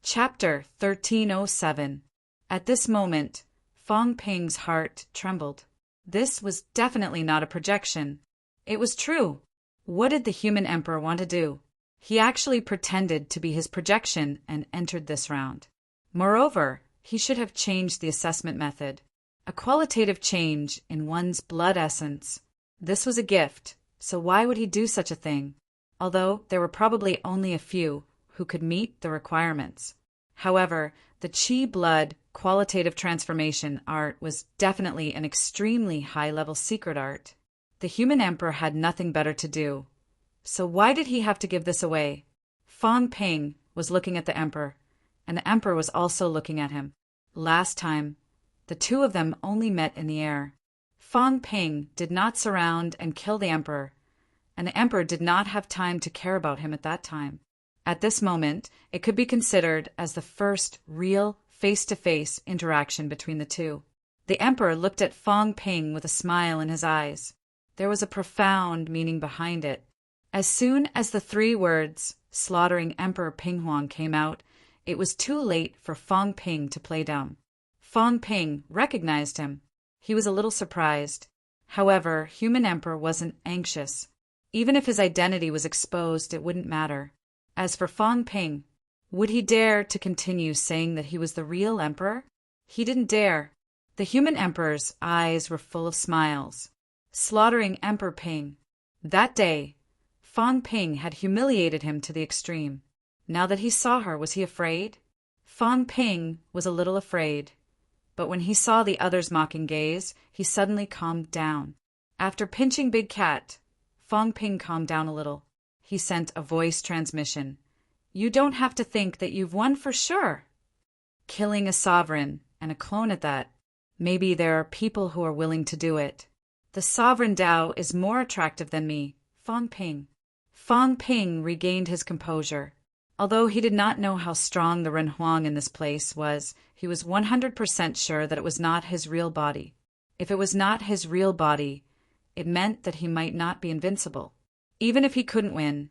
Chapter 1307. At this moment, Fong Ping's heart trembled. This was definitely not a projection. It was true. What did the human emperor want to do? He actually pretended to be his projection and entered this round. Moreover, he should have changed the assessment method. A qualitative change in one's blood essence. This was a gift, so why would he do such a thing? Although there were probably only a few who could meet the requirements. However, the Qi blood qualitative transformation art was definitely an extremely high-level secret art. The human emperor had nothing better to do. So why did he have to give this away? Fong Ping was looking at the emperor, and the emperor was also looking at him. Last time, the two of them only met in the air. Fong Ping did not surround and kill the emperor, and the emperor did not have time to care about him at that time. At this moment, it could be considered as the first real face-to-face interaction between the two. The emperor looked at Fong Ping with a smile in his eyes. There was a profound meaning behind it. As soon as the three words, slaughtering Emperor Pinghuang, came out, it was too late for Fong Ping to play dumb. Fong Ping recognized him. He was a little surprised. However, human emperor wasn't anxious. Even if his identity was exposed, it wouldn't matter. As for Fong Ping, would he dare to continue saying that he was the real emperor? He didn't dare. The human emperor's eyes were full of smiles. Slaughtering Emperor Ping. That day, Fong Ping had humiliated him to the extreme. Now that he saw her, was he afraid? Fong Ping was a little afraid. But when he saw the other's mocking gaze, he suddenly calmed down. After pinching Big Cat, Fong Ping calmed down a little. He sent a voice transmission. You don't have to think that you've won for sure. Killing a sovereign, and a clone at that. Maybe there are people who are willing to do it. The sovereign Dao is more attractive than me, Fong Ping. Fong Ping regained his composure. Although he did not know how strong the Renhuang in this place was, he was 100% sure that it was not his real body. If it was not his real body, it meant that he might not be invincible. Even if he couldn't win,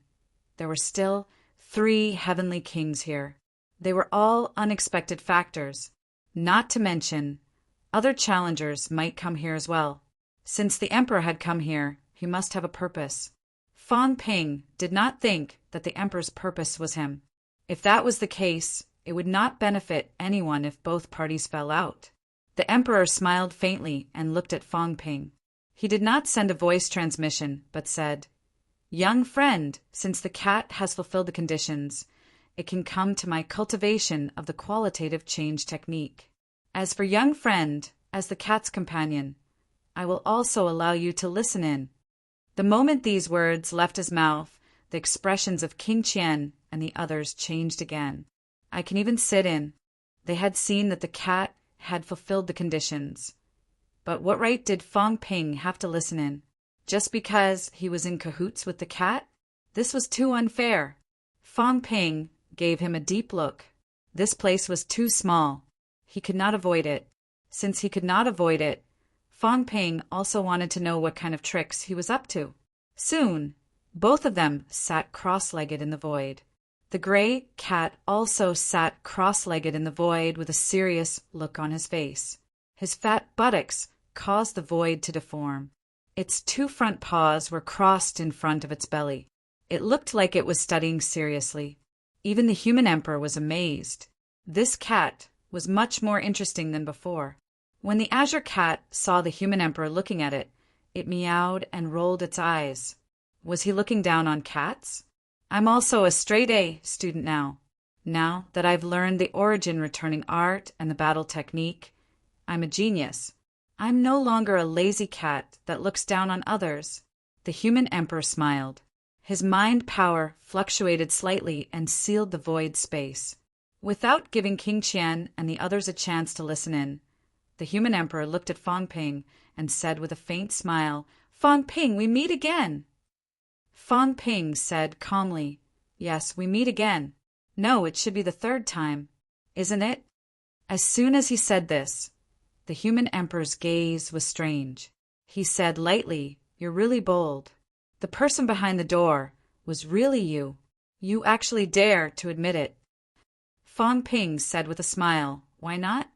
there were still 3 heavenly kings here. They were all unexpected factors. Not to mention, other challengers might come here as well. Since the emperor had come here, he must have a purpose. Fong Ping did not think that the emperor's purpose was him. If that was the case, it would not benefit anyone if both parties fell out. The emperor smiled faintly and looked at Fong Ping. He did not send a voice transmission, but said, Young friend, since the cat has fulfilled the conditions, it can come to my cultivation of the qualitative change technique. As for young friend, as the cat's companion, I will also allow you to listen in. The moment these words left his mouth, the expressions of King Qian and the others changed again. I can even sit in. They had seen that the cat had fulfilled the conditions. But what right did Fong Ping have to listen in? Just because he was in cahoots with the cat? This was too unfair. Fong Ping gave him a deep look. This place was too small. He could not avoid it. Since he could not avoid it, Fong Ping also wanted to know what kind of tricks he was up to. Soon, both of them sat cross-legged in the void. The gray cat also sat cross-legged in the void with a serious look on his face. His fat buttocks caused the void to deform. Its 2 front paws were crossed in front of its belly. It looked like it was studying seriously. Even the human emperor was amazed. This cat was much more interesting than before. When the azure cat saw the human emperor looking at it, it meowed and rolled its eyes. Was he looking down on cats? I'm also a straight-A student now. Now that I've learned the origin returning art and the battle technique, I'm a genius. I'm no longer a lazy cat that looks down on others. The human emperor smiled. His mind power fluctuated slightly and sealed the void space. Without giving King Qian and the others a chance to listen in, the human emperor looked at Fong Ping and said with a faint smile, Fong Ping, we meet again. Fong Ping said calmly, Yes, we meet again. No, it should be the 3rd time. Isn't it? As soon as he said this, the human emperor's gaze was strange. He said lightly, You're really bold. The person behind the door was really you. You actually dare to admit it. Fong Ping said with a smile. Why not?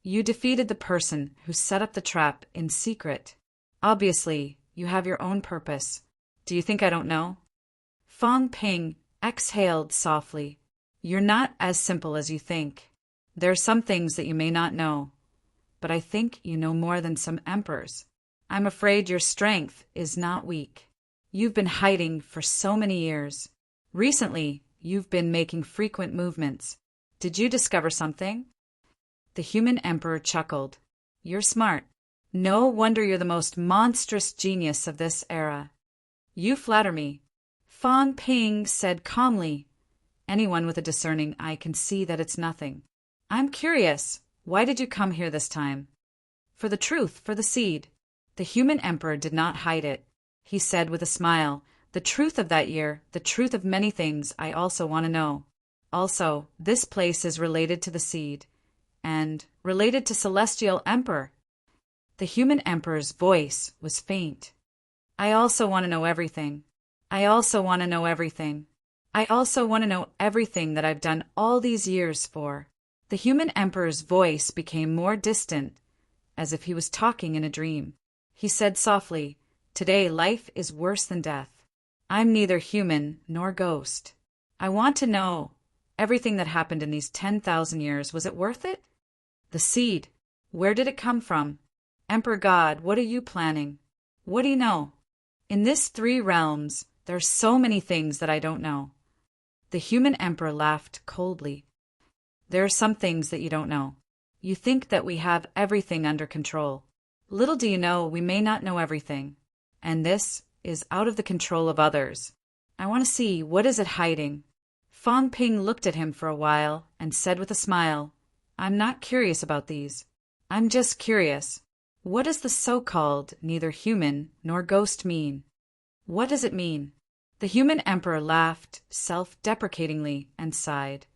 You defeated the person who set up the trap in secret. Obviously, you have your own purpose. Do you think I don't know? Fong Ping exhaled softly. You're not as simple as you think. There are some things that you may not know, but I think you know more than some emperors. I'm afraid your strength is not weak. You've been hiding for so many years. Recently, you've been making frequent movements. Did you discover something? The human emperor chuckled. You're smart. No wonder you're the most monstrous genius of this era. You flatter me. Fong Ping said calmly. Anyone with a discerning eye can see that it's nothing. I'm curious. Why did you come here this time? For the truth, for the seed. The human emperor did not hide it. He said with a smile, the truth of that year, the truth of many things I also want to know. Also, this place is related to the seed, and related to Celestial Emperor. The human emperor's voice was faint. I also want to know everything. I also want to know everything. I also want to know everything that I've done all these years for. The human emperor's voice became more distant, as if he was talking in a dream. He said softly, Today life is worse than death. I'm neither human nor ghost. I want to know everything that happened in these 10,000 years. Was it worth it? The seed. Where did it come from? Emperor God, what are you planning? What do you know? In this 3 realms, there are so many things that I don't know. The human emperor laughed coldly. There are some things that you don't know. You think that we have everything under control. Little do you know we may not know everything. And this is out of the control of others. I want to see, what is it hiding? Fong Ping looked at him for a while and said with a smile, I'm not curious about these. I'm just curious. What does the so-called neither human nor ghost mean? What does it mean? The human emperor laughed self-deprecatingly and sighed.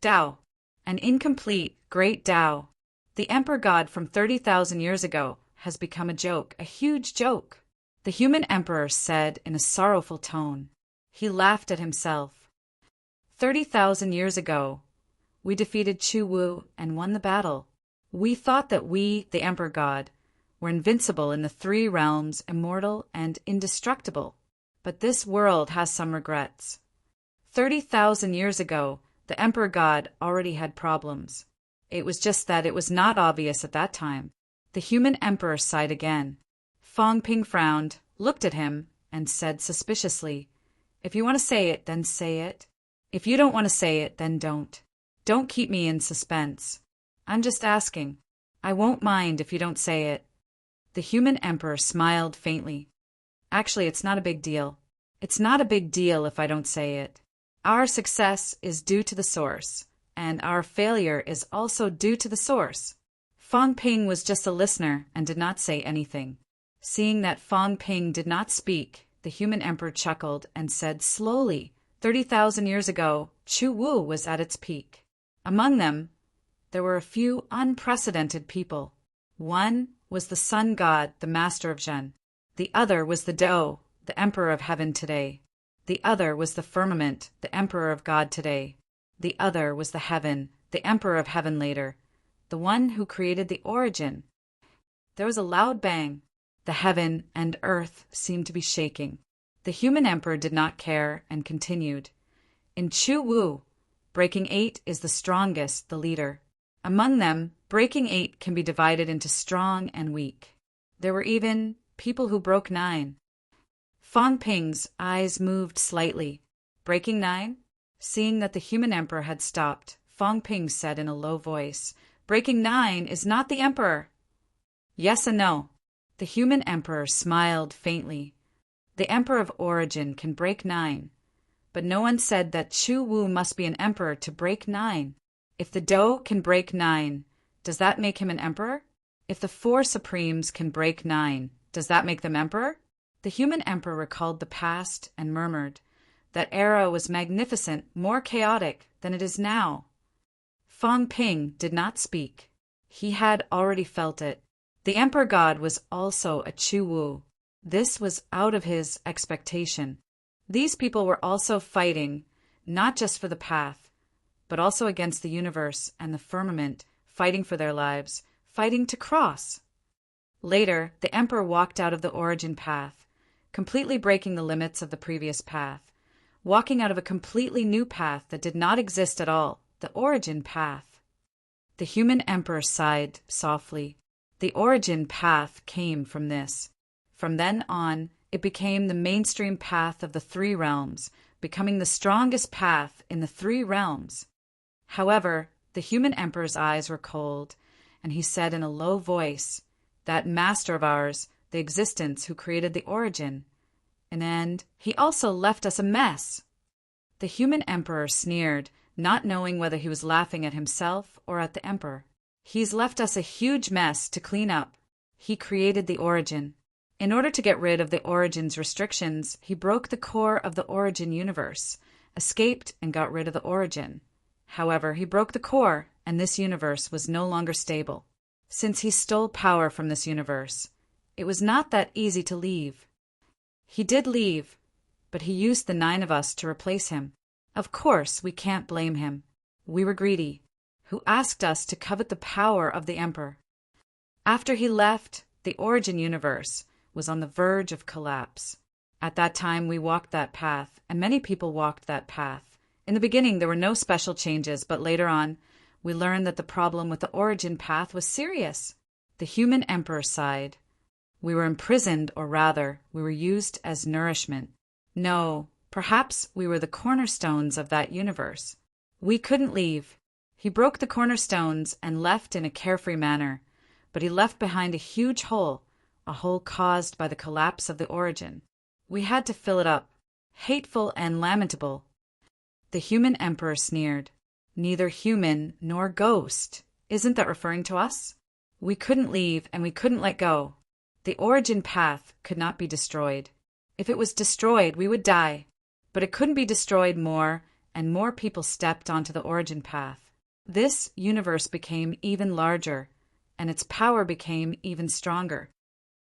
Tao. An incomplete, great Tao. The emperor god from 30,000 years ago has become a joke, a huge joke. The human emperor said in a sorrowful tone. He laughed at himself. 30,000 years ago, we defeated Chu Wu and won the battle. We thought that we, the emperor god, were invincible in the 3 realms, immortal and indestructible. But this world has some regrets. 30,000 years ago, the emperor god already had problems. It was just that it was not obvious at that time. The human emperor sighed again. Fong Ping frowned, looked at him, and said suspiciously, If you want to say it, then say it. If you don't want to say it, then don't. Don't keep me in suspense. I'm just asking. I won't mind if you don't say it. The human emperor smiled faintly. Actually, it's not a big deal. It's not a big deal if I don't say it. Our success is due to the source, and our failure is also due to the source. Fong Ping was just a listener and did not say anything. Seeing that Fong Ping did not speak, the human emperor chuckled and said slowly, 30,000 years ago, Chu Wu was at its peak. Among them, there were a few unprecedented people. One was the sun god, the master of Zhen. The other was the Dao, the emperor of heaven today. The other was the firmament, the emperor of God today. The other was the heaven, the emperor of heaven later, the one who created the origin. There was a loud bang. The heaven and earth seemed to be shaking. The human emperor did not care and continued. In Chu Wu, Breaking 8 is the strongest, the leader. Among them, Breaking 8 can be divided into strong and weak. There were even people who broke 9. Fong Ping's eyes moved slightly. Breaking 9? Seeing that the human emperor had stopped, Fong Ping said in a low voice, Breaking 9 is not the emperor. Yes and no. The human emperor smiled faintly. The emperor of origin can break 9. But no one said that Chu Wu must be an emperor to break 9. If the Dao can break 9, does that make him an emperor? If the 4 supremes can break 9, does that make them emperor? The human emperor recalled the past and murmured, That era was magnificent, more chaotic than it is now. Fong Ping did not speak. He had already felt it. The emperor god was also a Chu Wu. This was out of his expectation. These people were also fighting, not just for the path, but also against the universe and the firmament, fighting for their lives, fighting to cross. Later, the Emperor walked out of the origin path, completely breaking the limits of the previous path, walking out of a completely new path that did not exist at all, the origin path. The human Emperor sighed softly. The origin path came from this. From then on, it became the mainstream path of the three realms, becoming the strongest path in the three realms. However, the human Emperor's eyes were cold, and he said in a low voice, "That master of ours, the existence who created the origin. And he also left us a mess." The human Emperor sneered, not knowing whether he was laughing at himself or at the Emperor. "He's left us a huge mess to clean up. He created the origin. In order to get rid of the origin's restrictions, he broke the core of the origin universe, escaped and got rid of the origin. However, he broke the core, and this universe was no longer stable. Since he stole power from this universe, it was not that easy to leave. He did leave, but he used the 9 of us to replace him. Of course, we can't blame him. We were greedy, who asked us to covet the power of the Emperor. After he left, the origin universe was on the verge of collapse. At that time, we walked that path, and many people walked that path. In the beginning, there were no special changes, but later on, we learned that the problem with the origin path was serious. The human Emperor sighed. We were imprisoned, or rather, we were used as nourishment. No, perhaps we were the cornerstones of that universe. We couldn't leave. He broke the cornerstones and left in a carefree manner, but he left behind a huge hole, a hole caused by the collapse of the origin. We had to fill it up. Hateful and lamentable. The human Emperor sneered. Neither human nor ghost. Isn't that referring to us? We couldn't leave and we couldn't let go. The origin path could not be destroyed. If it was destroyed, we would die. But it couldn't be destroyed more, and more people stepped onto the origin path. This universe became even larger, and its power became even stronger.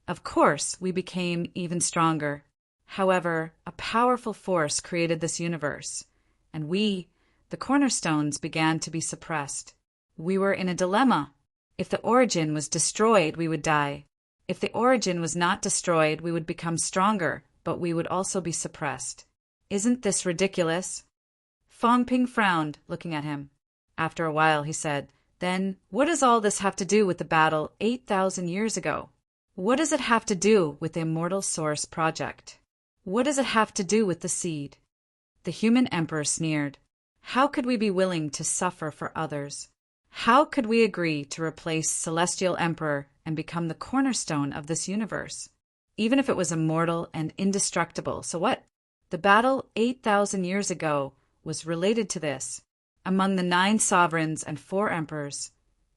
Of course, we became even stronger. However, a powerful force created this universe, and we, the cornerstones, began to be suppressed. We were in a dilemma. If the origin was destroyed, we would die. If the origin was not destroyed, we would become stronger, but we would also be suppressed. Isn't this ridiculous? Fong Ping frowned, looking at him. After a while, he said, "Then, what does all this have to do with the battle 8,000 years ago? What does it have to do with the Immortal Source project? What does it have to do with the seed?" The human Emperor sneered. How could we be willing to suffer for others? How could we agree to replace Celestial Emperor and become the cornerstone of this universe? Even if it was immortal and indestructible, so what? The battle 8,000 years ago was related to this. Among the 9 sovereigns and 4 emperors,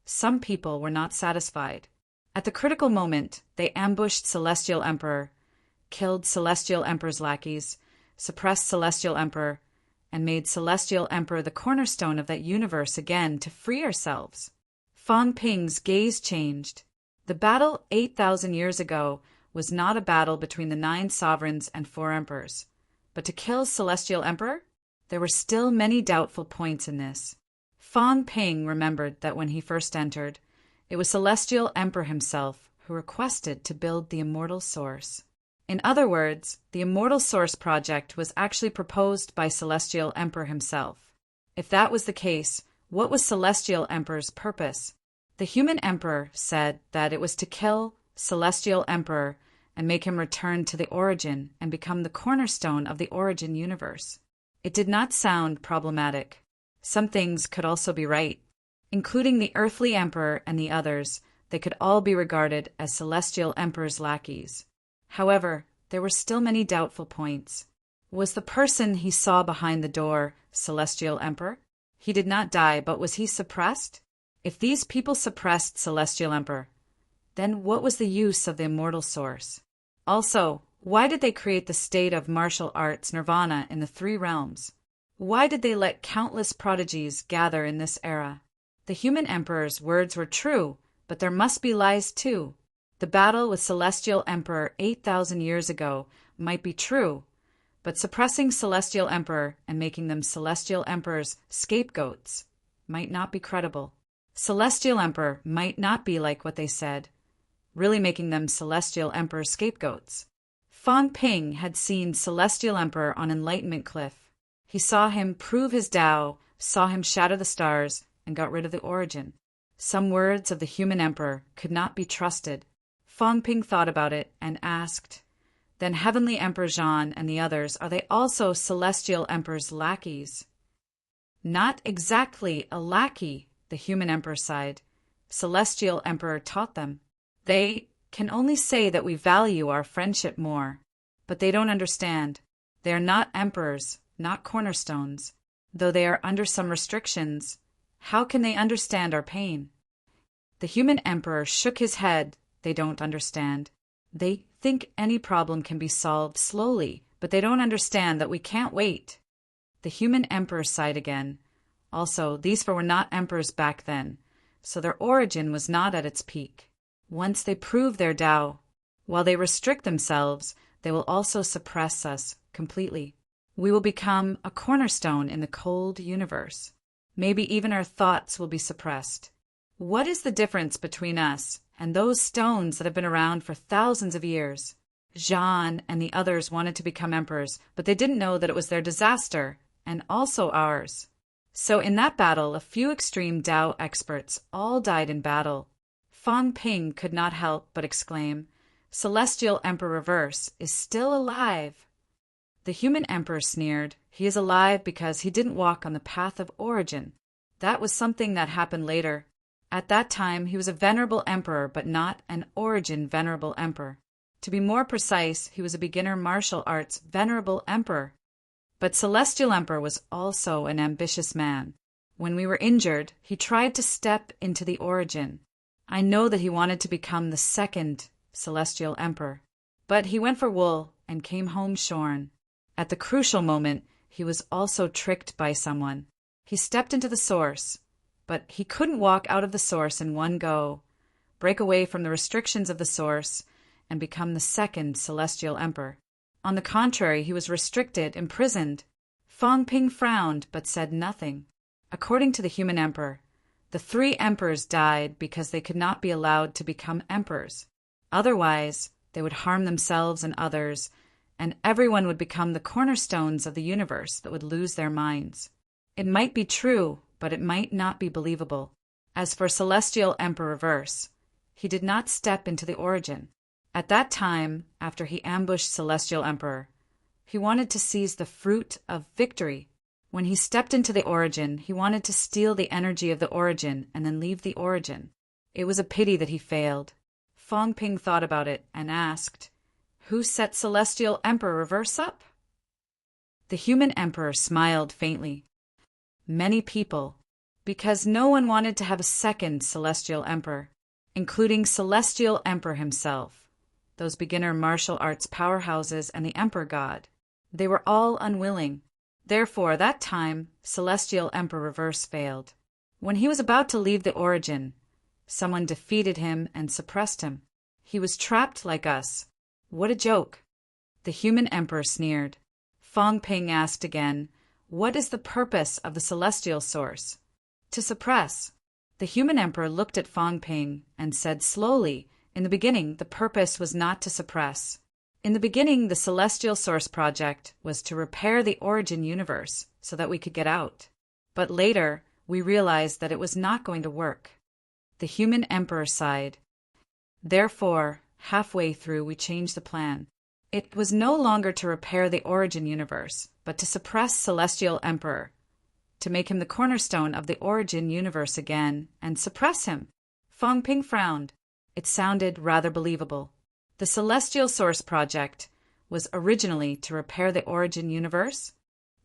some people were not satisfied. At the critical moment, they ambushed Celestial Emperor, killed Celestial Emperor's lackeys, suppressed Celestial Emperor, and made Celestial Emperor the cornerstone of that universe again to free ourselves. Fong Ping's gaze changed. The battle 8,000 years ago was not a battle between the 9 sovereigns and 4 emperors, but to kill Celestial Emperor? There were still many doubtful points in this. Fong Ping remembered that when he first entered, it was Celestial Emperor himself who requested to build the Immortal Source. In other words, the Immortal Source project was actually proposed by Celestial Emperor himself. If that was the case, what was Celestial Emperor's purpose? The human Emperor said that it was to kill Celestial Emperor and make him return to the origin and become the cornerstone of the origin universe. It did not sound problematic. Some things could also be right. Including the earthly emperor and the others, they could all be regarded as Celestial Emperor's lackeys. However, there were still many doubtful points. Was the person he saw behind the door Celestial Emperor? He did not die, but was he suppressed? If these people suppressed Celestial Emperor, then what was the use of the Immortal Source? Also, why did they create the state of martial arts nirvana in the 3 realms? Why did they let countless prodigies gather in this era? The human emperor's words were true, but there must be lies too. The battle with Celestial Emperor 8,000 years ago might be true, but suppressing Celestial Emperor and making them Celestial Emperor's scapegoats might not be credible. Celestial Emperor might not be like what they said, really making them Celestial Emperor's scapegoats. Fang Ping had seen Celestial Emperor on Enlightenment Cliff. He saw him prove his Tao, saw him shatter the stars, and got rid of the origin. Some words of the human emperor could not be trusted. Fang Ping thought about it and asked, "Then Heavenly Emperor Zhan and the others, are they also Celestial Emperor's lackeys?" "Not exactly a lackey," the human emperor sighed. "Celestial Emperor taught them. They can only say that we value our friendship more, but they don't understand. They are not emperors, not cornerstones. Though they are under some restrictions, how can they understand our pain?" The human emperor shook his head. They don't understand. They think any problem can be solved slowly, but they don't understand that we can't wait. The human emperor sighed again. Also, these were not emperors back then, so their origin was not at its peak. Once they prove their Tao, while they restrict themselves, they will also suppress us completely. We will become a cornerstone in the cold universe. Maybe even our thoughts will be suppressed. What is the difference between us and those stones that have been around for thousands of years? Zhan and the others wanted to become emperors, but they didn't know that it was their disaster, and also ours. So in that battle, a few extreme Tao experts all died in battle. Fang Ping could not help but exclaim, "Celestial Emperor Reverse is still alive." The human emperor sneered. He is alive because he didn't walk on the path of origin. That was something that happened later. At that time, he was a venerable emperor, but not an origin venerable emperor. To be more precise, he was a beginner martial arts venerable emperor. But Celestial Emperor was also an ambitious man. When we were injured, he tried to step into the origin. I know that he wanted to become the second Celestial Emperor. But he went for wool and came home shorn. At the crucial moment, he was also tricked by someone. He stepped into the source, but he couldn't walk out of the source in one go, break away from the restrictions of the source, and become the second Celestial Emperor. On the contrary, he was restricted, imprisoned. Fang Ping frowned but said nothing. According to the human emperor, the 3 emperors died because they could not be allowed to become emperors. Otherwise, they would harm themselves and others, and everyone would become the cornerstones of the universe that would lose their minds. It might be true, but it might not be believable. As for Celestial Emperor Reverse, he did not step into the origin. At that time, after he ambushed Celestial Emperor, he wanted to seize the fruit of victory. When he stepped into the origin, he wanted to steal the energy of the origin and then leave the origin. It was a pity that he failed. Fang Ping thought about it and asked, "Who set Celestial Emperor Reverse up?" The human emperor smiled faintly. "Many people, because no one wanted to have a second Celestial Emperor, including Celestial Emperor himself, those beginner martial arts powerhouses and the Emperor God. They were all unwilling. Therefore, that time, Celestial Emperor Reverse failed. When he was about to leave the origin, someone defeated him and suppressed him. He was trapped like us. What a joke." The human emperor sneered. Fang Ping asked again, "What is the purpose of the celestial source?" "To suppress." The human emperor looked at Fang Ping and said slowly, "In the beginning, the purpose was not to suppress. In the beginning, the Celestial Source Project was to repair the origin universe so that we could get out. But later, we realized that it was not going to work." The human emperor sighed. "Therefore, halfway through, we changed the plan. It was no longer to repair the origin universe, but to suppress Celestial Emperor, to make him the cornerstone of the origin universe again, and suppress him." Fang Ping frowned. It sounded rather believable. The Celestial Source Project was originally to repair the origin universe.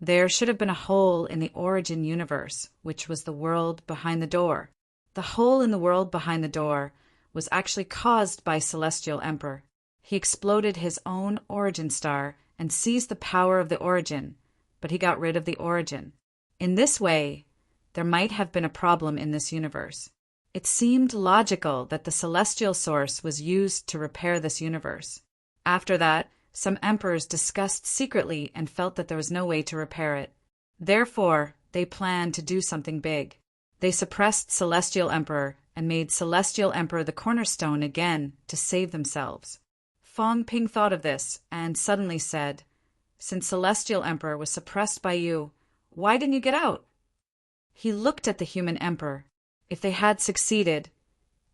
There should have been a hole in the origin universe, which was the world behind the door. The hole in the world behind the door was actually caused by Celestial Emperor. He exploded his own origin star and seized the power of the origin, but he got rid of the origin. In this way, there might have been a problem in this universe. It seemed logical that the celestial source was used to repair this universe. After that, some emperors discussed secretly and felt that there was no way to repair it. Therefore, they planned to do something big. They suppressed Celestial Emperor and made Celestial Emperor the cornerstone again to save themselves. Fong Ping thought of this and suddenly said, "Since Celestial Emperor was suppressed by you, why didn't you get out?" He looked at the human emperor. If they had succeeded,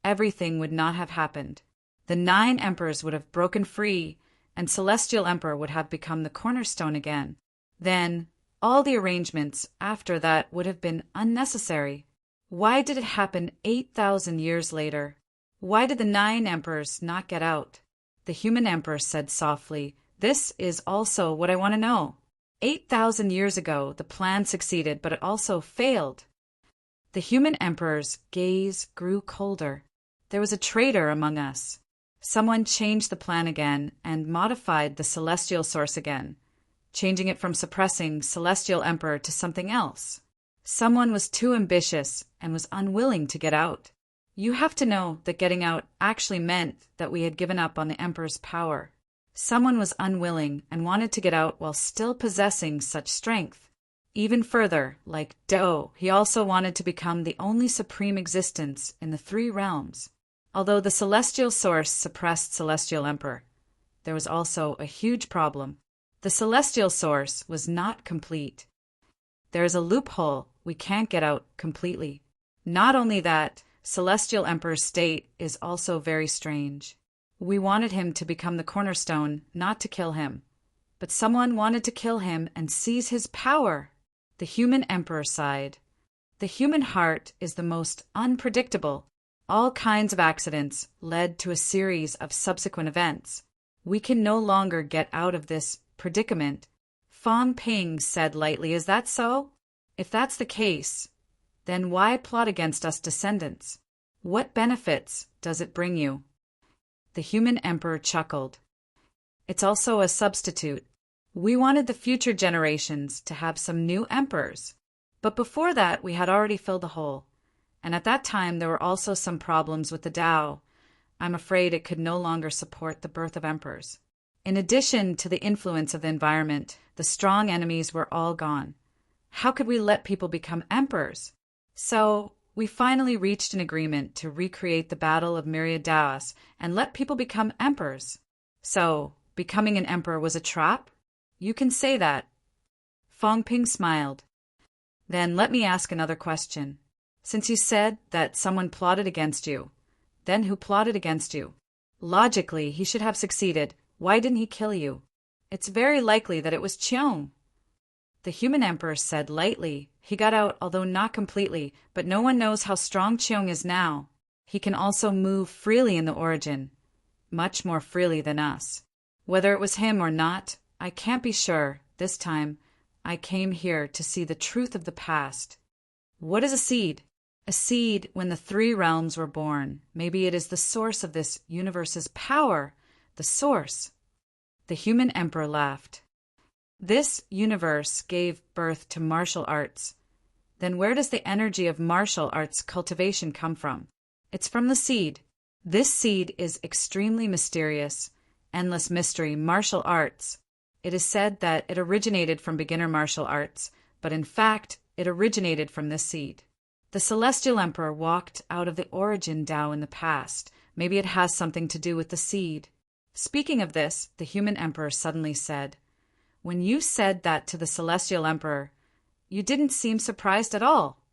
everything would not have happened. The 9 emperors would have broken free, and Celestial Emperor would have become the cornerstone again. Then, all the arrangements after that would have been unnecessary. Why did it happen 8,000 years later? Why did the 9 emperors not get out? The human emperor said softly, "This is also what I want to know. 8,000 years ago, the plan succeeded, but it also failed." The human emperor's gaze grew colder. There was a traitor among us. Someone changed the plan again and modified the celestial source again, changing it from suppressing Celestial Emperor to something else. Someone was too ambitious and was unwilling to get out. You have to know that getting out actually meant that we had given up on the Emperor's power. Someone was unwilling and wanted to get out while still possessing such strength. Even further, like Do, he also wanted to become the only supreme existence in the 3 realms. Although the celestial source suppressed Celestial Emperor, there was also a huge problem. The celestial source was not complete. There is a loophole we can't get out completely. Not only that, Celestial Emperor's state is also very strange. We wanted him to become the cornerstone, not to kill him. But someone wanted to kill him and seize his power. The human emperor sighed. The human heart is the most unpredictable. All kinds of accidents led to a series of subsequent events. We can no longer get out of this predicament. Fong Ping said lightly, "Is that so? If that's the case, then why plot against us descendants? What benefits does it bring you?" The human emperor chuckled. "It's also a substitute. We wanted the future generations to have some new emperors. But before that, we had already filled the hole. And at that time, there were also some problems with the Tao. I'm afraid it could no longer support the birth of emperors. In addition to the influence of the environment, the strong enemies were all gone. How could we let people become emperors? So we finally reached an agreement to recreate the Battle of Myriad Daos and let people become emperors. So, becoming an emperor was a trap? You can say that." Fong Ping smiled. "Then let me ask another question. Since you said that someone plotted against you, then who plotted against you? Logically, he should have succeeded. Why didn't he kill you? It's very likely that it was Cheong." The human emperor said lightly, "He got out, although not completely, but no one knows how strong Cheong is now. He can also move freely in the origin, much more freely than us. Whether it was him or not, I can't be sure. This time, I came here to see the truth of the past. What is a seed? A seed when the 3 realms were born. Maybe it is the source of this universe's power, the source." The human emperor laughed. "This universe gave birth to martial arts. Then where does the energy of martial arts cultivation come from? It's from the seed. This seed is extremely mysterious, endless mystery, martial arts. It is said that it originated from beginner martial arts, but in fact, it originated from this seed. The Celestial Emperor walked out of the origin Tao in the past. Maybe it has something to do with the seed." Speaking of this, the human emperor suddenly said, "When you said that to the Celestial Emperor, you didn't seem surprised at all."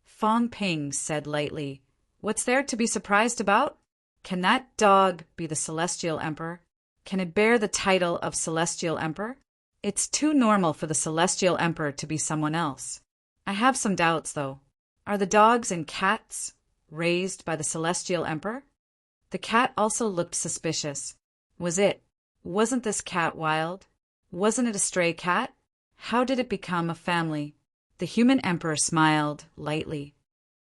Fong Ping said lightly, "What's there to be surprised about? Can that dog be the Celestial Emperor? Can it bear the title of Celestial Emperor? It's too normal for the Celestial Emperor to be someone else. I have some doubts, though. Are the dogs and cats raised by the Celestial Emperor?" The cat also looked suspicious. Wasn't this cat wild? Wasn't it a stray cat? How did it become a family? The human emperor smiled lightly.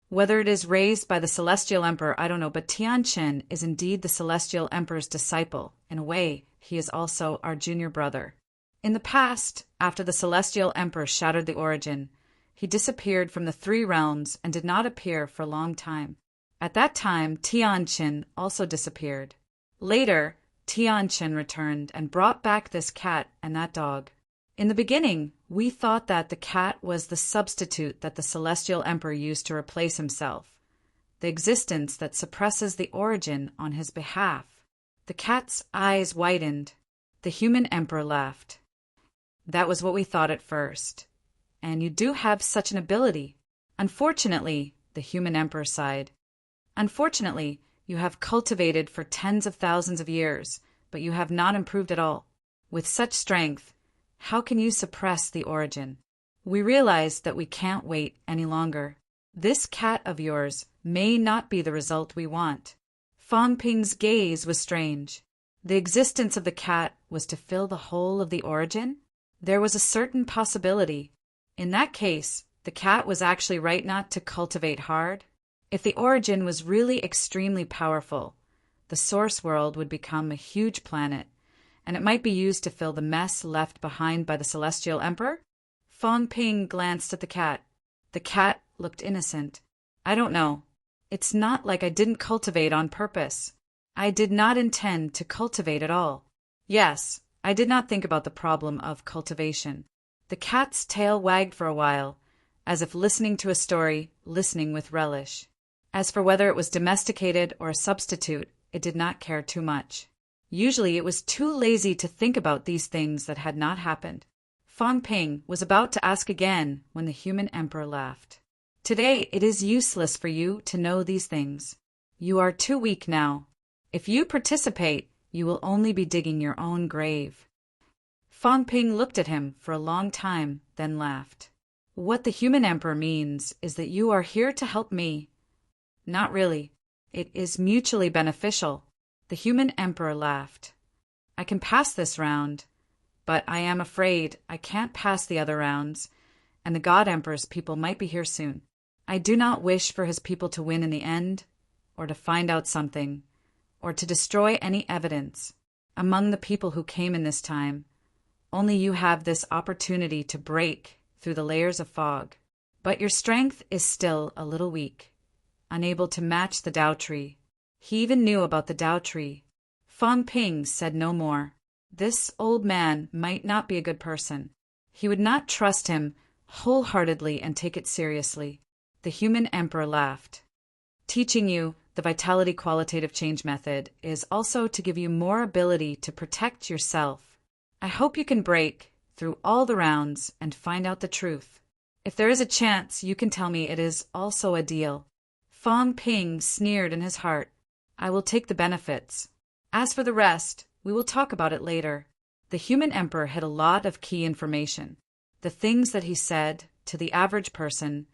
"Whether it is raised by the Celestial Emperor, I don't know, but Tianqin is indeed the Celestial Emperor's disciple. In a way, he is also our junior brother. In the past, after the Celestial Emperor shattered the origin, he disappeared from the 3 realms and did not appear for a long time. At that time, Tianqin also disappeared. Later, Tianqin returned and brought back this cat and that dog. In the beginning, we thought that the cat was the substitute that the Celestial Emperor used to replace himself, the existence that suppresses the origin on his behalf. The cat's eyes widened. The human emperor laughed. That was what we thought at first. And you do have such an ability. Unfortunately, the human emperor sighed. Unfortunately, you have cultivated for tens of thousands of years, but you have not improved at all. With such strength, how can you suppress the origin? We realize that we can't wait any longer. This cat of yours may not be the result we want. Fang Ping's gaze was strange. The existence of the cat was to fill the whole of the origin? There was a certain possibility. In that case, the cat was actually right not to cultivate hard. If the origin was really extremely powerful, the source world would become a huge planet, and it might be used to fill the mess left behind by the Celestial Emperor? Fang Ping glanced at the cat. The cat looked innocent. I don't know. It's not like I didn't cultivate on purpose. I did not intend to cultivate at all. Yes, I did not think about the problem of cultivation. The cat's tail wagged for a while, as if listening to a story, listening with relish. As for whether it was domesticated or a substitute, it did not care too much. Usually it was too lazy to think about these things that had not happened. Fang Ping was about to ask again when the human emperor laughed. Today it is useless for you to know these things. You are too weak now. If you participate, you will only be digging your own grave. Fang Ping looked at him for a long time, then laughed. What the human emperor means is that you are here to help me. Not really. It is mutually beneficial. The human emperor laughed. I can pass this round, but I am afraid I can't pass the other rounds, and the God Emperor's people might be here soon. I do not wish for his people to win in the end, or to find out something, or to destroy any evidence. Among the people who came in this time, only you have this opportunity to break through the layers of fog. But your strength is still a little weak, unable to match the Tao tree. He even knew about the Tao tree. Fang Ping said no more. This old man might not be a good person. He would not trust him wholeheartedly and take it seriously. The human emperor laughed. Teaching you the Vitality Qualitative Change method is also to give you more ability to protect yourself. I hope you can break through all the rounds and find out the truth. If there is a chance, you can tell me it is also a deal. Fang Ping sneered in his heart. I will take the benefits. As for the rest, we will talk about it later. The human emperor had a lot of key information. The things that he said to the average person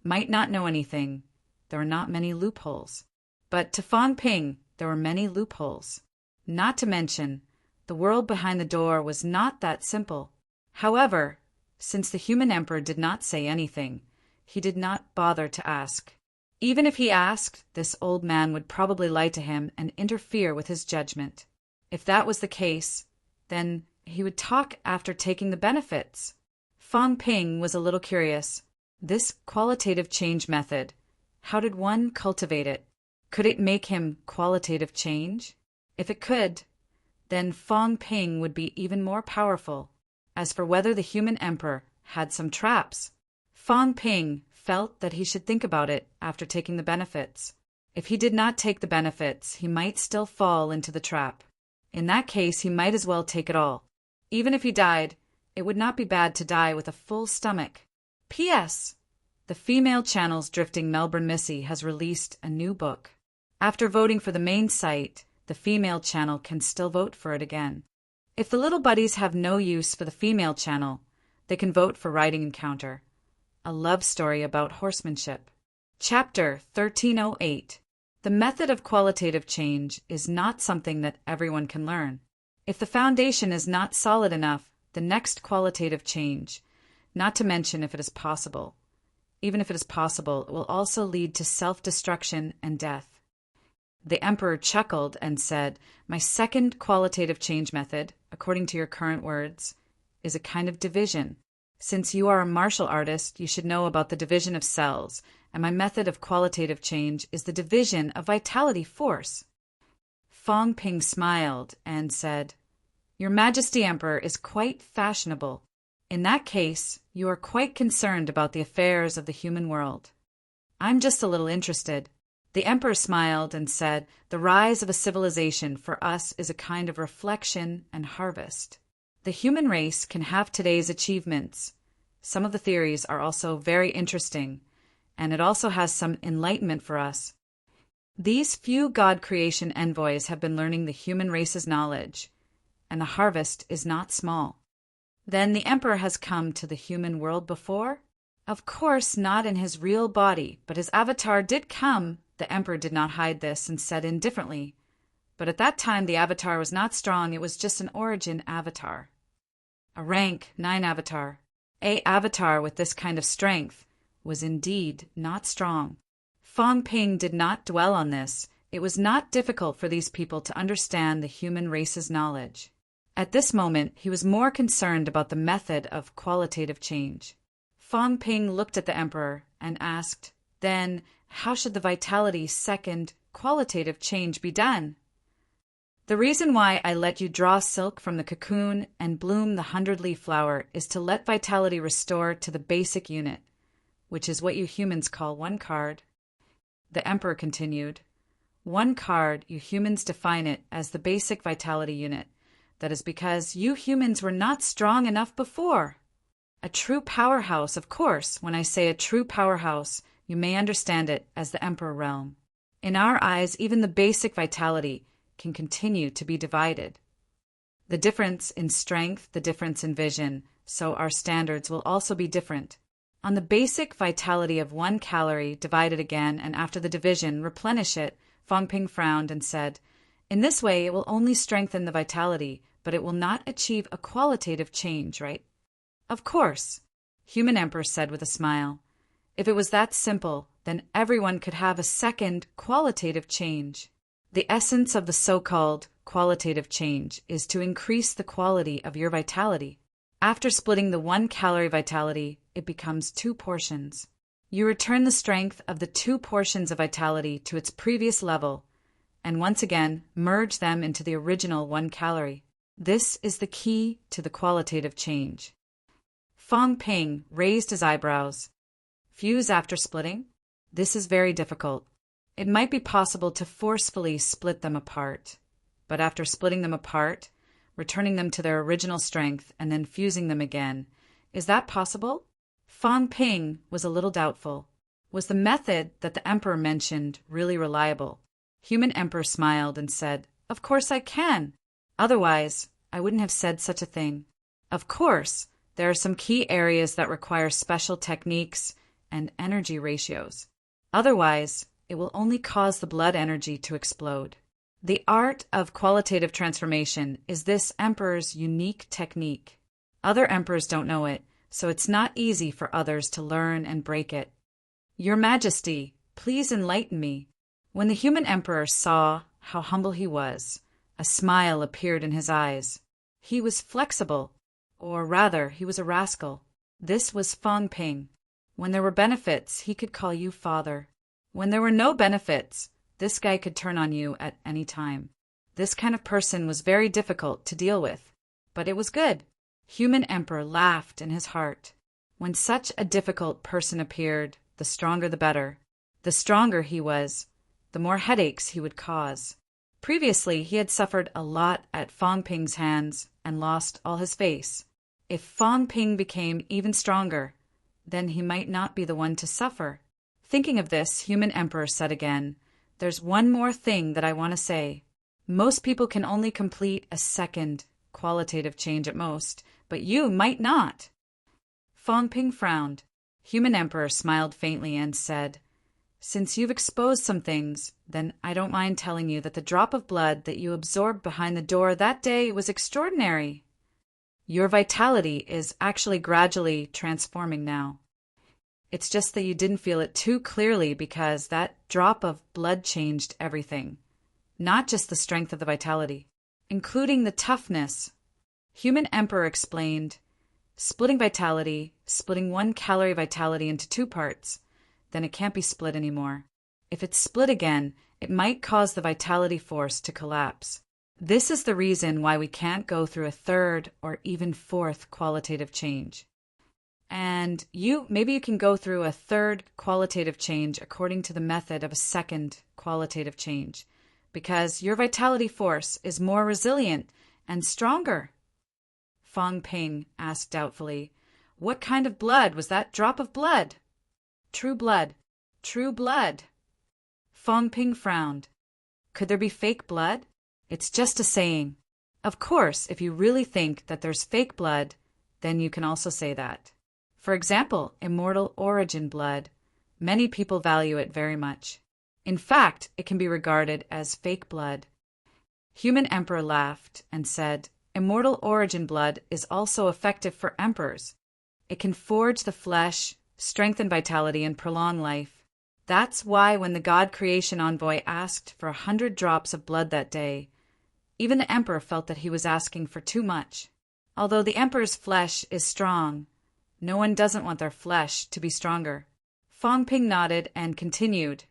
might not know anything. There were not many loopholes. But to Fang Ping, there were many loopholes. Not to mention, the world behind the door was not that simple. However, since the human emperor did not say anything, he did not bother to ask. Even if he asked, this old man would probably lie to him and interfere with his judgment. If that was the case, then he would talk after taking the benefits. Fang Ping was a little curious. This qualitative change method, how did one cultivate it? Could it make him qualitative change? If it could, then Fang Ping would be even more powerful. As for whether the human emperor had some traps, Fang Ping felt that he should think about it after taking the benefits. If he did not take the benefits, he might still fall into the trap. In that case, he might as well take it all. Even if he died, it would not be bad to die with a full stomach. P.S. The female channel's Drifting Melbourne Missy has released a new book. After voting for the main site, the female channel can still vote for it again. If the little buddies have no use for the female channel, they can vote for Writing Encounter, a love story about horsemanship. Chapter 1308. The method of qualitative change is not something that everyone can learn. If the foundation is not solid enough, the next qualitative change, not to mention if it is possible, even if it is possible, it will also lead to self-destruction and death. The emperor chuckled and said, "My second qualitative change method, according to your current words, is a kind of division. Since you are a martial artist, you should know about the division of cells, and my method of qualitative change is the division of vitality force." Fong Ping smiled and said, "Your Majesty Emperor is quite fashionable. In that case, you are quite concerned about the affairs of the human world. I'm just a little interested." The Emperor smiled and said, "The rise of a civilization for us is a kind of reflection and harvest. The human race can have today's achievements. Some of the theories are also very interesting, and it also has some enlightenment for us. These few God creation envoys have been learning the human race's knowledge, and the harvest is not small." "Then the Emperor has come to the human world before?" "Of course not in his real body, but his avatar did come." The Emperor did not hide this and said indifferently, "But at that time the avatar was not strong, it was just an origin avatar. A rank 9 avatar. A avatar with this kind of strength was indeed not strong." Fong Ping did not dwell on this. It was not difficult for these people to understand the human race's knowledge. At this moment, he was more concerned about the method of qualitative change. Fong Ping looked at the Emperor and asked, "Then, how should the vitality second qualitative change be done?" "The reason why I let you draw silk from the cocoon and bloom the 100-leaf flower is to let vitality restore to the basic unit, which is what you humans call 1 card." The Emperor continued, "1 card, you humans define it as the basic vitality unit. That is because you humans were not strong enough before. A true powerhouse, of course, when I say a true powerhouse, you may understand it as the Emperor realm. In our eyes, even the basic vitality can continue to be divided. The difference in strength, the difference in vision, so our standards will also be different. On the basic vitality of 1 calorie, divide it again, and after the division, replenish it." Fong Ping frowned and said, "In this way, it will only strengthen the vitality, but it will not achieve a qualitative change, right?" "Of course," Human Emperor said with a smile. "If it was that simple, then everyone could have a second qualitative change. The essence of the so-called qualitative change is to increase the quality of your vitality. After splitting the 1-calorie vitality, it becomes 2 portions. You return the strength of the 2 portions of vitality to its previous level, and once again merge them into the original 1 calorie. This is the key to the qualitative change." Fong Ping raised his eyebrows. "Fuse after splitting? This is very difficult. It might be possible to forcefully split them apart, but after splitting them apart, returning them to their original strength, and then fusing them again, is that possible?" Fong Ping was a little doubtful. Was the method that the Emperor mentioned really reliable? Human Emperor smiled and said, "Of course I can. Otherwise, I wouldn't have said such a thing. Of course, there are some key areas that require special techniques and energy ratios. Otherwise, it will only cause the blood energy to explode. The art of qualitative transformation is this Emperor's unique technique. Other emperors don't know it, so it's not easy for others to learn and break it. Your Majesty, please enlighten me." When the Human Emperor saw how humble he was, a smile appeared in his eyes. He was flexible, or rather, he was a rascal. This was Fong Ping. When there were benefits, he could call you father. When there were no benefits, this guy could turn on you at any time. This kind of person was very difficult to deal with, but it was good. Human Emperor laughed in his heart. When such a difficult person appeared, the stronger the better. The stronger he was, the more headaches he would cause. Previously, he had suffered a lot at Fong Ping's hands and lost all his face. If Fong Ping became even stronger, then he might not be the one to suffer. Thinking of this, Human Emperor said again, "There's one more thing that I want to say. Most people can only complete a second qualitative change at most, but you might not." Fong Ping frowned. Human Emperor smiled faintly and said, "Since you've exposed some things, then I don't mind telling you that the drop of blood that you absorbed behind the door that day was extraordinary. Your vitality is actually gradually transforming now. It's just that you didn't feel it too clearly because that drop of blood changed everything. Not just the strength of the vitality, including the toughness." Human Emperor explained, "Splitting vitality, splitting 1 calorie vitality into 2 parts, then it can't be split anymore. If it's split again, it might cause the vitality force to collapse. This is the reason why we can't go through a third or even fourth qualitative change. And maybe you can go through a third qualitative change according to the method of a second qualitative change, because your vitality force is more resilient and stronger. Fong Ping asked doubtfully, "What kind of blood was that drop of blood?" "True blood. True blood." Fong Ping frowned. "Could there be fake blood?" "It's just a saying. Of course, if you really think that there's fake blood, then you can also say that. For example, immortal origin blood. Many people value it very much. In fact, it can be regarded as fake blood." Human Emperor laughed and said, "Immortal origin blood is also effective for emperors. It can forge the flesh, strengthen vitality, and prolong life. That's why when the God Creation Envoy asked for 100 drops of blood that day, even the emperor felt that he was asking for too much. Although the emperor's flesh is strong, no one doesn't want their flesh to be stronger." Fong Ping nodded and continued,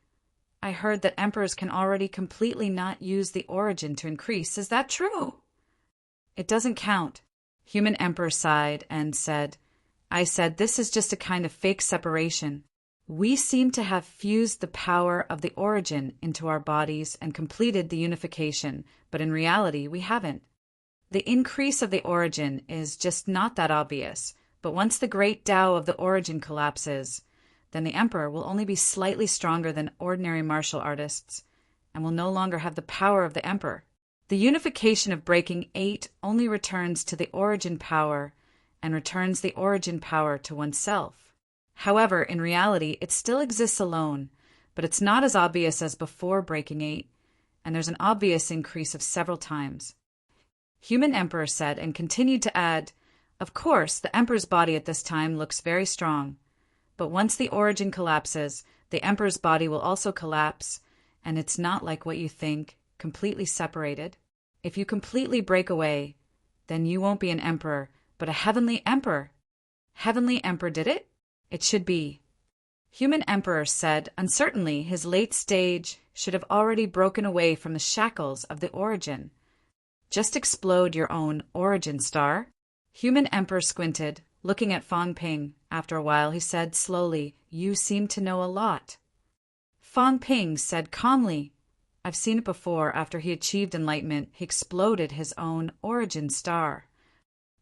"I heard that emperors can already completely not use the origin to increase. Is that true?" "It doesn't count." Human Emperor sighed and said, "I said this is just a kind of fake separation. We seem to have fused the power of the origin into our bodies and completed the unification, but in reality we haven't. The increase of the origin is just not that obvious, but once the great Tao of the origin collapses, then the emperor will only be slightly stronger than ordinary martial artists and will no longer have the power of the emperor. The unification of breaking 8 only returns to the origin power and returns the origin power to oneself. However, in reality, it still exists alone, but it's not as obvious as before breaking 8, and there's an obvious increase of several times." Human Emperor said and continued to add, "Of course, the emperor's body at this time looks very strong, but once the origin collapses, the emperor's body will also collapse, and it's not like what you think, completely separated. If you completely break away, then you won't be an emperor, but a heavenly emperor." "Heavenly emperor did it?" "It should be." Human Emperor said uncertainly his late stage should have already broken away from the shackles of the origin. "Just explode your own origin star." Human Emperor squinted, looking at Fong Ping. After a while he said slowly, "You seem to know a lot." Fong Ping said calmly, "I've seen it before. After he achieved enlightenment, he exploded his own origin star."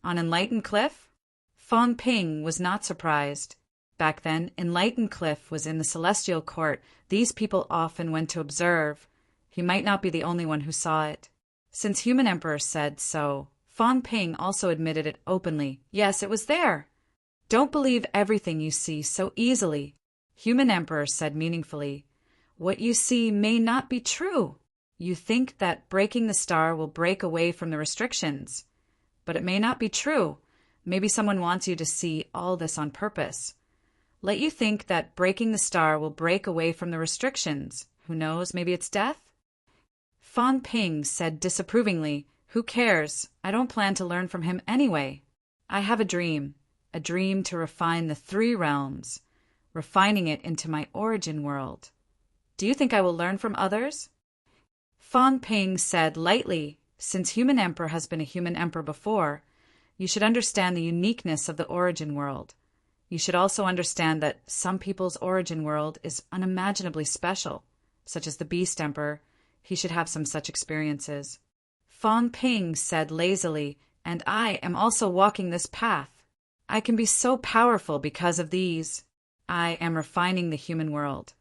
"On Enlightened Cliff?" Fong Ping was not surprised. Back then, Enlightened Cliff was in the Celestial Court. These people often went to observe. He might not be the only one who saw it. Since Human Emperor said so, Fong Ping also admitted it openly. "Yes, it was there." "Don't believe everything you see so easily," Human Emperor said meaningfully. "What you see may not be true. You think that breaking the star will break away from the restrictions. But it may not be true. Maybe someone wants you to see all this on purpose. Let you think that breaking the star will break away from the restrictions. Who knows, maybe it's death?" Fong Ping said disapprovingly, "Who cares? I don't plan to learn from him anyway. I have a dream to refine the 3 realms, refining it into my origin world. Do you think I will learn from others?" Fong Ping said lightly, "Since Human Emperor has been a human emperor before, you should understand the uniqueness of the origin world. You should also understand that some people's origin world is unimaginably special, such as the Beast Emperor. He should have some such experiences." Fong Ping said lazily, "And I am also walking this path. I can be so powerful because of these. I am refining the human world.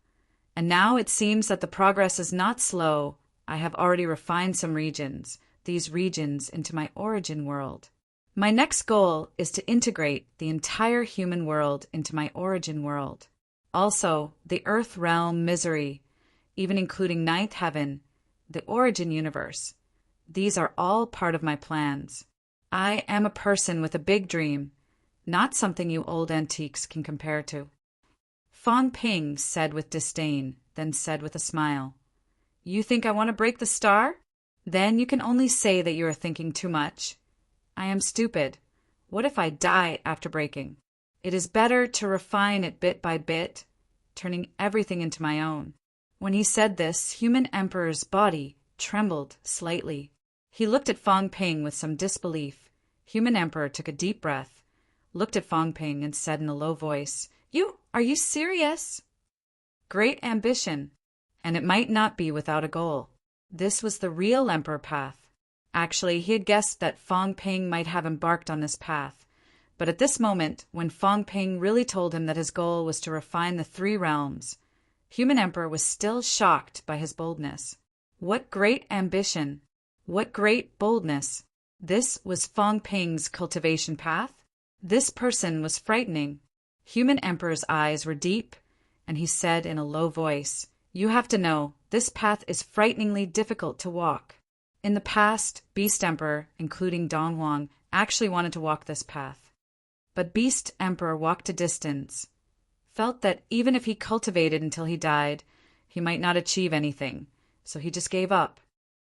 And now it seems that the progress is not slow. I have already refined some regions, these regions into my origin world. My next goal is to integrate the entire human world into my origin world. Also, the Earth realm misery, even including Ninth Heaven, the origin universe. These are all part of my plans. I am a person with a big dream, not something you old antiques can compare to." Fong Ping said with disdain, then said with a smile, "You think I want to break the star? Then you can only say that you are thinking too much. I am stupid. What if I die after breaking? It is better to refine it bit by bit, turning everything into my own. When he said this, Human Emperor's body trembled slightly. He looked at Fong Ping with some disbelief. Human Emperor took a deep breath, looked at Fong Ping and said in a low voice, Are you serious? Great ambition, and it might not be without a goal. This was the real emperor path. Actually, he had guessed that Fong Ping might have embarked on this path. But at this moment, when Fong Ping really told him that his goal was to refine the 3 realms, Human Emperor was still shocked by his boldness. What great ambition! What great boldness! This was Fong Ping's cultivation path? This person was frightening. Human Emperor's eyes were deep, and he said in a low voice, You have to know, this path is frighteningly difficult to walk. In the past, Beast Emperor, including Dong Wang, actually wanted to walk this path. But Beast Emperor walked a distance, felt that even if he cultivated until he died, he might not achieve anything, so he just gave up.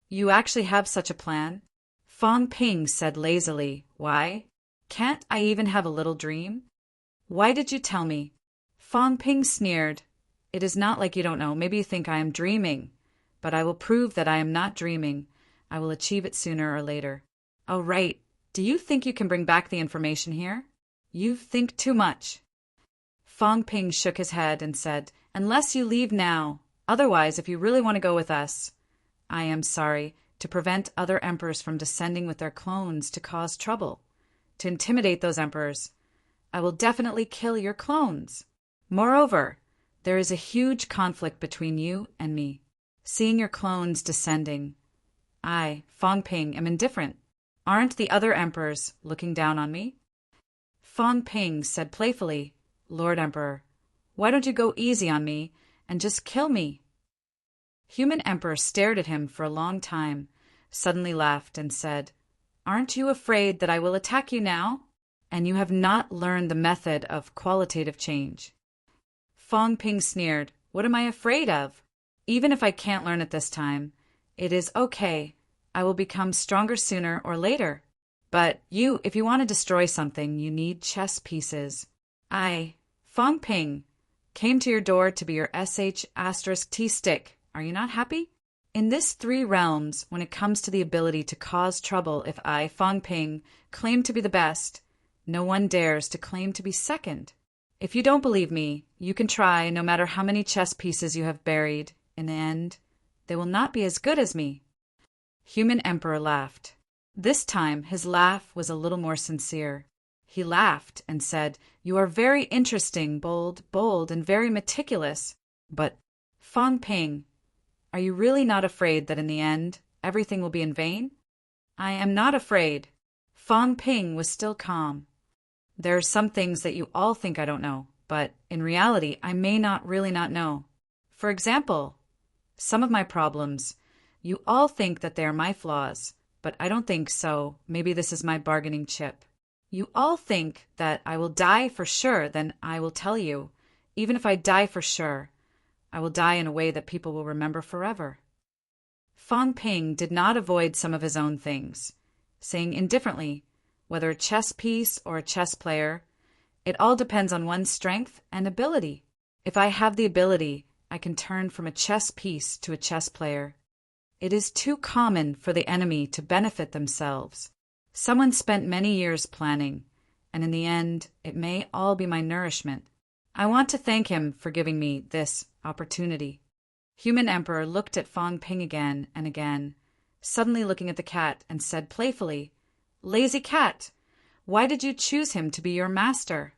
You actually have such a plan? Fong Ping said lazily, Why? Can't I even have a little dream? Why did you tell me? Fong Ping sneered. It is not like you don't know. Maybe you think I am dreaming. But I will prove that I am not dreaming. I will achieve it sooner or later. Oh, right. Do you think you can bring back the information here? You think too much. Fong Ping shook his head and said, Unless you leave now. Otherwise, if you really want to go with us, I am sorry, to prevent other emperors from descending with their clones to cause trouble, to intimidate those emperors. I will definitely kill your clones. Moreover, there is a huge conflict between you and me. Seeing your clones descending, I, Fong Ping, am indifferent. Aren't the other emperors looking down on me? Fong Ping said playfully, Lord Emperor, why don't you go easy on me and just kill me? Human Emperor stared at him for a long time, suddenly laughed and said, Aren't you afraid that I will attack you now? And you have not learned the method of qualitative change. Fong Ping sneered, What am I afraid of? Even if I can't learn it this time, it is okay. I will become stronger sooner or later. But if you want to destroy something, you need chess pieces. I, Fong Ping, came to your door to be your sh*t stick. Are you not happy? In this 3 realms, when it comes to the ability to cause trouble, if I, Fong Ping, claim to be the best, no one dares to claim to be second. If you don't believe me, you can try, no matter how many chess pieces you have buried. In the end, they will not be as good as me. Human Emperor laughed. This time, his laugh was a little more sincere. He laughed and said, You are very interesting, bold, and very meticulous. But, Fong Ping, are you really not afraid that in the end, everything will be in vain? I am not afraid. Fong Ping was still calm. There are some things that you all think I don't know, but in reality, I may not really not know. For example, some of my problems. You all think that they are my flaws, but I don't think so. Maybe this is my bargaining chip. You all think that I will die for sure, then I will tell you. Even if I die for sure, I will die in a way that people will remember forever. Fong Ping did not avoid some of his own things, saying indifferently, whether a chess piece or a chess player, it all depends on one's strength and ability. If I have the ability, I can turn from a chess piece to a chess player. It is too common for the enemy to benefit themselves. Someone spent many years planning, and in the end, it may all be my nourishment. I want to thank him for giving me this opportunity. Human Emperor looked at Fong Ping again and again, suddenly looking at the cat and said playfully, Lazy cat, why did you choose him to be your master?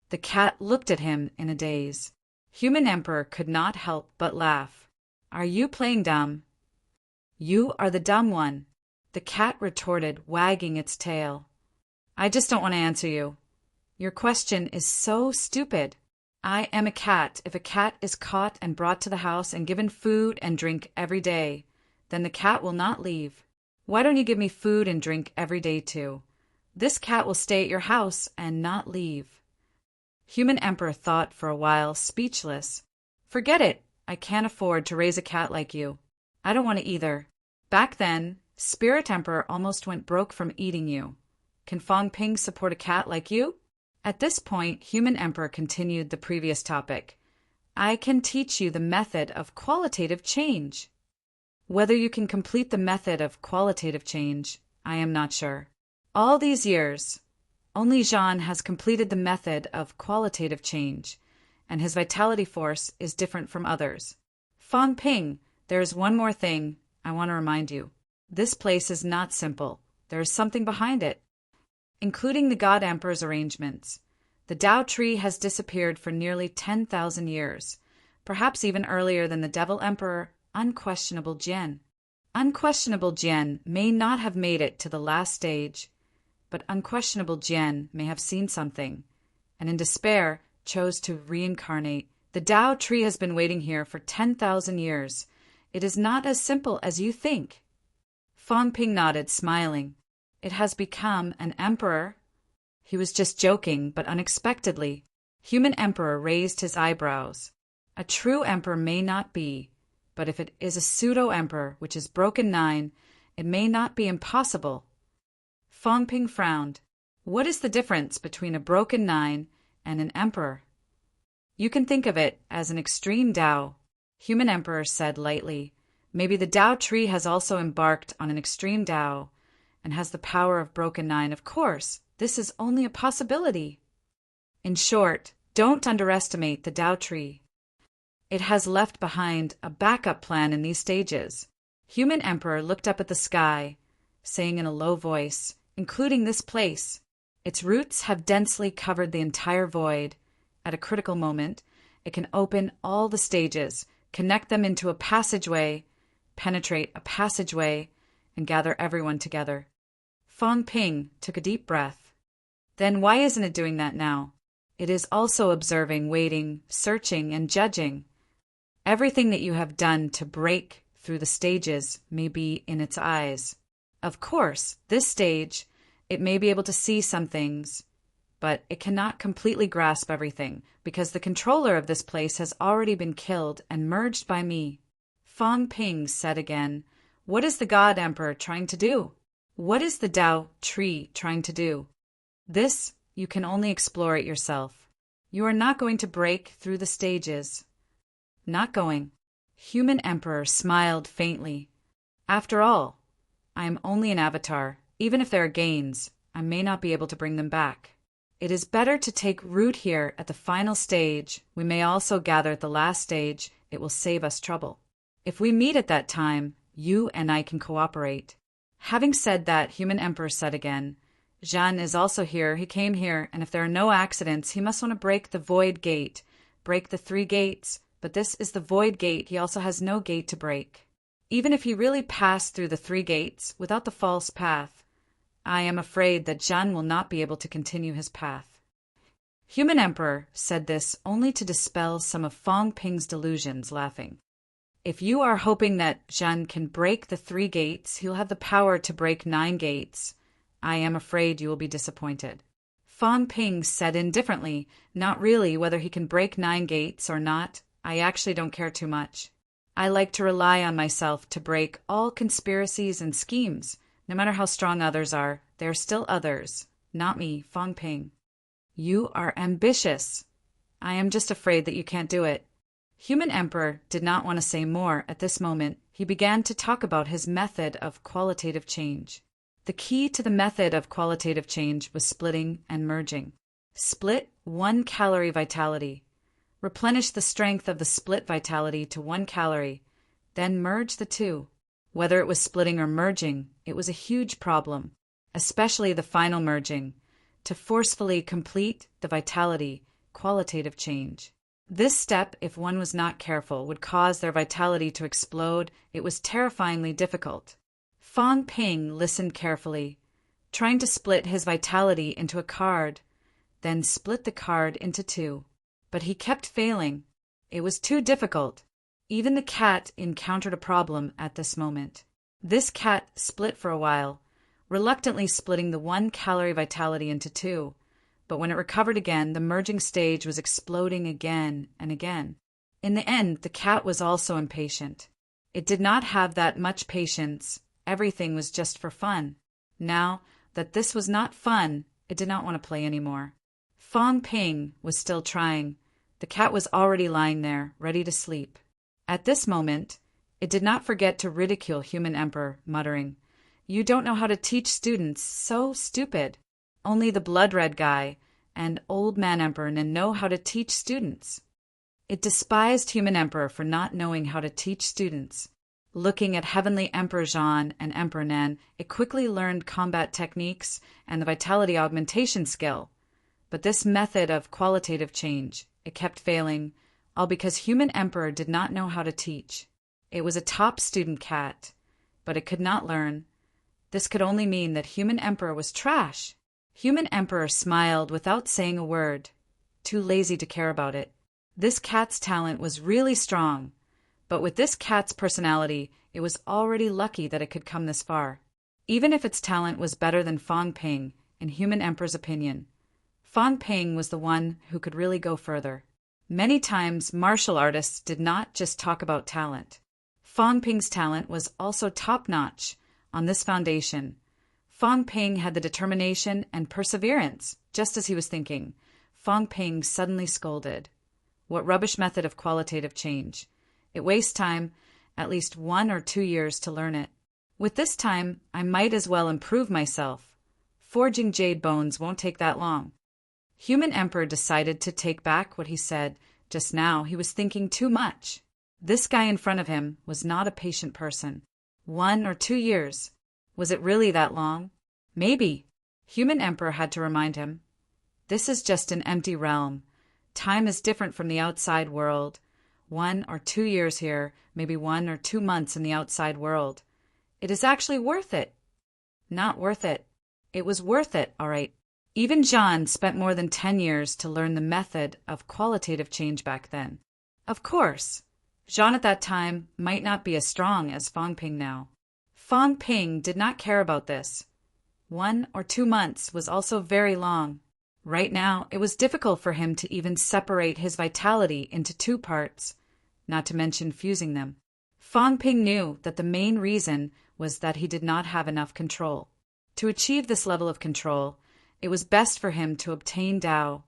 The cat looked at him in a daze. Human Emperor could not help but laugh. Are you playing dumb? You are the dumb one, the cat retorted, wagging its tail. I just don't want to answer you. Your question is so stupid. I am a cat. If a cat is caught and brought to the house and given food and drink every day, then the cat will not leave. Why don't you give me food and drink every day too? This cat will stay at your house and not leave. Human Emperor thought for a while, speechless. Forget it. I can't afford to raise a cat like you. I don't want to either. Back then, Spirit Emperor almost went broke from eating you. Can Fong Ping support a cat like you? At this point, Human Emperor continued the previous topic. I can teach you the method of qualitative change. Whether you can complete the method of qualitative change, I am not sure. All these years, only Jean has completed the method of qualitative change, and his vitality force is different from others. Fang Ping, there is one more thing I want to remind you. This place is not simple. There is something behind it, including the God Emperor's arrangements. The Tao tree has disappeared for nearly 10,000 years, perhaps even earlier than the Devil Emperor, Unquestionable Jian. Unquestionable Jian may not have made it to the last stage, but Unquestionable Jian may have seen something, and in despair chose to reincarnate. The Tao tree has been waiting here for 10,000 years. It is not as simple as you think. Fang Ping nodded, smiling. It has become an emperor. He was just joking, but unexpectedly, Human Emperor raised his eyebrows. A true emperor may not be, but if it is a pseudo-emperor, which is broken 9, it may not be impossible. Fang Ping frowned. What is the difference between a broken 9 and an emperor? You can think of it as an extreme Tao, Human Emperor said lightly. Maybe the Tao tree has also embarked on an extreme Tao and has the power of broken 9. Of course, this is only a possibility. In short, don't underestimate the Tao tree. It has left behind a backup plan in these stages. Human Emperor looked up at the sky, saying in a low voice, including this place. Its roots have densely covered the entire void. At a critical moment, it can open all the stages, connect them into a passageway, penetrate a passageway, and gather everyone together. Fang Ping took a deep breath. Then why isn't it doing that now? It is also observing, waiting, searching, and judging. Everything that you have done to break through the stages may be in its eyes. Of course, this stage, it may be able to see some things, but it cannot completely grasp everything, because the controller of this place has already been killed and merged by me. Fang Ping said again, what is the God Emperor trying to do? What is the Tao tree trying to do? This you can only explore it yourself. You are not going to break through the stages. Not going. Human Emperor smiled faintly. After all, I am only an avatar. Even if there are gains, I may not be able to bring them back. It is better to take root here at the final stage. We may also gather at the last stage. It will save us trouble. If we meet at that time, you and I can cooperate. Having said that, Human Emperor said again, Jean is also here. He came here, and if there are no accidents, he must want to break the void gate, break the 3 gates. But this is the void gate. He also has no gate to break. Even if he really passed through the 3 gates without the false path, I am afraid that Jean will not be able to continue his path. Human Emperor said this only to dispel some of Fang Ping's delusions, laughing. If you are hoping that Jean can break the 3 gates, he'll have the power to break 9 gates. I am afraid you will be disappointed. Fang Ping said indifferently, not really whether he can break 9 gates or not. I actually don't care too much. I like to rely on myself to break all conspiracies and schemes. No matter how strong others are, they are still others, not me, Fang Ping. You are ambitious. I am just afraid that you can't do it. Human Emperor did not want to say more at this moment. He began to talk about his method of qualitative change. The key to the method of qualitative change was splitting and merging. Split 1 calorie vitality. Replenish the strength of the split vitality to 1 calorie, then merge the 2. Whether it was splitting or merging, it was a huge problem, especially the final merging, to forcefully complete the vitality, qualitative change. This step, if one was not careful, would cause their vitality to explode. It was terrifyingly difficult. Fang Ping listened carefully, trying to split his vitality into a card, then split the card into 2. But he kept failing. It was too difficult. Even the cat encountered a problem at this moment. This cat split for a while, reluctantly splitting the 1 calorie vitality into 2. But when it recovered again, the merging stage was exploding again and again. In the end, the cat was also impatient. It did not have that much patience. Everything was just for fun. Now that this was not fun, it did not want to play anymore. Fang Ping was still trying. The cat was already lying there, ready to sleep. At this moment, it did not forget to ridicule Human Emperor, muttering, "You don't know how to teach students, so stupid. Only the blood-red guy and Old Man Emperor know how to teach students." It despised Human Emperor for not knowing how to teach students. Looking at Heavenly Emperor Jean and Emperor Nan, it quickly learned combat techniques and the vitality augmentation skill. But this method of qualitative change, it kept failing, all because Human Emperor did not know how to teach. It was a top student cat, but it could not learn. This could only mean that Human Emperor was trash. Human Emperor smiled without saying a word, too lazy to care about it. This cat's talent was really strong, but with this cat's personality, it was already lucky that it could come this far. Even if its talent was better than Fong Ping, in Human Emperor's opinion, Fong Ping was the one who could really go further. Many times, martial artists did not just talk about talent. Fong Ping's talent was also top-notch. On this foundation, Fong Ping had the determination and perseverance. Just as he was thinking, Fong Ping suddenly scolded. What rubbish method of qualitative change. It wastes time, at least 1 or 2 years to learn it. With this time, I might as well improve myself. Forging jade bones won't take that long. Human Emperor decided to take back what he said. Just now, he was thinking too much. This guy in front of him was not a patient person. 1 or 2 years. Was it really that long? Maybe. Human Emperor had to remind him. This is just an empty realm. Time is different from the outside world. 1 or 2 years here, maybe 1 or 2 months in the outside world. It is actually worth it. Not worth it. It was worth it, all right. Even John spent more than 10 years to learn the method of qualitative change back then. Of course, Jean at that time might not be as strong as Fong Ping now. Fong Ping did not care about this. 1 or 2 months was also very long. Right now, it was difficult for him to even separate his vitality into 2 parts, not to mention fusing them. Fong Ping knew that the main reason was that he did not have enough control. To achieve this level of control, it was best for him to obtain Tao,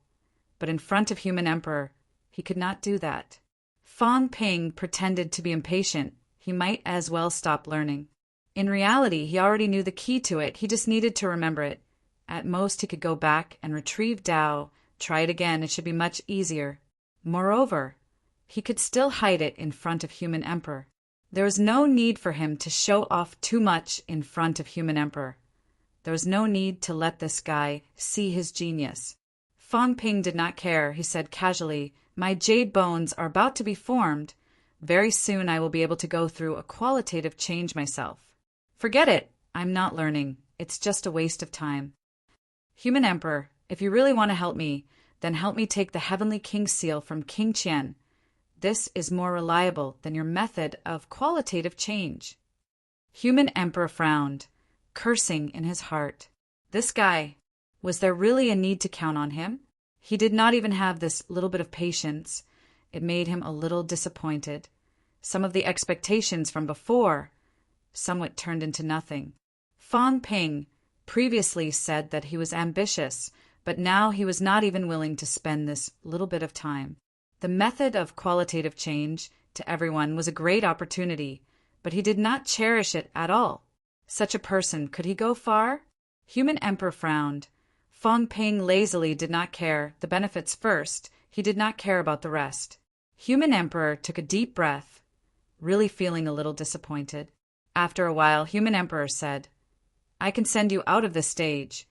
but in front of Human Emperor, he could not do that. Fong Ping pretended to be impatient. He might as well stop learning. In reality, he already knew the key to it. He just needed to remember it. At most, he could go back and retrieve Tao. Try it again. It should be much easier. Moreover, he could still hide it in front of Human Emperor. There was no need for him to show off too much in front of Human Emperor. There was no need to let this guy see his genius. Fong Ping did not care. He said casually, "My jade bones are about to be formed. Very soon I will be able to go through a qualitative change myself. Forget it. I'm not learning. It's just a waste of time. Human Emperor, if you really want to help me, then help me take the Heavenly King seal from King Qian. This is more reliable than your method of qualitative change." Human Emperor frowned, cursing in his heart. This guy, was there really a need to count on him? He did not even have this little bit of patience. It made him a little disappointed. Some of the expectations from before somewhat turned into nothing. Fong Ping previously said that he was ambitious, but now he was not even willing to spend this little bit of time. The method of qualitative change to everyone was a great opportunity, but he did not cherish it at all. Such a person, could he go far? Human Emperor frowned. Fong Ping lazily did not care. The benefits first. He did not care about the rest. Human Emperor took a deep breath, really feeling a little disappointed. After a while, Human Emperor said, "I can send you out of this stage,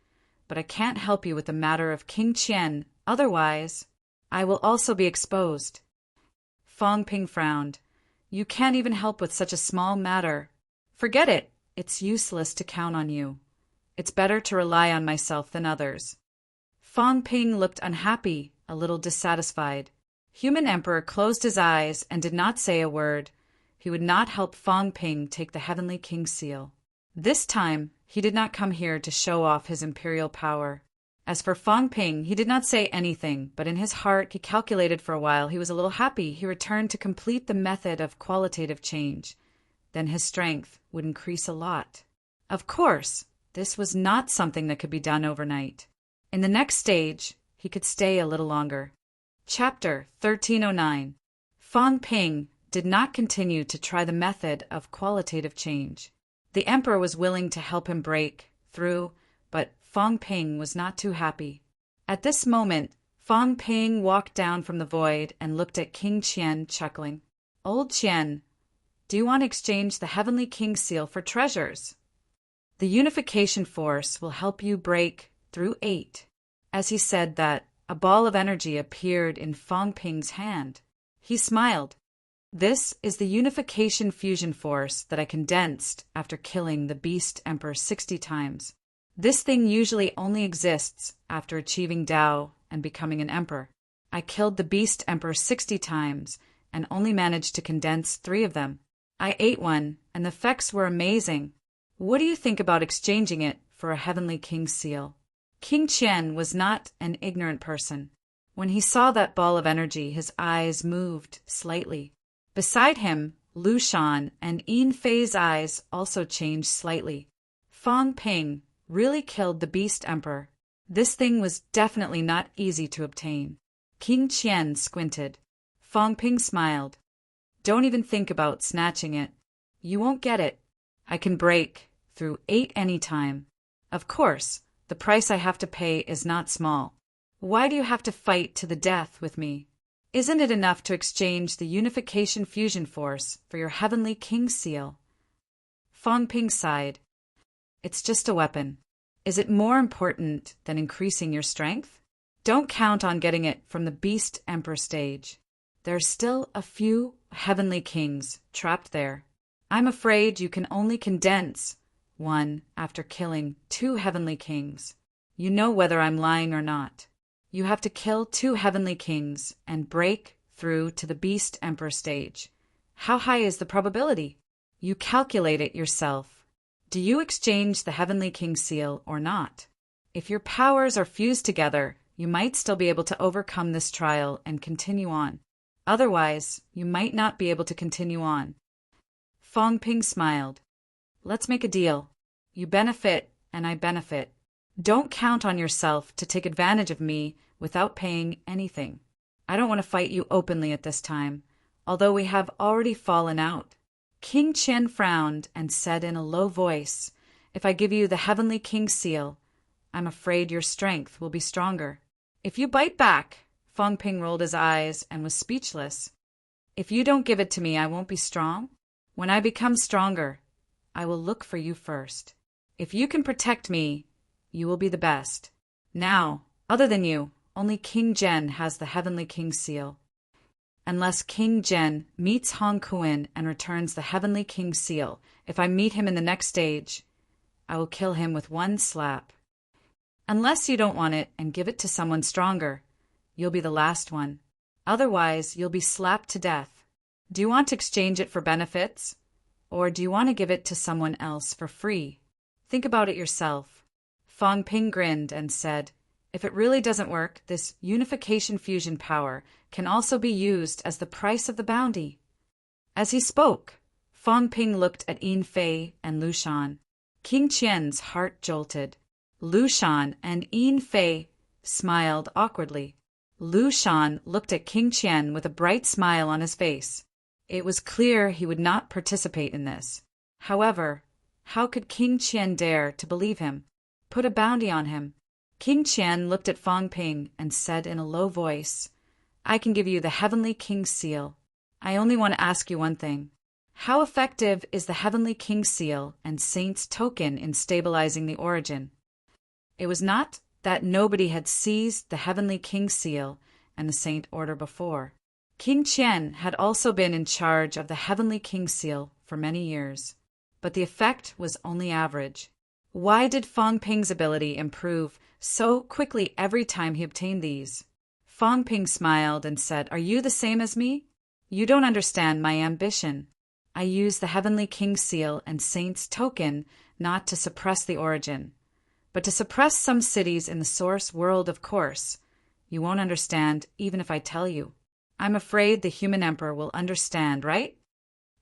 but I can't help you with the matter of King Qian. Otherwise, I will also be exposed." Fong Ping frowned. "You can't even help with such a small matter. Forget it. It's useless to count on you. It's better to rely on myself than others." Fong Ping looked unhappy, a little dissatisfied. Human Emperor closed his eyes and did not say a word. He would not help Fong Ping take the Heavenly King seal. This time, he did not come here to show off his imperial power. As for Fong Ping, he did not say anything, but in his heart he calculated for a while. He was a little happy. He returned to complete the method of qualitative change. Then his strength would increase a lot. Of course, this was not something that could be done overnight. In the next stage, he could stay a little longer. Chapter 1309. Fang Ping did not continue to try the method of qualitative change. The emperor was willing to help him break through, but Fang Ping was not too happy. At this moment, Fang Ping walked down from the void and looked at King Qian, chuckling. "Old Qian, do you want to exchange the Heavenly King Seal for treasures? The unification force will help you break through 8. As he said that, a ball of energy appeared in Fang Ping's hand. He smiled. "This is the unification fusion force that I condensed after killing the Beast Emperor 60 times. This thing usually only exists after achieving Tao and becoming an emperor. I killed the Beast Emperor 60 times and only managed to condense 3 of them. I ate one, and the effects were amazing. What do you think about exchanging it for a Heavenly King Seal?" King Qian was not an ignorant person. When he saw that ball of energy, his eyes moved slightly. Beside him, Lu Shan and Yin Fei's eyes also changed slightly. Fang Ping really killed the Beast Emperor. This thing was definitely not easy to obtain. King Qian squinted. Fang Ping smiled. "Don't even think about snatching it. You won't get it. I can break through 8 any time. Of course, the price I have to pay is not small. Why do you have to fight to the death with me? Isn't it enough to exchange the unification fusion force for your Heavenly King Seal?" Fang Ping sighed. "It's just a weapon. Is it more important than increasing your strength? Don't count on getting it from the Beast Emperor stage. There are still a few Heavenly Kings trapped there. I'm afraid you can only condense one after killing 2 Heavenly Kings. You know whether I'm lying or not. You have to kill 2 Heavenly Kings and break through to the Beast Emperor stage. How high is the probability? You calculate it yourself. Do you exchange the Heavenly King Seal or not? If your powers are fused together, you might still be able to overcome this trial and continue on. Otherwise, you might not be able to continue on." Fang Ping smiled. "Let's make a deal. You benefit and I benefit. Don't count on yourself to take advantage of me without paying anything. I don't want to fight you openly at this time, although we have already fallen out." King Qian frowned and said in a low voice, "If I give you the Heavenly King Seal, I'm afraid your strength will be stronger." "If you bite back," Fang Ping rolled his eyes and was speechless. "If you don't give it to me, I won't be strong? When I become stronger, I will look for you first. If you can protect me, you will be the best. Now, other than you, only King Zhen has the Heavenly King Seal. Unless King Zhen meets Hong Kuan and returns the Heavenly King Seal, if I meet him in the next stage, I will kill him with one slap. Unless you don't want it and give it to someone stronger, you'll be the last one. Otherwise, you'll be slapped to death. Do you want to exchange it for benefits? Or do you want to give it to someone else for free? Think about it yourself." Fang Ping grinned and said, "If it really doesn't work, this unification fusion power can also be used as the price of the bounty." As he spoke, Fang Ping looked at Yin Fei and Lu Shan. King Qian's heart jolted. Lu Shan and Yin Fei smiled awkwardly. Lu Shan looked at King Qian with a bright smile on his face. It was clear he would not participate in this. However, how could King Qian dare to believe him? Put a bounty on him. King Qian looked at Fang Ping and said in a low voice, "I can give you the Heavenly King Seal. I only want to ask you one thing. How effective is the Heavenly King Seal and Saint's token in stabilizing the origin?" It was not that nobody had seized the Heavenly King Seal and the Saint Order before. King Qian had also been in charge of the Heavenly King Seal for many years, but the effect was only average. Why did Fang Ping's ability improve so quickly every time he obtained these? Fang Ping smiled and said, "Are you the same as me? You don't understand my ambition. I use the Heavenly King Seal and Saint's token not to suppress the origin, but to suppress some cities in the source world, of course. You won't understand even if I tell you. I'm afraid the human emperor will understand, right?"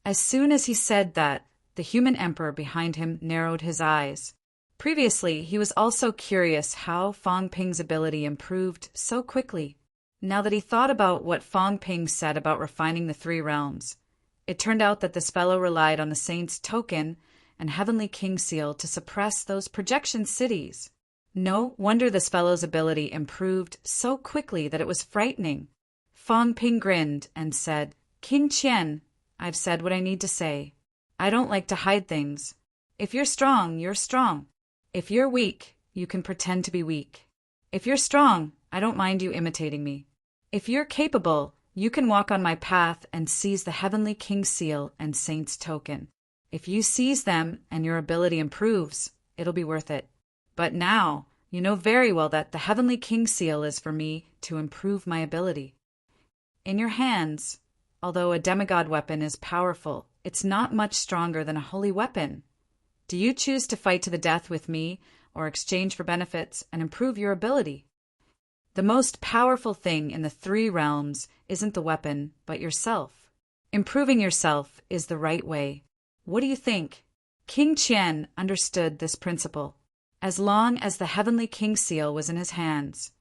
As soon as he said that, the human emperor behind him narrowed his eyes. Previously, he was also curious how Fang Ping's ability improved so quickly. Now that he thought about what Fong Ping said about refining the three realms, it turned out that this fellow relied on the saint's token and heavenly king seal to suppress those projection cities. No wonder this fellow's ability improved so quickly that it was frightening. Fong Ping grinned and said, "King Qian, I've said what I need to say. I don't like to hide things. If you're strong, you're strong. If you're weak, you can pretend to be weak. If you're strong, I don't mind you imitating me. If you're capable, you can walk on my path and seize the heavenly king seal and saint's token. If you seize them and your ability improves, it'll be worth it. But now, you know very well that the heavenly king seal is for me to improve my ability. In your hands, although a demigod weapon is powerful, it's not much stronger than a holy weapon. Do you choose to fight to the death with me or exchange for benefits and improve your ability? The most powerful thing in the three realms isn't the weapon, but yourself. Improving yourself is the right way. What do you think?" King Qian understood this principle. As long as the heavenly king seal was in his hands,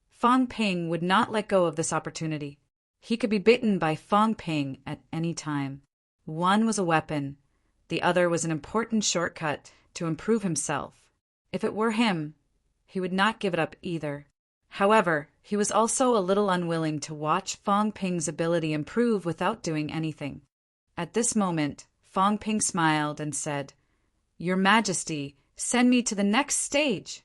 Fong Ping would not let go of this opportunity. He could be bitten by Fong Ping at any time. One was a weapon. The other was an important shortcut to improve himself. If it were him, he would not give it up either. However, he was also a little unwilling to watch Fong Ping's ability improve without doing anything. At this moment, Fong Ping smiled and said, "Your Majesty, send me to the next stage."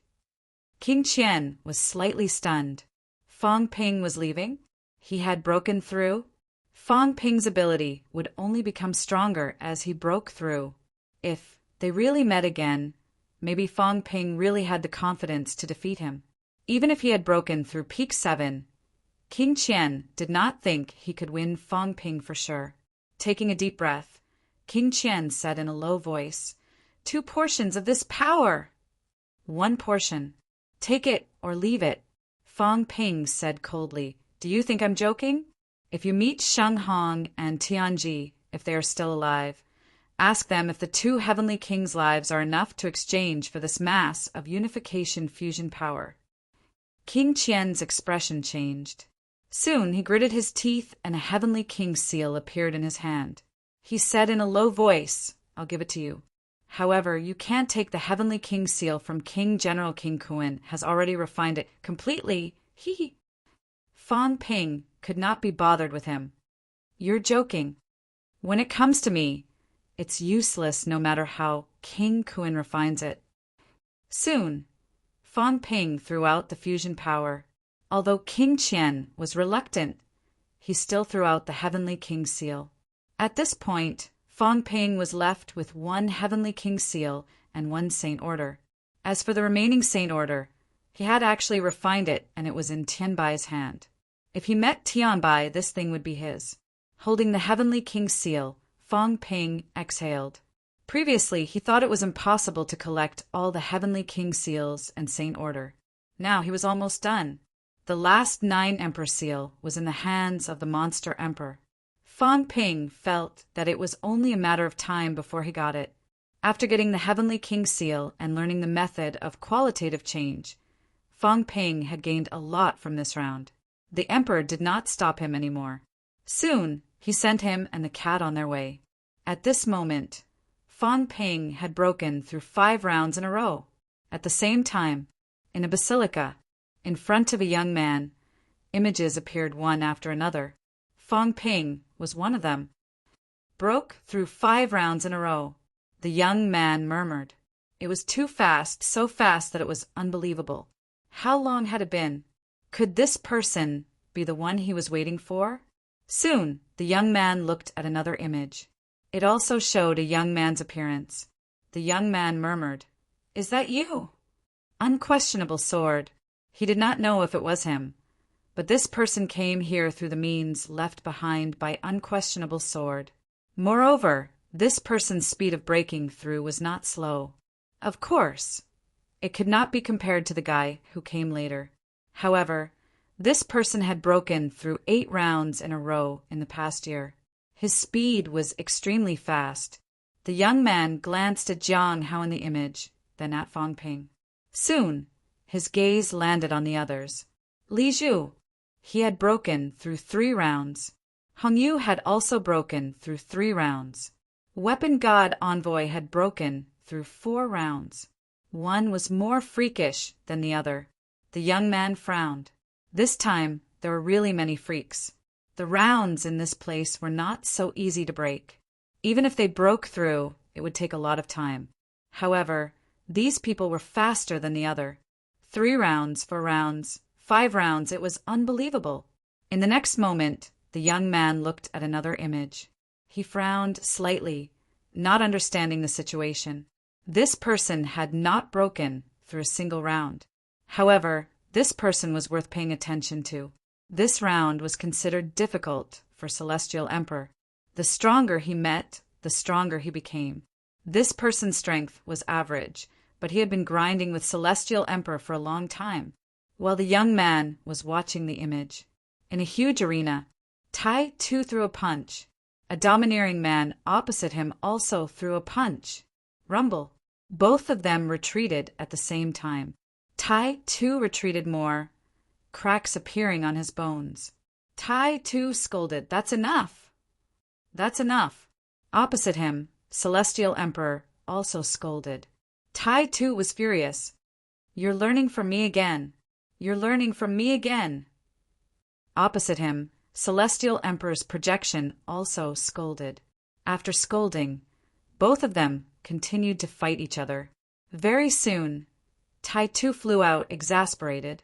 King Qian was slightly stunned. Fong Ping was leaving? He had broken through? Fong Ping's ability would only become stronger as he broke through. If they really met again, maybe Fong Ping really had the confidence to defeat him. Even if he had broken through Peak 7, King Qian did not think he could win Fong Ping for sure. Taking a deep breath, King Qian said in a low voice, "2 portions of this power." "1 portion. Take it or leave it," Fong Ping said coldly. "Do you think I'm joking? If you meet Sheng Hong and Tianji, if they are still alive, ask them if the 2 heavenly kings' lives are enough to exchange for this mass of unification fusion power." King Qian's expression changed. Soon he gritted his teeth and a heavenly king seal appeared in his hand. He said in a low voice, "I'll give it to you. However, you can't take the heavenly king seal from King General King Kuan has already refined it completely. He." Fong Ping could not be bothered with him. "You're joking. When it comes to me, it's useless no matter how King Kuan refines it." Soon, Fong Ping threw out the fusion power. Although King Qian was reluctant, he still threw out the heavenly king seal. At this point, Fong Ping was left with 1 heavenly king seal and 1 saint order. As for the remaining saint order, he had actually refined it and it was in Tianbai's hand. If he met Tianbai, this thing would be his. Holding the heavenly king seal, Fong Ping exhaled. Previously, he thought it was impossible to collect all the heavenly king seals and saint order. Now he was almost done. The last 9 emperor seal was in the hands of the monster emperor. Fong Ping felt that it was only a matter of time before he got it. After getting the heavenly king seal and learning the method of qualitative change, Fong Ping had gained a lot from this round. The emperor did not stop him anymore. Soon, he sent him and the cat on their way. At this moment, Fong Ping had broken through 5 rounds in a row. At the same time, in a basilica, in front of a young man, images appeared one after another. Fong Ping was one of them. "Broke through 5 rounds in a row," the young man murmured. It was too fast, so fast that it was unbelievable. How long had it been? Could this person be the one he was waiting for? Soon, the young man looked at another image. It also showed a young man's appearance. The young man murmured, "Is that you?" Unquestionable sword. He did not know if it was him, but this person came here through the means left behind by unquestionable sword. Moreover, this person's speed of breaking through was not slow. Of course, it could not be compared to the guy who came later. However, this person had broken through 8 rounds in a row in the past year. His speed was extremely fast. The young man glanced at Jiang Hao in the image, then at Fong Ping. Soon, his gaze landed on the others. "Li Zhu," He had broken through 3 rounds. Hong Yu had also broken through 3 rounds. Weapon God Envoy had broken through 4 rounds. One was more freakish than the other. The young man frowned. This time, there were really many freaks. The rounds in this place were not so easy to break. Even if they broke through, it would take a lot of time. However, these people were faster than the other. 3 rounds, 4 rounds, 5 rounds, it was unbelievable. In the next moment, the young man looked at another image. He frowned slightly, not understanding the situation. This person had not broken through a single round. However, this person was worth paying attention to. This round was considered difficult for Celestial Emperor. The stronger he met, the stronger he became. This person's strength was average, but he had been grinding with Celestial Emperor for a long time, while the young man was watching the image. In a huge arena, Tai Tu threw a punch. A domineering man opposite him also threw a punch. Rumble. Both of them retreated at the same time. Tai Tu retreated more, cracks appearing on his bones. Tai Tu scolded, "That's enough! That's enough!" Opposite him, Celestial Emperor also scolded. Tai Tu was furious. "You're learning from me again. You're learning from me again." Opposite him, Celestial Emperor's projection also scolded. After scolding, both of them continued to fight each other. Very soon, Tai Tu flew out exasperated.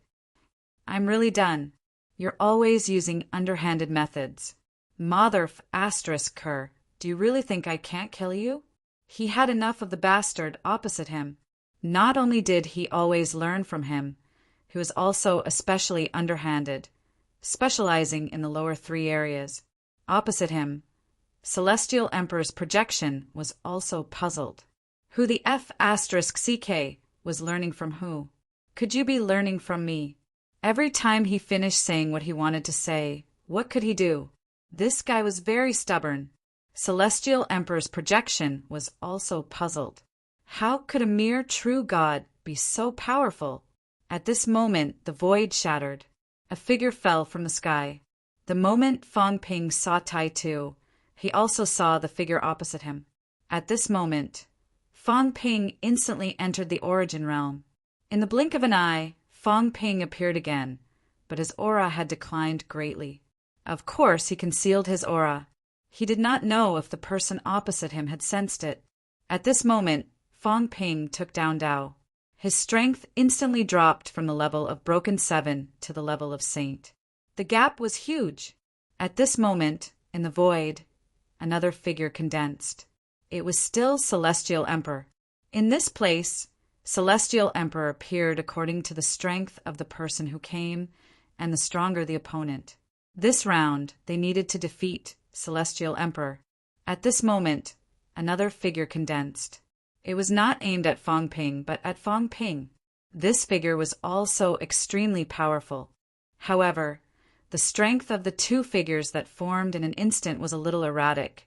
"I'm really done. You're always using underhanded methods. Motherf asterisk cur, do you really think I can't kill you?" He had enough of the bastard opposite him. Not only did he always learn from him, he was also especially underhanded, specializing in the lower 3 areas. Opposite him, Celestial Emperor's projection was also puzzled. Who the F asterisk CK was learning from who? Could you be learning from me? Every time he finished saying what he wanted to say, what could he do? This guy was very stubborn. Celestial Emperor's projection was also puzzled. How could a mere true god be so powerful? At this moment, the void shattered. A figure fell from the sky. The moment Fong Ping saw Tai Tu, he also saw the figure opposite him. At this moment, Fong Ping instantly entered the origin realm. In the blink of an eye, Fong Ping appeared again, but his aura had declined greatly. Of course, he concealed his aura. He did not know if the person opposite him had sensed it. At this moment, Fong Ping took down Dao. His strength instantly dropped from the level of Broken 7 to the level of Saint. The gap was huge. At this moment, in the void, another figure condensed. It was still Celestial Emperor. In this place, Celestial Emperor appeared according to the strength of the person who came, and the stronger the opponent. This round, they needed to defeat Celestial Emperor. At this moment, another figure condensed. It was not aimed at Fong Ping, but at Fong Ping. This figure was also extremely powerful. However, the strength of the 2 figures that formed in an instant was a little erratic,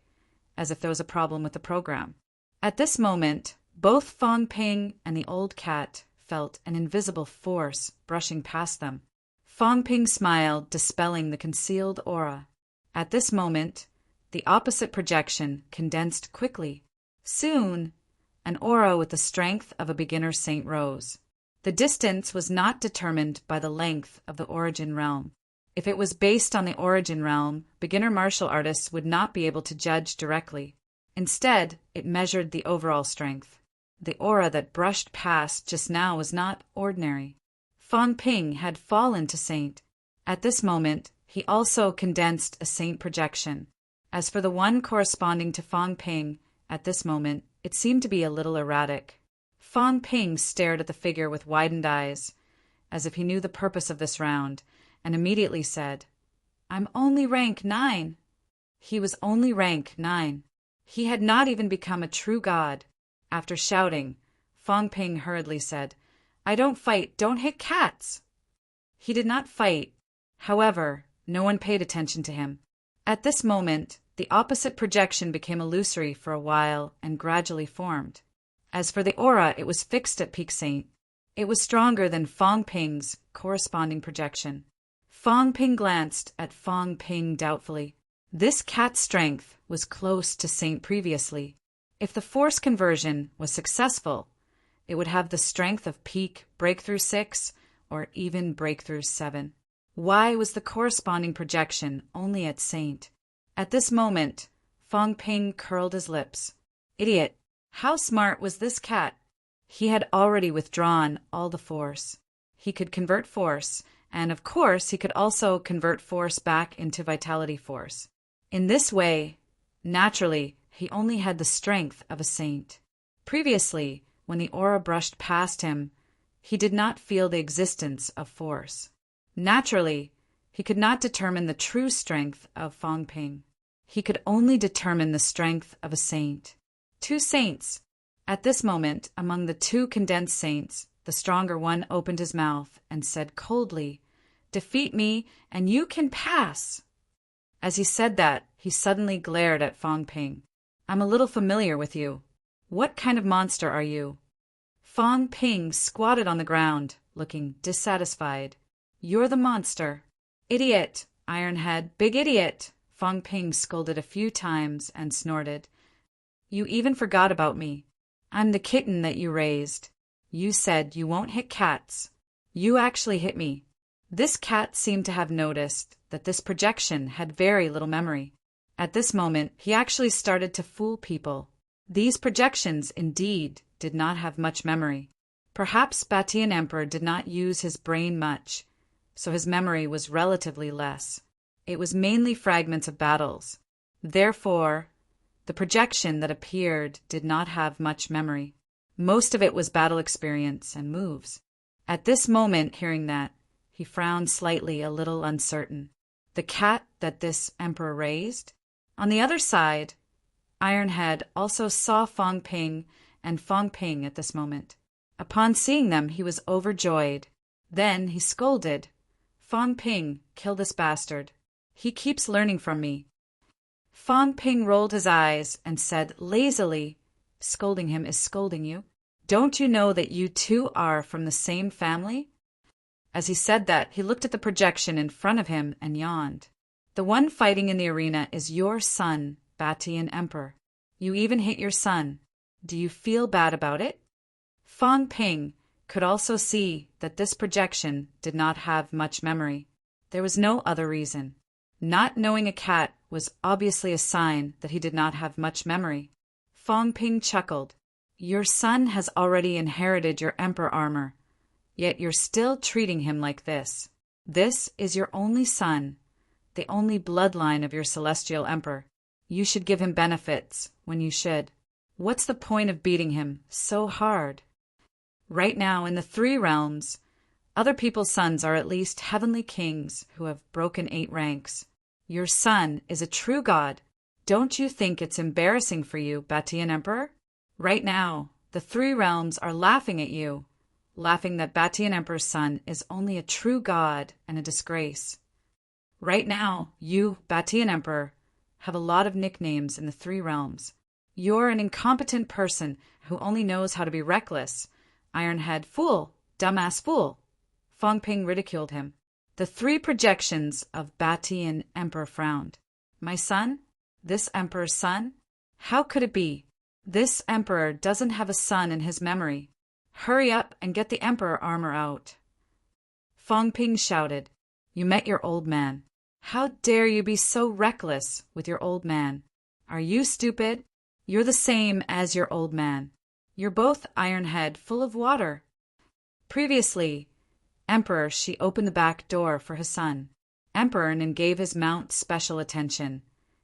as if there was a problem with the program. At this moment, both Fong Ping and the old cat felt an invisible force brushing past them. Fong Ping smiled, dispelling the concealed aura. At this moment, the opposite projection condensed quickly. Soon, an aura with the strength of a beginner saint rose. The distance was not determined by the length of the origin realm. If it was based on the origin realm, beginner martial artists would not be able to judge directly. Instead, it measured the overall strength. The aura that brushed past just now was not ordinary. Fong Ping had fallen to saint. At this moment, he also condensed a saint projection. As for the one corresponding to Fong Ping, at this moment, it seemed to be a little erratic. Fong Ping stared at the figure with widened eyes, as if he knew the purpose of this round, and immediately said, "I'm only rank 9. He was only rank 9. He had not even become a true god. After shouting, Fong Ping hurriedly said, "I don't fight, don't hit cats." He did not fight. However, no one paid attention to him. At this moment, the opposite projection became illusory for a while and gradually formed. As for the aura, it was fixed at peak saint. It was stronger than Fong Ping's corresponding projection. Fong Ping glanced at Fong Ping doubtfully. This cat's strength was close to Saint previously. If the force conversion was successful, it would have the strength of peak Breakthrough 6 or even Breakthrough 7. Why was the corresponding projection only at Saint? At this moment, Fong Ping curled his lips. Idiot! How smart was this cat? He had already withdrawn all the force. He could convert force, and of course he could also convert force back into vitality force. In this way, naturally, he only had the strength of a saint. Previously, when the aura brushed past him, he did not feel the existence of force. Naturally, he could not determine the true strength of Fong Ping. He could only determine the strength of a saint. Two saints. At this moment, among the two condensed saints, the stronger one opened his mouth and said coldly, "Defeat me, and you can pass." As he said that, he suddenly glared at Fong Ping. "I'm a little familiar with you. What kind of monster are you?" Fong Ping squatted on the ground, looking dissatisfied. "You're the monster." "Idiot! Ironhead, big idiot!" Fong Ping scolded a few times and snorted. "You even forgot about me. I'm the kitten that you raised. You said you won't hit cats. You actually hit me." This cat seemed to have noticed that this projection had very little memory. At this moment, he actually started to fool people. These projections, indeed, did not have much memory. Perhaps Batian Emperor did not use his brain much, so his memory was relatively less. It was mainly fragments of battles. Therefore, the projection that appeared did not have much memory. Most of it was battle experience and moves. At this moment, hearing that, he frowned slightly, a little uncertain. The cat that this emperor raised? On the other side, Ironhead also saw Fong Ping and Fong Ping at this moment. Upon seeing them, he was overjoyed. Then he scolded, "Fong Ping, kill this bastard. He keeps learning from me." Fong Ping rolled his eyes and said lazily, "Scolding him is scolding you. Don't you know that you two are from the same family?" As he said that, he looked at the projection in front of him and yawned. "The one fighting in the arena is your son, Batian Emperor. You even hit your son. Do you feel bad about it?" Fong Ping could also see that this projection did not have much memory. There was no other reason. Not knowing a cat was obviously a sign that he did not have much memory. Fong Ping chuckled. "Your son has already inherited your emperor armor, yet you're still treating him like this. This is your only son, the only bloodline of your celestial emperor. You should give him benefits when you should. What's the point of beating him so hard? Right now, in the 3 realms, other people's sons are at least heavenly kings who have broken 8 ranks. Your son is a true god. Don't you think it's embarrassing for you, Batian Emperor? Right now, the 3 realms are laughing at you, laughing that Batian Emperor's son is only a true god and a disgrace. Right now, you, Batian Emperor, have a lot of nicknames in the 3 realms. You're an incompetent person who only knows how to be reckless. Ironhead fool, dumbass fool. Fong Ping ridiculed him. The 3 projections of Batian Emperor frowned. My son? This emperor's son? How could it be? This emperor doesn't have a son in his memory. Hurry up and get the emperor armor out. Fong Ping shouted, You met your old man. How dare you be so reckless with your old man? Are you stupid? You're the same as your old man. You're both Ironhead full of water. Previously, Emperor, she opened the back door for his son. Emperor and gave his mount special attention.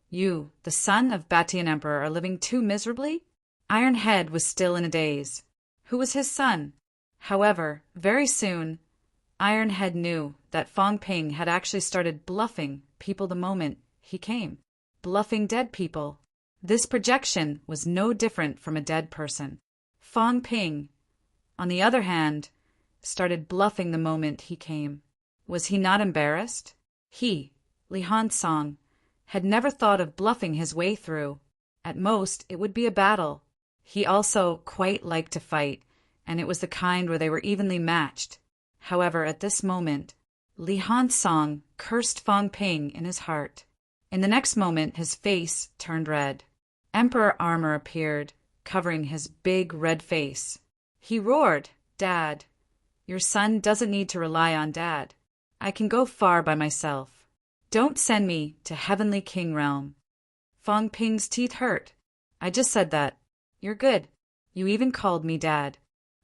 You, the son of Batian Emperor, are living too miserably? Ironhead was still in a daze. Who was his son? However, very soon, Ironhead knew that Fong Ping had actually started bluffing people the moment he came. Bluffing dead people. This projection was no different from a dead person. Fong Ping, on the other hand, started bluffing the moment he came. Was he not embarrassed? He, Li Hansong, had never thought of bluffing his way through. At most, it would be a battle. He also quite liked to fight, and it was the kind where they were evenly matched. However, at this moment, Li Han's song cursed Fang Ping in his heart. In the next moment, his face turned red. Emperor Armor appeared, covering his big red face. He roared, "Dad, your son doesn't need to rely on Dad. I can go far by myself. Don't send me to Heavenly King Realm." Fang Ping's teeth hurt. "I just said that. You're good. You even called me Dad."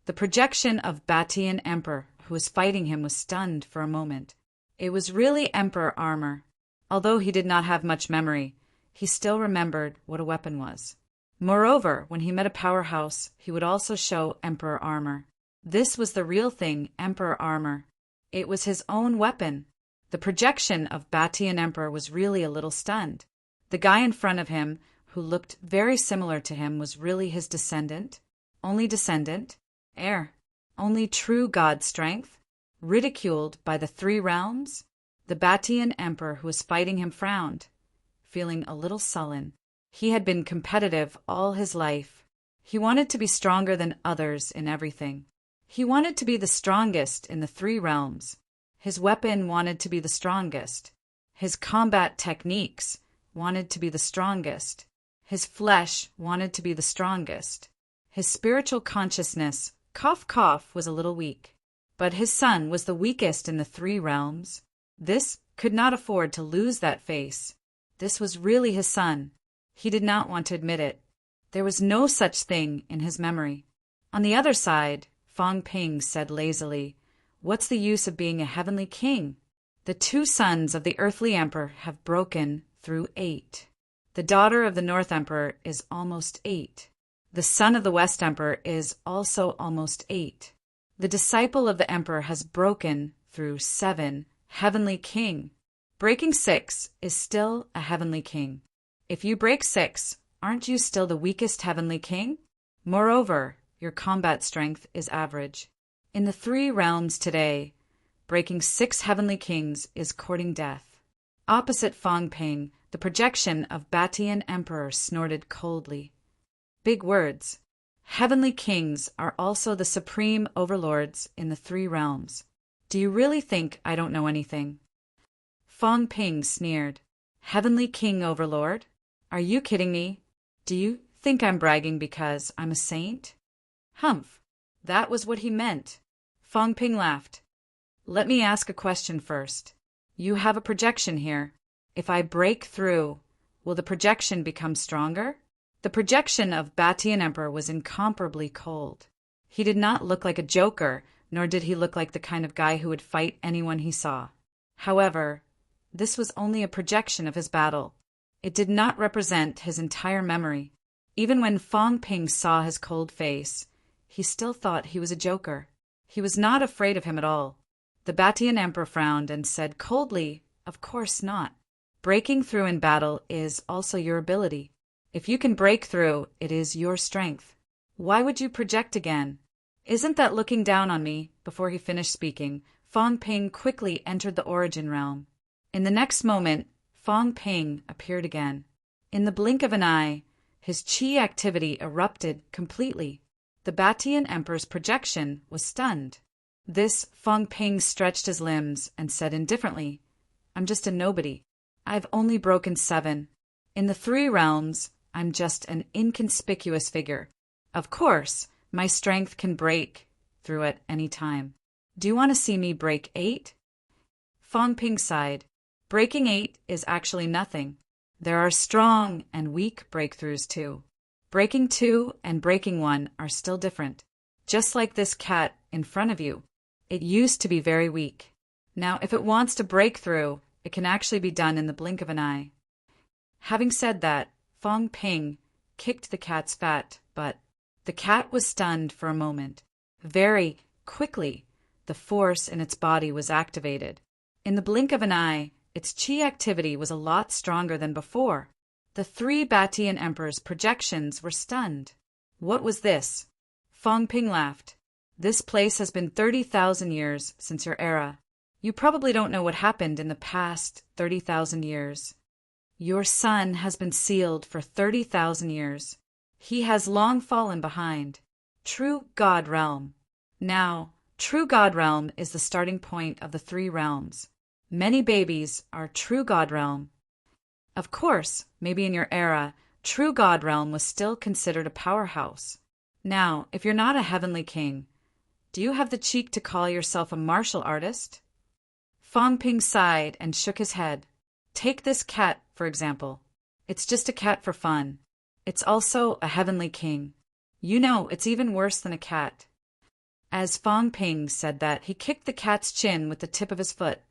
The projection of Batian Emperor who was fighting him was stunned for a moment. It was really Emperor Armor. Although he did not have much memory, he still remembered what a weapon was. Moreover, when he met a powerhouse, he would also show Emperor Armor. This was the real thing, Emperor Armor. It was his own weapon. The projection of Batian Emperor was really a little stunned. The guy in front of him, who looked very similar to him, was really his descendant. Only descendant. Heir. Only true god strength. Ridiculed by the three realms. The Batian Emperor who was fighting him frowned, feeling a little sullen. He had been competitive all his life. He wanted to be stronger than others in everything. He wanted to be the strongest in the three realms. His weapon wanted to be the strongest. His combat techniques wanted to be the strongest. His flesh wanted to be the strongest. His spiritual consciousness, cough cough, was a little weak. But his son was the weakest in the three realms. This could not afford to lose that face. This was really his son. He did not want to admit it. There was no such thing in his memory. On the other side, Fang Ping said lazily, "What's the use of being a heavenly king? The two sons of the earthly emperor have broken through 8. The daughter of the North Emperor is almost 8. The son of the West Emperor is also almost 8. The disciple of the emperor has broken through 7. Heavenly king. Breaking 6 is still a heavenly king. If you break 6, aren't you still the weakest heavenly king? Moreover, your combat strength is average. In the three realms today, breaking 6 heavenly kings is courting death." Opposite Fang Ping, the projection of Batian Emperor snorted coldly. Big words. Heavenly kings are also the supreme overlords in the three realms. Do you really think I don't know anything? Fang Ping sneered. Heavenly King Overlord? Are you kidding me? Do you think I'm bragging because I'm a saint? Humph. That was what he meant. Fang Ping laughed. Let me ask a question first. You have a projection here. If I break through, will the projection become stronger? The projection of Batian Emperor was incomparably cold. He did not look like a joker, nor did he look like the kind of guy who would fight anyone he saw. However, this was only a projection of his battle. It did not represent his entire memory. Even when Fang Ping saw his cold face, he still thought he was a joker. He was not afraid of him at all. The Batian Emperor frowned and said coldly, "Of course not. Breaking through in battle is also your ability. If you can break through, it is your strength. Why would you project again? Isn't that looking down on me?" Before he finished speaking, Fang Ping quickly entered the origin realm. In the next moment, Fang Ping appeared again. In the blink of an eye, his chi activity erupted completely. The Batian Emperor's projection was stunned. This Fang Ping stretched his limbs and said indifferently, "I'm just a nobody. I've only broken 7. In the three realms, I'm just an inconspicuous figure. Of course, my strength can break through at any time. Do you want to see me break 8? Fang Ping sighed. Breaking 8 is actually nothing. There are strong and weak breakthroughs too. Breaking 2 and breaking 1 are still different. Just like this cat in front of you. It used to be very weak. Now, if it wants to break through, it can actually be done in the blink of an eye." Having said that, Fang Ping kicked the cat's fat butt. The cat was stunned for a moment. Very quickly, the force in its body was activated. In the blink of an eye, its chi activity was a lot stronger than before. The 3 Batian Emperor's projections were stunned. What was this? Fang Ping laughed. This place has been 30,000 years since your era. You probably don't know what happened in the past 30,000 years. Your son has been sealed for 30,000 years. He has long fallen behind. True God realm. Now, True God realm is the starting point of the three realms. Many babies are true God realm. Of course, maybe in your era, true God realm was still considered a powerhouse. Now, if you're not a heavenly king, do you have the cheek to call yourself a martial artist? Fong Ping sighed and shook his head. Take this cat, for example. It's just a cat for fun. It's also a heavenly king. You know, it's even worse than a cat. As Fong Ping said that, he kicked the cat's chin with the tip of his foot.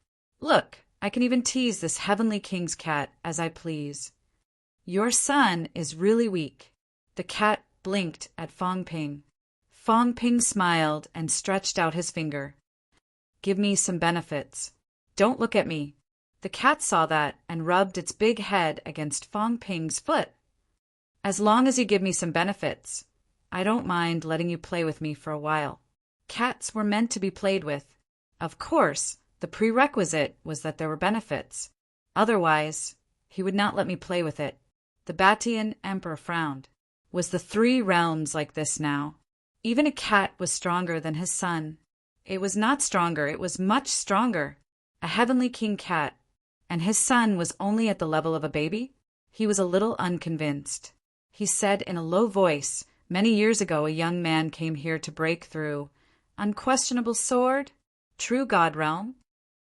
Look, I can even tease this heavenly king's cat as I please. Your son is really weak. The cat blinked at Fong Ping. Fong Ping smiled and stretched out his finger. Give me some benefits. Don't look at me. The cat saw that and rubbed its big head against Fong Ping's foot. As long as you give me some benefits, I don't mind letting you play with me for a while. Cats were meant to be played with. Of course, the prerequisite was that there were benefits. Otherwise, he would not let me play with it. The Batian emperor frowned. Was the three realms like this now? Even a cat was stronger than his son. It was not stronger, it was much stronger. A heavenly king cat. And his son was only at the level of a baby? He was a little unconvinced. He said in a low voice, many years ago a young man came here to break through. Unquestionable sword? True God realm?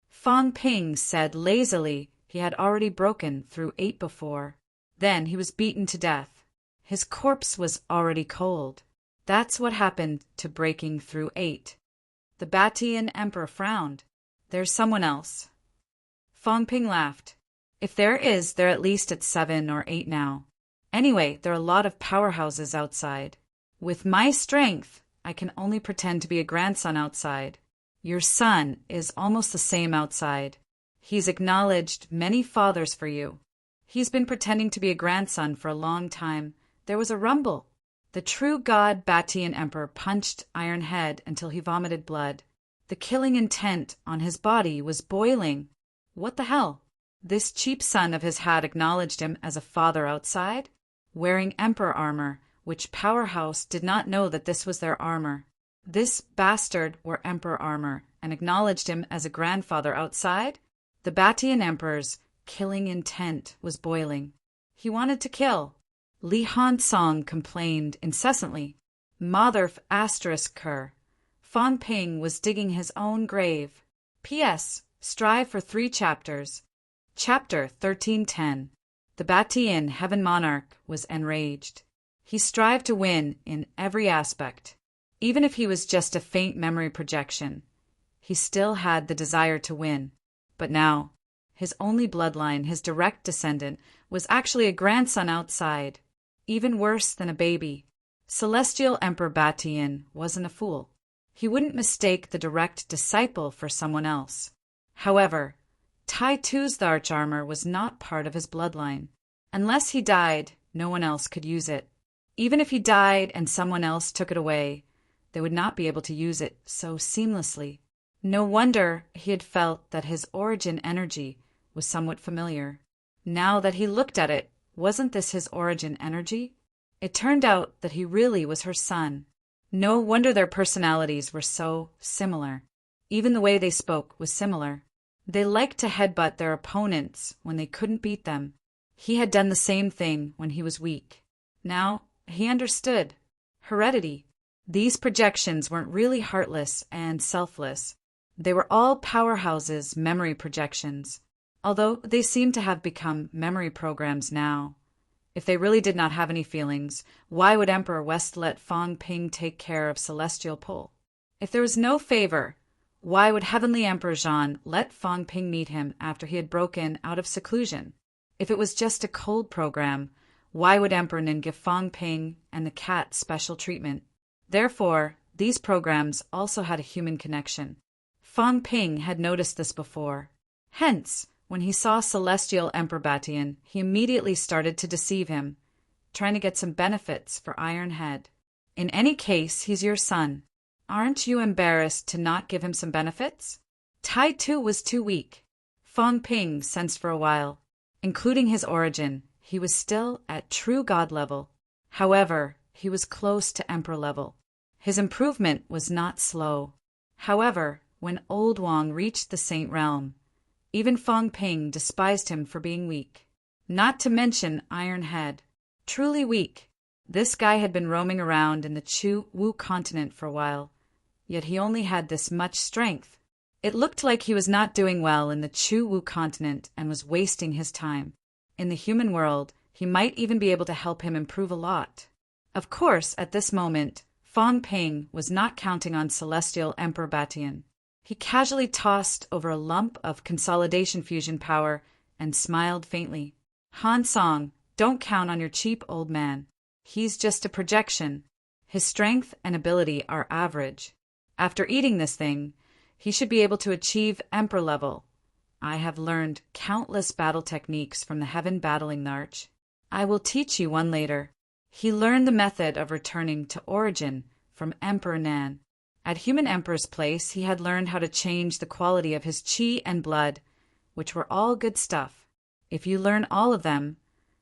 Fong Ping said lazily he had already broken through 8 before. Then he was beaten to death. His corpse was already cold. That's what happened to breaking through 8. The Batian emperor frowned. There's someone else. Fong Ping laughed. If there is, they're at least at 7 or 8 now. Anyway, there are a lot of powerhouses outside. With my strength, I can only pretend to be a grandson outside. Your son is almost the same outside. He's acknowledged many fathers for you. He's been pretending to be a grandson for a long time. There was a rumble. The true god Batian emperor punched Iron Head until he vomited blood. The killing intent on his body was boiling. What the hell? This cheap son of his had acknowledged him as a father outside, wearing emperor armor, which powerhouse did not know that this was their armor. This bastard wore emperor armor and acknowledged him as a grandfather outside? The Batian emperor's killing intent was boiling. He wanted to kill. Li Hansong complained incessantly. Motherf asterisk her. Fong Ping was digging his own grave. P.S. Strive for 3 chapters. Chapter 1310. The Batian heaven monarch was enraged. He strived to win in every aspect. Even if he was just a faint memory projection, he still had the desire to win. But now, his only bloodline, his direct descendant, was actually a grandson outside. Even worse than a baby. Celestial Emperor Batian wasn't a fool. He wouldn't mistake the direct disciple for someone else. However, Tai Tu's the arch-armor was not part of his bloodline. Unless he died, no one else could use it. Even if he died and someone else took it away, they would not be able to use it so seamlessly. No wonder he had felt that his origin energy was somewhat familiar. Now that he looked at it, wasn't this his origin energy? It turned out that he really was her son. No wonder their personalities were so similar. Even the way they spoke was similar. They liked to headbutt their opponents when they couldn't beat them. He had done the same thing when he was weak. Now, he understood. Heredity. These projections weren't really heartless and selfless. They were all powerhouses' memory projections, although they seem to have become memory programs now. If they really did not have any feelings, why would Emperor West let Fong Ping take care of Celestial Pole? If there was no favor, why would Heavenly Emperor Zhan let Fong Ping meet him after he had broken out of seclusion? If it was just a cold program, why would Emperor Nin give Fong Ping and the cat special treatment? Therefore, these programs also had a human connection. Fong Ping had noticed this before. Hence, when he saw Celestial Emperor Batian, he immediately started to deceive him, trying to get some benefits for Iron Head. In any case, he's your son. Aren't you embarrassed to not give him some benefits? Tai Tu was too weak. Fong Ping sensed for a while. Including his origin, he was still at true god level. However, he was close to emperor level. His improvement was not slow. However, when Old Wang reached the Saint Realm, even Fong Ping despised him for being weak. Not to mention Iron Head. Truly weak. This guy had been roaming around in the Chu Wu continent for a while, yet he only had this much strength. It looked like he was not doing well in the Chu Wu continent and was wasting his time. In the human world, he might even be able to help him improve a lot. Of course, at this moment, Fong Ping was not counting on Celestial Emperor Batian. He casually tossed over a lump of consolidation fusion power and smiled faintly. Han Song, don't count on your cheap old man. He's just a projection. His strength and ability are average. After eating this thing, he should be able to achieve Emperor level. I have learned countless battle techniques from the Heaven Battling Arch. I will teach you one later. He learned the method of returning to origin from Emperor Nan. At Human Emperor's place, he had learned how to change the quality of his qi and blood, which were all good stuff. If you learn all of them,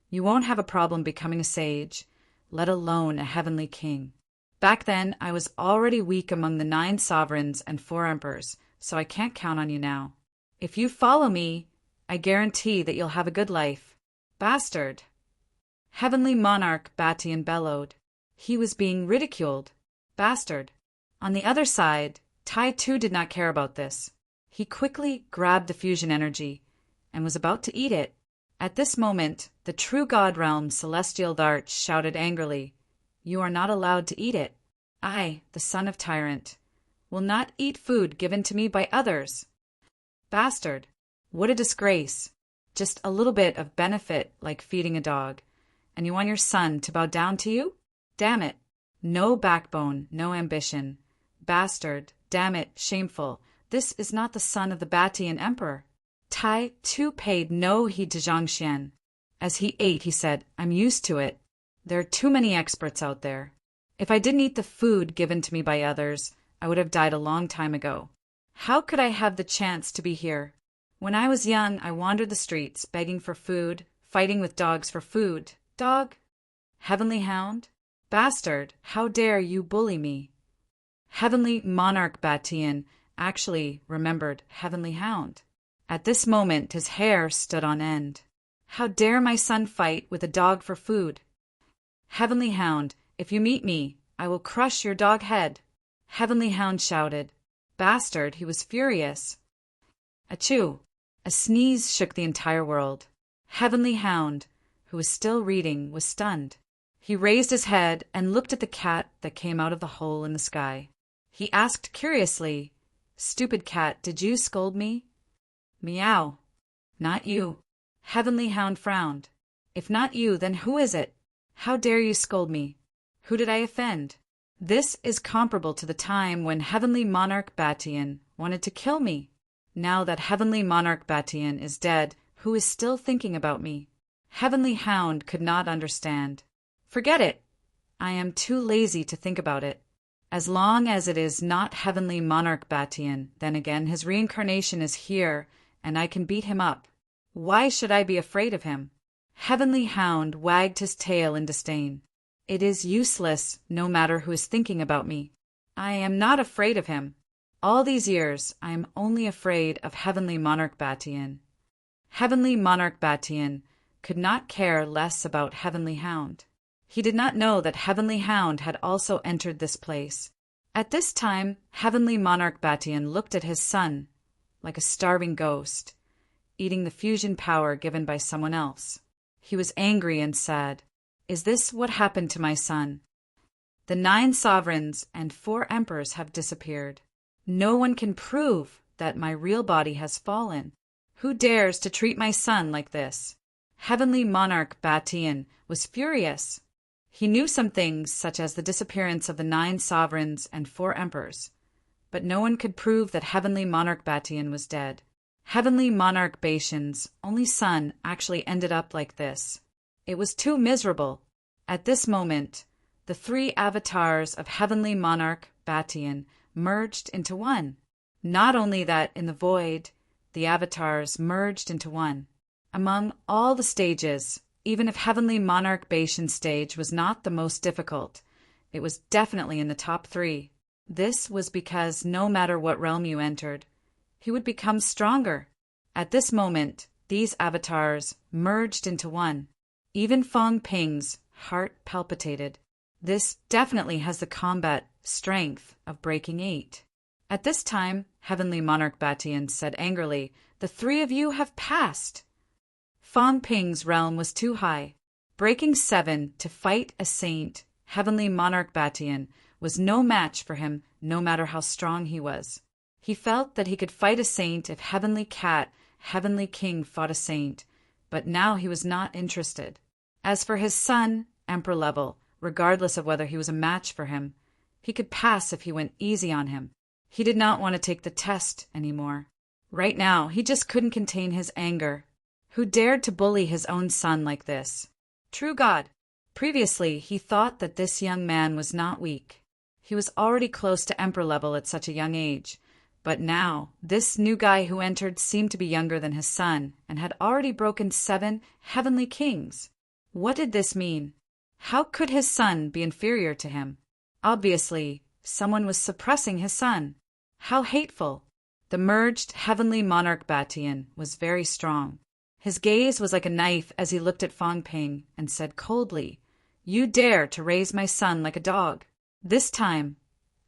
you won't have a problem becoming a sage, let alone a heavenly king. Back then, I was already weak among the 9 sovereigns and 4 emperors, so I can't count on you now. If you follow me, I guarantee that you'll have a good life. Bastard! Heavenly Monarch Batian bellowed. He was being ridiculed. Bastard! On the other side, Tai too did not care about this. He quickly grabbed the fusion energy and was about to eat it. At this moment, the true God Realm Celestial Arch shouted angrily, "You are not allowed to eat it. I, the son of Tyrant, will not eat food given to me by others." Bastard! What a disgrace. Just a little bit of benefit like feeding a dog, and you want your son to bow down to you? Damn it. No backbone, no ambition. Bastard, damn it, shameful. This is not the son of the Batian Emperor. Tai too paid no heed to Zhang Xian. As he ate, he said, "I'm used to it. There are too many experts out there. If I didn't eat the food given to me by others, I would have died a long time ago. How could I have the chance to be here? When I was young, I wandered the streets, begging for food, fighting with dogs for food. Dog? Heavenly Hound? Bastard, how dare you bully me?" Heavenly Monarch Batian actually remembered Heavenly Hound. At this moment, his hair stood on end. How dare my son fight with a dog for food? Heavenly Hound, if you meet me, I will crush your dog head. Heavenly Hound shouted. Bastard, he was furious. Achoo! A sneeze shook the entire world. Heavenly Hound, who was still reading, was stunned. He raised his head and looked at the cat that came out of the hole in the sky. He asked curiously, "Stupid cat, did you scold me?" "Meow." "Not you." Heavenly Hound frowned. "If not you, then who is it? How dare you scold me? Who did I offend?" This is comparable to the time when Heavenly Monarch Batian wanted to kill me. Now that Heavenly Monarch Batian is dead, who is still thinking about me? Heavenly Hound could not understand. Forget it. I am too lazy to think about it. As long as it is not Heavenly Monarch Batian, then again his reincarnation is here, and I can beat him up. Why should I be afraid of him? Heavenly Hound wagged his tail in disdain. It is useless, no matter who is thinking about me. I am not afraid of him. All these years, I am only afraid of Heavenly Monarch Batian. Heavenly Monarch Batian could not care less about Heavenly Hound. He did not know that Heavenly Hound had also entered this place. At this time, Heavenly Monarch Batian looked at his son, like a starving ghost, eating the fusion power given by someone else. He was angry and sad. Is this what happened to my son? The 9 sovereigns and 4 emperors have disappeared. No one can prove that my real body has fallen. Who dares to treat my son like this? Heavenly Monarch Batian was furious. He knew some things, such as the disappearance of the 9 sovereigns and 4 emperors, but no one could prove that Heavenly Monarch Batian was dead. Heavenly Monarch Batian's only son actually ended up like this. It was too miserable. At this moment, the 3 avatars of Heavenly Monarch Batian merged into one. Not only that, in the void, the avatars merged into one. Among all the stages, even if Heavenly Monarch Batian's stage was not the most difficult, it was definitely in the top 3. This was because no matter what realm you entered, he would become stronger. At this moment, these avatars merged into one. Even Fong Ping's heart palpitated. This definitely has the combat strength of breaking 8. At this time, Heavenly Monarch Batian said angrily, "The three of you have passed." Fong Ping's realm was too high. Breaking 7 to fight a saint, Heavenly Monarch Batian, was no match for him, no matter how strong he was. He felt that he could fight a saint if Heavenly Cat, Heavenly King fought a saint, but now he was not interested. As for his son, Emperor level, regardless of whether he was a match for him, he could pass if he went easy on him. He did not want to take the test anymore. Right now, he just couldn't contain his anger. Who dared to bully his own son like this? True God! Previously, he thought that this young man was not weak. He was already close to Emperor level at such a young age, but now, this new guy who entered seemed to be younger than his son and had already broken 7 Heavenly Kings. What did this mean? How could his son be inferior to him? Obviously, someone was suppressing his son. How hateful! The merged Heavenly Monarch Batian was very strong. His gaze was like a knife as he looked at Fong Ping and said coldly, "You dare to raise my son like a dog. This time,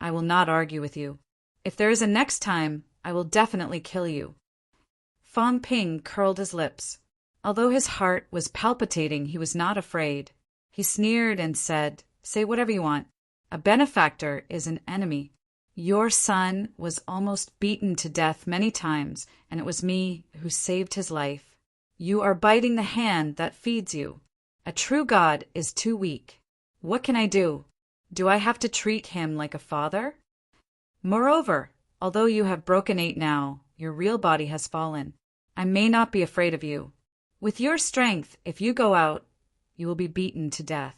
I will not argue with you. If there is a next time, I will definitely kill you." Fong Ping curled his lips. Although his heart was palpitating, he was not afraid. He sneered and said, "Say whatever you want. A benefactor is an enemy. Your son was almost beaten to death many times, and it was me who saved his life. You are biting the hand that feeds you. A true God is too weak. What can I do? Do I have to treat him like a father? Moreover, although you have broken 8 now, your real body has fallen. I may not be afraid of you. With your strength, if you go out, you will be beaten to death.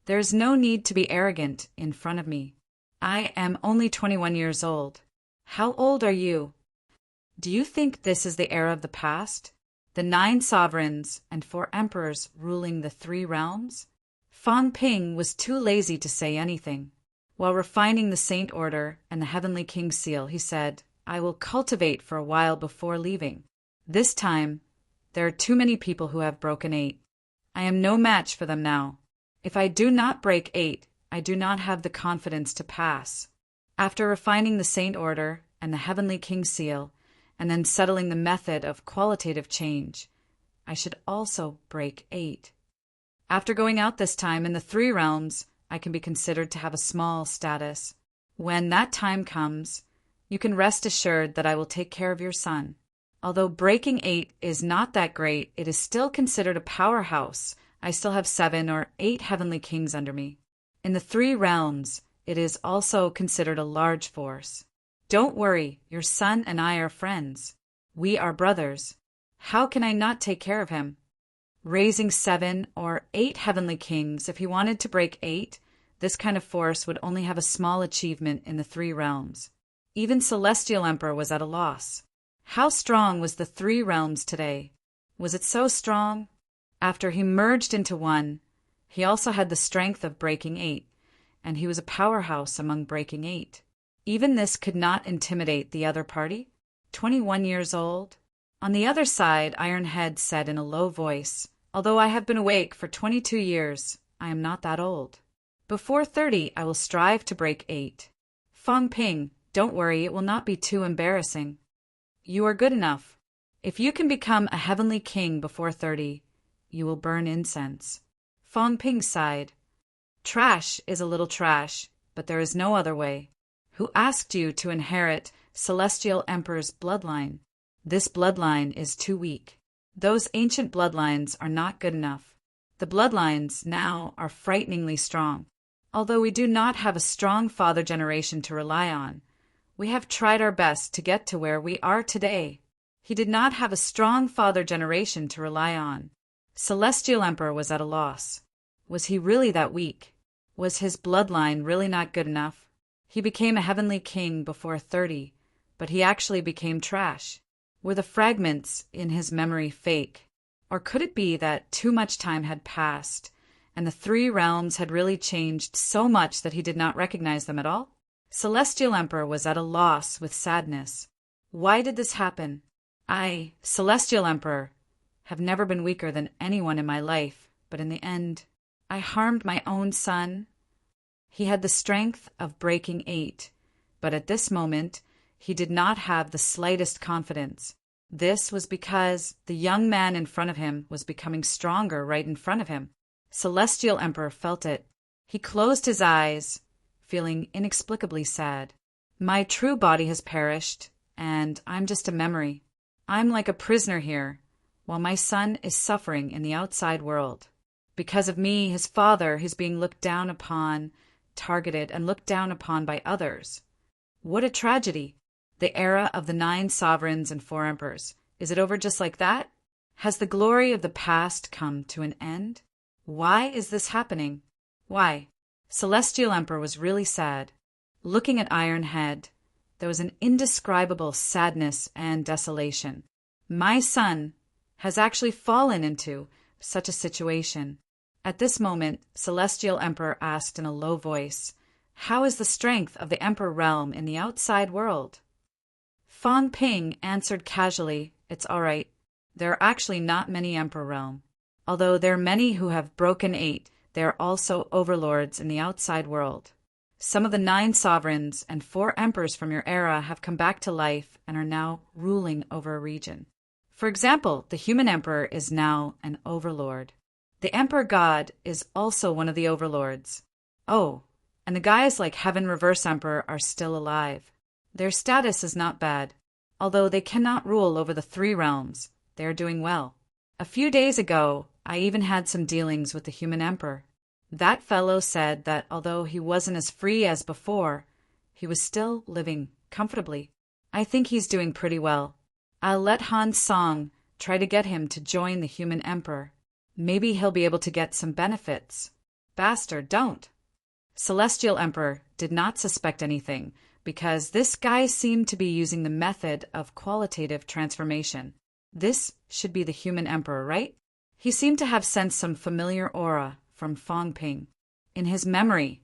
There is no need to be arrogant in front of me. I am only 21 years old. How old are you? Do you think this is the era of the past? The 9 sovereigns and 4 emperors ruling the 3 realms? Fong Ping was too lazy to say anything. While refining the Saint Order and the Heavenly King Seal, he said, "I will cultivate for a while before leaving. This time, there are too many people who have broken 8. I am no match for them now. If I do not break 8, I do not have the confidence to pass." After refining the Saint Order and the Heavenly King Seal, and then settling the method of qualitative change, I should also break 8. After going out this time in the 3 realms, I can be considered to have a small status. When that time comes, you can rest assured that I will take care of your son. Although breaking 8 is not that great, it is still considered a powerhouse. I still have 7 or 8 Heavenly Kings under me. In the 3 realms, it is also considered a large force. Don't worry, your son and I are friends. We are brothers. How can I not take care of him? Raising 7 or 8 Heavenly Kings, if he wanted to break 8, this kind of force would only have a small achievement in the 3 realms. Even Celestial Emperor was at a loss. How strong was the 3 realms today? Was it so strong? After he merged into one, he also had the strength of breaking 8, and he was a powerhouse among breaking 8. Even this could not intimidate the other party. 21 years old. On the other side, Ironhead said in a low voice, "Although I have been awake for 22 years, I am not that old. Before 30, I will strive to break 8. Fong Ping, don't worry, it will not be too embarrassing. You are good enough. If you can become a Heavenly King before 30, you will burn incense." Fong Ping sighed. "Trash is a little trash, but there is no other way. Who asked you to inherit Celestial Emperor's bloodline? This bloodline is too weak. Those ancient bloodlines are not good enough. The bloodlines now are frighteningly strong. Although we do not have a strong father generation to rely on, we have tried our best to get to where we are today." He did not have a strong father generation to rely on. Celestial Emperor was at a loss. Was he really that weak? Was his bloodline really not good enough? He became a Heavenly King before 30, but he actually became trash. Were the fragments in his memory fake? Or could it be that too much time had passed, and the 3 realms had really changed so much that he did not recognize them at all? Celestial Emperor was at a loss with sadness. Why did this happen? I, Celestial Emperor, have never been weaker than anyone in my life, but in the end, I harmed my own son. He had the strength of breaking 8, but at this moment, he did not have the slightest confidence. This was because the young man in front of him was becoming stronger right in front of him. Celestial Emperor felt it. He closed his eyes, feeling inexplicably sad. My true body has perished, and I'm just a memory. I'm like a prisoner here, while my son is suffering in the outside world. Because of me, his father is being looked down upon, targeted, and looked down upon by others. What a tragedy! The era of the 9 sovereigns and 4 emperors. Is it over just like that? Has the glory of the past come to an end? Why is this happening? Why? Celestial Emperor was really sad. Looking at Ironhead, there was an indescribable sadness and desolation. My son has actually fallen into such a situation. At this moment, Celestial Emperor asked in a low voice, "How is the strength of the Emperor realm in the outside world?" Fang Ping answered casually, "It's all right. There are actually not many Emperor realm. Although there are many who have broken 8, there are also overlords in the outside world. Some of the 9 sovereigns and 4 emperors from your era have come back to life and are now ruling over a region. For example, the human emperor is now an overlord. The emperor god is also one of the overlords. Oh, and the guys like Heaven Reverse Emperor are still alive. Their status is not bad. Although they cannot rule over the 3 realms, they are doing well. A few days ago, I even had some dealings with the human emperor. That fellow said that although he wasn't as free as before, he was still living comfortably. I think he's doing pretty well. I'll let Han Song try to get him to join the human emperor. Maybe he'll be able to get some benefits. Bastard, don't." Celestial Emperor did not suspect anything because this guy seemed to be using the method of qualitative transformation. This should be the human emperor, right? He seemed to have sensed some familiar aura from Fang Ping. In his memory,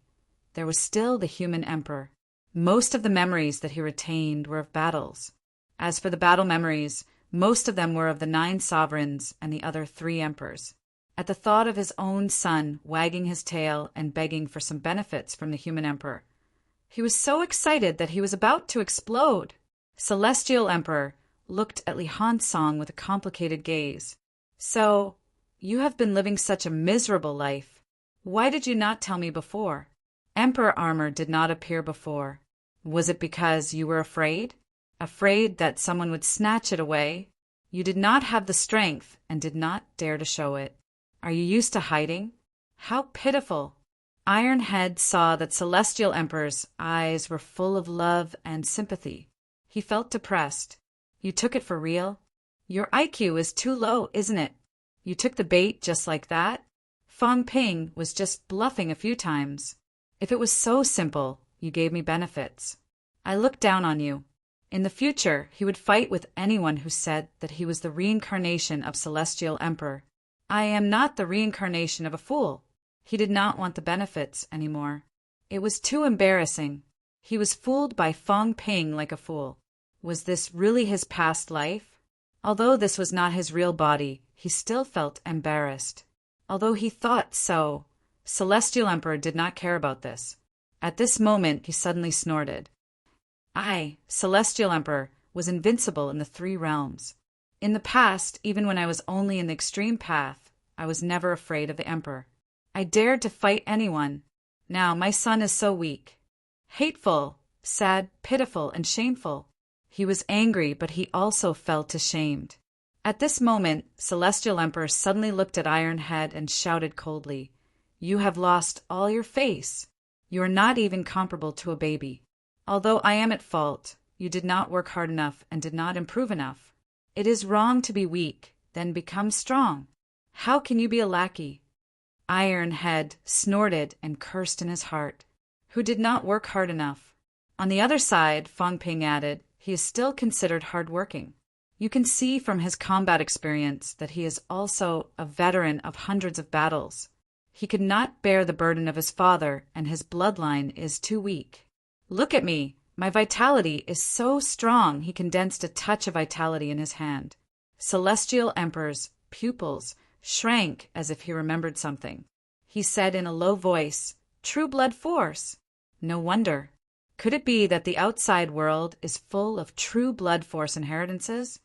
there was still the human emperor. Most of the memories that he retained were of battles. As for the battle memories, most of them were of the 9 sovereigns and the other 3 emperors. At the thought of his own son wagging his tail and begging for some benefits from the human emperor, he was so excited that he was about to explode. Celestial Emperor looked at Li Hansong with a complicated gaze. "So, you have been living such a miserable life. Why did you not tell me before? Emperor armor did not appear before. Was it because you were afraid? Afraid that someone would snatch it away? You did not have the strength and did not dare to show it. Are you used to hiding? How pitiful!" Ironhead saw that Celestial Emperor's eyes were full of love and sympathy. He felt depressed. "You took it for real? Your IQ is too low, isn't it? You took the bait just like that?" Fang Ping was just bluffing a few times. "If it was so simple, you gave me benefits. I looked down on you." In the future, he would fight with anyone who said that he was the reincarnation of Celestial Emperor. "I am not the reincarnation of a fool." He did not want the benefits anymore. It was too embarrassing. He was fooled by Fang Ping like a fool. Was this really his past life? Although this was not his real body, he still felt embarrassed. Although he thought so, Celestial Emperor did not care about this. At this moment, he suddenly snorted. "I, Celestial Emperor, was invincible in the 3 realms. In the past, even when I was only in the extreme path, I was never afraid of the Emperor. I dared to fight anyone. Now my son is so weak. Hateful, sad, pitiful, and shameful." He was angry, but he also felt ashamed. At this moment, Celestial Emperor suddenly looked at Ironhead and shouted coldly, "You have lost all your face. You are not even comparable to a baby. Although I am at fault, you did not work hard enough and did not improve enough. It is wrong to be weak, then become strong. How can you be a lackey?" Ironhead snorted and cursed in his heart. Who did not work hard enough? On the other side, Fang Ping added, he is still considered hard-working. You can see from his combat experience that he is also a veteran of hundreds of battles. He could not bear the burden of his father, and his bloodline is too weak. Look at me. My vitality is so strong he condensed a touch of vitality in his hand. Celestial Emperor's pupils shrank as if he remembered something. He said in a low voice, "True blood force." No wonder. Could it be that the outside world is full of true blood force inheritances?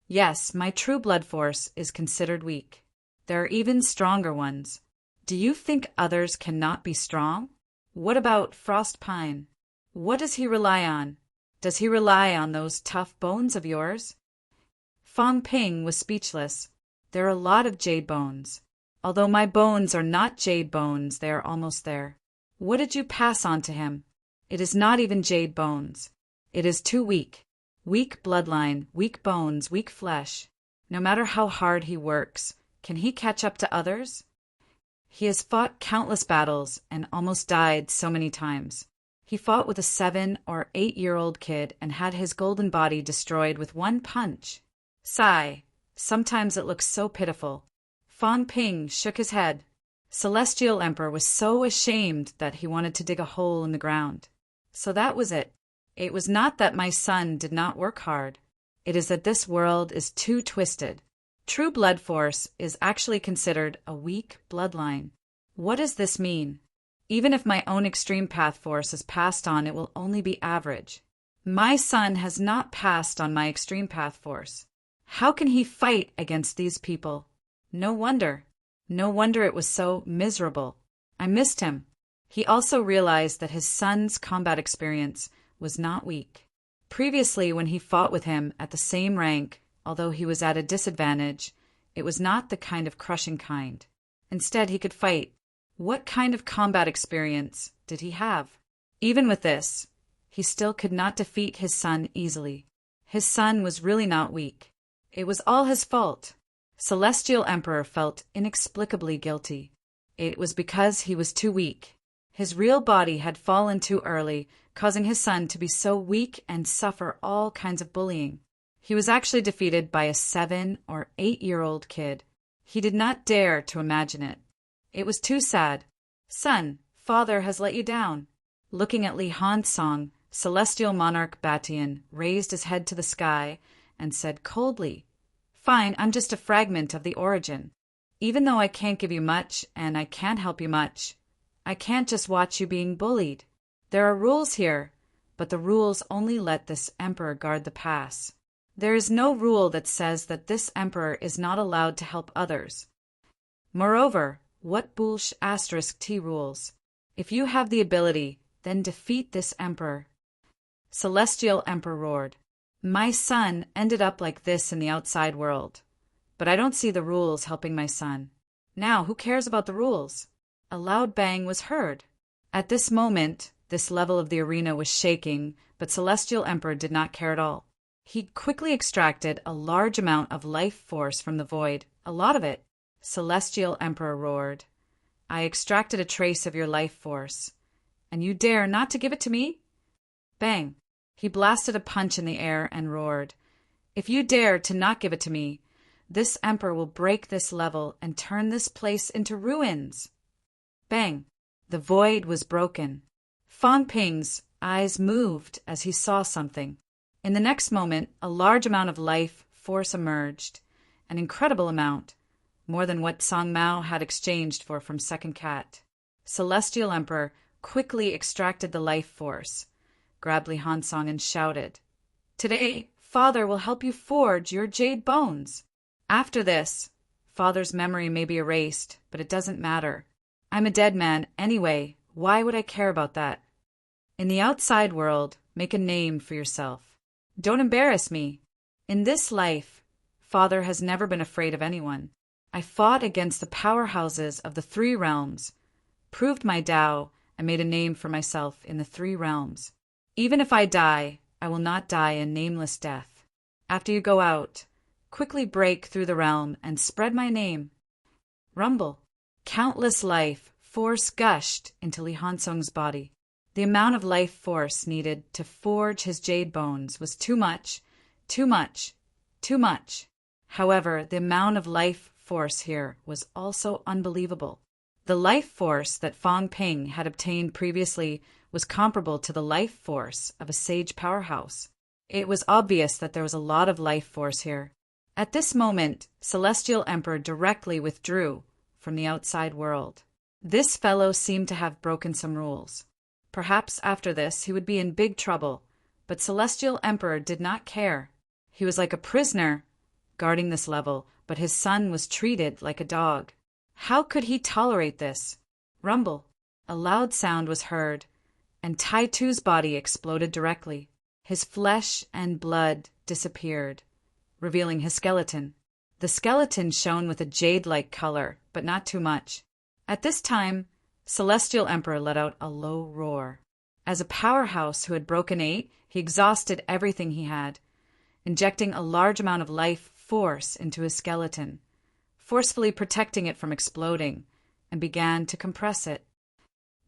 Yes, my true blood force is considered weak. There are even stronger ones. Do you think others cannot be strong? What about Frost Pine? What does he rely on? Does he rely on those tough bones of yours? Fong Ping was speechless. There are a lot of jade bones. Although my bones are not jade bones, they are almost there. What did you pass on to him? It is not even jade bones. It is too weak. Weak bloodline, weak bones, weak flesh. No matter how hard he works, can he catch up to others? He has fought countless battles and almost died so many times. He fought with a 7 or 8-year-old kid and had his golden body destroyed with one punch. Sigh. Sometimes it looks so pitiful. Fong Ping shook his head. Celestial Emperor was so ashamed that he wanted to dig a hole in the ground. So that was it. It was not that my son did not work hard. It is that this world is too twisted. True blood force is actually considered a weak bloodline. What does this mean? Even if my own extreme path force is passed on, it will only be average. My son has not passed on my extreme path force. How can he fight against these people? No wonder. No wonder it was so miserable. I missed him. He also realized that his son's combat experience was not weak. Previously, when he fought with him at the same rank, although he was at a disadvantage, it was not the kind of crushing kind. Instead, he could fight. What kind of combat experience did he have? Even with this, he still could not defeat his son easily. His son was really not weak. It was all his fault. Celestial Emperor felt inexplicably guilty. It was because he was too weak. His real body had fallen too early, causing his son to be so weak and suffer all kinds of bullying. He was actually defeated by a 7 or 8-year-old kid. He did not dare to imagine it. It was too sad. Son, father has let you down. Looking at Li Hansong, Celestial Monarch Batian raised his head to the sky and said coldly, "Fine, I'm just a fragment of the origin. Even though I can't give you much and I can't help you much, I can't just watch you being bullied. There are rules here, but the rules only let this emperor guard the pass. There is no rule that says that this emperor is not allowed to help others. Moreover, what bullsh asterisk T rules? If you have the ability, then defeat this emperor." Celestial Emperor roared. My son ended up like this in the outside world. But I don't see the rules helping my son. Now, who cares about the rules? A loud bang was heard. At this moment, this level of the arena was shaking, but Celestial Emperor did not care at all. He quickly extracted a large amount of life force from the void, a lot of it. Celestial Emperor roared. I extracted a trace of your life force. And you dare not to give it to me? Bang. He blasted a punch in the air and roared. If you dare to not give it to me, this emperor will break this level and turn this place into ruins. Bang. The void was broken. Fong Ping's eyes moved as he saw something. In the next moment, a large amount of life force emerged. An incredible amount. More than what Song Mao had exchanged for from Second Cat. Celestial Emperor quickly extracted the life force, grabbed Li Hansong and shouted, Today, Father will help you forge your jade bones. After this, Father's memory may be erased, but it doesn't matter. I'm a dead man anyway. Why would I care about that? In the outside world, make a name for yourself. Don't embarrass me. In this life, Father has never been afraid of anyone. I fought against the powerhouses of the 3 realms, proved my Tao, and made a name for myself in the 3 realms. Even if I die, I will not die a nameless death. After you go out, quickly break through the realm and spread my name. Rumble. Countless life force gushed into Li Hansong's body. The amount of life force needed to forge his jade bones was too much, too much, too much. However, the amount of life force here was also unbelievable. The life force that Fong Ping had obtained previously was comparable to the life force of a sage powerhouse. It was obvious that there was a lot of life force here. At this moment, Celestial Emperor directly withdrew from the outside world. This fellow seemed to have broken some rules. Perhaps after this he would be in big trouble, but Celestial Emperor did not care. He was like a prisoner, guarding this level, but his son was treated like a dog. How could he tolerate this? Rumble. A loud sound was heard, and Tai Tu's body exploded directly. His flesh and blood disappeared, revealing his skeleton. The skeleton shone with a jade-like color, but not too much. At this time, Celestial Emperor let out a low roar. As a powerhouse who had broken 8, he exhausted everything he had, injecting a large amount of life force into his skeleton, forcefully protecting it from exploding, and began to compress it.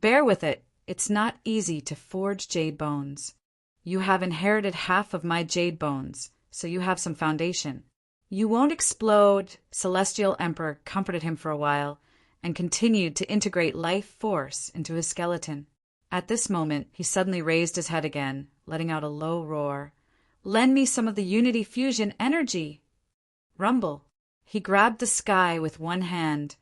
Bear with it. It's not easy to forge jade bones. You have inherited half of my jade bones, so you have some foundation. You won't explode. Celestial Emperor comforted him for a while and continued to integrate life force into his skeleton. At this moment, he suddenly raised his head again, letting out a low roar. Lend me some of the Unity Fusion energy. Rumble. He grabbed the sky with one hand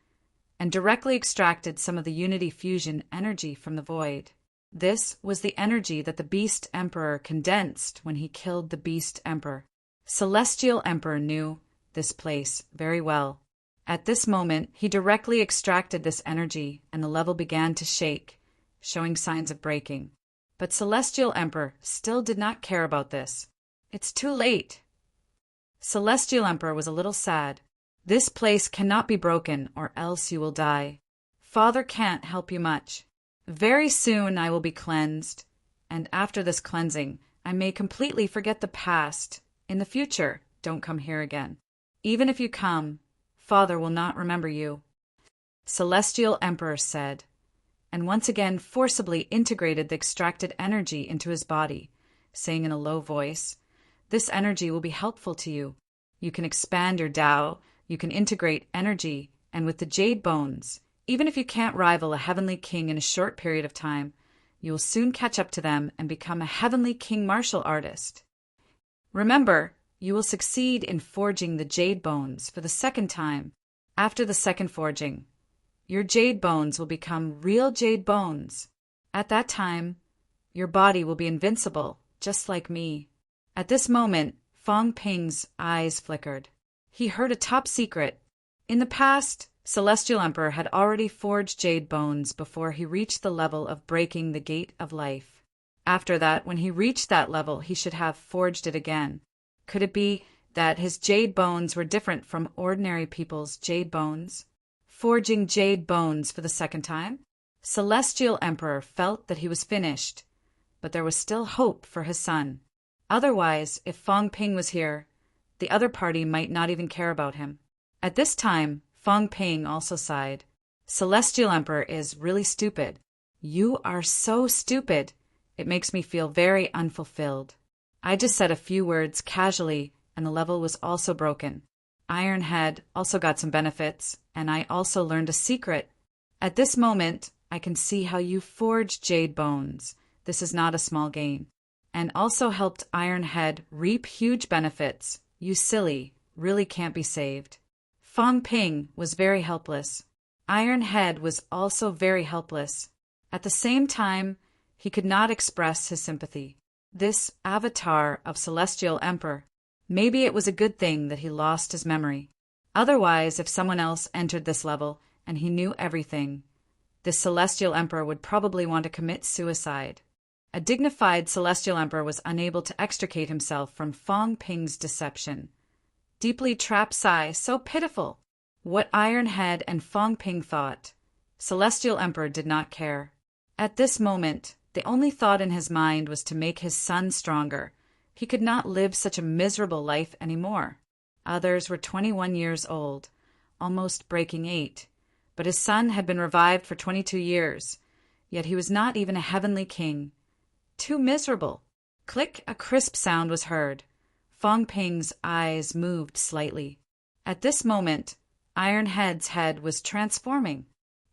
and directly extracted some of the Unity Fusion energy from the void. This was the energy that the Beast Emperor condensed when he killed the Beast Emperor. Celestial Emperor knew this place very well. At this moment, he directly extracted this energy, and the level began to shake, showing signs of breaking. But Celestial Emperor still did not care about this. It's too late. Celestial Emperor was a little sad. This place cannot be broken, or else you will die. Father can't help you much. Very soon I will be cleansed, and after this cleansing, I may completely forget the past. In the future, don't come here again. Even if you come, Father will not remember you. Celestial Emperor said, and once again forcibly integrated the extracted energy into his body, saying in a low voice, This energy will be helpful to you. You can expand your Tao, you can integrate energy, and with the jade bones, even if you can't rival a heavenly king in a short period of time, you will soon catch up to them and become a heavenly king martial artist. Remember, you will succeed in forging the jade bones for the second time. After the second forging, your jade bones will become real jade bones. At that time, your body will be invincible, just like me. At this moment, Fong Ping's eyes flickered. He heard a top secret. In the past, Celestial Emperor had already forged jade bones before he reached the level of breaking the gate of life. After that, when he reached that level, he should have forged it again. Could it be that his jade bones were different from ordinary people's jade bones? Forging jade bones for the second time? Celestial Emperor felt that he was finished, but there was still hope for his son. Otherwise, if Fong Ping was here, the other party might not even care about him. At this time, Fong Ping also sighed. Celestial Emperor is really stupid. You are so stupid. It makes me feel very unfulfilled. I just said a few words casually, and the level was also broken. Iron Head also got some benefits, and I also learned a secret. At this moment, I can see how you forged jade bones. This is not a small gain. And also helped Iron Head reap huge benefits. You silly, really can't be saved. Fong Ping was very helpless. Iron Head was also very helpless. At the same time, he could not express his sympathy. This avatar of Celestial Emperor, maybe it was a good thing that he lost his memory. Otherwise, if someone else entered this level and he knew everything, this Celestial Emperor would probably want to commit suicide. A dignified Celestial Emperor was unable to extricate himself from Fong Ping's deception. Deeply trapped sigh, so pitiful. What Iron Head and Fong Ping thought, Celestial Emperor did not care. At this moment, the only thought in his mind was to make his son stronger. He could not live such a miserable life anymore. Others were 21 years old, almost breaking 8, but his son had been revived for 22 years, yet he was not even a heavenly king. Too miserable. Click, a crisp sound was heard. Fong Ping's eyes moved slightly. At this moment, Iron Head's head was transforming.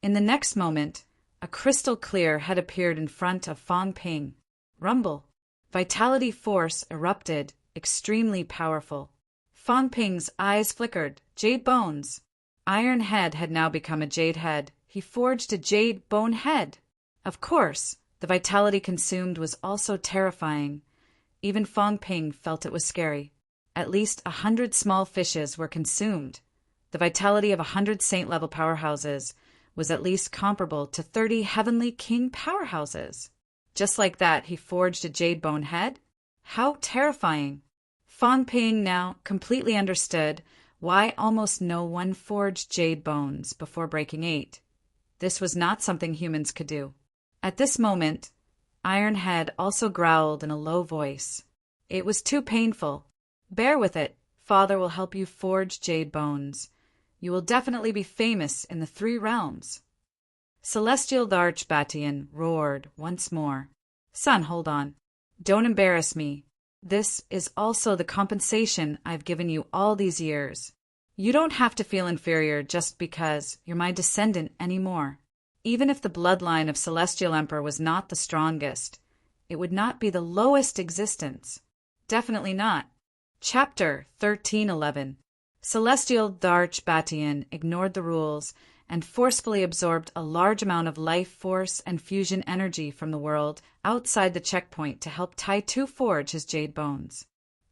In the next moment, a crystal clear head appeared in front of Fang Ping. Rumble. Vitality force erupted, extremely powerful. Fang Ping's eyes flickered. Jade bones. Iron head had now become a jade head. He forged a jade bone head. Of course, the vitality consumed was also terrifying. Even Fang Ping felt it was scary. At least 100 small fishes were consumed. The vitality of 100 saint-level powerhouses was at least comparable to 30 heavenly king powerhouses. Just like that, he forged a jade bone head? How terrifying! Fang Ping now completely understood why almost no one forged jade bones before breaking 8. This was not something humans could do. At this moment, Ironhead also growled in a low voice. It was too painful. Bear with it. Father will help you forge jade bones. You will definitely be famous in the 3 realms. Celestial Archbatian roared once more. Son, hold on. Don't embarrass me. This is also the compensation I've given you all these years. You don't have to feel inferior just because you're my descendant anymore. Even if the bloodline of Celestial Emperor was not the strongest, it would not be the lowest existence. Definitely not. Chapter 1311. Celestial Archbatian ignored the rules and forcefully absorbed a large amount of life force and fusion energy from the world outside the checkpoint to help Tai-Tu forge his jade bones.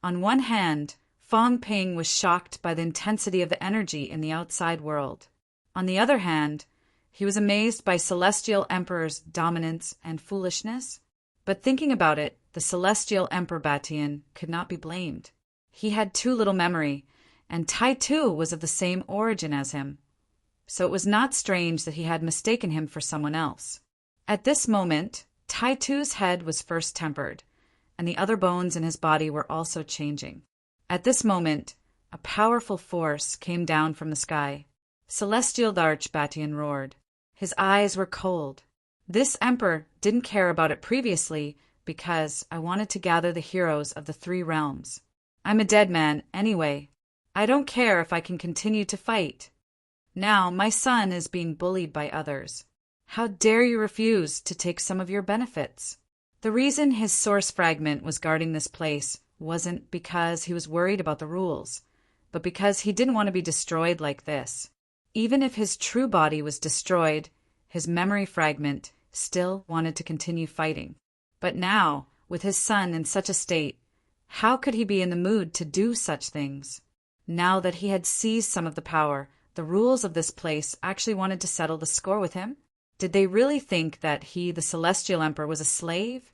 On one hand, Fang Ping was shocked by the intensity of the energy in the outside world. On the other hand, he was amazed by Celestial Emperor's dominance and foolishness. But thinking about it, the Celestial Emperor Batian could not be blamed. He had too little memory, and Tai-Tu was of the same origin as him. So it was not strange that he had mistaken him for someone else. At this moment, Tai-Tu's head was first tempered, and the other bones in his body were also changing. At this moment, a powerful force came down from the sky. Celestial Archbatian roared. His eyes were cold. This emperor didn't care about it previously because I wanted to gather the heroes of the 3 realms. I'm a dead man anyway. I don't care if I can continue to fight. Now my son is being bullied by others. How dare you refuse to take some of your benefits? The reason his source fragment was guarding this place wasn't because he was worried about the rules, but because he didn't want to be destroyed like this. Even if his true body was destroyed, his memory fragment still wanted to continue fighting. But now, with his son in such a state, how could he be in the mood to do such things? Now that he had seized some of the power, the rules of this place actually wanted to settle the score with him? Did they really think that he, the Celestial Emperor, was a slave?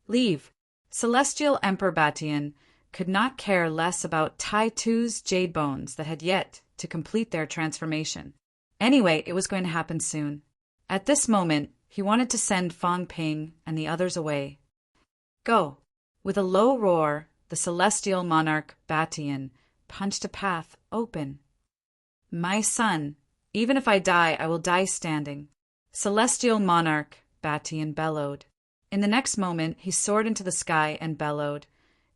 Leave. Celestial Emperor Batian could not care less about Tai-Tu's jade bones that had yet to complete their transformation. Anyway, it was going to happen soon. At this moment, he wanted to send Fang Ping and the others away. Go. With a low roar, the Celestial Monarch Batian punched a path open. My son, even if I die, I will die standing. Celestial Monarch Batian bellowed. In the next moment, he soared into the sky and bellowed,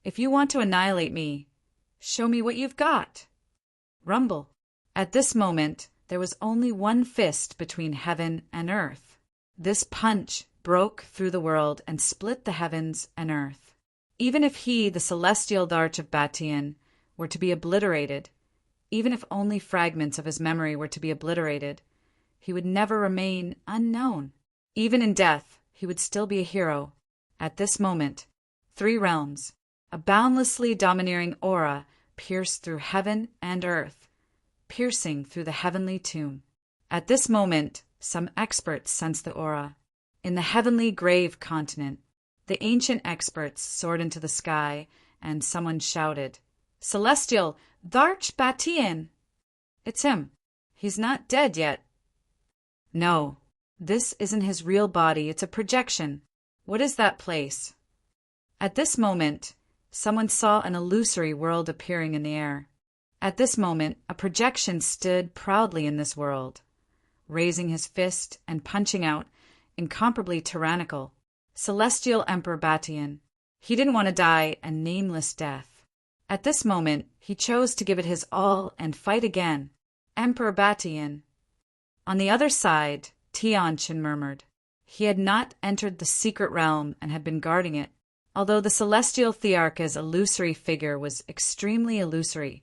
If you want to annihilate me, show me what you've got. Rumble. At this moment, there was only one fist between heaven and earth. This punch broke through the world and split the heavens and earth. Even if he, the Celestial Darch of Batian, were to be obliterated, even if only fragments of his memory were to be obliterated, he would never remain unknown. Even in death, he would still be a hero. At this moment, 3 realms, a boundlessly domineering aura pierced through heaven and earth, piercing through the heavenly tomb. At this moment, some experts sensed the aura. In the heavenly grave continent, the ancient experts soared into the sky, and someone shouted, Celestial Darch Batian! It's him. He's not dead yet. No, this isn't his real body. It's a projection. What is that place? At this moment, someone saw an illusory world appearing in the air. At this moment, a projection stood proudly in this world, raising his fist and punching out, incomparably tyrannical. Celestial Emperor Batian. He didn't want to die a nameless death. At this moment, he chose to give it his all and fight again. Emperor Batian. On the other side, Tianqin murmured. He had not entered the secret realm and had been guarding it. Although the celestial Thearch's illusory figure was extremely illusory,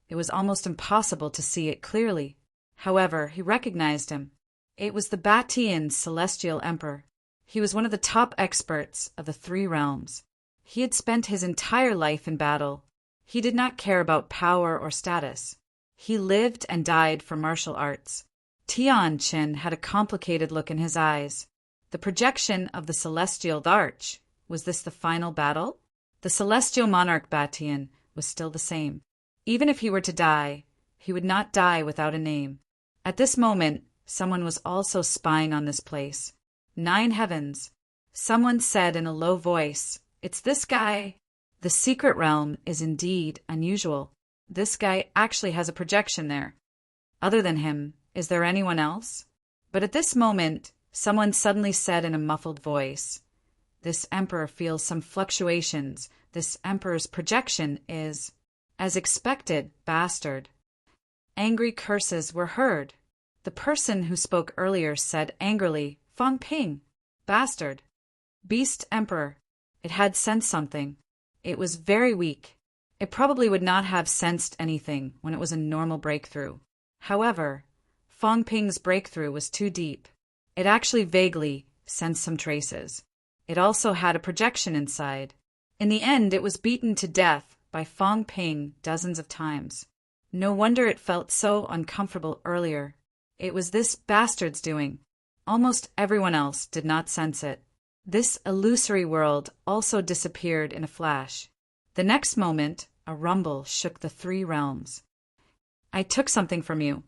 it was almost impossible to see it clearly. However, he recognized him. It was the Batian celestial emperor. He was one of the top experts of the three realms. He had spent his entire life in battle. He did not care about power or status. He lived and died for martial arts. Tianqin had a complicated look in his eyes. The projection of the celestial arch. Was this the final battle? The celestial monarch Batian was still the same. Even if he were to die, he would not die without a name. At this moment, someone was also spying on this place. 9 heavens. Someone said in a low voice, "It's this guy." The secret realm is indeed unusual. This guy actually has a projection there. Other than him, is there anyone else? But at this moment, someone suddenly said in a muffled voice, "This emperor feels some fluctuations. This emperor's projection is, as expected, bastard." Angry curses were heard. The person who spoke earlier said angrily, "Fang Ping, bastard, beast emperor." It had sensed something. It was very weak. It probably would not have sensed anything when it was a normal breakthrough. However, Fang Ping's breakthrough was too deep. It actually vaguely sensed some traces. It also had a projection inside. In the end, it was beaten to death by Fang Ping dozens of times. No wonder it felt so uncomfortable earlier. It was this bastard's doing. Almost everyone else did not sense it. This illusory world also disappeared in a flash. The next moment, a rumble shook the three realms. "I took something from you.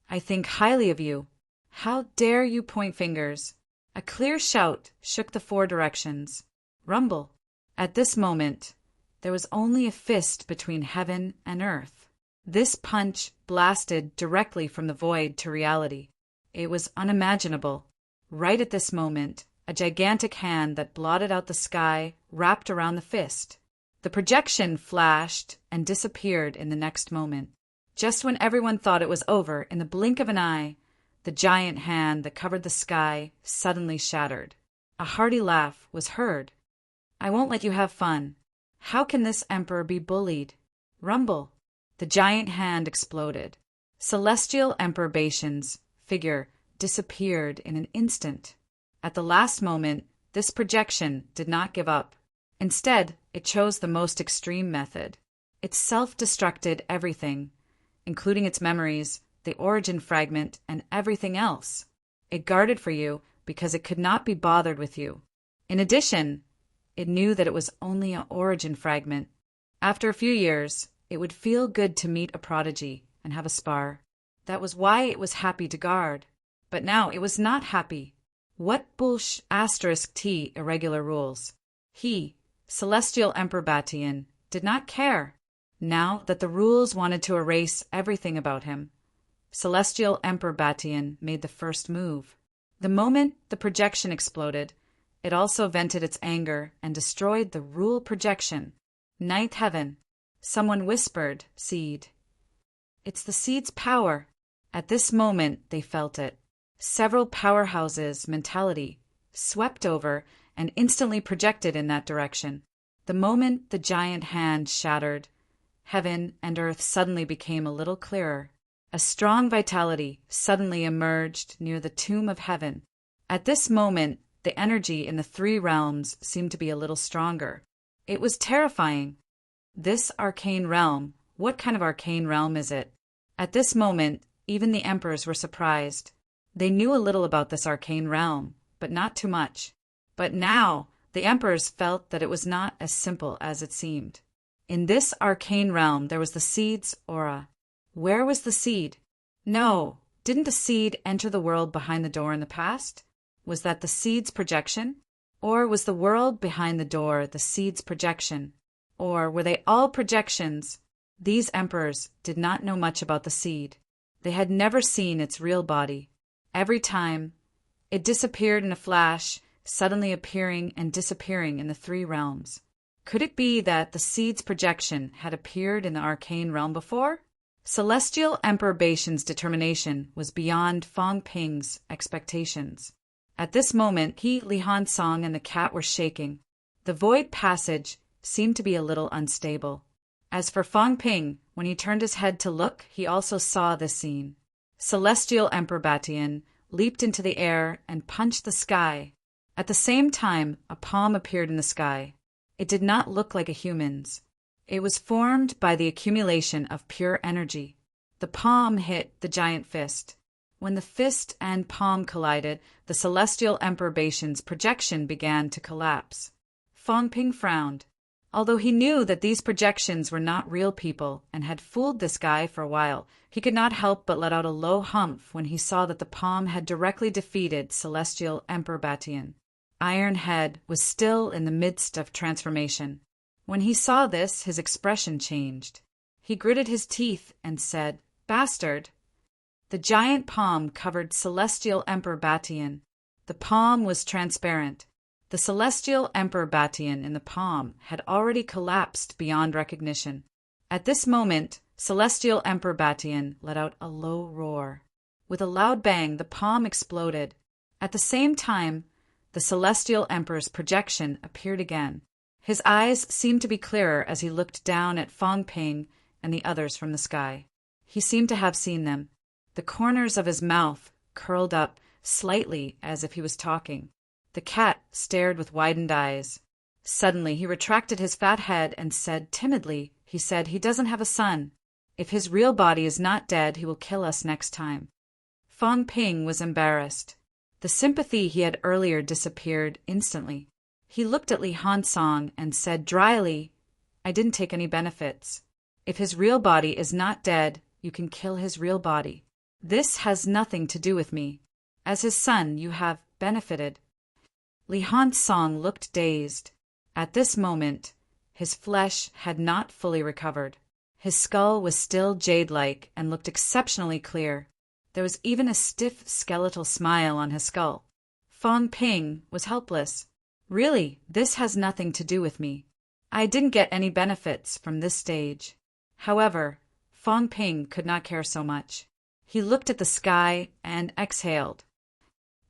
I think highly of you. How dare you point fingers?" A clear shout shook the 4 directions. Rumble. At this moment, there was only a fist between heaven and earth. This punch blasted directly from the void to reality. It was unimaginable. Right at this moment, a gigantic hand that blotted out the sky wrapped around the fist. The projection flashed and disappeared in the next moment. Just when everyone thought it was over, in the blink of an eye, the giant hand that covered the sky suddenly shattered. A hearty laugh was heard. "I won't let you have fun. How can this emperor be bullied?" Rumble. The giant hand exploded. Celestial Emperor Baishan's figure disappeared in an instant. At the last moment, this projection did not give up. Instead, it chose the most extreme method. It self-destructed everything, including its memories, the origin fragment, and everything else. It guarded for you because it could not be bothered with you. In addition, it knew that it was only an origin fragment. After a few years, it would feel good to meet a prodigy and have a spar. That was why it was happy to guard. But now it was not happy. What **T irregular rules? He, Celestial Emperor Batian, did not care. Now that the rules wanted to erase everything about him, Celestial Emperor Batian made the first move. The moment the projection exploded, it also vented its anger and destroyed the rule projection. 9th heaven. Someone whispered, "Seed." It's the seed's power. At this moment, they felt it. Several powerhouses' mentality swept over and instantly projected in that direction. The moment the giant hand shattered, heaven and earth suddenly became a little clearer. A strong vitality suddenly emerged near the tomb of heaven. At this moment, the energy in the three realms seemed to be a little stronger. It was terrifying. This arcane realm, what kind of arcane realm is it? At this moment, even the emperors were surprised. They knew a little about this arcane realm, but not too much. But now, the emperors felt that it was not as simple as it seemed. In this arcane realm, there was the seed's aura. Where was the seed? No, didn't the seed enter the world behind the door in the past? Was that the seed's projection? Or was the world behind the door the seed's projection? Or were they all projections? These emperors did not know much about the seed. They had never seen its real body. Every time, it disappeared in a flash, suddenly appearing and disappearing in the three realms. Could it be that the seed's projection had appeared in the arcane realm before? Celestial Emperor Baitian's determination was beyond Fong Ping's expectations. At this moment, Li Hansong and the cat were shaking. The void passage seemed to be a little unstable. As for Fong Ping, when he turned his head to look, he also saw this scene. Celestial Emperor Batian leaped into the air and punched the sky. At the same time, a palm appeared in the sky. It did not look like a human's. It was formed by the accumulation of pure energy. The palm hit the giant fist. When the fist and palm collided, the Celestial Emperor Baitian's projection began to collapse. Fong Ping frowned. Although he knew that these projections were not real people and had fooled this guy for a while, he could not help but let out a low humph when he saw that the palm had directly defeated Celestial Emperor Batian. Iron Head was still in the midst of transformation. When he saw this, his expression changed. He gritted his teeth and said, "Bastard!" The giant palm covered Celestial Emperor Batian. The palm was transparent. The Celestial Emperor Batian in the palm had already collapsed beyond recognition. At this moment, Celestial Emperor Batian let out a low roar. With a loud bang, the palm exploded. At the same time, the Celestial Emperor's projection appeared again. His eyes seemed to be clearer as he looked down at Fong Ping and the others from the sky. He seemed to have seen them. The corners of his mouth curled up slightly as if he was talking. The cat stared with widened eyes. Suddenly he retracted his fat head and said timidly, he doesn't have a son. If his real body is not dead, he will kill us next time. Fong Ping was embarrassed. The sympathy he had earlier disappeared instantly. He looked at Li Hansong and said dryly, "I didn't take any benefits. If his real body is not dead, you can kill his real body. This has nothing to do with me. As his son, you have benefited." Li Hansong looked dazed. At this moment, his flesh had not fully recovered. His skull was still jade-like and looked exceptionally clear. There was even a stiff skeletal smile on his skull. Fong Ping was helpless. "Really, this has nothing to do with me. I didn't get any benefits from this stage." However, Fong Ping could not care so much. He looked at the sky and exhaled.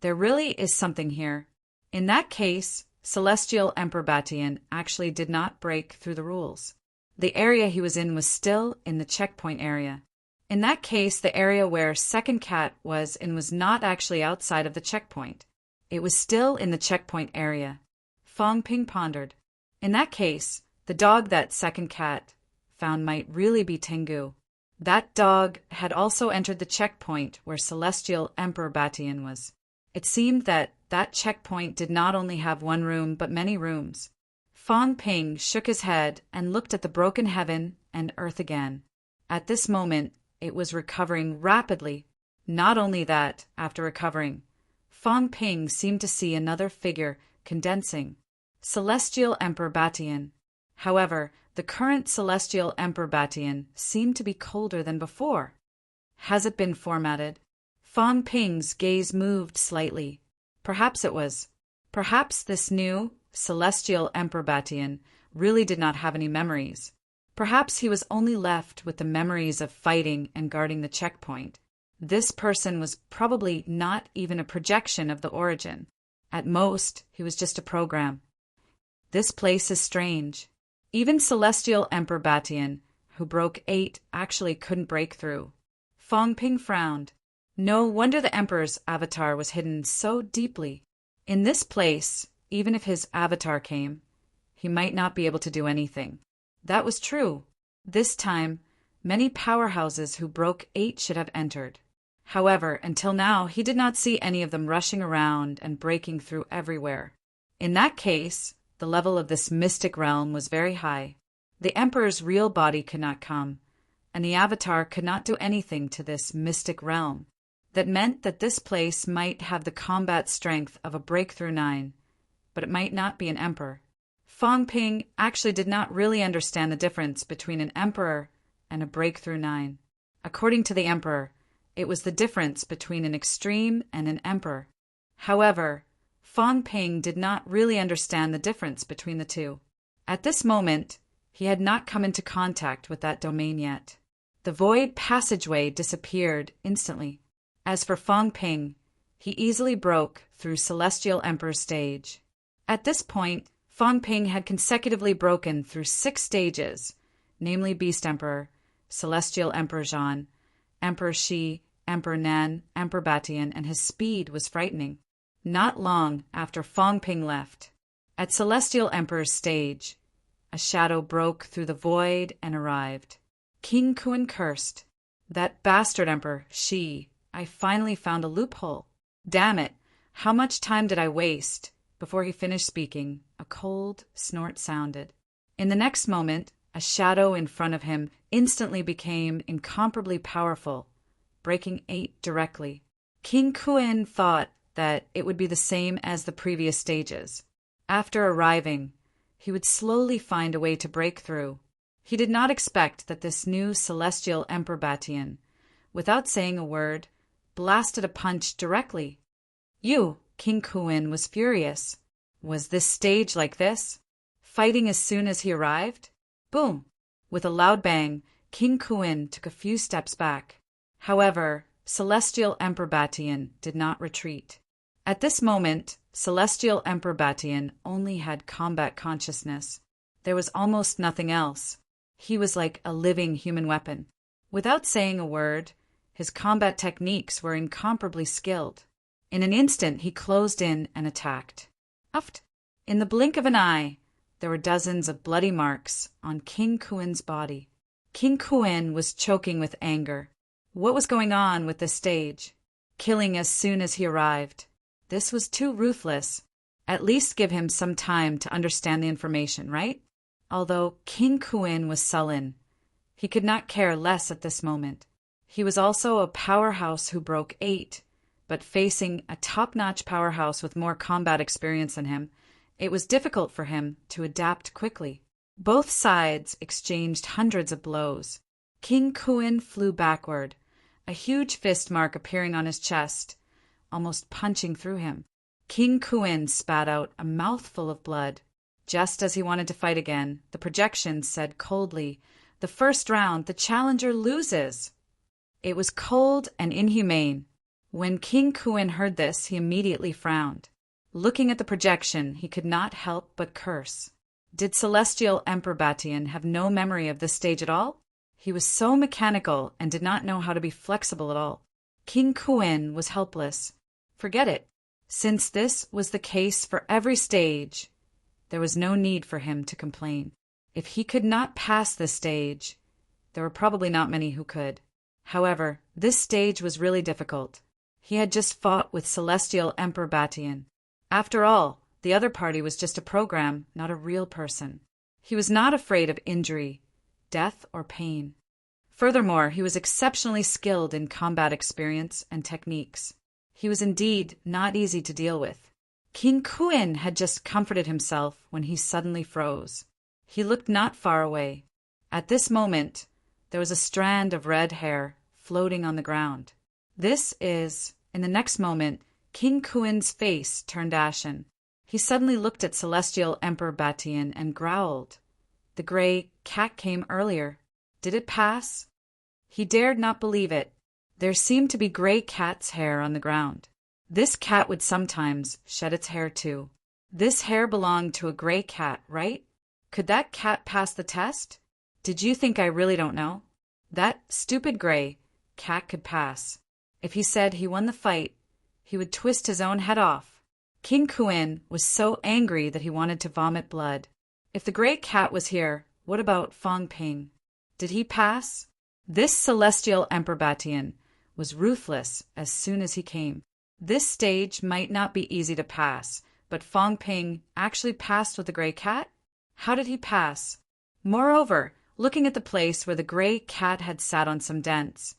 There really is something here. In that case, Celestial Emperor Batian actually did not break through the rules. The area he was in was still in the checkpoint area. In that case, the area where Second Cat was in was not actually outside of the checkpoint. It was still in the checkpoint area. Fong Ping pondered. In that case, the dog that Second Cat found might really be Tengu. That dog had also entered the checkpoint where Celestial Emperor Batian was. It seemed that checkpoint did not only have one room but many rooms. Fong Ping shook his head and looked at the broken heaven and earth again. At this moment, it was recovering rapidly. Not only that, after recovering, Fong Ping seemed to see another figure condensing. Celestial Emperor Batian. However, the current Celestial Emperor Batian seemed to be colder than before. Has it been formatted? Fong Ping's gaze moved slightly. Perhaps it was. Perhaps this new Celestial Emperor Batian really did not have any memories. Perhaps he was only left with the memories of fighting and guarding the checkpoint. This person was probably not even a projection of the origin. At most, he was just a program. This place is strange. Even Celestial Emperor Batian, who broke 8, actually couldn't break through. Fong Ping frowned. No wonder the Emperor's avatar was hidden so deeply. In this place, even if his avatar came, he might not be able to do anything. That was true. This time, many powerhouses who broke 8 should have entered. However, until now, he did not see any of them rushing around and breaking through everywhere. In that case, the level of this mystic realm was very high. The Emperor's real body could not come, and the avatar could not do anything to this mystic realm. That meant that this place might have the combat strength of a Breakthrough 9, but it might not be an emperor. Fong Ping actually did not really understand the difference between an emperor and a Breakthrough 9. According to the emperor, it was the difference between an extreme and an emperor. However, Fong Ping did not really understand the difference between the two. At this moment, he had not come into contact with that domain yet. The void passageway disappeared instantly. As for Fong Ping, he easily broke through Celestial Emperor's stage. At this point, Fong Ping had consecutively broken through 6 stages, namely Beast Emperor, Celestial Emperor Zhan, Emperor Shi, Emperor Nan, Emperor Batian, and his speed was frightening. Not long after Fong Ping left, at Celestial Emperor's stage, a shadow broke through the void and arrived. King Kun cursed. That bastard Emperor, Shi. I finally found a loophole. Damn it, how much time did I waste? Before he finished speaking, a cold snort sounded. In the next moment, a shadow in front of him instantly became incomparably powerful, breaking 8 directly. King Kun thought that it would be the same as the previous stages. After arriving, he would slowly find a way to break through. He did not expect that this new Celestial Emperor Batian, without saying a word, blasted a punch directly. King Kun was furious. Was this stage like this? Fighting as soon as he arrived? Boom! With a loud bang, King Kun took a few steps back. However, Celestial Emperor Batian did not retreat. At this moment, Celestial Emperor Batian only had combat consciousness. There was almost nothing else. He was like a living human weapon. Without saying a word, his combat techniques were incomparably skilled. In an instant, he closed in and attacked. Uft! In the blink of an eye, there were dozens of bloody marks on King Kun's body. King Kun was choking with anger. What was going on with this stage? Killing as soon as he arrived. This was too ruthless. At least give him some time to understand the information, right? Although King Kun was sullen, he could not care less at this moment. He was also a powerhouse who broke 8, but facing a top-notch powerhouse with more combat experience than him, it was difficult for him to adapt quickly. Both sides exchanged hundreds of blows. King Kun flew backward, a huge fist mark appearing on his chest, almost punching through him. King Kun spat out a mouthful of blood. Just as he wanted to fight again, the projection said coldly, "The first round, the challenger loses." It was cold and inhumane. When King Kun heard this, he immediately frowned. Looking at the projection, he could not help but curse. Did Celestial Emperor Batian have no memory of this stage at all? He was so mechanical and did not know how to be flexible at all. King Kun was helpless. Forget it. Since this was the case for every stage, there was no need for him to complain. If he could not pass this stage, there were probably not many who could. However, this stage was really difficult. He had just fought with Celestial Emperor Batian. After all, the other party was just a program, not a real person. He was not afraid of injury, death, or pain. Furthermore, he was exceptionally skilled in combat experience and techniques. He was indeed not easy to deal with. King Kun had just comforted himself when he suddenly froze. He looked not far away. At this moment, there was a strand of red hair floating on the ground. In the next moment, King Kun's face turned ashen. He suddenly looked at Celestial Emperor Batian and growled. The gray cat came earlier. Did it pass? He dared not believe it. There seemed to be gray cat's hair on the ground. This cat would sometimes shed its hair too. This hair belonged to a gray cat, right? Could that cat pass the test? Did you think I really don't know? That stupid gray cat could pass. If he said he won the fight, he would twist his own head off. King Kun was so angry that he wanted to vomit blood. If the gray cat was here, what about Fong Ping? Did he pass? This Celestial Emperor Batian was ruthless as soon as he came. This stage might not be easy to pass, but Fong Ping actually passed with the gray cat? How did he pass? Moreover, looking at the place where the gray cat had sat on some dents,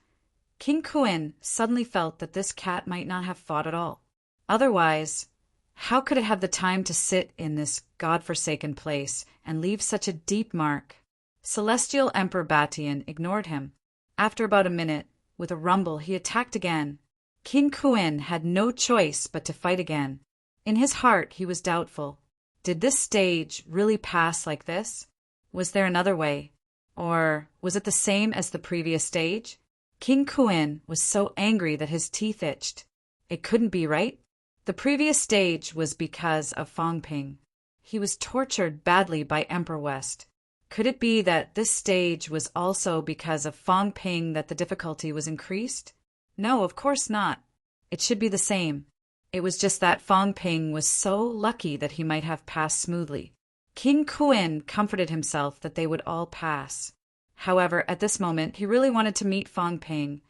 King Kun suddenly felt that this cat might not have fought at all. Otherwise, how could it have the time to sit in this godforsaken place and leave such a deep mark? Celestial Emperor Batian ignored him. After about a minute, with a rumble, he attacked again. King Kun had no choice but to fight again. In his heart, he was doubtful. Did this stage really pass like this? Was there another way? Or was it the same as the previous stage? King Kuin was so angry that his teeth itched. It couldn't be right. The previous stage was because of Fong Ping. He was tortured badly by Emperor West. Could it be that this stage was also because of Fong Ping that the difficulty was increased? No, of course not. It should be the same. It was just that Fong Ping was so lucky that he might have passed smoothly. King Kuin comforted himself that they would all pass. However, at this moment, he really wanted to meet Fong Ping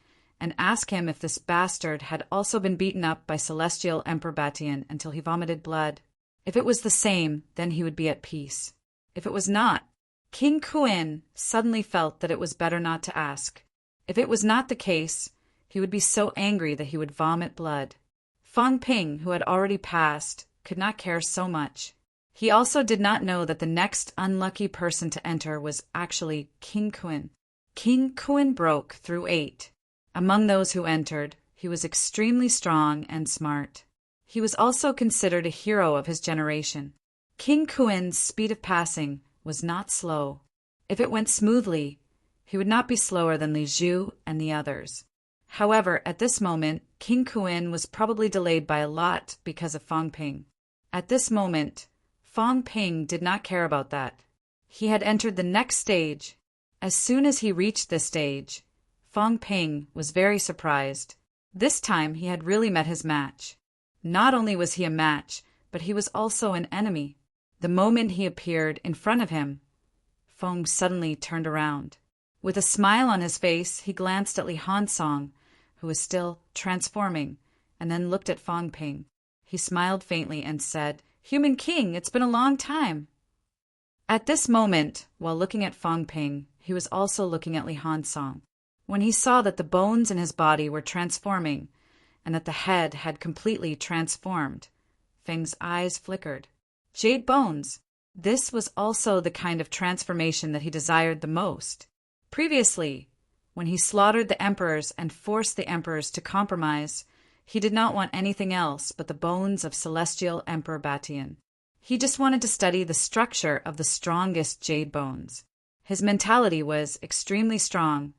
and ask him if this bastard had also been beaten up by Celestial Emperor Batian until he vomited blood. If it was the same, then he would be at peace. If it was not, King Kuin suddenly felt that it was better not to ask. If it was not the case, he would be so angry that he would vomit blood. Fong Ping, who had already passed, could not care so much. He also did not know that the next unlucky person to enter was actually King Kuin. King Kuin broke through 8. Among those who entered, he was extremely strong and smart. He was also considered a hero of his generation. King Kuin's speed of passing was not slow. If it went smoothly, he would not be slower than Li Zhu and the others. However, at this moment, King Kuin was probably delayed by a lot because of Fong Ping. At this moment, Fong Ping did not care about that. He had entered the next stage. As soon as he reached this stage, Fong Ping was very surprised. This time he had really met his match. Not only was he a match, but he was also an enemy. The moment he appeared in front of him, Fong suddenly turned around. With a smile on his face, he glanced at Li Hansong, who was still transforming, and then looked at Fong Ping. He smiled faintly and said, "Human King, it's been a long time." At this moment, while looking at Fong Ping, he was also looking at Li Hansong. When he saw that the bones in his body were transforming, and that the head had completely transformed, Feng's eyes flickered. Jade bones! This was also the kind of transformation that he desired the most. Previously, when he slaughtered the emperors and forced the emperors to compromise, he did not want anything else but the bones of Celestial Emperor Batian. He just wanted to study the structure of the strongest jade bones. His mentality was extremely strong,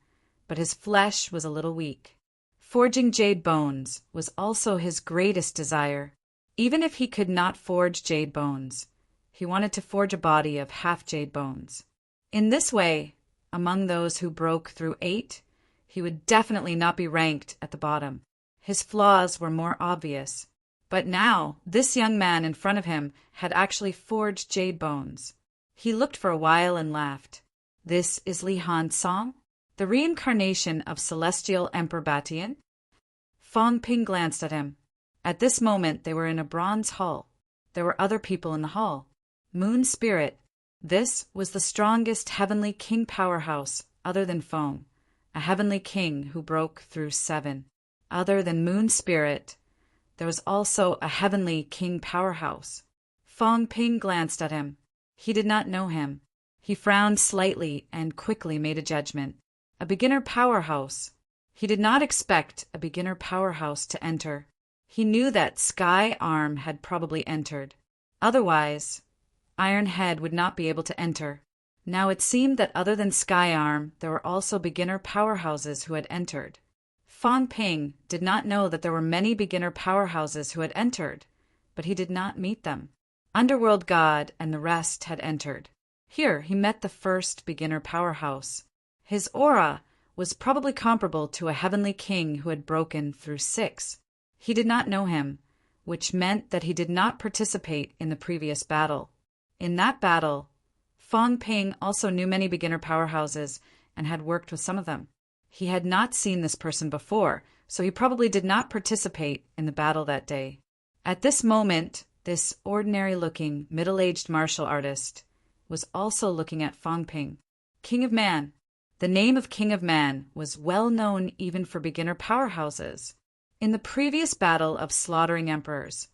but his flesh was a little weak. Forging jade bones was also his greatest desire. Even if he could not forge jade bones, he wanted to forge a body of half jade bones. In this way, among those who broke through 8, he would definitely not be ranked at the bottom. His flaws were more obvious. But now, this young man in front of him had actually forged jade bones. He looked for a while and laughed. This is Li Hansong, the reincarnation of Celestial Emperor Batian? Fong Ping glanced at him. At this moment, they were in a bronze hall. There were other people in the hall. Moon Spirit. This was the strongest heavenly king powerhouse other than Fong, a heavenly king who broke through 7. Other than Moon Spirit, there was also a heavenly king powerhouse. Fong Ping glanced at him. He did not know him. He frowned slightly and quickly made a judgment. A beginner powerhouse. He did not expect a beginner powerhouse to enter. He knew that Sky Arm had probably entered. Otherwise, Iron Head would not be able to enter. Now it seemed that other than Sky Arm, there were also beginner powerhouses who had entered. Fong Ping did not know that there were many beginner powerhouses who had entered, but he did not meet them. Underworld God and the rest had entered. Here he met the first beginner powerhouse. His aura was probably comparable to a heavenly king who had broken through 6. He did not know him, which meant that he did not participate in the previous battle. In that battle, Fong Ping also knew many beginner powerhouses and had worked with some of them. He had not seen this person before, so he probably did not participate in the battle that day. At this moment, this ordinary-looking, middle-aged martial artist was also looking at Fong Ping. King of Man. The name of King of Man was well known even for beginner powerhouses. In the previous battle of slaughtering emperors,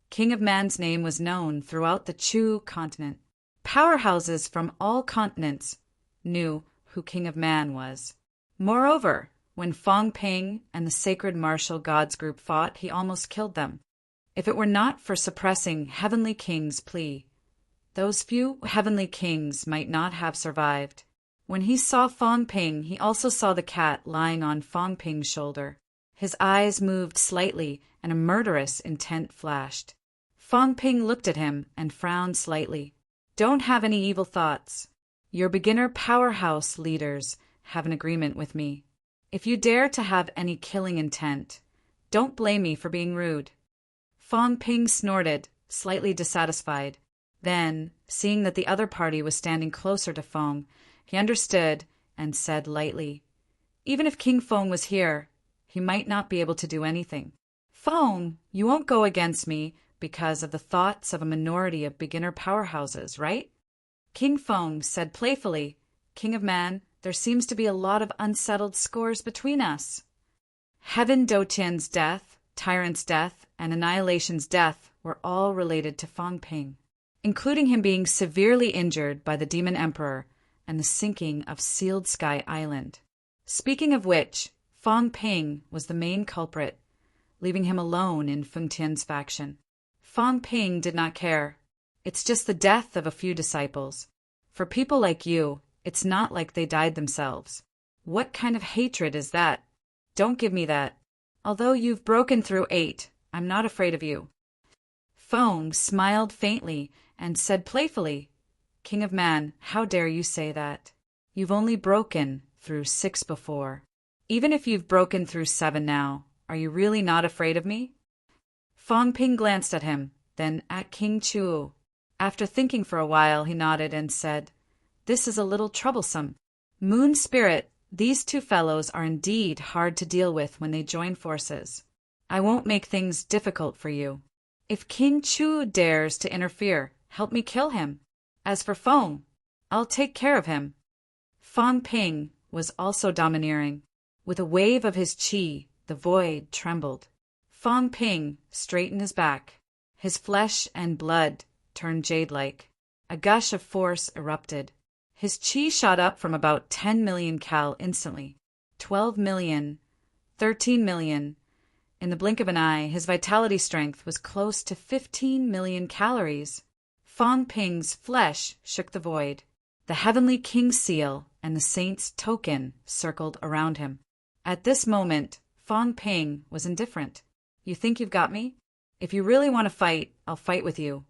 King of Man's name was known throughout the Chu continent. Powerhouses from all continents knew who King of Man was. Moreover, when Fong Ping and the Sacred Martial Gods group fought, he almost killed them. If it were not for suppressing Heavenly King's plea, those few Heavenly Kings might not have survived. When he saw Fong Ping, he also saw the cat lying on Fong Ping's shoulder. His eyes moved slightly, and a murderous intent flashed. Fong Ping looked at him and frowned slightly. Don't have any evil thoughts. Your beginner powerhouse leaders have an agreement with me. If you dare to have any killing intent, don't blame me for being rude. Fong Ping snorted, slightly dissatisfied. Then, seeing that the other party was standing closer to Fong, he understood and said lightly, even if King Fong was here, he might not be able to do anything. Fong, you won't go against me because of the thoughts of a minority of beginner powerhouses, right? King Fong said playfully, King of Man, there seems to be a lot of unsettled scores between us. Heaven Dotian's death, Tyrant's death, and Annihilation's death were all related to Fong Ping, including him being severely injured by the Demon Emperor and the sinking of Sealed Sky Island. Speaking of which, Fong Ping was the main culprit, leaving him alone in Feng Tian's faction. Fong Ping did not care. It's just the death of a few disciples. For people like you, it's not like they died themselves. What kind of hatred is that? Don't give me that. Although you've broken through 8, I'm not afraid of you. Fong smiled faintly and said playfully, King of Man, how dare you say that? You've only broken through 6 before. Even if you've broken through 7 now, are you really not afraid of me? Fong Ping glanced at him, then at King Chuo. After thinking for a while, he nodded and said, This is a little troublesome. Moon Spirit, these two fellows are indeed hard to deal with when they join forces. I won't make things difficult for you. If King Chu dares to interfere, help me kill him. As for Fong, I'll take care of him. Fong Ping was also domineering. With a wave of his qi, the void trembled. Fong Ping straightened his back. His flesh and blood turned jade-like. A gush of force erupted. His qi shot up from about 10 million cal instantly. 12 million, 13 million. In the blink of an eye, his vitality strength was close to 15 million calories. Fong Ping's flesh shook the void. The Heavenly King's seal and the Saint's token circled around him. At this moment, Fong Ping was indifferent. You think you've got me? If you really want to fight, I'll fight with you.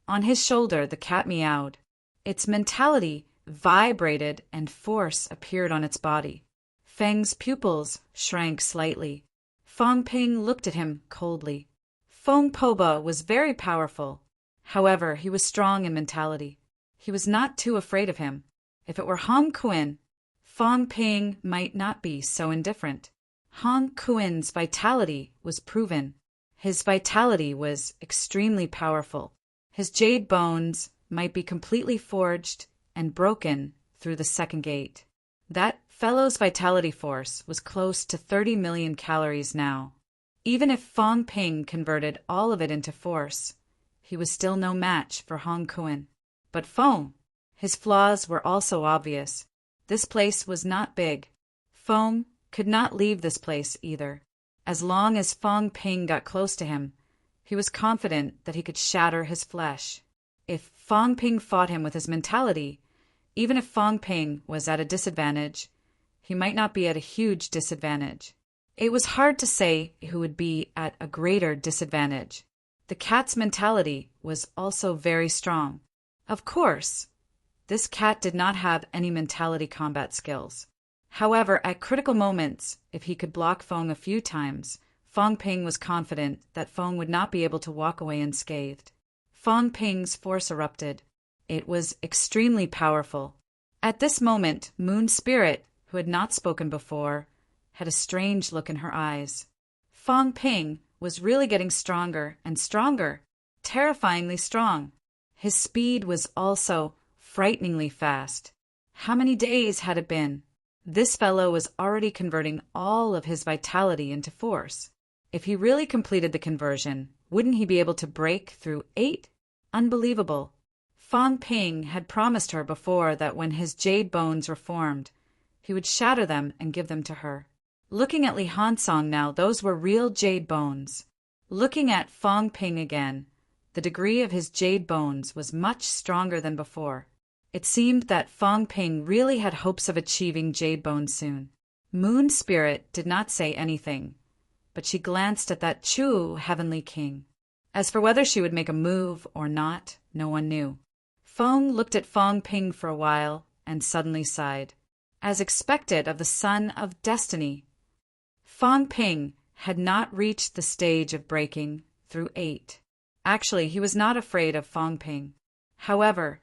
On his shoulder, the cat meowed. Its mentality vibrated and force appeared on its body. Feng's pupils shrank slightly. Fong Ping looked at him coldly. Fong Poba was very powerful. However, he was strong in mentality. He was not too afraid of him. If it were Hong Kuan, Fong Ping might not be so indifferent. Hong Kuan's vitality was proven. His vitality was extremely powerful. His jade bones might be completely forged and broken through the second gate. That fellow's vitality force was close to 30 million calories now. Even if Fong Ping converted all of it into force, he was still no match for Hong Kuan. But Fong, his flaws were also obvious. This place was not big. Fong could not leave this place either. As long as Fong Ping got close to him, he was confident that he could shatter his flesh. If Fong Ping fought him with his mentality, even if Fong Ping was at a disadvantage, he might not be at a huge disadvantage. It was hard to say who would be at a greater disadvantage. The cat's mentality was also very strong. Of course, this cat did not have any mentality combat skills. However, at critical moments, if he could block Fong a few times, Fong Ping was confident that Fong would not be able to walk away unscathed. Fong Ping's force erupted. It was extremely powerful. At this moment, Moon Spirit, who had not spoken before, had a strange look in her eyes. Fong Ping was really getting stronger and stronger, terrifyingly strong. His speed was also frighteningly fast. How many days had it been? This fellow was already converting all of his vitality into force. If he really completed the conversion, wouldn't he be able to break through 8? Unbelievable. Fong Ping had promised her before that when his jade bones were formed, he would shatter them and give them to her. Looking at Li Hansong now, those were real jade bones. Looking at Fong Ping again, the degree of his jade bones was much stronger than before. It seemed that Fong Ping really had hopes of achieving Jade Bone soon. Moon Spirit did not say anything, but she glanced at that Chu Heavenly King. As for whether she would make a move or not, no one knew. Fong looked at Fong Ping for a while and suddenly sighed. As expected of the Son of Destiny, Fong Ping had not reached the stage of breaking through 8. Actually, he was not afraid of Fong Ping. However,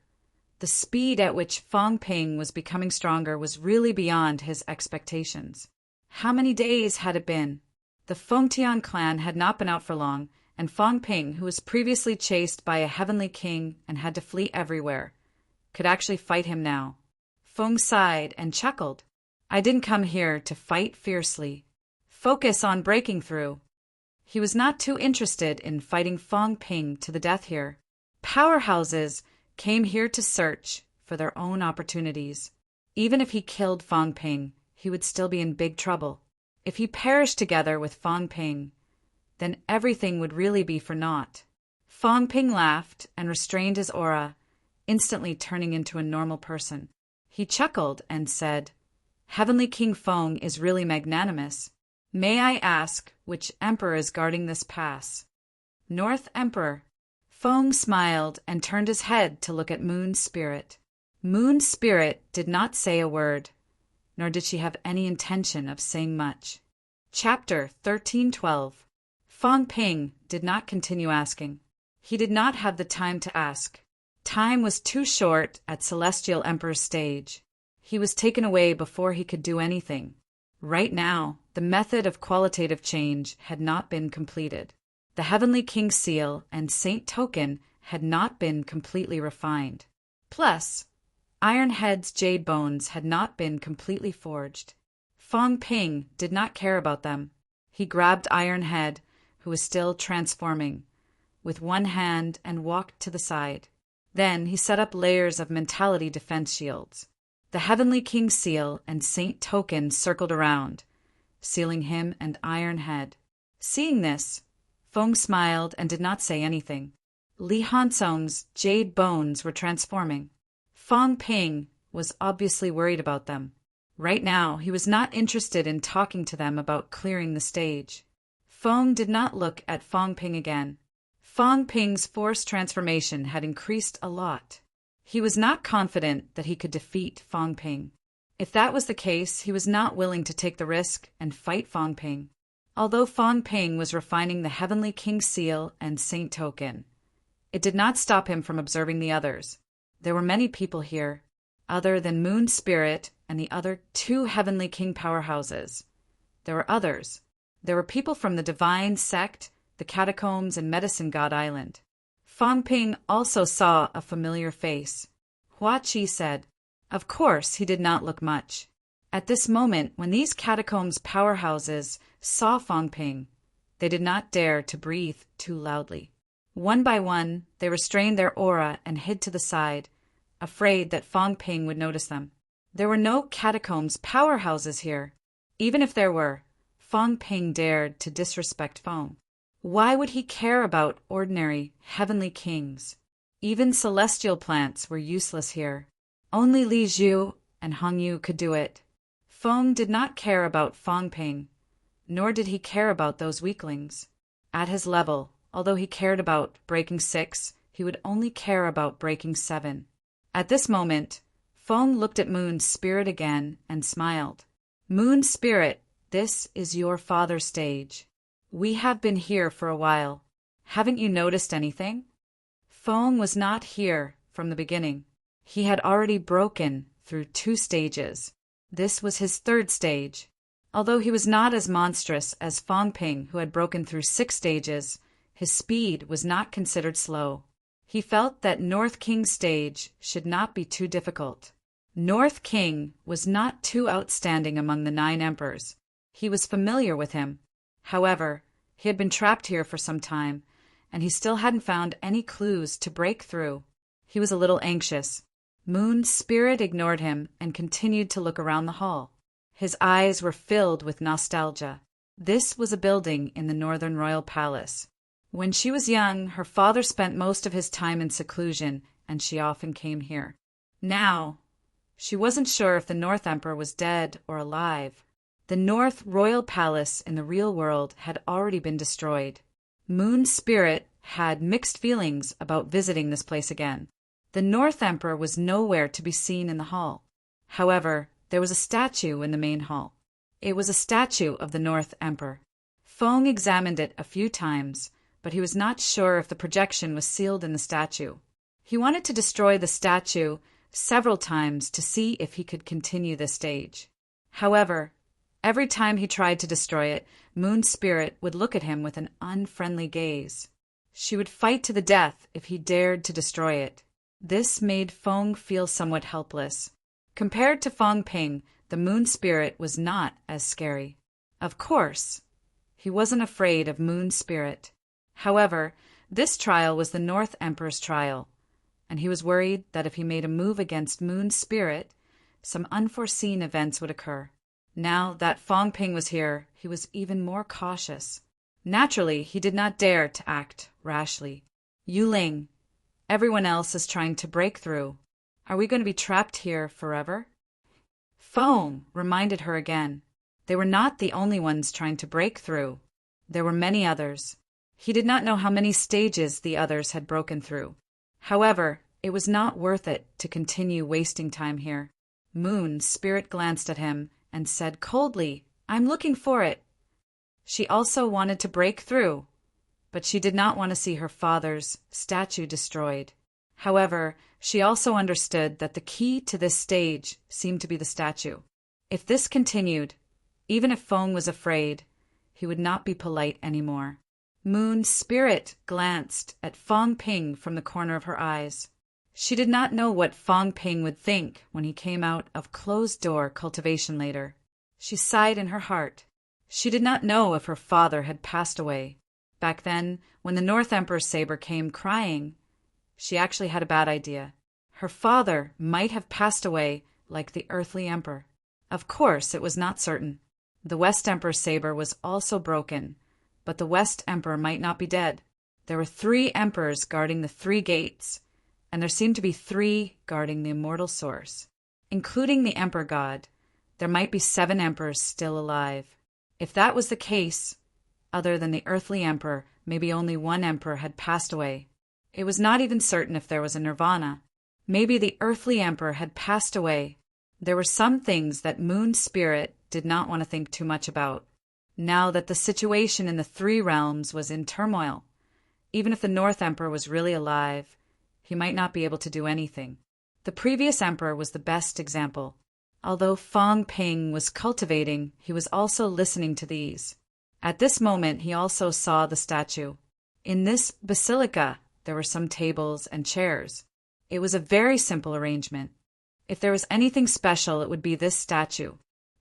the speed at which Fong Ping was becoming stronger was really beyond his expectations. How many days had it been? The Fengtian clan had not been out for long, and Fong Ping, who was previously chased by a heavenly king and had to flee everywhere, could actually fight him now. Fong sighed and chuckled. I didn't come here to fight fiercely. Focus on breaking through. He was not too interested in fighting Fong Ping to the death here. Powerhouses came here to search for their own opportunities. Even if he killed Fong Ping, he would still be in big trouble. If he perished together with Fong Ping, then everything would really be for naught. Fong Ping laughed and restrained his aura, instantly turning into a normal person. He chuckled and said, Heavenly King Fong is really magnanimous. May I ask which emperor is guarding this pass? North Emperor. Fong smiled and turned his head to look at Moon Spirit. Moon Spirit did not say a word, nor did she have any intention of saying much. Chapter 1312. Fong Ping did not continue asking. He did not have the time to ask. Time was too short at Celestial Emperor's stage. He was taken away before he could do anything. Right now, the method of qualitative change had not been completed. The Heavenly King Seal and Saint Token had not been completely refined. Plus, Ironhead's jade bones had not been completely forged. Fong Ping did not care about them. He grabbed Ironhead, who was still transforming, with one hand and walked to the side. Then he set up layers of mentality defense shields. The Heavenly King Seal and Saint Token circled around, sealing him and Ironhead. Seeing this, Fong smiled and did not say anything. Li Hansong's jade bones were transforming. Fong Ping was obviously worried about them. Right now, he was not interested in talking to them about clearing the stage. Fong did not look at Fong Ping again. Fong Ping's force transformation had increased a lot. He was not confident that he could defeat Fong Ping. If that was the case, he was not willing to take the risk and fight Fong Ping. Although Fong Ping was refining the Heavenly King Seal and Saint Token, it did not stop him from observing the others. There were many people here, other than Moon Spirit and the other 2 Heavenly King powerhouses. There were others. There were people from the Divine Sect, the Catacombs, and Medicine God Island. Fong Ping also saw a familiar face. Hua Chi said. Of course, he did not look much. At this moment, when these Catacombs powerhouses saw Fong Ping, they did not dare to breathe too loudly. One by one, they restrained their aura and hid to the side, afraid that Fong Ping would notice them. There were no Catacombs powerhouses here. Even if there were, Fong Ping dared to disrespect Fong. Why would he care about ordinary heavenly kings? Even celestial plants were useless here. Only Li Zhu and Hong Yu could do it. Fong did not care about Fong Ping, nor did he care about those weaklings. At his level, although he cared about breaking 6, he would only care about breaking 7. At this moment, Fong looked at Moon Spirit again and smiled. Moon Spirit, this is your father's stage. We have been here for a while. Haven't you noticed anything? Fong was not here from the beginning. He had already broken through 2 stages. This was his 3rd stage. Although he was not as monstrous as Fong Ping, who had broken through 6 stages, his speed was not considered slow. He felt that North King's stage should not be too difficult. North King was not too outstanding among the 9 emperors. He was familiar with him. However, he had been trapped here for some time, and he still hadn't found any clues to break through. He was a little anxious. Moon Spirit ignored him and continued to look around the hall. His eyes were filled with nostalgia. This was a building in the Northern Royal Palace. When she was young, her father spent most of his time in seclusion, and she often came here. Now, she wasn't sure if the North Emperor was dead or alive. The North Royal Palace in the real world had already been destroyed. Moon's spirit had mixed feelings about visiting this place again. The North Emperor was nowhere to be seen in the hall. However, there was a statue in the main hall. It was a statue of the North Emperor. Feng examined it a few times, but he was not sure if the projection was sealed in the statue. He wanted to destroy the statue several times to see if he could continue the stage. However, every time he tried to destroy it, Moon's spirit would look at him with an unfriendly gaze. She would fight to the death if he dared to destroy it. This made Feng feel somewhat helpless. Compared to Feng Ping, the Moon spirit was not as scary. Of course, he wasn't afraid of Moon spirit. However, this trial was the North Emperor's trial, and he was worried that if he made a move against Moon's spirit, some unforeseen events would occur. Now that Feng Ping was here, he was even more cautious. Naturally, he did not dare to act rashly. Yu Ling, everyone else is trying to break through. Are we going to be trapped here forever? Feng reminded her again. They were not the only ones trying to break through. There were many others. He did not know how many stages the others had broken through. However, it was not worth it to continue wasting time here. Moon's spirit glanced at him and said coldly, "I'm looking for it." She also wanted to break through, but she did not want to see her father's statue destroyed. However, she also understood that the key to this stage seemed to be the statue. If this continued, even if Feng was afraid, he would not be polite anymore. Moon's spirit glanced at Feng Ping from the corner of her eyes. She did not know what Feng Ping would think when he came out of closed-door cultivation later. She sighed in her heart. She did not know if her father had passed away. Back then, when the North Emperor's saber came crying, she actually had a bad idea. Her father might have passed away like the earthly emperor. Of course, it was not certain. The West Emperor's saber was also broken, but the West Emperor might not be dead. There were 3 emperors guarding the 3 gates, and there seemed to be 3 guarding the immortal source. Including the Emperor God, there might be 7 emperors still alive. If that was the case, other than the earthly emperor, maybe only 1 emperor had passed away. It was not even certain if there was a nirvana. Maybe the earthly emperor had passed away. There were some things that Moon's spirit did not want to think too much about. Now that the situation in the 3 realms was in turmoil, even if the North Emperor was really alive, he might not be able to do anything. The previous emperor was the best example. Although Feng Ping was cultivating, he was also listening to these. At this moment, he also saw the statue. In this basilica, there were some tables and chairs. It was a very simple arrangement. If there was anything special, it would be this statue.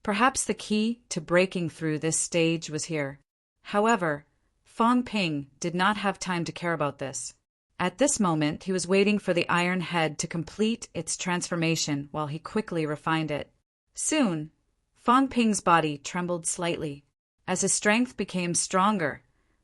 Perhaps the key to breaking through this stage was here. However, Feng Ping did not have time to care about this. At this moment, he was waiting for the iron head to complete its transformation while he quickly refined it. Soon, Feng Ping's body trembled slightly. As his strength became stronger,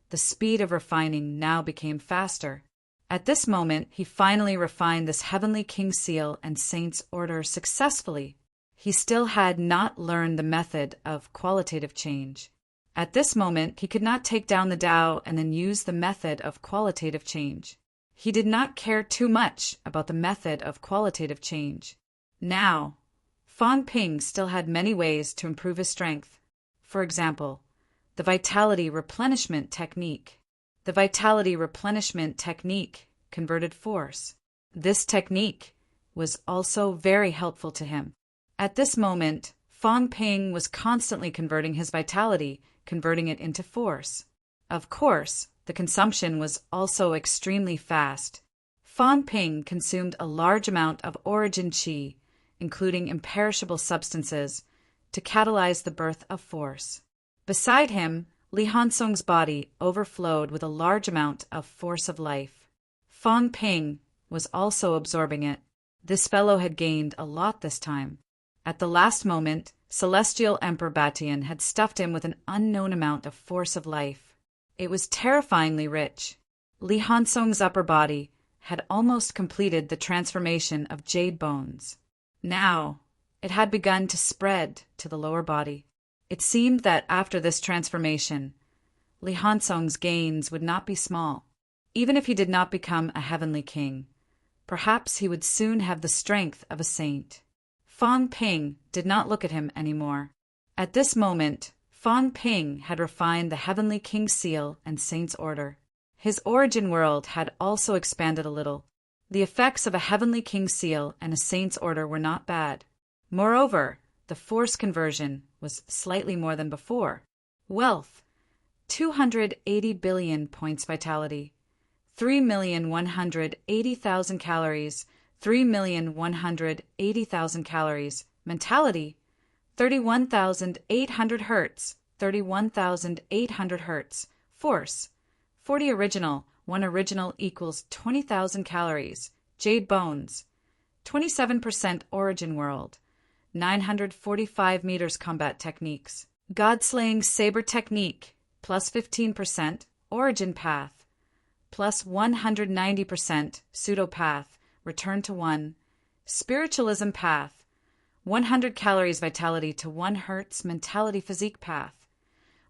the speed of refining now became faster. At this moment, he finally refined this heavenly king seal and saint's order successfully. He still had not learned the method of qualitative change. At this moment, he could not take down the Tao and then use the method of qualitative change. He did not care too much about the method of qualitative change. Now, Feng Ping still had many ways to improve his strength. For example, the vitality replenishment technique. The vitality replenishment technique converted force. This technique was also very helpful to him. At this moment, Feng Ping was constantly converting his vitality, converting it into force. Of course, the consumption was also extremely fast. Feng Ping consumed a large amount of origin qi, including imperishable substances, to catalyze the birth of force. Beside him, Li Hansong's body overflowed with a large amount of force of life. Feng Ping was also absorbing it. This fellow had gained a lot this time. At the last moment, Celestial Emperor Batian had stuffed him with an unknown amount of force of life. It was terrifyingly rich. Li Hansong's upper body had almost completed the transformation of jade bones. Now, it had begun to spread to the lower body. It seemed that after this transformation, Li Hansong's gains would not be small. Even if he did not become a heavenly king, perhaps he would soon have the strength of a saint. Fang Ping did not look at him anymore. At this moment, Fang Ping had refined the heavenly king seal and saint's order. His origin world had also expanded a little. The effects of a heavenly king seal and a saint's order were not bad. Moreover, the force conversion was slightly more than before. Wealth, 280 billion points vitality, 3,180,000 calories, 3,180,000 calories. Mentality, 31,800 hertz, 31,800 hertz. Force, 40 original, 1 original equals 20,000 calories. Jade bones, 27% origin world, 945 meters combat techniques. God-slaying saber technique, plus 15%, origin path, plus 190%, pseudo-path, return to 1, spiritualism path, 100 calories vitality to 1 hertz mentality physique path,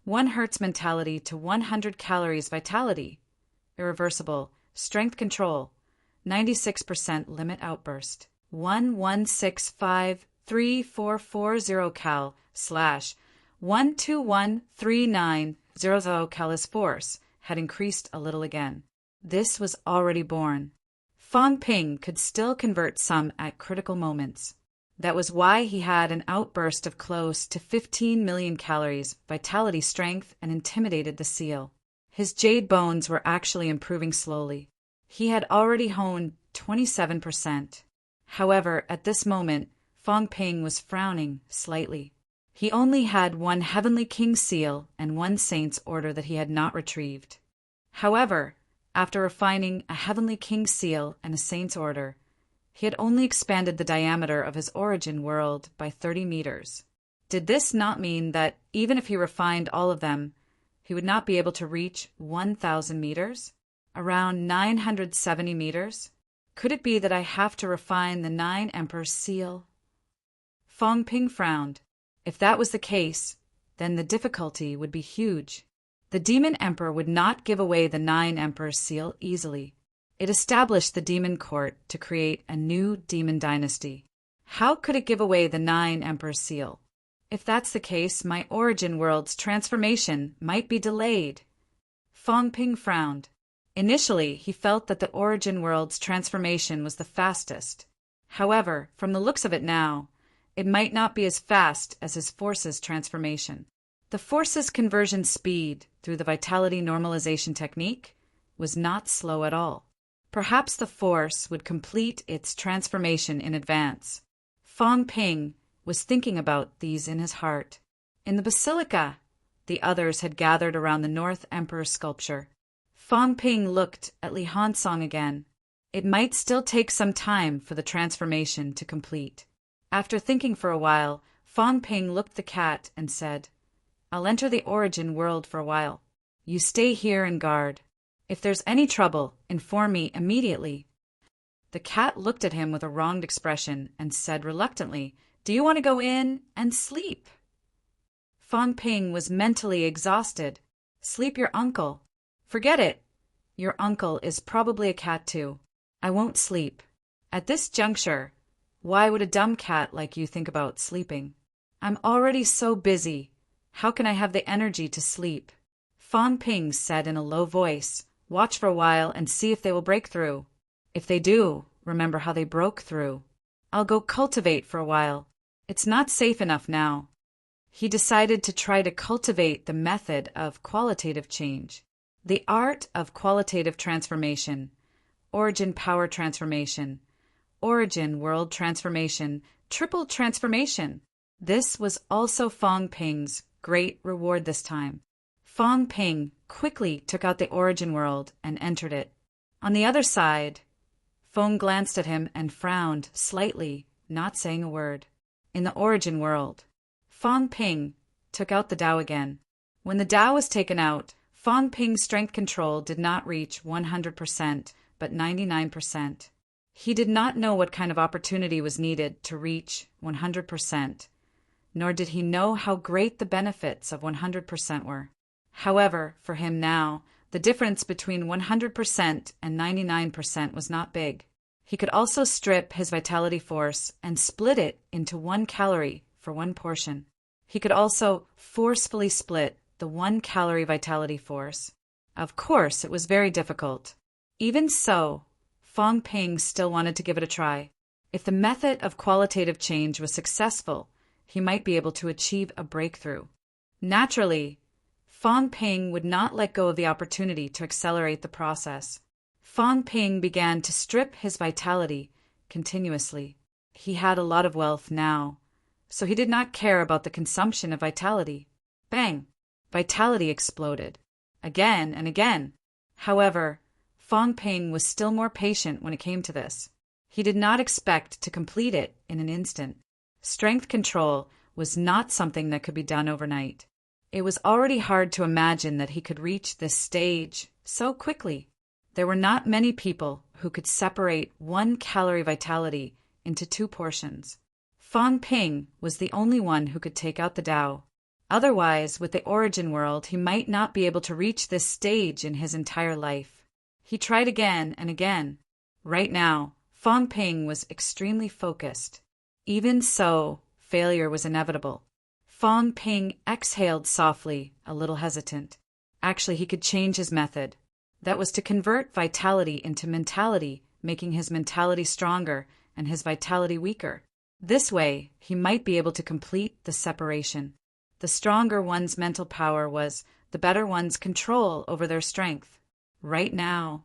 1 hertz mentality to 100 calories vitality, irreversible, strength control, 96% limit outburst, 116534440 cal slash 1213900 cal. His force had increased a little again. This was already born. Fang Ping could still convert some at critical moments. That was why he had an outburst of close to 15 million calories, vitality, strength, and intimidated the seal. His jade bones were actually improving slowly. He had already honed 27%. However, at this moment, Fang Ping was frowning slightly. He only had 1 heavenly king seal and 1 saint's order that he had not retrieved. However, after refining a heavenly king seal and a saint's order, he had only expanded the diameter of his origin world by 30 meters. Did this not mean that even if he refined all of them, he would not be able to reach 1,000 meters? Around 970 meters? Could it be that I have to refine the 9 Emperor's seal? Fang Ping frowned. If that was the case, then the difficulty would be huge. The Demon Emperor would not give away the 9 Emperor's seal easily. It established the demon court to create a new demon dynasty. How could it give away the 9 Emperor's seal? If that's the case, my origin world's transformation might be delayed. Fang Ping frowned. Initially, he felt that the origin world's transformation was the fastest. However, from the looks of it now, it might not be as fast as his force's transformation. The force's conversion speed through the vitality normalization technique was not slow at all. Perhaps the force would complete its transformation in advance. Fang Ping was thinking about these in his heart. In the basilica, the others had gathered around the North Emperor's sculpture. Fang Ping looked at Li Hansong again. It might still take some time for the transformation to complete. After thinking for a while, Fang Ping looked at the cat and said, "I'll enter the origin world for a while. You stay here and guard. If there's any trouble, inform me immediately." The cat looked at him with a wronged expression and said reluctantly, "Do you want to go in and sleep?" Fang Ping was mentally exhausted. "Sleep your uncle." "Forget it. Your uncle is probably a cat too. I won't sleep. At this juncture, why would a dumb cat like you think about sleeping? I'm already so busy. How can I have the energy to sleep?" Fang Ping said in a low voice, "Watch for a while and see if they will break through. If they do, remember how they broke through. I'll go cultivate for a while. It's not safe enough now." He decided to try to cultivate the method of qualitative change, the art of qualitative transformation, origin power transformation, origin world transformation, triple transformation. This was also Fang Ping's great reward this time. Fang Ping quickly took out the origin world and entered it. On the other side, Feng glanced at him and frowned slightly, not saying a word. In the origin world, Fang Ping took out the Tao again. When the Tao was taken out, Fang Ping's strength control did not reach 100%, but 99%. He did not know what kind of opportunity was needed to reach 100%, nor did he know how great the benefits of 100% were. However, for him now, the difference between 100% and 99% was not big. He could also strip his vitality force and split it into 1 calorie for 1 portion. He could also forcefully split the 1 calorie vitality force. Of course, it was very difficult. Even so, Fong Ping still wanted to give it a try. If the method of qualitative change was successful, he might be able to achieve a breakthrough. Naturally, Fong Ping would not let go of the opportunity to accelerate the process. Fong Ping began to strip his vitality continuously. He had a lot of wealth now, so he did not care about the consumption of vitality. Bang! Vitality exploded. Again and again. However, Fong Ping was still more patient when it came to this. He did not expect to complete it in an instant. Strength control was not something that could be done overnight. It was already hard to imagine that he could reach this stage so quickly. There were not many people who could separate 1 calorie vitality into 2 portions. Fong Ping was the only one who could take out the Tao. Otherwise, with the origin world, he might not be able to reach this stage in his entire life. He tried again and again. Right now, Fong Ping was extremely focused. Even so, failure was inevitable. Fong Ping exhaled softly, a little hesitant. Actually, he could change his method. That was to convert vitality into mentality, making his mentality stronger and his vitality weaker. This way, he might be able to complete the separation. The stronger one's mental power was, the better one's control over their strength. Right now,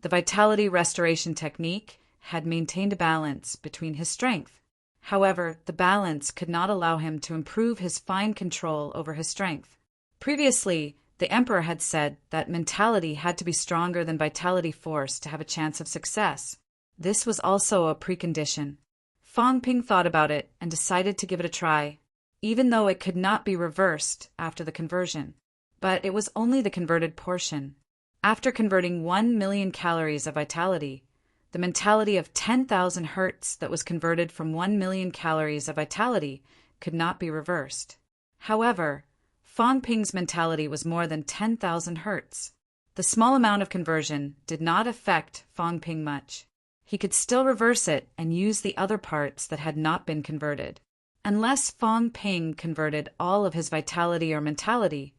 the vitality restoration technique had maintained a balance between his strength. However, the balance could not allow him to improve his fine control over his strength. Previously, the emperor had said that mentality had to be stronger than vitality force to have a chance of success. This was also a precondition. Fong Ping thought about it and decided to give it a try, even though it could not be reversed after the conversion. But it was only the converted portion. After converting 1 million calories of vitality, the mentality of 10,000 hertz that was converted from 1 million calories of vitality could not be reversed. However, Fong Ping's mentality was more than 10,000 hertz. The small amount of conversion did not affect Fong Ping much. He could still reverse it and use the other parts that had not been converted. Unless Fong Ping converted all of his vitality or mentality,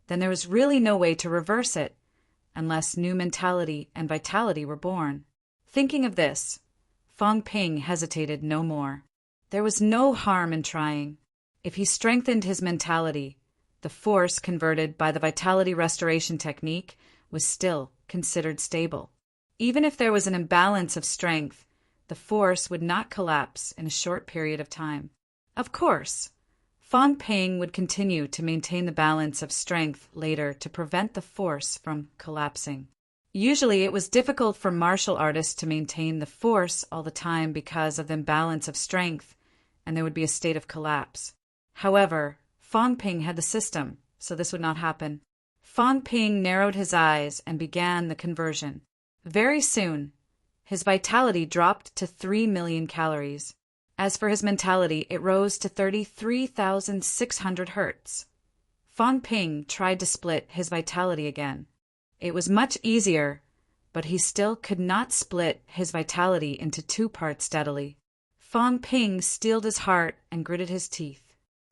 then there was really no way to reverse it, unless new mentality and vitality were born. Thinking of this, Fong Ping hesitated no more. There was no harm in trying. If he strengthened his mentality, the force converted by the vitality restoration technique was still considered stable. Even if there was an imbalance of strength, the force would not collapse in a short period of time. Of course, Fong Ping would continue to maintain the balance of strength later to prevent the force from collapsing. Usually it was difficult for martial artists to maintain the force all the time because of the imbalance of strength, and there would be a state of collapse. However, Fong Ping had the system, so this would not happen. Fong Ping narrowed his eyes and began the conversion. Very soon, his vitality dropped to 3 million calories. As for his mentality, it rose to 33,600 hertz. Fong Ping tried to split his vitality again. It was much easier, but he still could not split his vitality into 2 parts steadily. Fong Ping steeled his heart and gritted his teeth.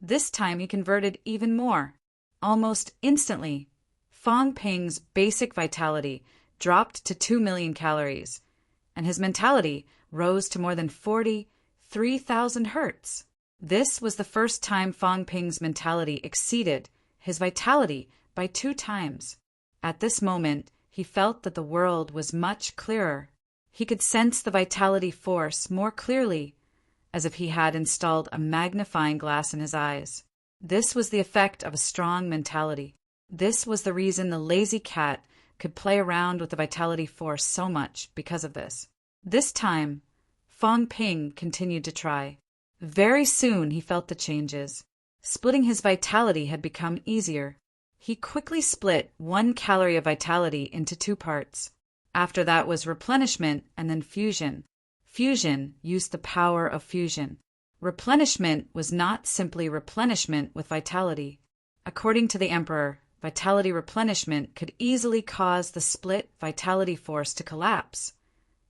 This time he converted even more. Almost instantly, Fong Ping's basic vitality dropped to 2 million calories, and his mentality rose to more than 43,000 hertz. This was the first time Fong Ping's mentality exceeded his vitality by 2 times. At this moment, he felt that the world was much clearer. He could sense the vitality force more clearly, as if he had installed a magnifying glass in his eyes. This was the effect of a strong mentality. This was the reason the lazy cat could play around with the vitality force so much because of this. This time, Fong Ping continued to try. Very soon he felt the changes. Splitting his vitality had become easier. He quickly split 1 calorie of vitality into 2 parts. After that was replenishment and then fusion. Fusion used the power of fusion. Replenishment was not simply replenishment with vitality. According to the emperor, vitality replenishment could easily cause the split vitality force to collapse,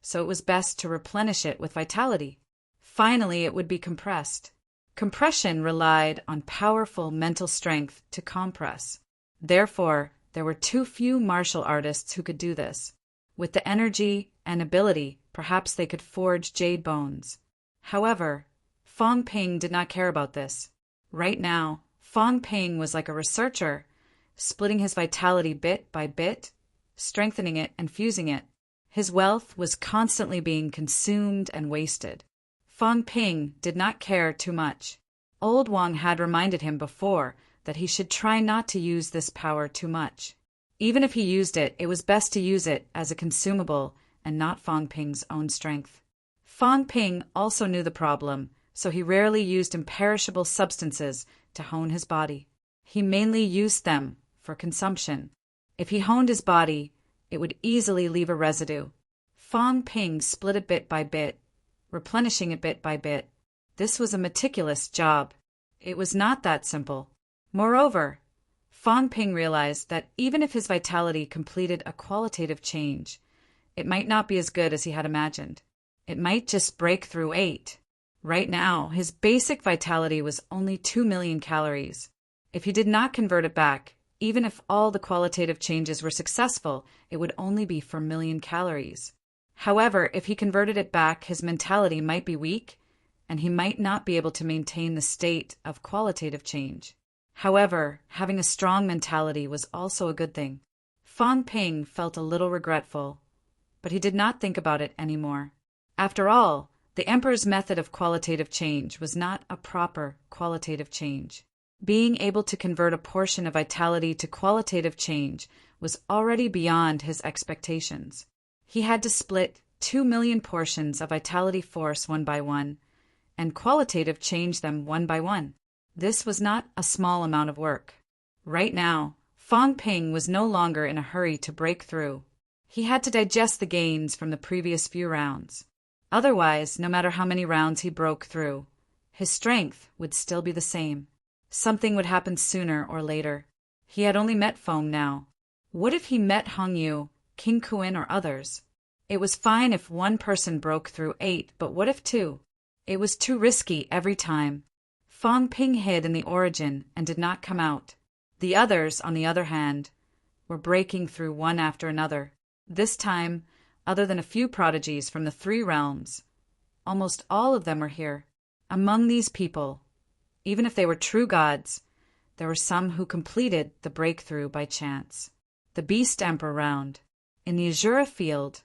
so it was best to replenish it with vitality. Finally, it would be compressed. Compression relied on powerful mental strength to compress. Therefore, there were too few martial artists who could do this. With the energy and ability, perhaps they could forge jade bones. However, Fong Ping did not care about this. Right now, Fong Ping was like a researcher, splitting his vitality bit by bit, strengthening it and fusing it. His wealth was constantly being consumed and wasted. Fong Ping did not care too much. Old Wang had reminded him before that he should try not to use this power too much. Even if he used it, it was best to use it as a consumable and not Fong Ping's own strength. Fong Ping also knew the problem, so he rarely used imperishable substances to hone his body. He mainly used them for consumption. If he honed his body, it would easily leave a residue. Fong Ping split it bit by bit, replenishing it bit by bit. This was a meticulous job. It was not that simple. Moreover, Fong Ping realized that even if his vitality completed a qualitative change, it might not be as good as he had imagined. It might just break through 8. Right now, his basic vitality was only 2 million calories. If he did not convert it back, even if all the qualitative changes were successful, it would only be 4 million calories. However, if he converted it back, his mentality might be weak, and he might not be able to maintain the state of qualitative change. However, having a strong mentality was also a good thing. Fong Ping felt a little regretful, but he did not think about it anymore. After all, the emperor's method of qualitative change was not a proper qualitative change. Being able to convert a portion of vitality to qualitative change was already beyond his expectations. He had to split 2 million portions of vitality force one by one, and qualitative change them one by one. This was not a small amount of work. Right now, Fong Ping was no longer in a hurry to break through. He had to digest the gains from the previous few rounds. Otherwise, no matter how many rounds he broke through, his strength would still be the same. Something would happen sooner or later. He had only met Fong now. What if he met Hong Yu, King Kuan, or others? It was fine if one person broke through 8, but what if 2? It was too risky every time. Fong Ping hid in the origin and did not come out. The others, on the other hand, were breaking through one after another. This time, other than a few prodigies from the 3 realms, almost all of them were here. Among these people, even if they were true gods, there were some who completed the breakthrough by chance. The Beast Emperor round. In the Azura field,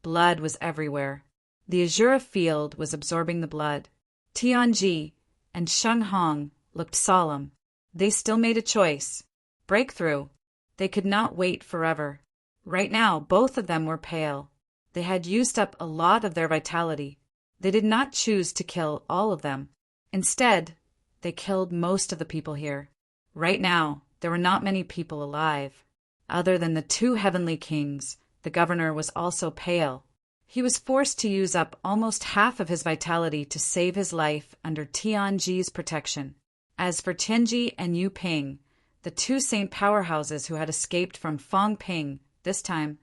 blood was everywhere. The Azura field was absorbing the blood. Tianji and Sheng Hong looked solemn. They still made a choice. Breakthrough. They could not wait forever. Right now, both of them were pale. They had used up a lot of their vitality. They did not choose to kill all of them. Instead, they killed most of the people here. Right now, there were not many people alive. Other than the 2 heavenly kings, the governor was also pale. He was forced to use up almost half of his vitality to save his life under Tianji's protection. As for Tianji and Yu Ping, the 2 saint powerhouses who had escaped from Fong Ping, this time,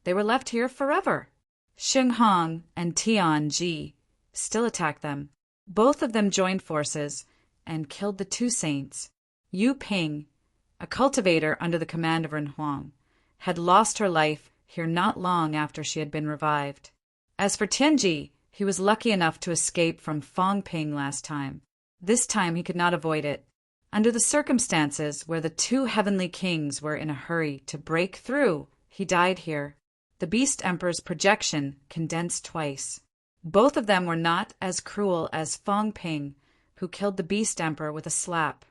they were left here forever. Sheng Hong and Tianji still attacked them. Both of them joined forces and killed the 2 saints. Yu Ping, a cultivator under the command of Ren Huang, had lost her life here not long after she had been revived. As for Tianji, he was lucky enough to escape from Fong Ping last time. This time he could not avoid it. Under the circumstances where the 2 heavenly kings were in a hurry to break through, he died here. The Beast Emperor's projection condensed twice. Both of them were not as cruel as Fong Ping, who killed the Beast Emperor with a slap.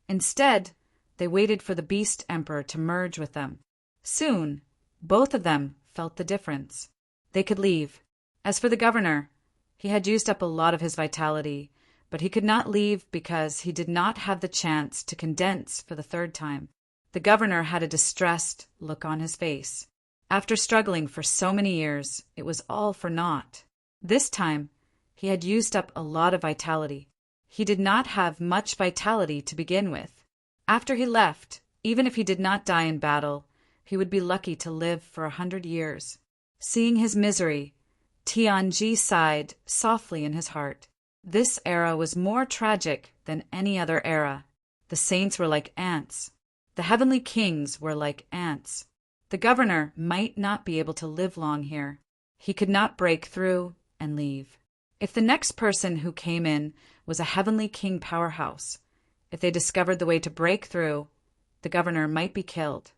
Instead, they waited for the Beast Emperor to merge with them. Soon, both of them felt the difference. They could leave. As for the governor, he had used up a lot of his vitality, but he could not leave because he did not have the chance to condense for the 3rd time. The governor had a distressed look on his face. After struggling for so many years, it was all for naught. This time, he had used up a lot of vitality. He did not have much vitality to begin with. After he left, even if he did not die in battle, he would be lucky to live for 100 years. Seeing his misery, Tianji sighed softly in his heart. This era was more tragic than any other era. The saints were like ants. The heavenly kings were like ants. The governor might not be able to live long here. He could not break through and leave. If the next person who came in was a heavenly king powerhouse, if they discovered the way to break through, the governor might be killed.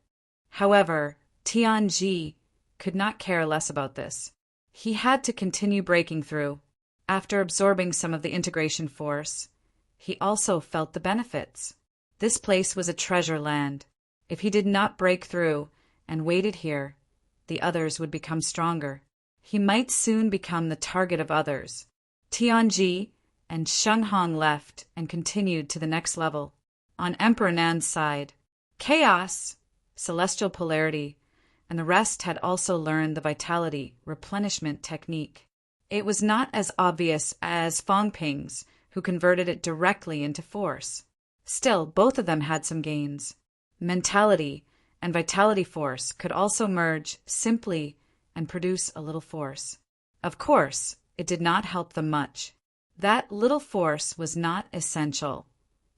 However, Tianji could not care less about this. He had to continue breaking through. After absorbing some of the integration force, he also felt the benefits. This place was a treasure land. If he did not break through and waited here, the others would become stronger. He might soon become the target of others. Tianji and Shenghong left and continued to the next level. On Emperor Nan's side, chaos, celestial polarity, and the rest had also learned the vitality replenishment technique. It was not as obvious as Fang Ping's, who converted it directly into force. Still, both of them had some gains. Mentality and vitality force could also merge simply and produce a little force. Of course, it did not help them much. That little force was not essential,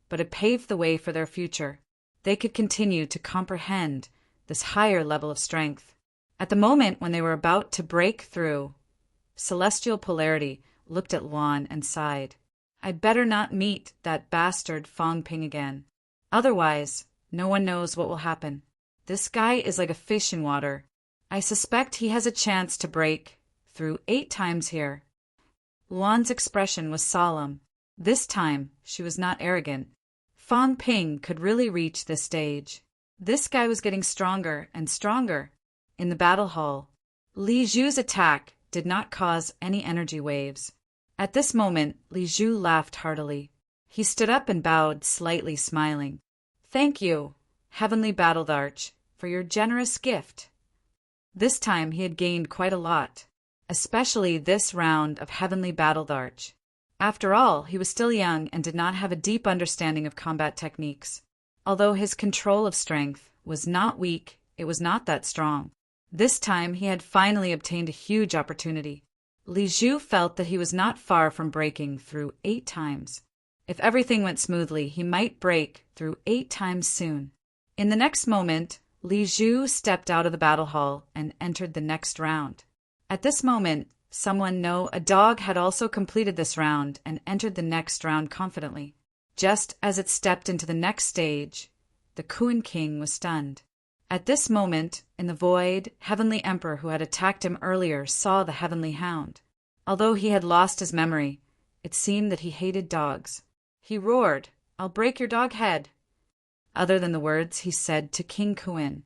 but it paved the way for their future. They could continue to comprehend this higher level of strength. At the moment when they were about to break through, celestial polarity looked at Luan and sighed. I better not meet that bastard Fang Ping again. Otherwise, no one knows what will happen. This guy is like a fish in water. I suspect he has a chance to break through 8 times here. Luan's expression was solemn. This time, she was not arrogant. Fang Ping could really reach this stage. This guy was getting stronger and stronger. In the battle hall, Li Zhu's attack did not cause any energy waves. At this moment, Li Zhu laughed heartily. He stood up and bowed, slightly smiling. Thank you, Heavenly Battle Arch, for your generous gift. This time he had gained quite a lot, especially this round of Heavenly Battle Arch. After all, he was still young and did not have a deep understanding of combat techniques. Although his control of strength was not weak, it was not that strong. This time he had finally obtained a huge opportunity. Li Zhu felt that he was not far from breaking through 8 times. If everything went smoothly, he might break through 8 times soon. In the next moment, Li Zhu stepped out of the battle hall and entered the next round. At this moment, a dog had also completed this round and entered the next round confidently. Just as it stepped into the next stage, the Kuan King was stunned. At this moment, in the void, Heavenly Emperor who had attacked him earlier saw the Heavenly Hound. Although he had lost his memory, it seemed that he hated dogs. He roared, "I'll break your dog head." Other than the words he said to King Kuan.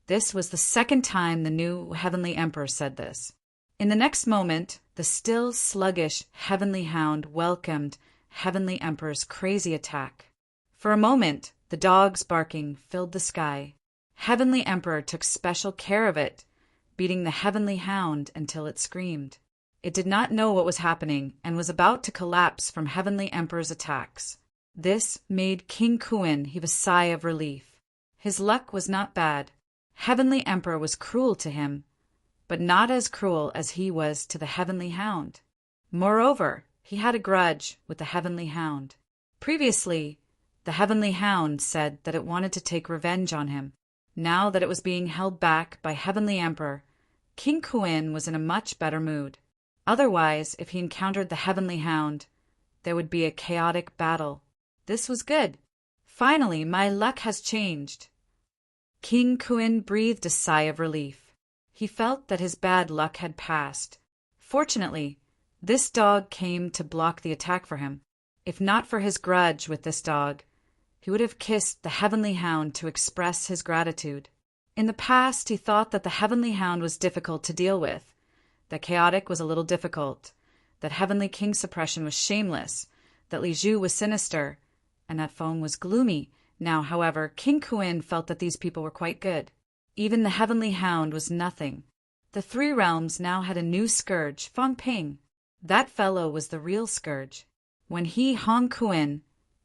This was the second time the new Heavenly Emperor said this. In the next moment, the still sluggish Heavenly Hound welcomed Heavenly Emperor's crazy attack. For a moment, the dog's barking filled the sky. Heavenly Emperor took special care of it, beating the Heavenly Hound until it screamed. It did not know what was happening and was about to collapse from Heavenly Emperor's attacks. This made King Kuan heave a sigh of relief. His luck was not bad. Heavenly Emperor was cruel to him, but not as cruel as he was to the Heavenly Hound. Moreover, he had a grudge with the Heavenly Hound. Previously, the Heavenly Hound said that it wanted to take revenge on him. Now that it was being held back by Heavenly Emperor, King Kuan was in a much better mood. Otherwise, if he encountered the Heavenly Hound, there would be a chaotic battle. This was good. Finally, my luck has changed. King Kuan breathed a sigh of relief. He felt that his bad luck had passed. Fortunately, this dog came to block the attack for him. If not for his grudge with this dog, he would have kissed the Heavenly Hound to express his gratitude. In the past, he thought that the Heavenly Hound was difficult to deal with, that chaotic was a little difficult, that Heavenly King suppression was shameless, that Li Zhu was sinister, and that Feng was gloomy. Now, however, King Kuan felt that these people were quite good. Even the heavenly hound was nothing. The three realms now had a new scourge, Fang Ping. That fellow was the real scourge. When he, Hong Kuan,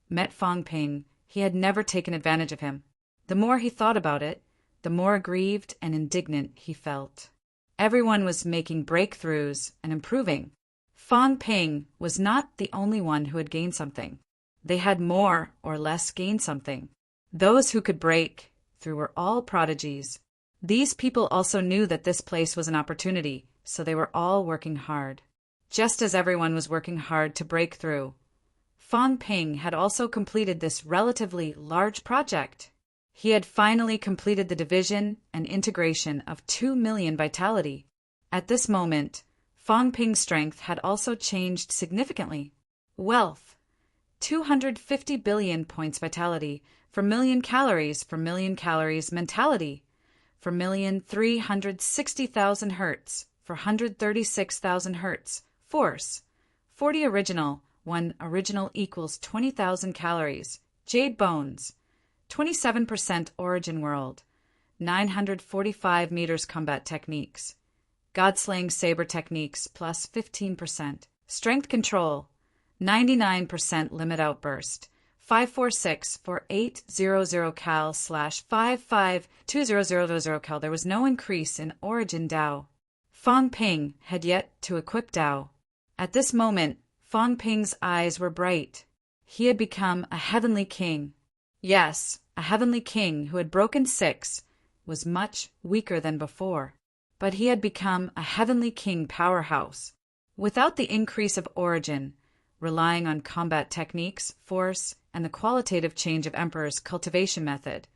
met Fang Ping, he had never taken advantage of him. The more he thought about it, the more aggrieved and indignant he felt. Everyone was making breakthroughs and improving. Fang Ping was not the only one who had gained something. They had more or less gained something. Those who could break through were all prodigies. These people also knew that this place was an opportunity, so they were all working hard. Just as everyone was working hard to break through, Fang Ping had also completed this relatively large project. He had finally completed the division and integration of 2 million vitality. At this moment, Fang Ping's strength had also changed significantly. Wealth, 250 billion points vitality, for million calories mentality, for 1,360,000 hertz, for 136,000 hertz, force, 40 original, 1 original equals 20,000 calories, jade bones, 27% origin world, 945 meters combat techniques, godslaying saber techniques plus 15%, strength control, 99% limit outburst, 546 for 800 cal / 552000 cal. There was no increase in origin Dao. Fang Ping had yet to equip Dao. At this moment, Fang Ping's eyes were bright. He had become a heavenly king. Yes, a heavenly king who had broken 6, was much weaker than before, but he had become a heavenly king powerhouse. Without the increase of origin, relying on combat techniques, force, and the qualitative change of Emperor's cultivation method,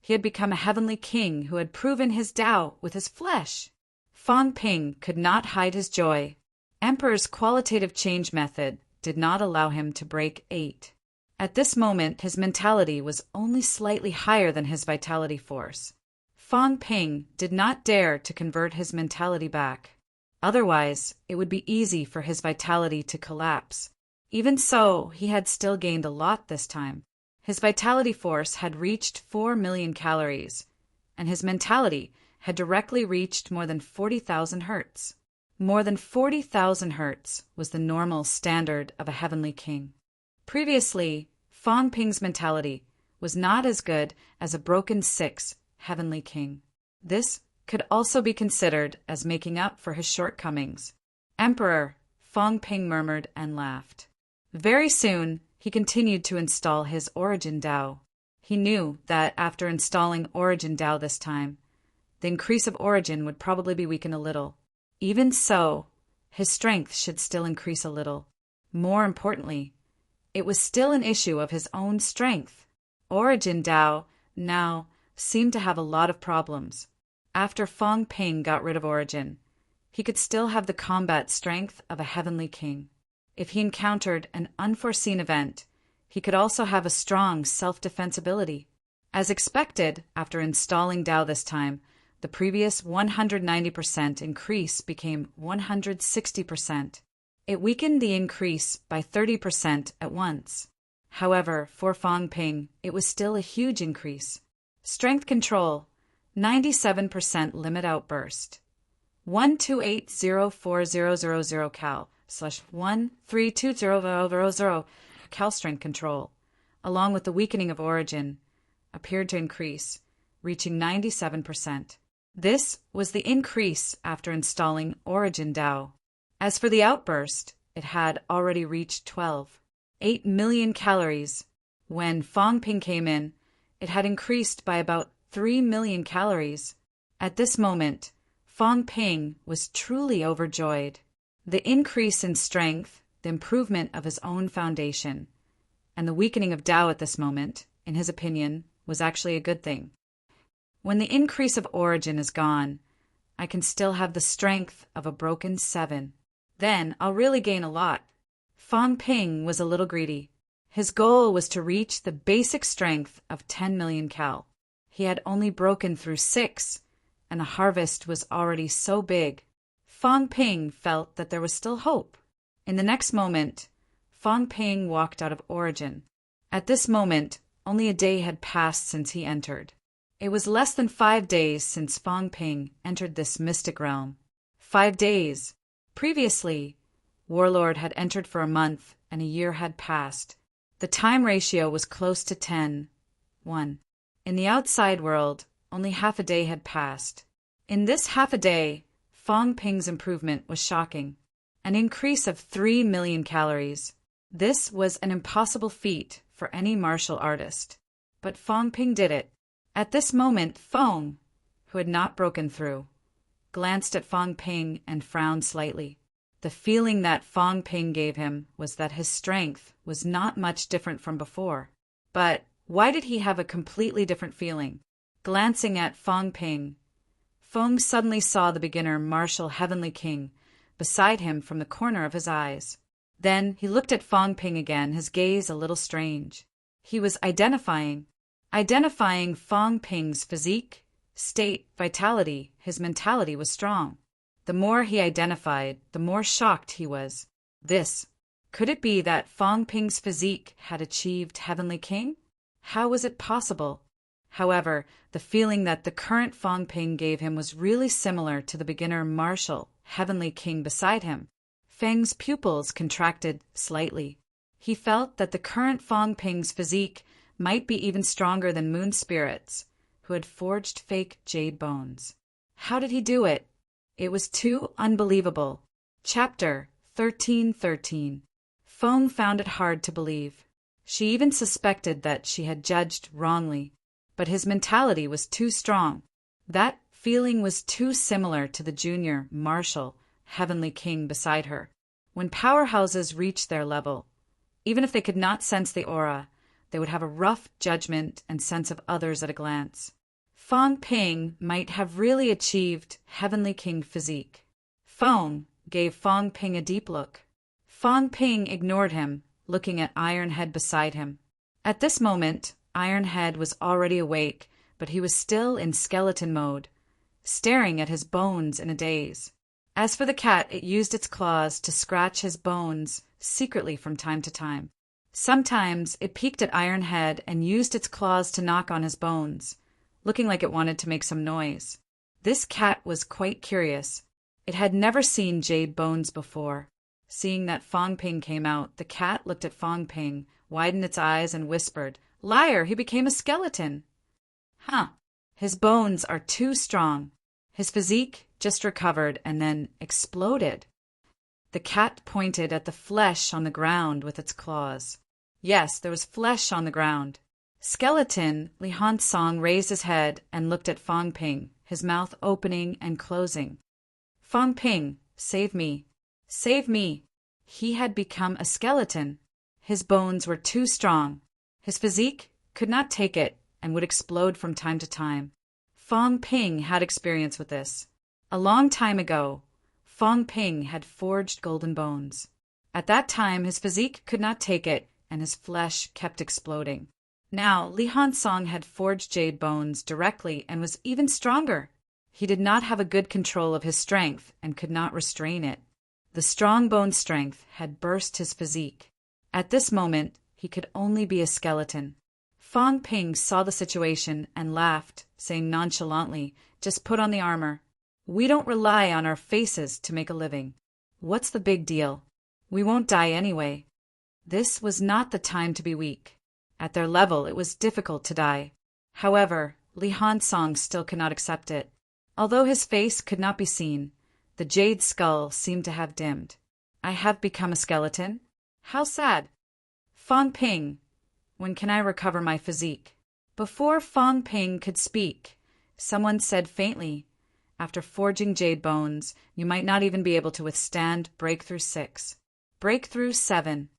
he had become a heavenly king who had proven his Tao with his flesh. Fang Ping could not hide his joy. Emperor's qualitative change method did not allow him to break 8. At this moment, his mentality was only slightly higher than his vitality force. Fang Ping did not dare to convert his mentality back. Otherwise, it would be easy for his vitality to collapse. Even so, he had still gained a lot this time. His vitality force had reached 4 million calories, and his mentality had directly reached more than 40,000 hertz. More than 40,000 hertz was the normal standard of a heavenly king. Previously, Fang Ping's mentality was not as good as a broken 6 heavenly king. This could also be considered as making up for his shortcomings. Emperor, Fang Ping murmured and laughed. Very soon, he continued to install his origin Tao. He knew that after installing origin Tao this time, the increase of origin would probably be weakened a little. Even so, his strength should still increase a little. More importantly, it was still an issue of his own strength. Origin Tao now seemed to have a lot of problems. After Fang Ping got rid of origin, he could still have the combat strength of a heavenly king. If he encountered an unforeseen event, he could also have a strong self-defense ability. As expected, after installing Tao this time, the previous 190% increase became 160%. It weakened the increase by 30% at once. However, for Fang Ping, it was still a huge increase. Strength control, 97% limit outburst. 1280400 cal / 1320000 cal strength control, along with the weakening of origin, appeared to increase, reaching 97%. This was the increase after installing origin Tao. As for the outburst, it had already reached 8 million calories. When Fang Ping came in, it had increased by about 3 million calories. At this moment, Fang Ping was truly overjoyed. The increase in strength, the improvement of his own foundation, and the weakening of Tao at this moment, in his opinion, was actually a good thing. When the increase of origin is gone, I can still have the strength of a broken 7. Then I'll really gain a lot. Fang Ping was a little greedy. His goal was to reach the basic strength of 10 million cal. He had only broken through 6, and the harvest was already so big. Fang Ping felt that there was still hope. In the next moment, Fang Ping walked out of origin. At this moment, only a day had passed since he entered. It was less than 5 days since Fong Ping entered this mystic realm. 5 days. Previously, Warlord had entered for a month, and a year had passed. The time ratio was close to 10:1. In the outside world, only half a day had passed. In this half a day, Fong Ping's improvement was shocking. An increase of 3 million calories. This was an impossible feat for any martial artist. But Fong Ping did it. At this moment, Fong, who had not broken through, glanced at Fong Ping and frowned slightly. The feeling that Fong Ping gave him was that his strength was not much different from before. But why did he have a completely different feeling? Glancing at Fong Ping, Fong suddenly saw the beginner martial Heavenly King beside him from the corner of his eyes. Then he looked at Fong Ping again, his gaze a little strange. He was identifying Fong Ping's physique, state, vitality. His mentality was strong. The more he identified, the more shocked he was. Could it be that Fong Ping's physique had achieved Heavenly King? How was it possible? However, the feeling that the current Fong Ping gave him was really similar to the beginner martial Heavenly King beside him. Feng's pupils contracted slightly. He felt that the current Fong Ping's physique might be even stronger than Moon Spirit's, who had forged fake jade bones. How did he do it? It was too unbelievable. Chapter 13:13. Fong found it hard to believe. She even suspected that she had judged wrongly, but his mentality was too strong. That feeling was too similar to the junior martial Heavenly King beside her. When powerhouses reach their level, even if they could not sense the aura, they would have a rough judgment and sense of others at a glance. Fong Ping might have really achieved Heavenly King physique. Fong gave Fong Ping a deep look. Fong Ping ignored him, looking at Iron Head beside him. At this moment, Iron Head was already awake, but he was still in skeleton mode, staring at his bones in a daze. As for the cat, it used its claws to scratch his bones secretly from time to time. Sometimes it peeked at Iron Head and used its claws to knock on his bones, looking like it wanted to make some noise. This cat was quite curious. It had never seen jade bones before. Seeing that Fong Ping came out, the cat looked at Fong Ping, widened its eyes, and whispered, "Liar, he became a skeleton." Huh. His bones are too strong. His physique just recovered and then exploded. The cat pointed at the flesh on the ground with its claws. Yes, there was flesh on the ground. Skeleton Li Hansong raised his head and looked at Fong Ping, his mouth opening and closing. "Fong Ping, save me. Save me." He had become a skeleton. His bones were too strong. His physique could not take it and would explode from time to time. Fong Ping had experience with this. A long time ago, Fong Ping had forged golden bones. At that time, his physique could not take it, and his flesh kept exploding. Now, Li Hansong had forged jade bones directly and was even stronger. He did not have a good control of his strength and could not restrain it. The strong bone strength had burst his physique. At this moment, he could only be a skeleton. Fong Ping saw the situation and laughed, saying nonchalantly, "Just put on the armor. We don't rely on our faces to make a living. What's the big deal? We won't die anyway." This was not the time to be weak. At their level, it was difficult to die. However, Li Hansong still could not accept it. Although his face could not be seen, the jade skull seemed to have dimmed. "I have become a skeleton? How sad. Fong Ping, when can I recover my physique?" Before Fong Ping could speak, someone said faintly, "After forging jade bones, you might not even be able to withstand Breakthrough 6. Breakthrough 7.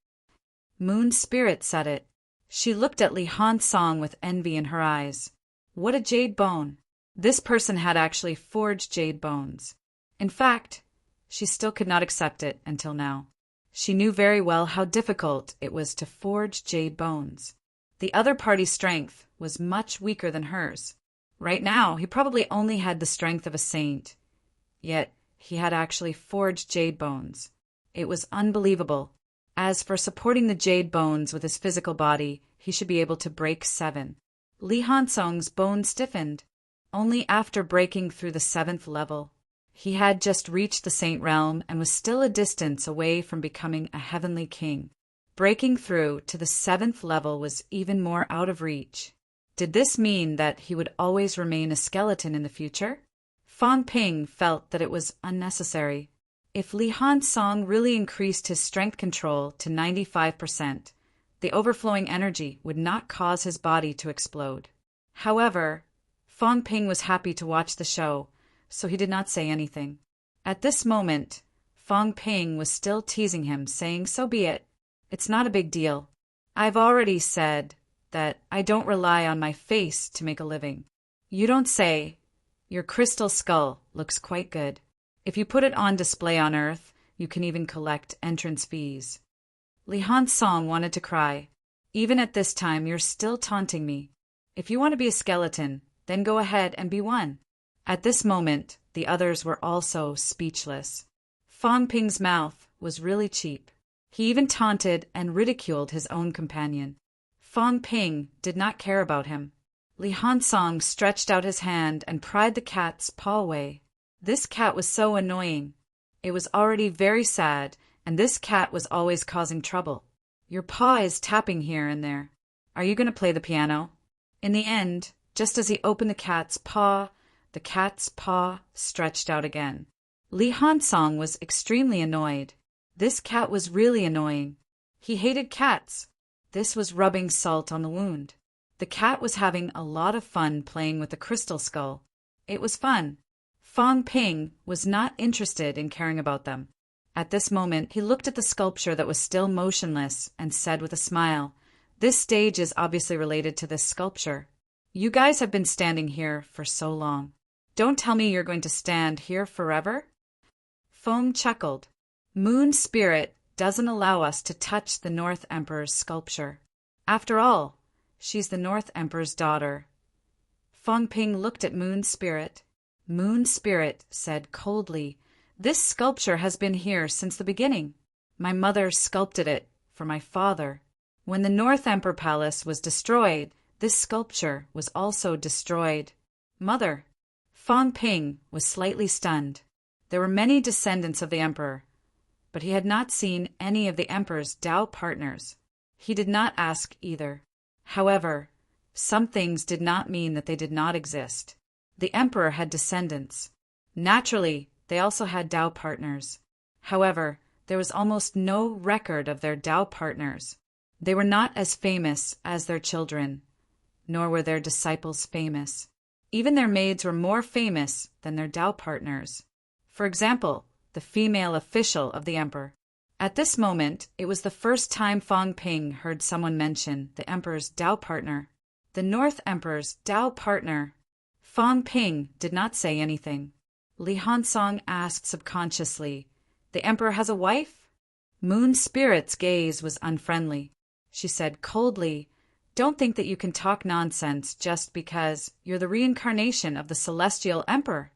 Moon Spirit said it. She looked at Li Hansong with envy in her eyes. What a jade bone! This person had actually forged jade bones. In fact, she still could not accept it until now. She knew very well how difficult it was to forge jade bones. The other party's strength was much weaker than hers. Right now, he probably only had the strength of a saint. Yet, he had actually forged jade bones. It was unbelievable. As for supporting the jade bones with his physical body, he should be able to break 7. Li Hansong's bones stiffened. Only after breaking through the 7th level. He had just reached the Saint Realm and was still a distance away from becoming a heavenly king. Breaking through to the 7th level was even more out of reach. Did this mean that he would always remain a skeleton in the future? Fang Ping felt that it was unnecessary. If Li Hansong really increased his strength control to 95%, the overflowing energy would not cause his body to explode. However, Fang Ping was happy to watch the show, so he did not say anything. At this moment, Fang Ping was still teasing him, saying, "So be it. It's not a big deal. I've already said that I don't rely on my face to make a living." "You don't say. Your crystal skull looks quite good. If you put it on display on Earth, you can even collect entrance fees." Li Hansong wanted to cry. "Even at this time, you're still taunting me. If you want to be a skeleton, then go ahead and be one." At this moment, the others were also speechless. Fang Ping's mouth was really cheap. He even taunted and ridiculed his own companion. Fang Ping did not care about him. Li Hansong stretched out his hand and pried the cat's paw away. This cat was so annoying. It was already very sad, and this cat was always causing trouble. "Your paw is tapping here and there. Are you going to play the piano?" In the end, just as he opened the cat's paw stretched out again. Li Hansong was extremely annoyed. This cat was really annoying. He hated cats. This was rubbing salt on the wound. The cat was having a lot of fun playing with the crystal skull. It was fun. Fang Ping was not interested in caring about them. At this moment, he looked at the sculpture that was still motionless and said with a smile, "This stage is obviously related to this sculpture. You guys have been standing here for so long. Don't tell me you're going to stand here forever?" Feng chuckled. "Moon Spirit doesn't allow us to touch the North Emperor's sculpture. After all, she's the North Emperor's daughter." Feng Ping looked at Moon Spirit. Moon Spirit said coldly, "This sculpture has been here since the beginning. My mother sculpted it for my father. When the North Emperor Palace was destroyed, this sculpture was also destroyed." "Mother." Fang Ping was slightly stunned. There were many descendants of the emperor, but he had not seen any of the emperor's Tao partners. He did not ask either. However, some things did not mean that they did not exist. The emperor had descendants. Naturally, they also had Tao partners. However, there was almost no record of their Tao partners. They were not as famous as their children, nor were their disciples famous. Even their maids were more famous than their Tao partners. For example, the female official of the emperor. At this moment, it was the first time Fang Ping heard someone mention the emperor's Tao partner. The North Emperor's Tao partner. Fang Ping did not say anything. Li Hansong asked subconsciously, "The emperor has a wife?" Moon Spirit's gaze was unfriendly. She said coldly, "Don't think that you can talk nonsense just because you're the reincarnation of the celestial emperor."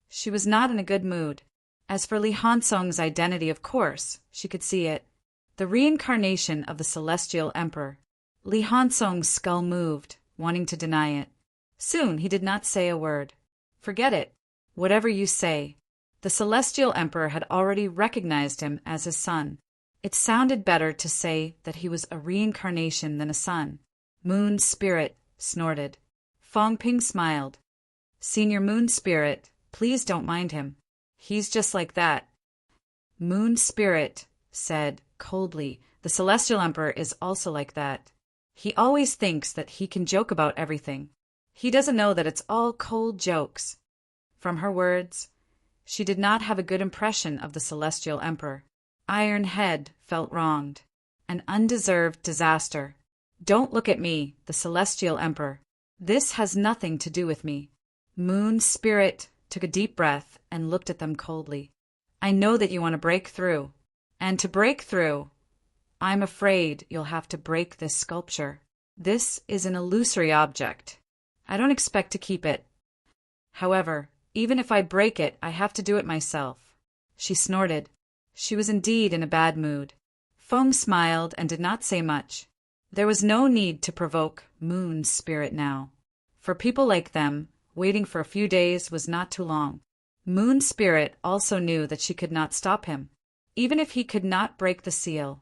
She was not in a good mood. As for Li Hansong's identity, of course, she could see it. The reincarnation of the celestial emperor. Li Hansong's skull moved, wanting to deny it. Soon he did not say a word. "Forget it. Whatever you say." The celestial emperor had already recognized him as his son. It sounded better to say that he was a reincarnation than a son. Moon Spirit snorted. Fang Ping smiled. "Senior Moon Spirit, please don't mind him. He's just like that." Moon Spirit said coldly, "The celestial emperor is also like that. He always thinks that he can joke about everything. He doesn't know that it's all cold jokes." From her words, she did not have a good impression of the celestial emperor. Iron Head felt wronged. An undeserved disaster. "Don't look at me, the celestial emperor. This has nothing to do with me." Moon Spirit took a deep breath and looked at them coldly. "I know that you want to break through. And to break through, I'm afraid you'll have to break this sculpture. This is an illusory object. I don't expect to keep it. However, even if I break it, I have to do it myself." She snorted. She was indeed in a bad mood. Feng smiled and did not say much. There was no need to provoke Moon's spirit now. For people like them, waiting for a few days was not too long. Moon's spirit also knew that she could not stop him. Even if he could not break the seal,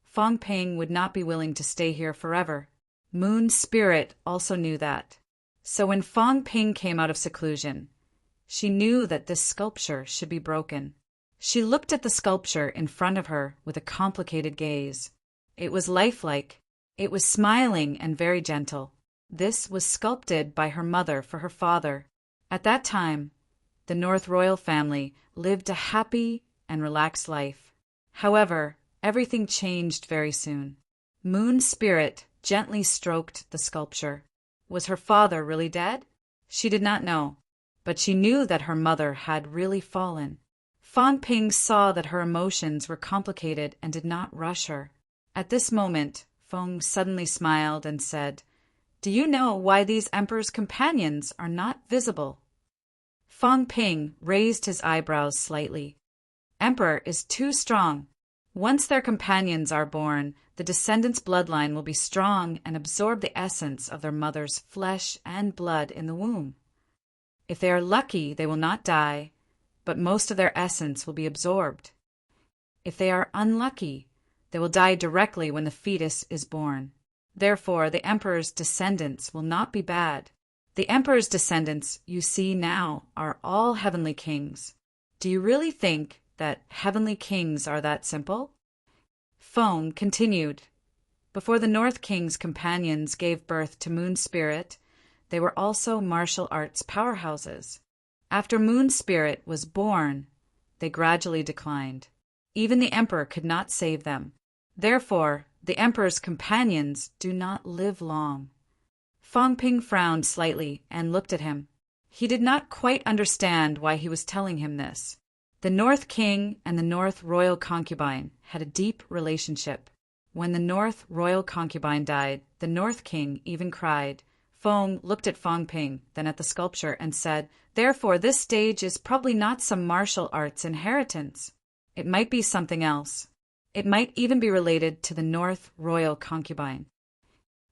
Fong Ping would not be willing to stay here forever. Moon's spirit also knew that. So when Fong Ping came out of seclusion, she knew that this sculpture should be broken. She looked at the sculpture in front of her with a complicated gaze. It was lifelike. It was smiling and very gentle. This was sculpted by her mother for her father. At that time, the North royal family lived a happy and relaxed life. However, everything changed very soon. Moon's spirit gently stroked the sculpture. Was her father really dead? She did not know, but she knew that her mother had really fallen. Fong Ping saw that her emotions were complicated and did not rush her. At this moment, Fong suddenly smiled and said, "Do you know why these emperor's companions are not visible?" Fong Ping raised his eyebrows slightly. Emperor is too strong. Once their companions are born, the descendants' bloodline will be strong and absorb the essence of their mother's flesh and blood in the womb. If they are lucky, they will not die, but most of their essence will be absorbed. If they are unlucky, they will die directly when the fetus is born. Therefore, the emperor's descendants will not be bad. The emperor's descendants you see now are all heavenly kings. Do you really think that heavenly kings are that simple? Fong continued. Before the North King's companions gave birth to Moon Spirit, they were also martial arts powerhouses. After Moon Spirit was born, they gradually declined. Even the emperor could not save them. Therefore, the emperor's companions do not live long. Fong Ping frowned slightly and looked at him. He did not quite understand why he was telling him this. The North King and the North Royal Concubine had a deep relationship. When the North Royal Concubine died, the North King even cried. Fong looked at Fong Ping, then at the sculpture, and said, "Therefore, this stage is probably not some martial arts inheritance. It might be something else. It might even be related to the North Royal Concubine."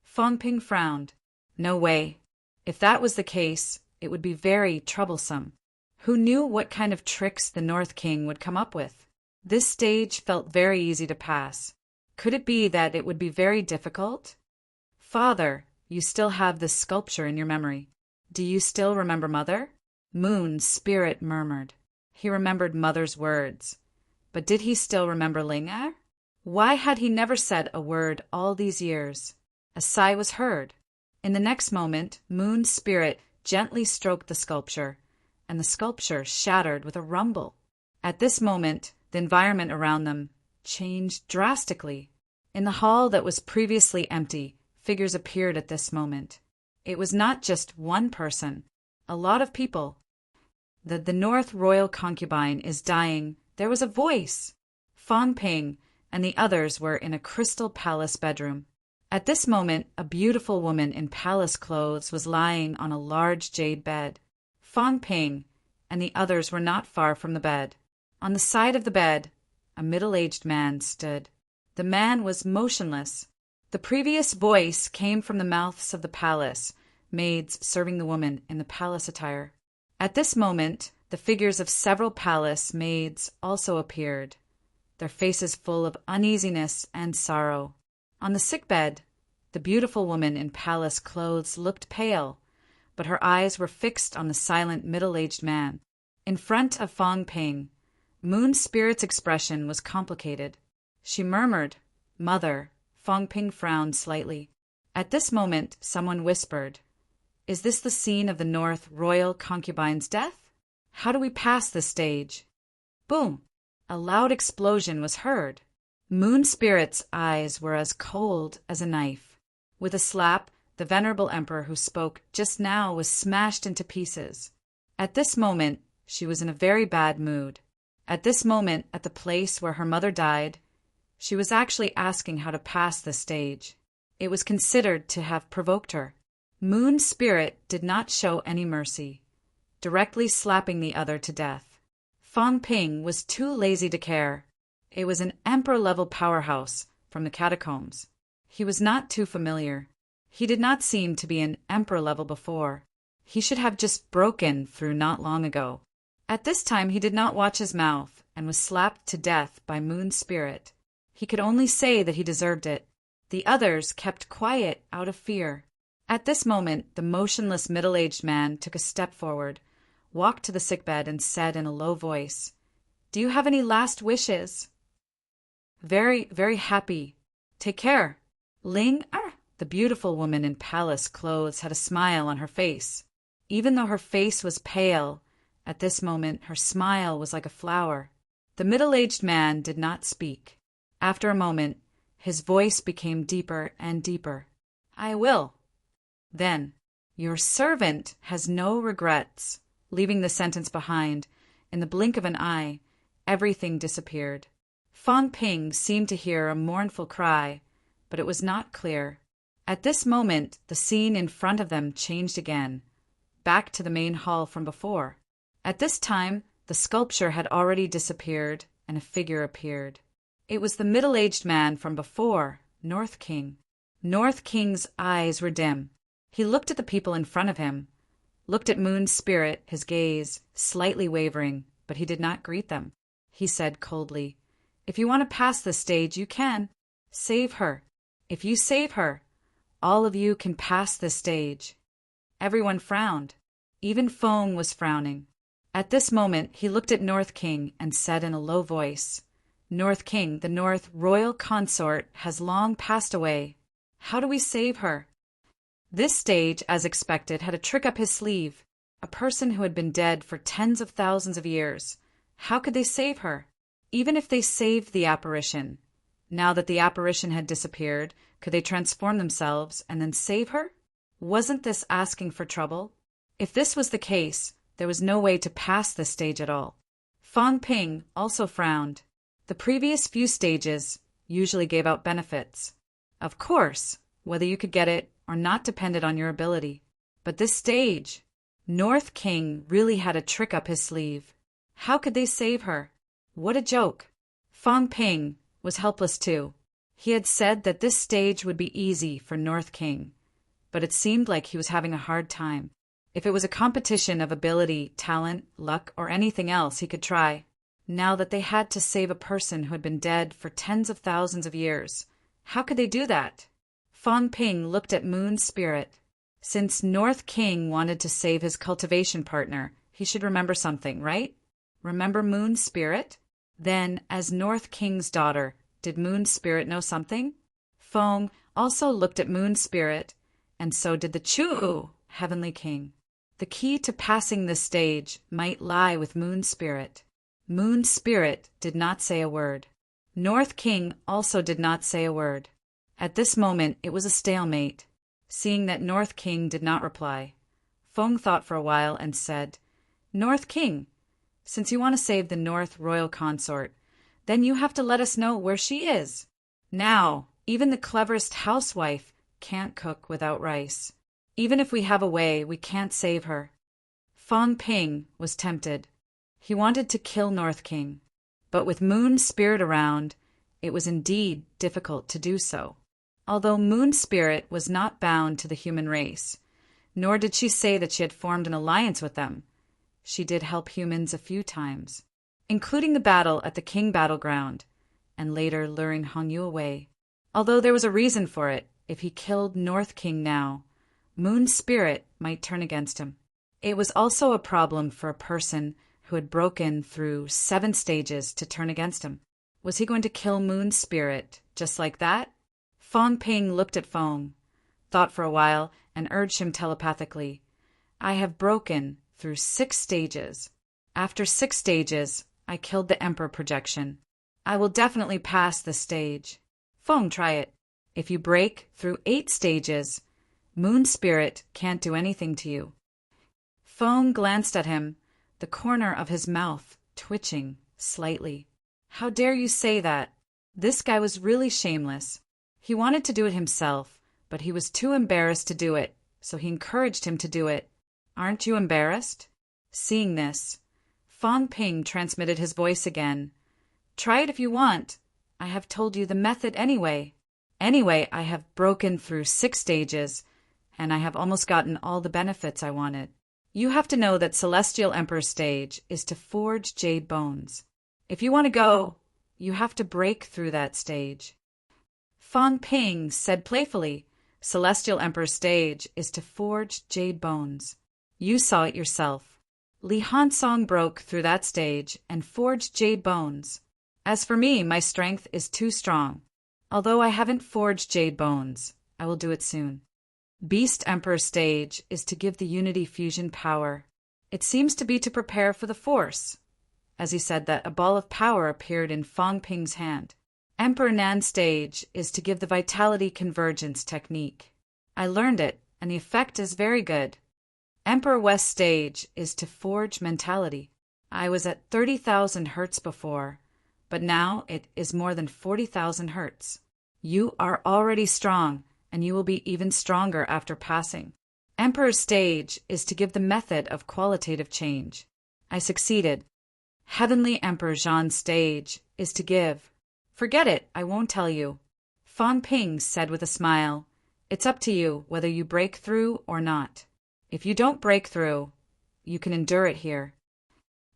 Fong Ping frowned. No way. If that was the case, it would be very troublesome. Who knew what kind of tricks the North King would come up with? This stage felt very easy to pass. Could it be that it would be very difficult? "Father, you still have this sculpture in your memory. Do you still remember Mother?" Moon's spirit murmured. He remembered Mother's words. But did he still remember Ling-Er? Why had he never said a word all these years? A sigh was heard. In the next moment, Moon's spirit gently stroked the sculpture, and the sculpture shattered with a rumble. At this moment, the environment around them changed drastically. In the hall that was previously empty, figures appeared at this moment. It was not just one person, a lot of people. The North Royal Concubine is dying. There was a voice. Fong Ping and the others were in a crystal palace bedroom. At this moment, a beautiful woman in palace clothes was lying on a large jade bed. Fong Ping and the others were not far from the bed. On the side of the bed, a middle-aged man stood. The man was motionless. The previous voice came from the mouths of the palace, maids serving the woman in the palace attire. At this moment, the figures of several palace maids also appeared, their faces full of uneasiness and sorrow. On the sickbed, the beautiful woman in palace clothes looked pale, but her eyes were fixed on the silent middle-aged man. In front of Fong Ping, Moon Spirit's expression was complicated. She murmured, "Mother." Fong Ping frowned slightly. At this moment, someone whispered, "Is this the scene of the North Royal Concubine's death? How do we pass this stage?" Boom! A loud explosion was heard. Moon Spirit's eyes were as cold as a knife. With a slap, the venerable emperor who spoke just now was smashed into pieces. At this moment, she was in a very bad mood. At this moment, at the place where her mother died, she was actually asking how to pass the stage. It was considered to have provoked her. Moon Spirit did not show any mercy, directly slapping the other to death. Fong Ping was too lazy to care. It was an emperor-level powerhouse from the catacombs. He was not too familiar. He did not seem to be an emperor level before. He should have just broken through not long ago. At this time he did not watch his mouth and was slapped to death by Moon Spirit. He could only say that he deserved it. The others kept quiet out of fear. At this moment the motionless middle-aged man took a step forward, walked to the sickbed and said in a low voice, "Do you have any last wishes?" "Very, very happy. Take care." Ling, the beautiful woman in palace clothes, had a smile on her face. Even though her face was pale, at this moment her smile was like a flower. The middle-aged man did not speak. After a moment, his voice became deeper and deeper. "I will." Then, "Your servant has no regrets." Leaving the sentence behind, in the blink of an eye, everything disappeared. Fang Ping seemed to hear a mournful cry, but it was not clear. At this moment, the scene in front of them changed again, back to the main hall from before. At this time, the sculpture had already disappeared and a figure appeared. It was the middle-aged man from before, North King. North King's eyes were dim. He looked at the people in front of him, looked at Moon Spirit, his gaze slightly wavering, but he did not greet them. He said coldly, "If you want to pass this stage, you can. Save her. If you save her, all of you can pass this stage." Everyone frowned. Even Feng was frowning. At this moment, he looked at North King and said in a low voice, "North King, the North Royal Consort, has long passed away. How do we save her?" This stage, as expected, had a trick up his sleeve. A person who had been dead for tens of thousands of years. How could they save her? Even if they saved the apparition, now that the apparition had disappeared, could they transform themselves and then save her? Wasn't this asking for trouble? If this was the case, there was no way to pass this stage at all. Fang Ping also frowned. The previous few stages usually gave out benefits. Of course, whether you could get it or not depended on your ability. But this stage, North King really had a trick up his sleeve. How could they save her? What a joke. Fang Ping was helpless too. He had said that this stage would be easy for North King, but it seemed like he was having a hard time. If it was a competition of ability, talent, luck, or anything else, he could try. Now that they had to save a person who had been dead for tens of thousands of years, how could they do that? Fang Ping looked at Moon Spirit. Since North King wanted to save his cultivation partner, he should remember something, right? Remember Moon Spirit? Then, as North King's daughter, did Moon Spirit know something? Feng also looked at Moon Spirit, and so did the Chu, Heavenly King. The key to passing this stage might lie with Moon Spirit. Moon Spirit did not say a word. North King also did not say a word. At this moment, it was a stalemate. Seeing that North King did not reply, Feng thought for a while and said, "North King, since you want to save the North Royal Consort, then you have to let us know where she is. Now, even the cleverest housewife can't cook without rice. Even if we have a way, we can't save her." Fang Ping was tempted. He wanted to kill North King, but with Moon Spirit around, it was indeed difficult to do so. Although Moon Spirit was not bound to the human race, nor did she say that she had formed an alliance with them, she did help humans a few times, including the battle at the King Battleground, and later luring Hongyu away. Although there was a reason for it, if he killed North King now, Moon Spirit might turn against him. It was also a problem for a person who had broken through 7 stages to turn against him. Was he going to kill Moon Spirit just like that? Fang Ping looked at Feng, thought for a while, and urged him telepathically, "I have broken through 6 stages. After 6 stages, I killed the Emperor projection. I will definitely pass this stage. Feng, try it. If you break through 8 stages, Moon Spirit can't do anything to you." Feng glanced at him, the corner of his mouth twitching slightly. How dare you say that? This guy was really shameless. He wanted to do it himself, but he was too embarrassed to do it, so he encouraged him to do it. Aren't you embarrassed? Seeing this, Fang Ping transmitted his voice again. "Try it if you want. I have told you the method anyway." Anyway, I have broken through 6 stages, and I have almost gotten all the benefits I wanted. You have to know that Celestial Emperor stage is to forge jade bones. If you want to go, you have to break through that stage. Fang Ping said playfully, Celestial Emperor stage is to forge jade bones. You saw it yourself. Li Hansong broke through that stage and forged jade bones. As for me, my strength is too strong. Although I haven't forged jade bones, I will do it soon. Beast Emperor stage is to give the unity fusion power. It seems to be to prepare for the force. As he said that, a ball of power appeared in Fang Ping's hand. Emperor Nan stage is to give the vitality convergence technique. I learned it, and the effect is very good. Emperor West stage is to forge mentality. I was at 30,000 hertz before, but now it is more than 40,000 hertz. You are already strong, and you will be even stronger after passing. Emperor stage is to give the method of qualitative change. I succeeded. Heavenly Emperor Zhan stage is to give. Forget it, I won't tell you. Fang Ping said with a smile, it's up to you whether you break through or not. If you don't break through, you can endure it here.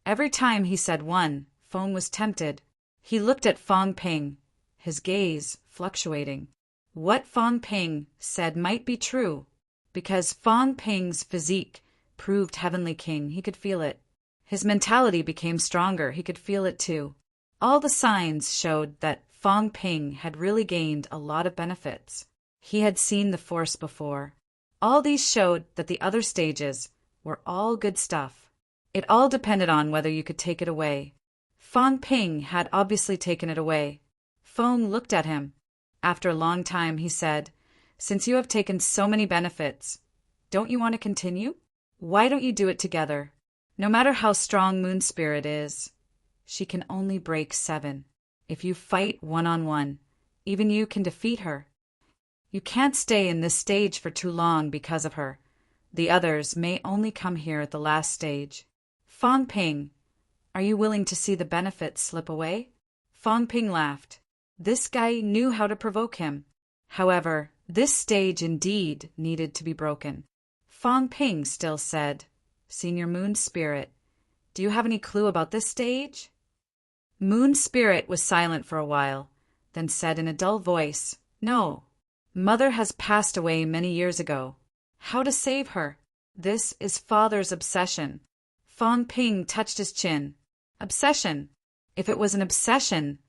Every time he said one, Feng was tempted. He looked at Fang Ping, his gaze fluctuating. What Fang Ping said might be true, because Fang Ping's physique proved Heavenly King. He could feel it. His mentality became stronger. He could feel it too. All the signs showed that Fang Ping had really gained a lot of benefits. He had seen the Force before. All these showed that the other stages were all good stuff. It all depended on whether you could take it away. Fang Ping had obviously taken it away. Feng looked at him. After a long time, he said, since you have taken so many benefits, don't you want to continue? Why don't you do it together? No matter how strong Moon Spirit is, she can only break 7. If you fight one-on-one, even you can defeat her. You can't stay in this stage for too long because of her. The others may only come here at the last stage. Fang Ping, are you willing to see the benefits slip away? Fang Ping laughed. This guy knew how to provoke him. However, this stage indeed needed to be broken. Fang Ping still said, Senior Moon Spirit, do you have any clue about this stage? Moon Spirit was silent for a while, then said in a dull voice, No. Mother has passed away many years ago. How to save her? This is Father's obsession. Fang Ping touched his chin. Obsession. If it was an obsession,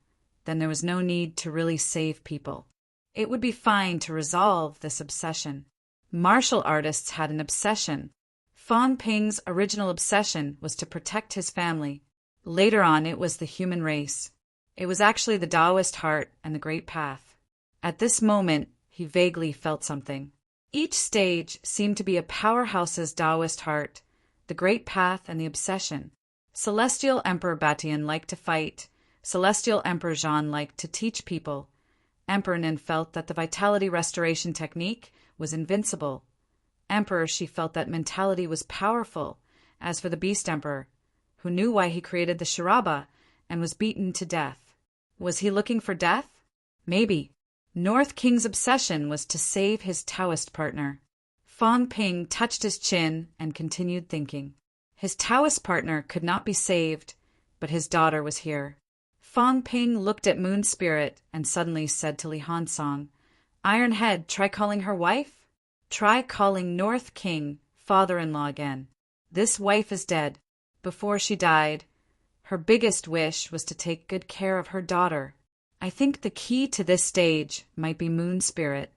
then there was no need to really save people. It would be fine to resolve this obsession. Martial artists had an obsession. Fang Ping's original obsession was to protect his family. Later on, it was the human race. It was actually the Taoist heart and the Great Path. At this moment, he vaguely felt something. Each stage seemed to be a powerhouse's Taoist heart, the Great Path and the obsession. Celestial Emperor Batian liked to fight. Celestial Emperor Zhan liked to teach people. Emperor Nin felt that the vitality restoration technique was invincible. Emperor Shi felt that mentality was powerful. As for the Beast Emperor, who knew why he created the Shiraba and was beaten to death. Was he looking for death? Maybe. North King's obsession was to save his Taoist partner. Fang Ping touched his chin and continued thinking. His Taoist partner could not be saved, but his daughter was here. Fang Ping looked at Moon Spirit and suddenly said to Li Hansong, Iron Head, try calling her wife? Try calling North King father-in-law again. This wife is dead. Before she died, her biggest wish was to take good care of her daughter. I think the key to this stage might be Moon Spirit.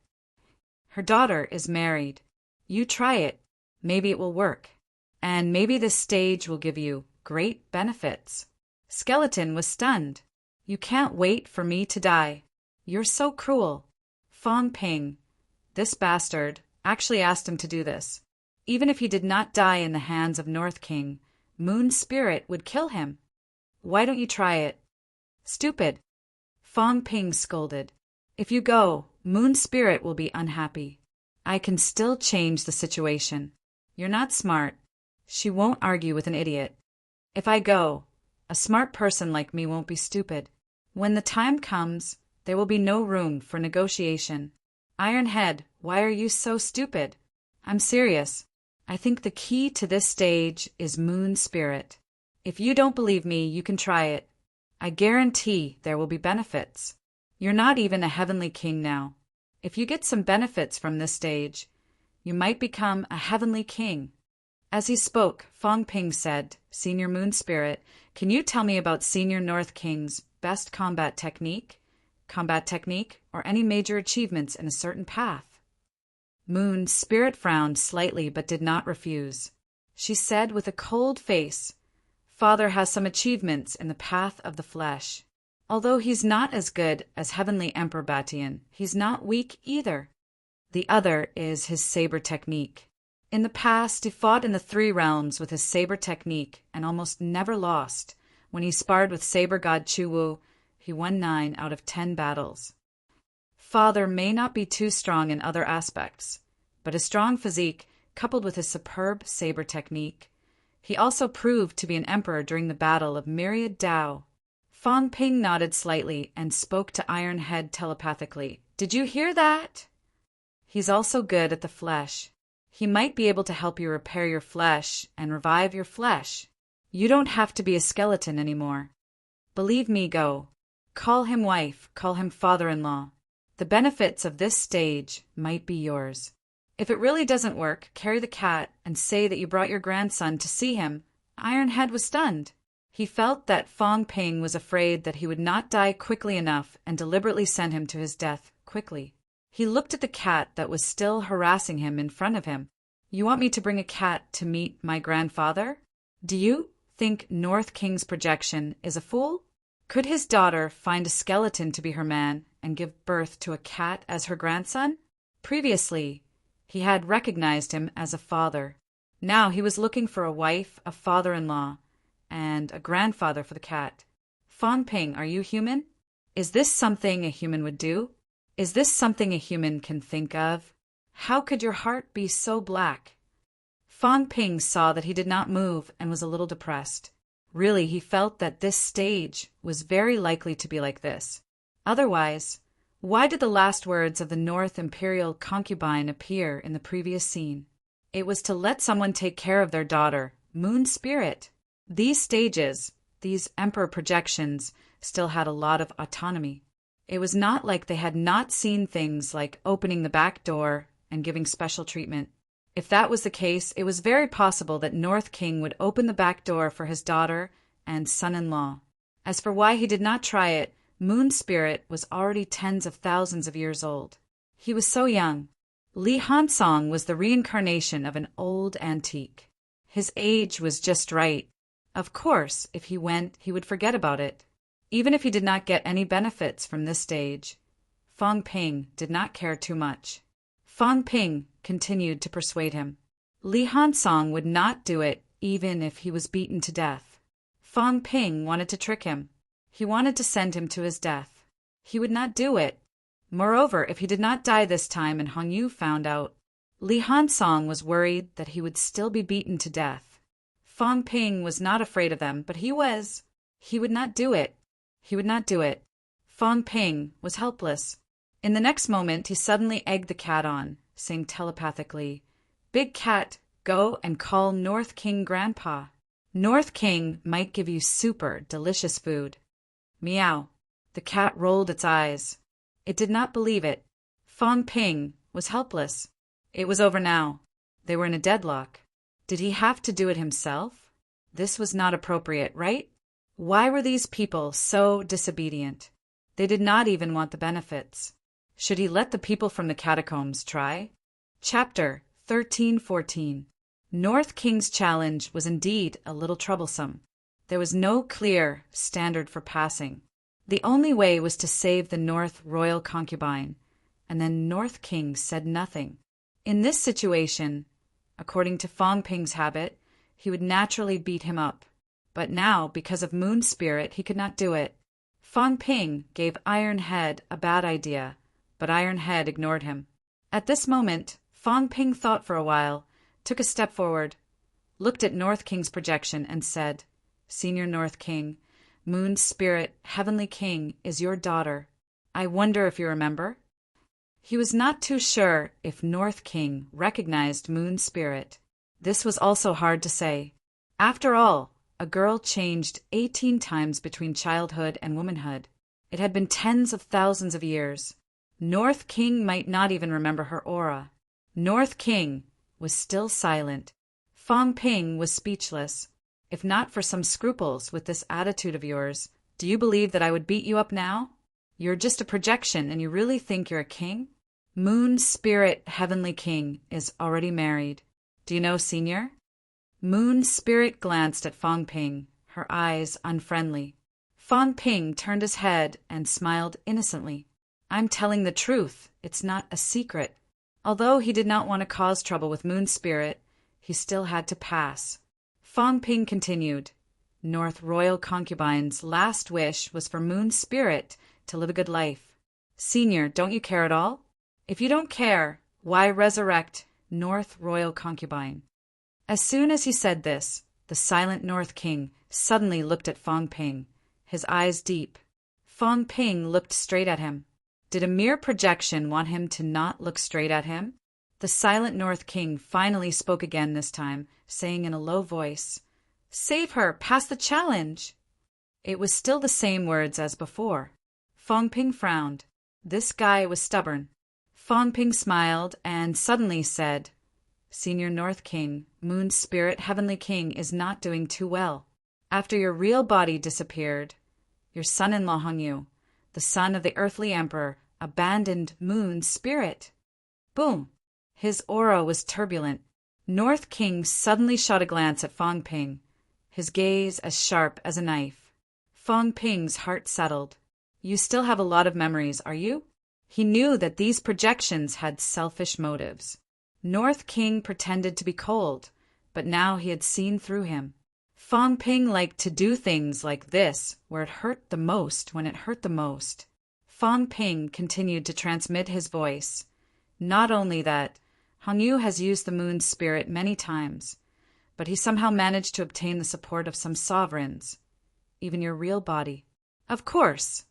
Her daughter is married. You try it. Maybe it will work. And maybe this stage will give you great benefits. Skeleton was stunned. You can't wait for me to die. You're so cruel. Fang Ping, this bastard, actually asked him to do this. Even if he did not die in the hands of North King, Moon Spirit would kill him. Why don't you try it? Stupid. Fang Ping scolded. If you go, Moon Spirit will be unhappy. I can still change the situation. You're not smart. She won't argue with an idiot. If I go, a smart person like me won't be stupid. When the time comes, There will be no room for negotiation. Iron Head, why are you so stupid? I'm serious. I think the key to this stage is Moon Spirit. If you don't believe me, you can try it. I guarantee there will be benefits. You're not even a heavenly king now. If you get some benefits from this stage, you might become a heavenly king. As he spoke, Fong Ping said, Senior Moon Spirit, can you tell me about Senior North King's best combat technique, or any major achievements in a certain path? Moon Spirit frowned slightly but did not refuse. She said with a cold face, Father has some achievements in the path of the flesh. Although he's not as good as Heavenly Emperor Batian, he's not weak either. The other is his saber technique. In the past, he fought in the 3 realms with his saber technique and almost never lost. When he sparred with saber god Chuwu, he won 9 out of 10 battles. Father may not be too strong in other aspects, but his strong physique, coupled with his superb saber technique, he also proved to be an emperor during the Battle of Myriad Dao. Fong Ping nodded slightly and spoke to Iron Head telepathically. Did you hear that? He's also good at the flesh. He might be able to help you repair your flesh and revive your flesh. You don't have to be a skeleton anymore. Believe me, go. Call him wife, call him father-in-law. The benefits of this stage might be yours. If it really doesn't work, carry the cat and say that you brought your grandson to see him. Iron Head was stunned. He felt that Fong Ping was afraid that he would not die quickly enough and deliberately send him to his death quickly. He looked at the cat that was still harassing him in front of him. You want me to bring a cat to meet my grandfather? Do you think North King's projection is a fool? Could his daughter find a skeleton to be her man and give birth to a cat as her grandson? Previously, he had recognized him as a father. Now he was looking for a wife, a father-in-law, and a grandfather for the cat. Fong Ping, are you human? Is this something a human would do? Is this something a human can think of? How could your heart be so black? Fong Ping saw that he did not move and was a little depressed. Really, he felt that this stage was very likely to be like this. Otherwise, why did the last words of the North Imperial concubine appear in the previous scene? It was to let someone take care of their daughter, Moon Spirit. These stages, these emperor projections, still had a lot of autonomy. It was not like they had not seen things like opening the back door and giving special treatment. If that was the case, it was very possible that North King would open the back door for his daughter and son-in-law. As for why he did not try it, Moon Spirit was already tens of thousands of years old. He was so young. Li Hansong was the reincarnation of an old antique. His age was just right. Of course, if he went, he would forget about it. Even if he did not get any benefits from this stage, Fong Ping did not care too much. Fong Ping continued to persuade him. Li Hansong would not do it even if he was beaten to death. Fong Ping wanted to trick him. He wanted to send him to his death. He would not do it. Moreover, if he did not die this time and Hong Yu found out, Li Hansong was worried that he would still be beaten to death. Fong Ping was not afraid of them, but he was. He would not do it. He would not do it. Fong Ping was helpless. In the next moment, he suddenly egged the cat on, saying telepathically, Big Cat, go and call North King Grandpa. North King might give you super delicious food. Meow. The cat rolled its eyes. It did not believe it. Fong Ping was helpless. It was over now. They were in a deadlock. Did he have to do it himself? This was not appropriate, right? Why were these people so disobedient? They did not even want the benefits. Should he let the people from the catacombs try? Chapter 13-14. North King's challenge was indeed a little troublesome. There was no clear standard for passing. The only way was to save the North royal concubine, and then North King said nothing. In this situation, according to Fong Ping's habit, he would naturally beat him up. But now, because of Moon Spirit, he could not do it. Fong Ping gave Iron Head a bad idea, but Iron Head ignored him. At this moment, Fong Ping thought for a while, took a step forward, looked at North King's projection, and said, Senior North King, Moon Spirit, Heavenly King, is your daughter. I wonder if you remember? He was not too sure if North King recognized Moon Spirit. This was also hard to say. After all, a girl changed 18 times between childhood and womanhood. It had been tens of thousands of years. North King might not even remember her aura. North King was still silent. Fong Ping was speechless. If not for some scruples with this attitude of yours, do you believe that I would beat you up now? You're just a projection and you really think you're a king? Moon Spirit Heavenly King is already married. Do you know, Senior? Moon Spirit glanced at Fong Ping, her eyes unfriendly. Fong Ping turned his head and smiled innocently. I'm telling the truth. It's not a secret. Although he did not want to cause trouble with Moon Spirit, he still had to pass. Fong Ping continued. North Royal Concubine's last wish was for Moon Spirit to live a good life. Senior, don't you care at all? If you don't care, why resurrect North Royal Concubine? As soon as he said this, the silent North King suddenly looked at Fong Ping, his eyes deep. Fong Ping looked straight at him. Did a mere projection want him to not look straight at him? The silent North King finally spoke again this time, saying in a low voice, Save her! Pass the challenge! It was still the same words as before. Fong Ping frowned. This guy was stubborn. Fong Ping smiled and suddenly said, Senior North King, Moon Spirit Heavenly King is not doing too well. After your real body disappeared, your son-in-law Hongyu, the son of the earthly emperor, abandoned Moon Spirit. Boom! His aura was turbulent. North King suddenly shot a glance at Fong Ping, his gaze as sharp as a knife. Fong Ping's heart settled. You still have a lot of memories, are you? He knew that these projections had selfish motives. North King pretended to be cold, but now he had seen through him. Fong Ping liked to do things like this, where it hurt the most when it hurt the most. Fong Ping continued to transmit his voice. Not only that, Hongyu has used the Moon Spirit many times, but he somehow managed to obtain the support of some sovereigns. Even your real body. Of course.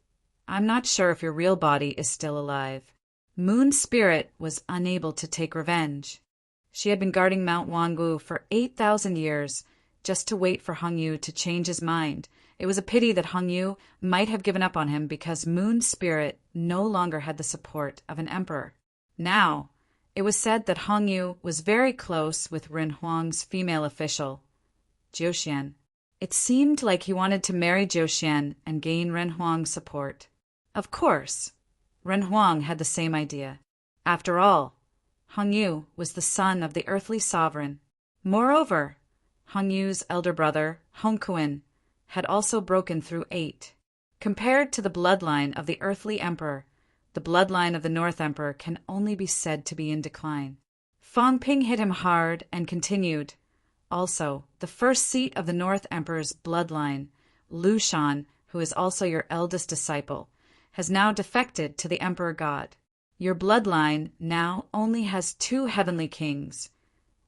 I'm not sure if your real body is still alive. Moon Spirit was unable to take revenge. She had been guarding Mount Wangu for 8,000 years, just to wait for Hongyu to change his mind. It was a pity that Hongyu might have given up on him because Moon Spirit no longer had the support of an emperor. Now, it was said that Hongyu was very close with Ren Huang's female official, Jiuxian. It seemed like he wanted to marry Jiuxian and gain Ren Huang's support. Of course, Ren Huang had the same idea. After all, Hongyu was the son of the earthly sovereign. Moreover, Hongyu's elder brother, Hongkuin, had also broken through 8. Compared to the bloodline of the earthly emperor, the bloodline of the North Emperor can only be said to be in decline. Fong Ping hit him hard and continued. Also, the first seat of the North Emperor's bloodline, Lu Shan, who is also your eldest disciple, has now defected to the Emperor God. Your bloodline now only has 2 heavenly kings.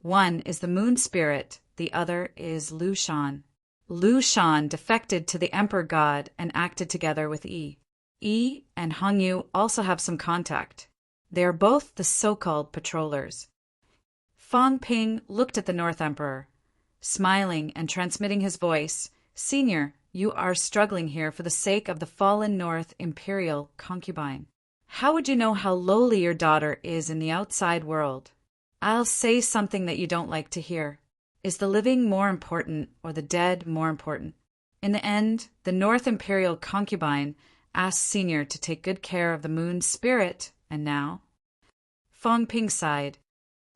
One is the Moon Spirit, the other is Lu Shan. Lu Shan defected to the Emperor God and acted together with Yi. Yi and Hongyu also have some contact. They are both the so-called patrollers. Fong Ping looked at the North Emperor, smiling and transmitting his voice. Senior, you are struggling here for the sake of the fallen North Imperial concubine. How would you know how lowly your daughter is in the outside world? I'll say something that you don't like to hear. Is the living more important or the dead more important? In the end, the North Imperial concubine asked Senior to take good care of the Moon Spirit, and now? Fong Ping sighed.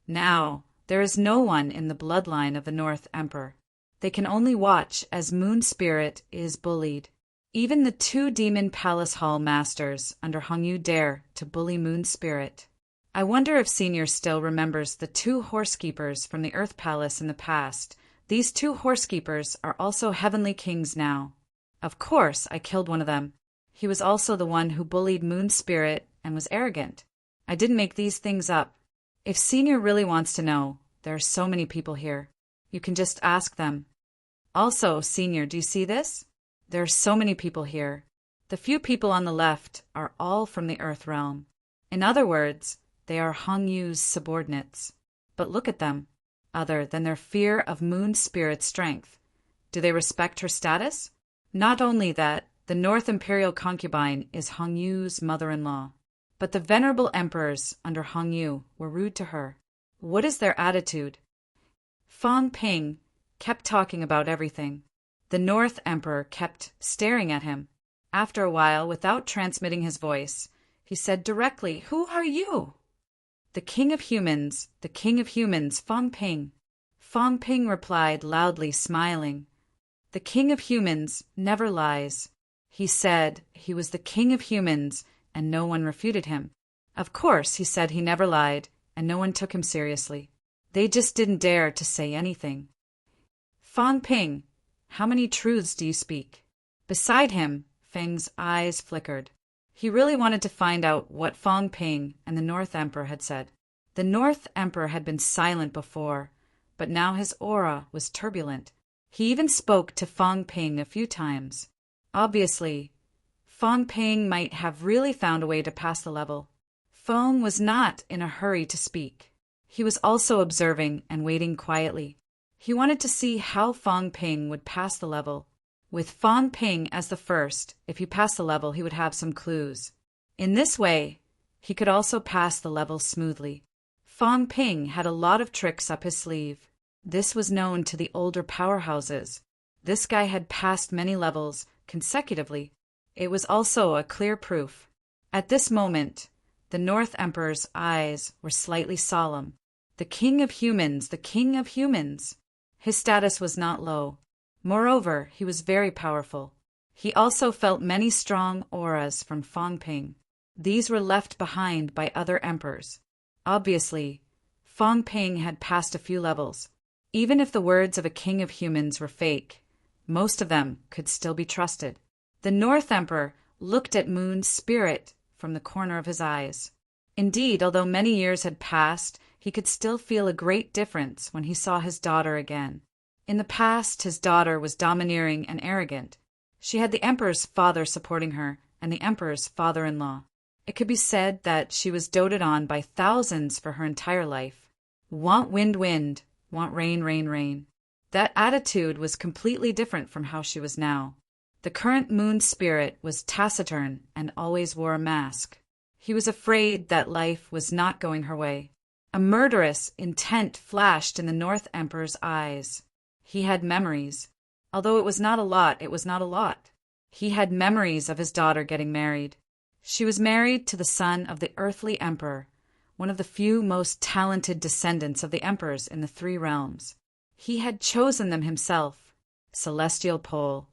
Now, there is no one in the bloodline of the North Emperor. They can only watch as Moon Spirit is bullied. Even the 2 Demon Palace Hall masters under Hongyu dare to bully Moon Spirit. I wonder if Senior still remembers the 2 horsekeepers from the Earth Palace in the past. These 2 horsekeepers are also heavenly kings now. Of course, I killed one of them. He was also the one who bullied Moon Spirit and was arrogant. I didn't make these things up. If Senior really wants to know, there are so many people here. You can just ask them. Also, Senior, do you see this? There are so many people here. The few people on the left are all from the Earth realm. In other words, they are Hong Yu's subordinates. But look at them. Other than their fear of Moon Spirit's strength, do they respect her status? Not only that, the North Imperial concubine is Hong Yu's mother-in-law, but the venerable emperors under Hong Yu were rude to her. What is their attitude? Fang Ping kept talking about everything. The North Emperor kept staring at him. After a while, without transmitting his voice, he said directly, "Who are you?" "The King of Humans, the King of Humans, Fang Ping." Fang Ping replied loudly, smiling, "The King of Humans never lies." He said he was the King of Humans, and no one refuted him. Of course, he said he never lied, and no one took him seriously. They just didn't dare to say anything. "Fang Ping, how many truths do you speak?" Beside him, Feng's eyes flickered. He really wanted to find out what Fang Ping and the North Emperor had said. The North Emperor had been silent before, but now his aura was turbulent. He even spoke to Fang Ping a few times. Obviously, Fang Ping might have really found a way to pass the level. Feng was not in a hurry to speak. He was also observing and waiting quietly. He wanted to see how Fang Ping would pass the level. With Fang Ping as the first, if he passed the level, he would have some clues. In this way, he could also pass the level smoothly. Fang Ping had a lot of tricks up his sleeve. This was known to the older powerhouses. This guy had passed many levels consecutively. It was also a clear proof. At this moment, the North Emperor's eyes were slightly solemn. The King of Humans, the King of Humans. His status was not low. Moreover, he was very powerful. He also felt many strong auras from Fang Ping. These were left behind by other emperors. Obviously, Fang Ping had passed a few levels. Even if the words of a King of Humans were fake, most of them could still be trusted. The North Emperor looked at Moon Spirit from the corner of his eyes. Indeed, although many years had passed, he could still feel a great difference when he saw his daughter again. In the past, his daughter was domineering and arrogant. She had the Emperor's father supporting her and the Emperor's father-in-law. It could be said that she was doted on by thousands for her entire life. Want wind, wind. Want rain, rain, rain. That attitude was completely different from how she was now. The current Moon Spirit was taciturn and always wore a mask. He was afraid that life was not going her way. A murderous intent flashed in the North Emperor's eyes. He had memories. Although it was not a lot, it was not a lot. He had memories of his daughter getting married. She was married to the son of the earthly emperor, one of the few most talented descendants of the emperors in the three realms. He had chosen them himself. Celestial Pole,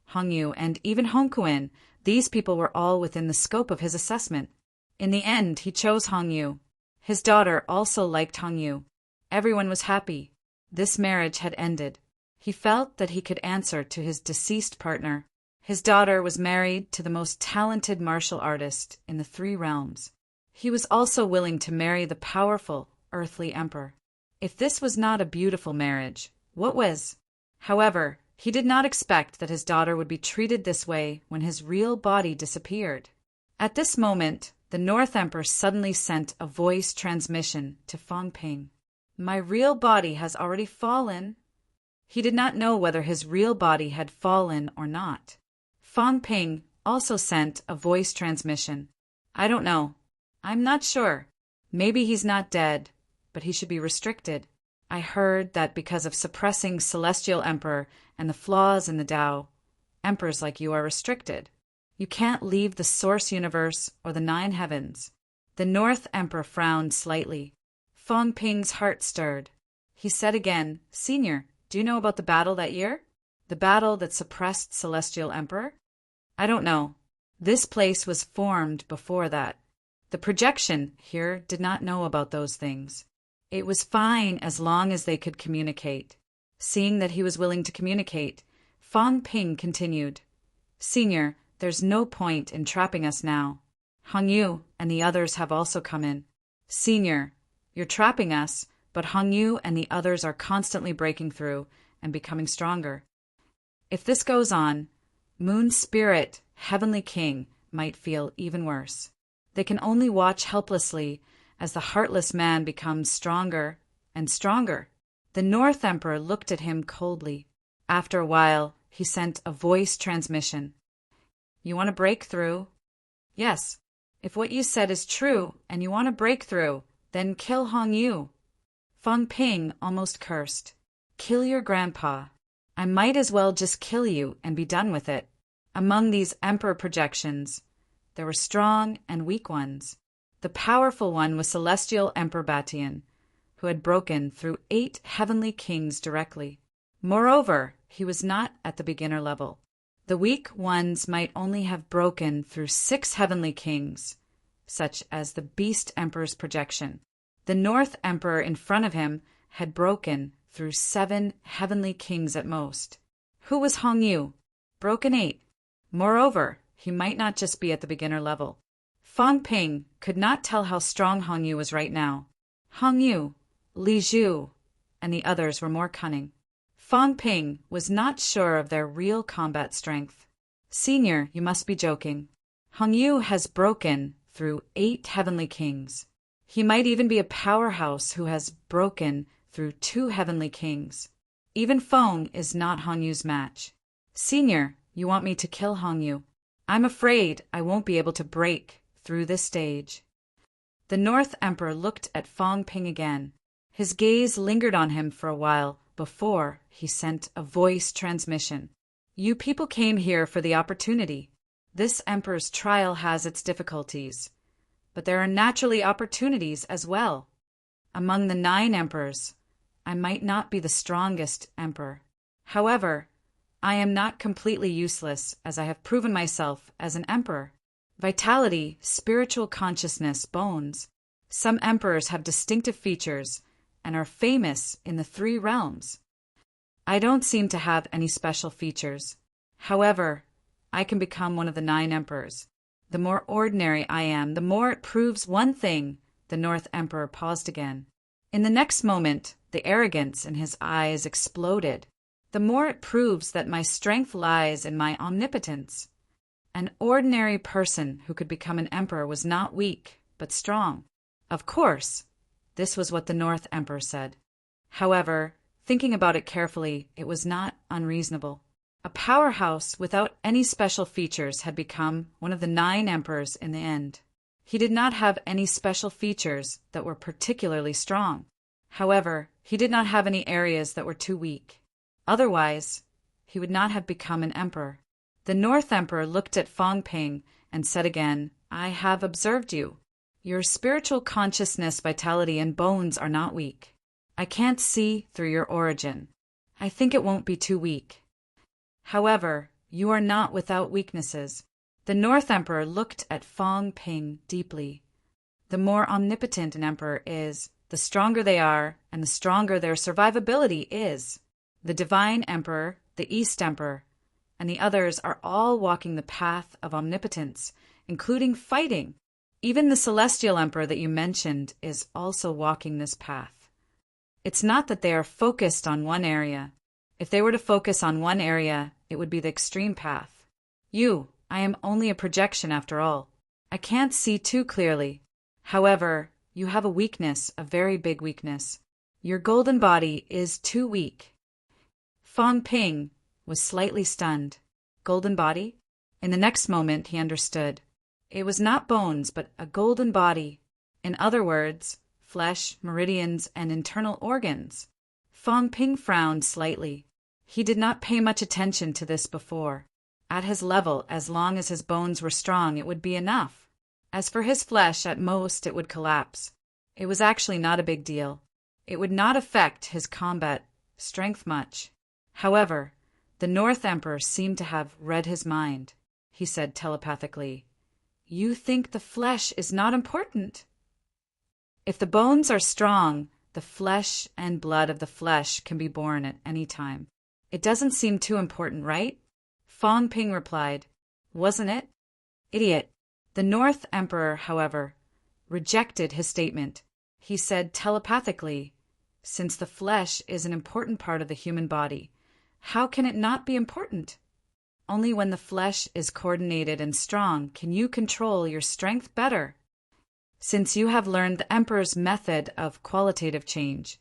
Hong Yu, and even Hongkuin, these people were all within the scope of his assessment. In the end, he chose Hong Yu. His daughter also liked Hong Yu. Everyone was happy. This marriage had ended. He felt that he could answer to his deceased partner. His daughter was married to the most talented martial artist in the three realms. He was also willing to marry the powerful earthly emperor. If this was not a beautiful marriage, what was? However, he did not expect that his daughter would be treated this way when his real body disappeared. At this moment, the North Emperor suddenly sent a voice transmission to Fang Ping. "My real body has already fallen." He did not know whether his real body had fallen or not. Fang Ping also sent a voice transmission. "I don't know. I'm not sure. Maybe he's not dead, but he should be restricted. I heard that because of suppressing Celestial Emperor and the flaws in the Tao, emperors like you are restricted. You can't leave the Source Universe or the Nine Heavens." The North Emperor frowned slightly. Fang Ping's heart stirred. He said again, "Senior, do you know about the battle that year? The battle that suppressed Celestial Emperor?" "I don't know. This place was formed before that." The projection here did not know about those things. It was fine as long as they could communicate. Seeing that he was willing to communicate, Fang Ping continued, "Senior, there's no point in trapping us now. Hong Yu and the others have also come in. Senior, you're trapping us, but Hong Yu and the others are constantly breaking through and becoming stronger. If this goes on, Moon Spirit heavenly king might feel even worse. They can only watch helplessly as the heartless man becomes stronger and stronger. The North Emperor looked at him coldly. After a while, he sent a voice transmission. You want to break through? Yes. If what you said is true and you want to break through, then kill Hong Yu. Fang Ping almost cursed. Kill your grandpa. I might as well just kill you and be done with it. Among these emperor projections, there were strong and weak ones. The powerful one was Celestial Emperor Batian, who had broken through 8 heavenly kings directly. Moreover, he was not at the beginner level. The weak ones might only have broken through 6 heavenly kings, such as the Beast Emperor's projection. The North Emperor in front of him had broken through 7 heavenly kings at most. Who was Hong Yu? Broken 8. Moreover, he might not just be at the beginner level. Fang Ping could not tell how strong Hong Yu was right now. Hong Yu, Li Zhu, and the others were more cunning. Fang Ping was not sure of their real combat strength. Senior, you must be joking. Hong Yu has broken through 8 heavenly kings. He might even be a powerhouse who has broken through 2 heavenly kings. Even Feng is not Hong Yu's match. Senior, you want me to kill Hong Yu? I'm afraid I won't be able to break through this stage. The North Emperor looked at Fang Ping again. His gaze lingered on him for a while before he sent a voice transmission. You people came here for the opportunity. This emperor's trial has its difficulties, but there are naturally opportunities as well. Among the 9 emperors, I might not be the strongest emperor. However, I am not completely useless, as I have proven myself as an emperor. Vitality, spiritual consciousness, bones. Some emperors have distinctive features and are famous in the 3 realms. I don't seem to have any special features. However, I can become one of the 9 emperors. The more ordinary I am, the more it proves one thing. The North Emperor paused again. In the next moment, the arrogance in his eyes exploded. The more it proves that my strength lies in my omnipotence. An ordinary person who could become an emperor was not weak, but strong. Of course, this was what the North Emperor said. However, thinking about it carefully, it was not unreasonable. A powerhouse without any special features had become one of the 9 emperors in the end. He did not have any special features that were particularly strong. However, he did not have any areas that were too weak. Otherwise, he would not have become an emperor. The North Emperor looked at Fang Ping and said again, I have observed you. Your spiritual consciousness, vitality, and bones are not weak. I can't see through your origin. I think it won't be too weak. However, you are not without weaknesses. The North Emperor looked at Fang Ping deeply. The more omnipotent an emperor is, the stronger they are, and the stronger their survivability is. The Divine Emperor, the East Emperor, and the others are all walking the path of omnipotence, including fighting. Even the Celestial Emperor that you mentioned is also walking this path. It's not that they are focused on one area. If they were to focus on one area, it would be the extreme path. I am only a projection after all. I can't see too clearly. However, you have a weakness, a very big weakness. Your golden body is too weak. Fang Ping was slightly stunned. Golden body? In the next moment, he understood. It was not bones, but a golden body. In other words, flesh, meridians, and internal organs. Fang Ping frowned slightly. He did not pay much attention to this before. At his level, as long as his bones were strong, it would be enough. As for his flesh, at most it would collapse. It was actually not a big deal. It would not affect his combat strength much. However, the North Emperor seemed to have read his mind. He said telepathically, You think the flesh is not important? If the bones are strong, the flesh and blood of the flesh can be born at any time. It doesn't seem too important, right? Fang Ping replied, Wasn't it? Idiot. The North Emperor, however, rejected his statement. He said telepathically, Since the flesh is an important part of the human body, how can it not be important? Only when the flesh is coordinated and strong can you control your strength better. Since you have learned the Emperor's method of qualitative change,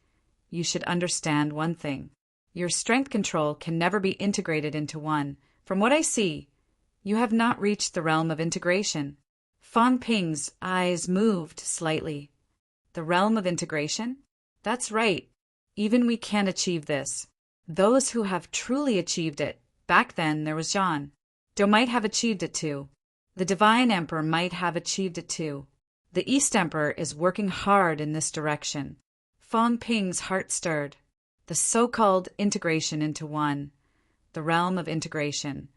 you should understand one thing. Your strength control can never be integrated into one. From what I see, you have not reached the realm of integration. Fang Ping's eyes moved slightly. The realm of integration? That's right. Even we can achieve this. Those who have truly achieved it, back then there was Zhan. Zhou might have achieved it too. The Divine Emperor might have achieved it too. The East Emperor is working hard in this direction. Fang Ping's heart stirred. The so-called integration into one, the realm of integration.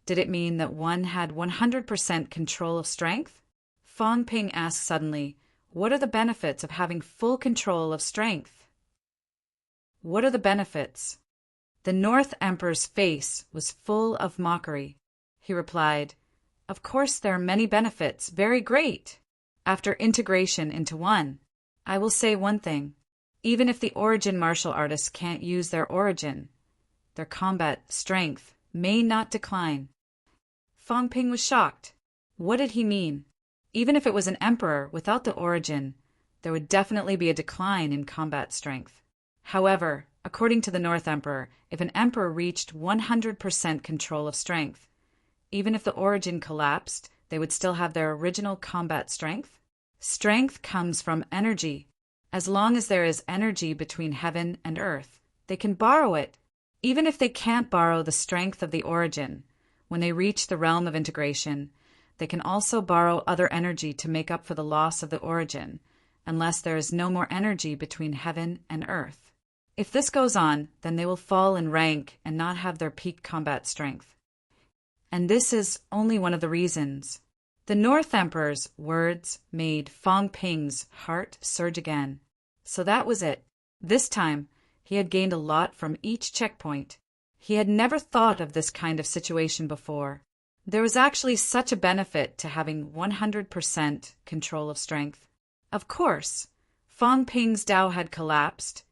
Did it mean that one had 100% control of strength? Fang Ping asked suddenly, what are the benefits of having full control of strength? What are the benefits? The North Emperor's face was full of mockery. He replied, of course there are many benefits, very great. After integration into one, I will say one thing. Even if the origin martial artists can't use their origin, their combat strength may not decline. Fang Ping was shocked. What did he mean? Even if it was an emperor without the origin, there would definitely be a decline in combat strength. However, according to the North Emperor, if an emperor reached 100% control of strength, even if the origin collapsed, they would still have their original combat strength. Strength comes from energy. As long as there is energy between heaven and earth, they can borrow it. Even if they can't borrow the strength of the origin, when they reach the realm of integration, they can also borrow other energy to make up for the loss of the origin, unless there is no more energy between heaven and earth. If this goes on, then they will fall in rank and not have their peak combat strength. And this is only one of the reasons. The North Emperor's words made Fang Ping's heart surge again. So that was it. This time, he had gained a lot from each checkpoint. He had never thought of this kind of situation before. There was actually such a benefit to having 100% control of strength. Of course, Fang Ping's Tao had collapsed,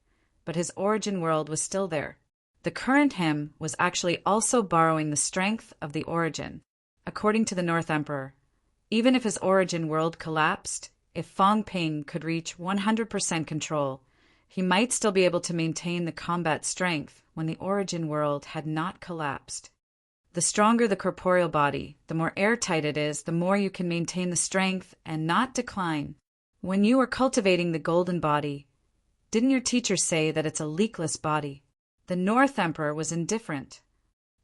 but his origin world was still there. The current him was actually also borrowing the strength of the origin. According to the North Emperor, even if his origin world collapsed, if Fang Ping could reach 100% control, he might still be able to maintain the combat strength when the origin world had not collapsed. The stronger the corporeal body, the more airtight it is, the more you can maintain the strength and not decline. When you are cultivating the golden body, didn't your teacher say that it's a leakless body? The North Emperor was indifferent.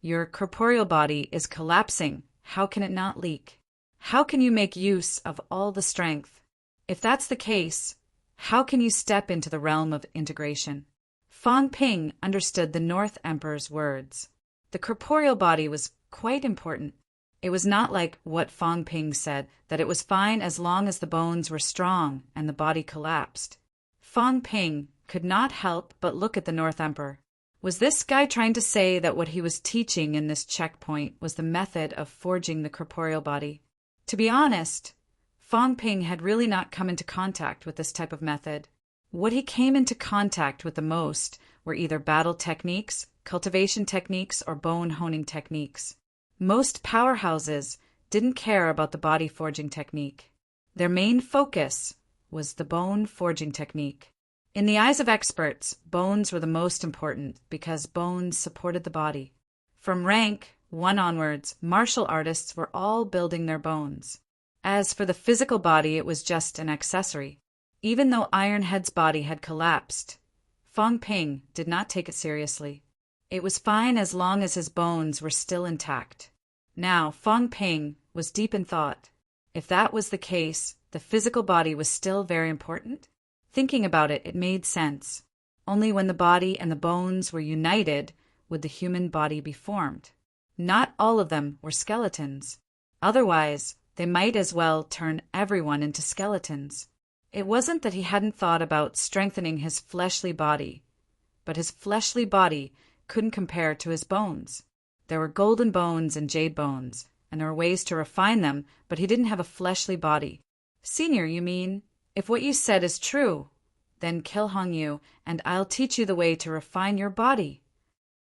Your corporeal body is collapsing. How can it not leak? How can you make use of all the strength? If that's the case, how can you step into the realm of integration? Fang Ping understood the North Emperor's words. The corporeal body was quite important. It was not like what Fang Ping said, that it was fine as long as the bones were strong and the body collapsed. Fang Ping could not help but look at the North Emperor. Was this guy trying to say that what he was teaching in this checkpoint was the method of forging the corporeal body? To be honest, Fang Ping had really not come into contact with this type of method. What he came into contact with the most were either battle techniques, cultivation techniques, or bone honing techniques. Most powerhouses didn't care about the body forging technique. Their main focus was the bone forging technique. In the eyes of experts, bones were the most important because bones supported the body. From rank 1 onwards, martial artists were all building their bones. As for the physical body, it was just an accessory. Even though Ironhead's body had collapsed, Fang Ping did not take it seriously. It was fine as long as his bones were still intact. Now, Fang Ping was deep in thought. If that was the case, the physical body was still very important? Thinking about it, it made sense. Only when the body and the bones were united would the human body be formed. Not all of them were skeletons. Otherwise, they might as well turn everyone into skeletons. It wasn't that he hadn't thought about strengthening his fleshly body, but his fleshly body couldn't compare to his bones. There were golden bones and jade bones, and there were ways to refine them, but he didn't have a fleshly body. Senior, you mean? If what you said is true, then kill Hongyu, and I'll teach you the way to refine your body.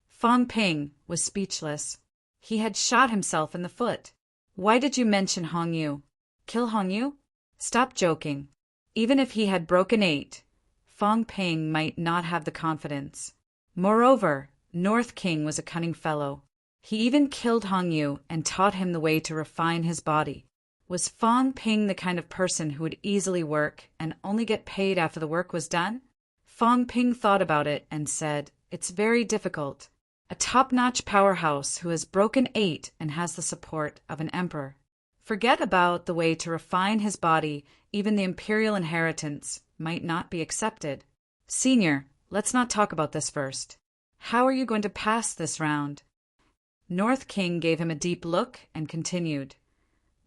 Fang Ping was speechless. He had shot himself in the foot. Why did you mention Hongyu? Kill Hongyu? Stop joking. Even if he had broken 8, Fong Ping might not have the confidence. Moreover, North King was a cunning fellow. He even killed Hongyu and taught him the way to refine his body. Was Fong Ping the kind of person who would easily work and only get paid after the work was done? Fong Ping thought about it and said, "It's very difficult. A top-notch powerhouse who has broken 8 and has the support of an emperor. Forget about the way to refine his body, even the imperial inheritance might not be accepted. Senior, let's not talk about this first. How are you going to pass this round?" North King gave him a deep look and continued,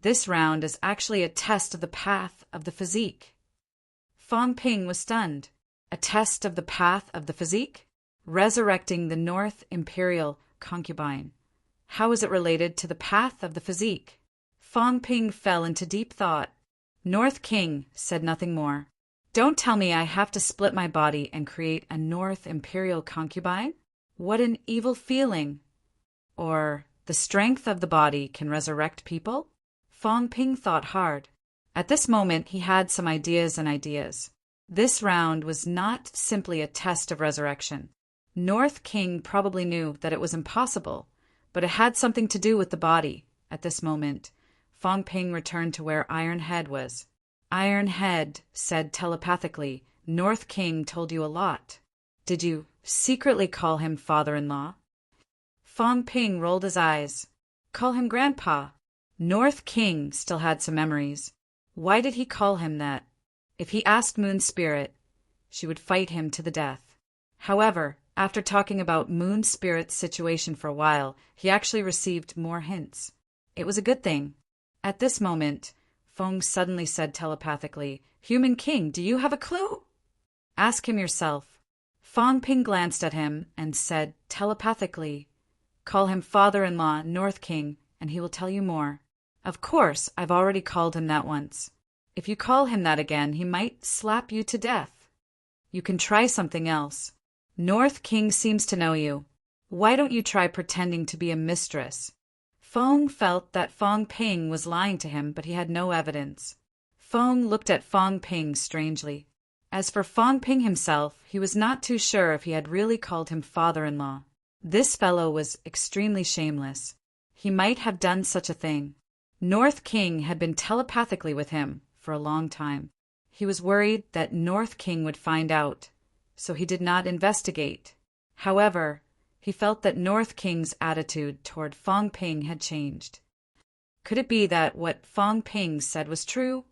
"This round is actually a test of the path of the physique." Fong Ping was stunned. A test of the path of the physique? Resurrecting the North Imperial concubine. How is it related to the path of the physique? Fong Ping fell into deep thought. North King said nothing more. Don't tell me I have to split my body and create a North Imperial concubine? What an evil feeling. Or, the strength of the body can resurrect people? Fong Ping thought hard. At this moment he had some ideas. This round was not simply a test of resurrection. North King probably knew that it was impossible, but it had something to do with the body. At this moment, Fong Ping returned to where Iron Head was. Iron Head said telepathically, "North King told you a lot. Did you secretly call him father-in-law?" Fong Ping rolled his eyes. Call him grandpa. North King still had some memories. Why did he call him that? If he asked Moon Spirit, she would fight him to the death. However, after talking about Moon Spirit's situation for a while, he actually received more hints. It was a good thing. At this moment, Fong suddenly said telepathically, "Human King, do you have a clue?" "Ask him yourself." Fong Ping glanced at him and said telepathically, "Call him father-in-law, North King, and he will tell you more." "Of course, I've already called him that once. If you call him that again, he might slap you to death. You can try something else. North King seems to know you. Why don't you try pretending to be a mistress?" Fong felt that Fong Ping was lying to him, but he had no evidence. Fong looked at Fong Ping strangely. As for Fong Ping himself, he was not too sure if he had really called him father-in-law. This fellow was extremely shameless. He might have done such a thing. North King had been telepathically with him for a long time. He was worried that North King would find out, so he did not investigate. However, he felt that North King's attitude toward Fong Ping had changed. Could it be that what Fong Ping said was true?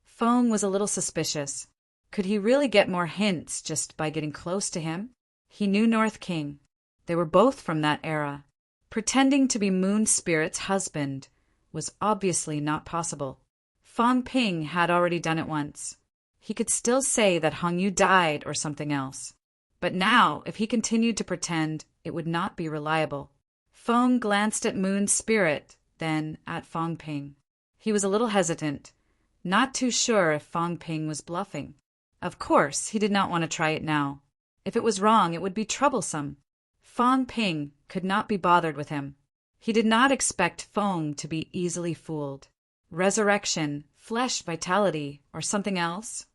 Fong was a little suspicious. Could he really get more hints just by getting close to him? He knew North King. They were both from that era. Pretending to be Moon Spirit's husband was obviously not possible. Fong Ping had already done it once. He could still say that Hongyu died or something else. But now, if he continued to pretend, it would not be reliable. Fong glanced at Moon Spirit, then at Fong Ping. He was a little hesitant, not too sure if Fong Ping was bluffing. Of course, he did not want to try it now. If it was wrong, it would be troublesome. Fong Ping could not be bothered with him. He did not expect Fong to be easily fooled. Resurrection, flesh vitality, or something else?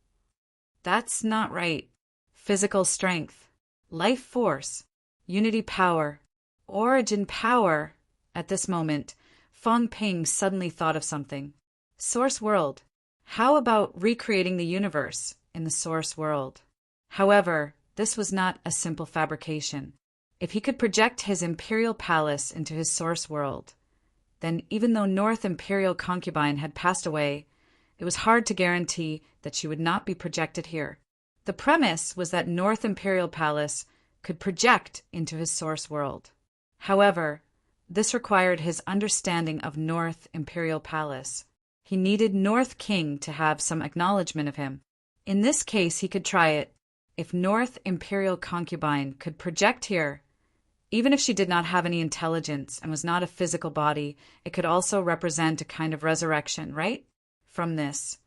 That's not right. Physical strength, life force, unity power, origin power. At this moment, Fong Ping suddenly thought of something. Source world. How about recreating the universe in the source world? However, this was not a simple fabrication. If he could project his imperial palace into his source world, then even though North Imperial concubine had passed away, it was hard to guarantee that she would not be projected here. The premise was that North Imperial Palace could project into his source world. However, this required his understanding of North Imperial Palace. He needed North King to have some acknowledgement of him. In this case, he could try it. If North Imperial concubine could project here, even if she did not have any intelligence and was not a physical body, it could also represent a kind of resurrection, right? From this,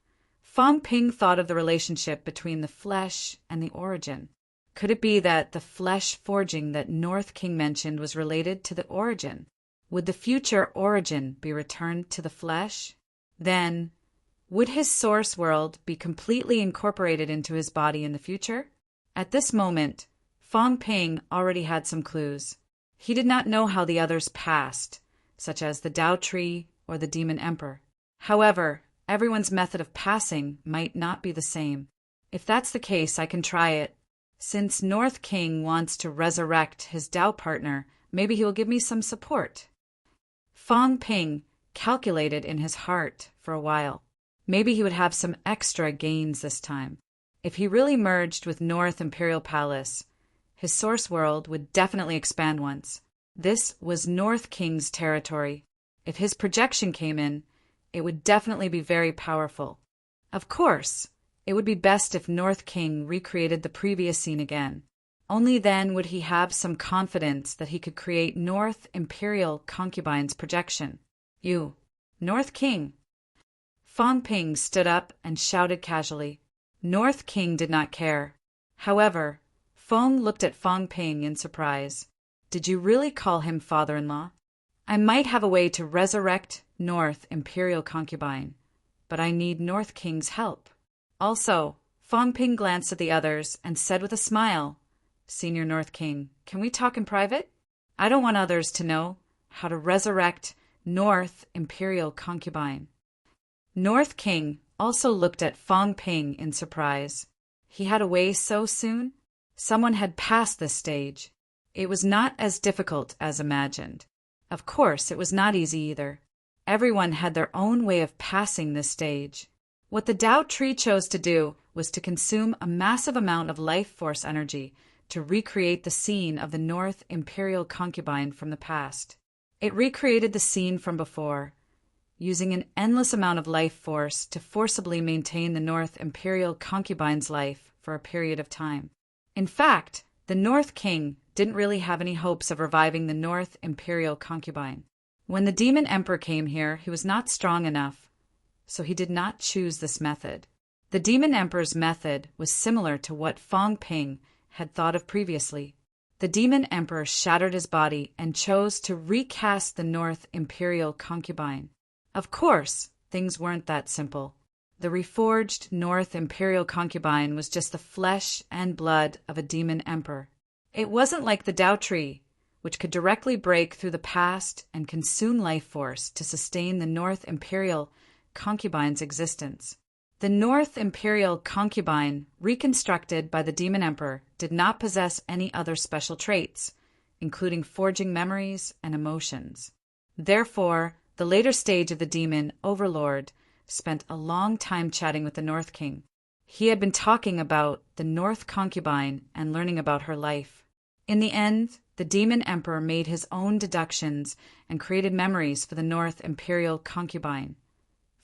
Fong Ping thought of the relationship between the flesh and the origin. Could it be that the flesh forging that North King mentioned was related to the origin? Would the future origin be returned to the flesh? Then, would his source world be completely incorporated into his body in the future? At this moment, Fong Ping already had some clues. He did not know how the others passed, such as the Tao Tree or the Demon Emperor. However, everyone's method of passing might not be the same. If that's the case, I can try it. Since North King wants to resurrect his Tao partner, maybe he will give me some support. Fong Ping calculated in his heart for a while. Maybe he would have some extra gains this time. If he really merged with North Imperial Palace, his source world would definitely expand once. This was North King's territory. If his projection came in, it would definitely be very powerful. Of course, it would be best if North King recreated the previous scene again. Only then would he have some confidence that he could create North Imperial Concubine's projection. You, North King. Fong Ping stood up and shouted casually. North King did not care. However, Fong looked at Fong Ping in surprise. Did you really call him father-in-law? I might have a way to resurrect North Imperial Concubine, but I need North King's help. Also, Fong Ping glanced at the others and said with a smile, Senior North King, can we talk in private? I don't want others to know how to resurrect North Imperial Concubine. North King also looked at Fong Ping in surprise. He had a way so soon? Someone had passed this stage. It was not as difficult as imagined. Of course, it was not easy either. Everyone had their own way of passing this stage. What the Tao Tree chose to do was to consume a massive amount of life force energy to recreate the scene of the North Imperial Concubine from the past. It recreated the scene from before, using an endless amount of life force to forcibly maintain the North Imperial Concubine's life for a period of time. In fact, the North King didn't really have any hopes of reviving the North Imperial Concubine. When the Demon Emperor came here, he was not strong enough, so he did not choose this method. The Demon Emperor's method was similar to what Fong Ping had thought of previously. The Demon Emperor shattered his body and chose to recast the North Imperial Concubine. Of course, things weren't that simple. The reforged North Imperial Concubine was just the flesh and blood of a Demon Emperor. It wasn't like the Tao Tree, which could directly break through the past and consume life force to sustain the North Imperial Concubine's existence. The North Imperial Concubine, reconstructed by the Demon Emperor, did not possess any other special traits, including forging memories and emotions. Therefore, the later stage of the Demon Overlord spent a long time chatting with the North King. He had been talking about the North Concubine and learning about her life. In the end, the Demon Emperor made his own deductions and created memories for the North Imperial Concubine,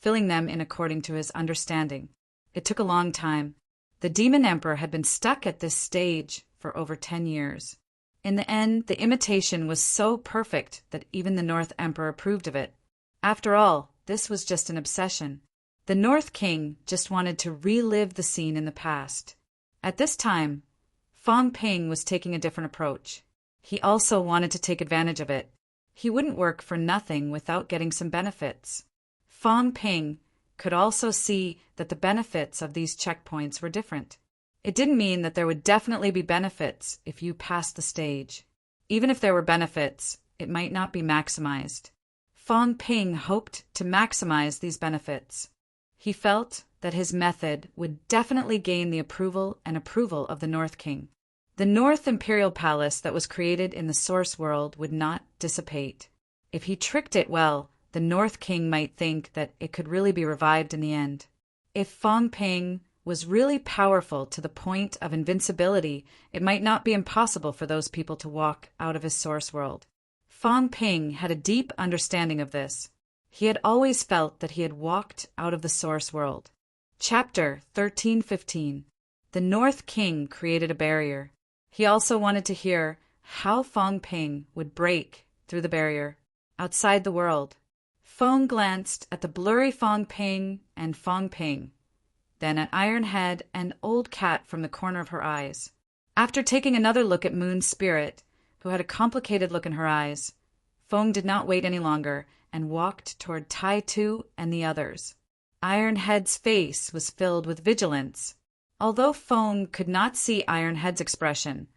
filling them in according to his understanding. It took a long time. The Demon Emperor had been stuck at this stage for over 10 years. In the end, the imitation was so perfect that even the North Emperor approved of it. After all, this was just an obsession. The North King just wanted to relive the scene in the past. At this time, Fong Ping was taking a different approach. He also wanted to take advantage of it. He wouldn't work for nothing without getting some benefits. Fong Ping could also see that the benefits of these checkpoints were different. It didn't mean that there would definitely be benefits if you passed the stage. Even if there were benefits, it might not be maximized. Fong Ping hoped to maximize these benefits. He felt that his method would definitely gain the approval of the North King. The North Imperial Palace that was created in the Source World would not dissipate. If he tricked it well, the North King might think that it could really be revived in the end. If Fong Ping was really powerful to the point of invincibility, it might not be impossible for those people to walk out of his Source World. Fong Ping had a deep understanding of this. He had always felt that he had walked out of the Source World. Chapter 13:15. The North King created a barrier. He also wanted to hear how Fong Ping would break through the barrier outside the world. Fong glanced at the blurry Fong Ping and Fong Ping, then at Ironhead and Old Cat from the corner of her eyes. After taking another look at Moon Spirit, who had a complicated look in her eyes, Feng did not wait any longer and walked toward Tai Tu and the others. Ironhead's face was filled with vigilance. Although Feng could not see Ironhead's expression,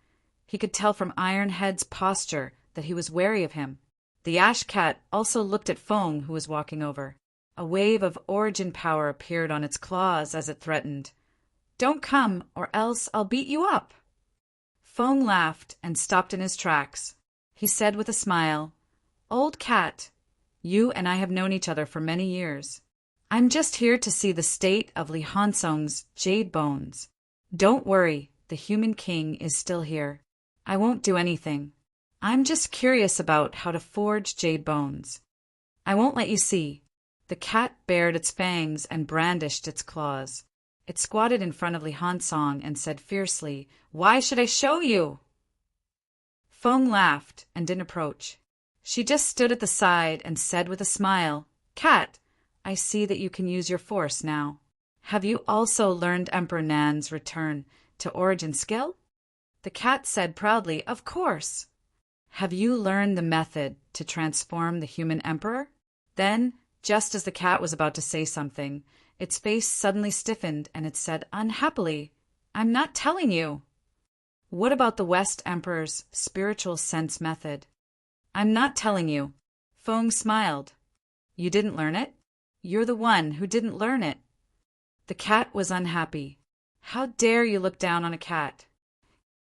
he could tell from Ironhead's posture that he was wary of him. The ash cat also looked at Feng, who was walking over. A wave of origin power appeared on its claws as it threatened. "Don't come, or else I'll beat you up." Feng laughed and stopped in his tracks. He said with a smile, "Old cat, you and I have known each other for many years. I'm just here to see the state of Li Hansong's jade bones. Don't worry, the human king is still here. I won't do anything. I'm just curious about how to forge jade bones. I won't let you see." The cat bared its fangs and brandished its claws. It squatted in front of Li Hansong and said fiercely, "Why should I show you?" Feng laughed and didn't approach. She just stood at the side and said with a smile, "Cat, I see that you can use your force now. Have you also learned Emperor Nan's return to origin skill?" The cat said proudly, "Of course." "Have you learned the method to transform the human emperor?" Then, just as the cat was about to say something, its face suddenly stiffened and it said unhappily, "I'm not telling you." "What about the West Emperor's spiritual sense method?" "I'm not telling you." Feng smiled. "You didn't learn it? You're the one who didn't learn it." The cat was unhappy. "How dare you look down on a cat?"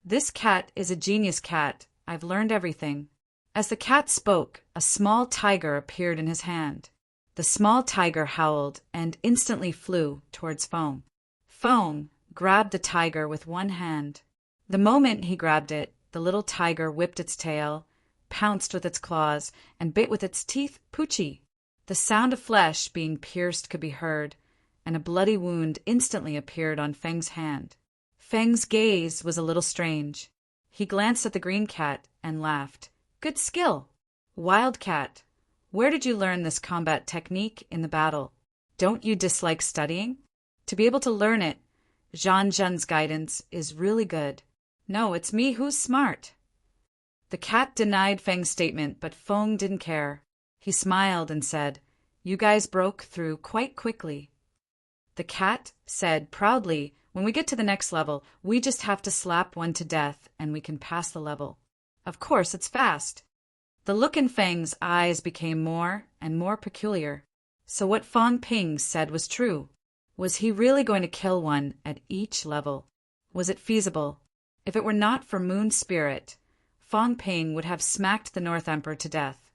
"This cat is a genius cat. I've learned everything." As the cat spoke, a small tiger appeared in his hand. The small tiger howled and instantly flew towards Feng. Feng grabbed the tiger with one hand. The moment he grabbed it, the little tiger whipped its tail, pounced with its claws, and bit with its teeth Poochie. The sound of flesh being pierced could be heard, and a bloody wound instantly appeared on Feng's hand. Feng's gaze was a little strange. He glanced at the green cat and laughed. "Good skill. Wildcat, where did you learn this combat technique in the battle? Don't you dislike studying? To be able to learn it, Zhan's guidance is really good. No, it's me who's smart." The cat denied Feng's statement, but Feng didn't care. He smiled and said, "You guys broke through quite quickly." The cat said proudly, "When we get to the next level, we just have to slap one to death and we can pass the level. Of course, it's fast." The look in Feng's eyes became more and more peculiar. So what Fang Ping said was true. Was he really going to kill one at each level? Was it feasible? If it were not for Moon Spirit, Fang Ping would have smacked the North Emperor to death.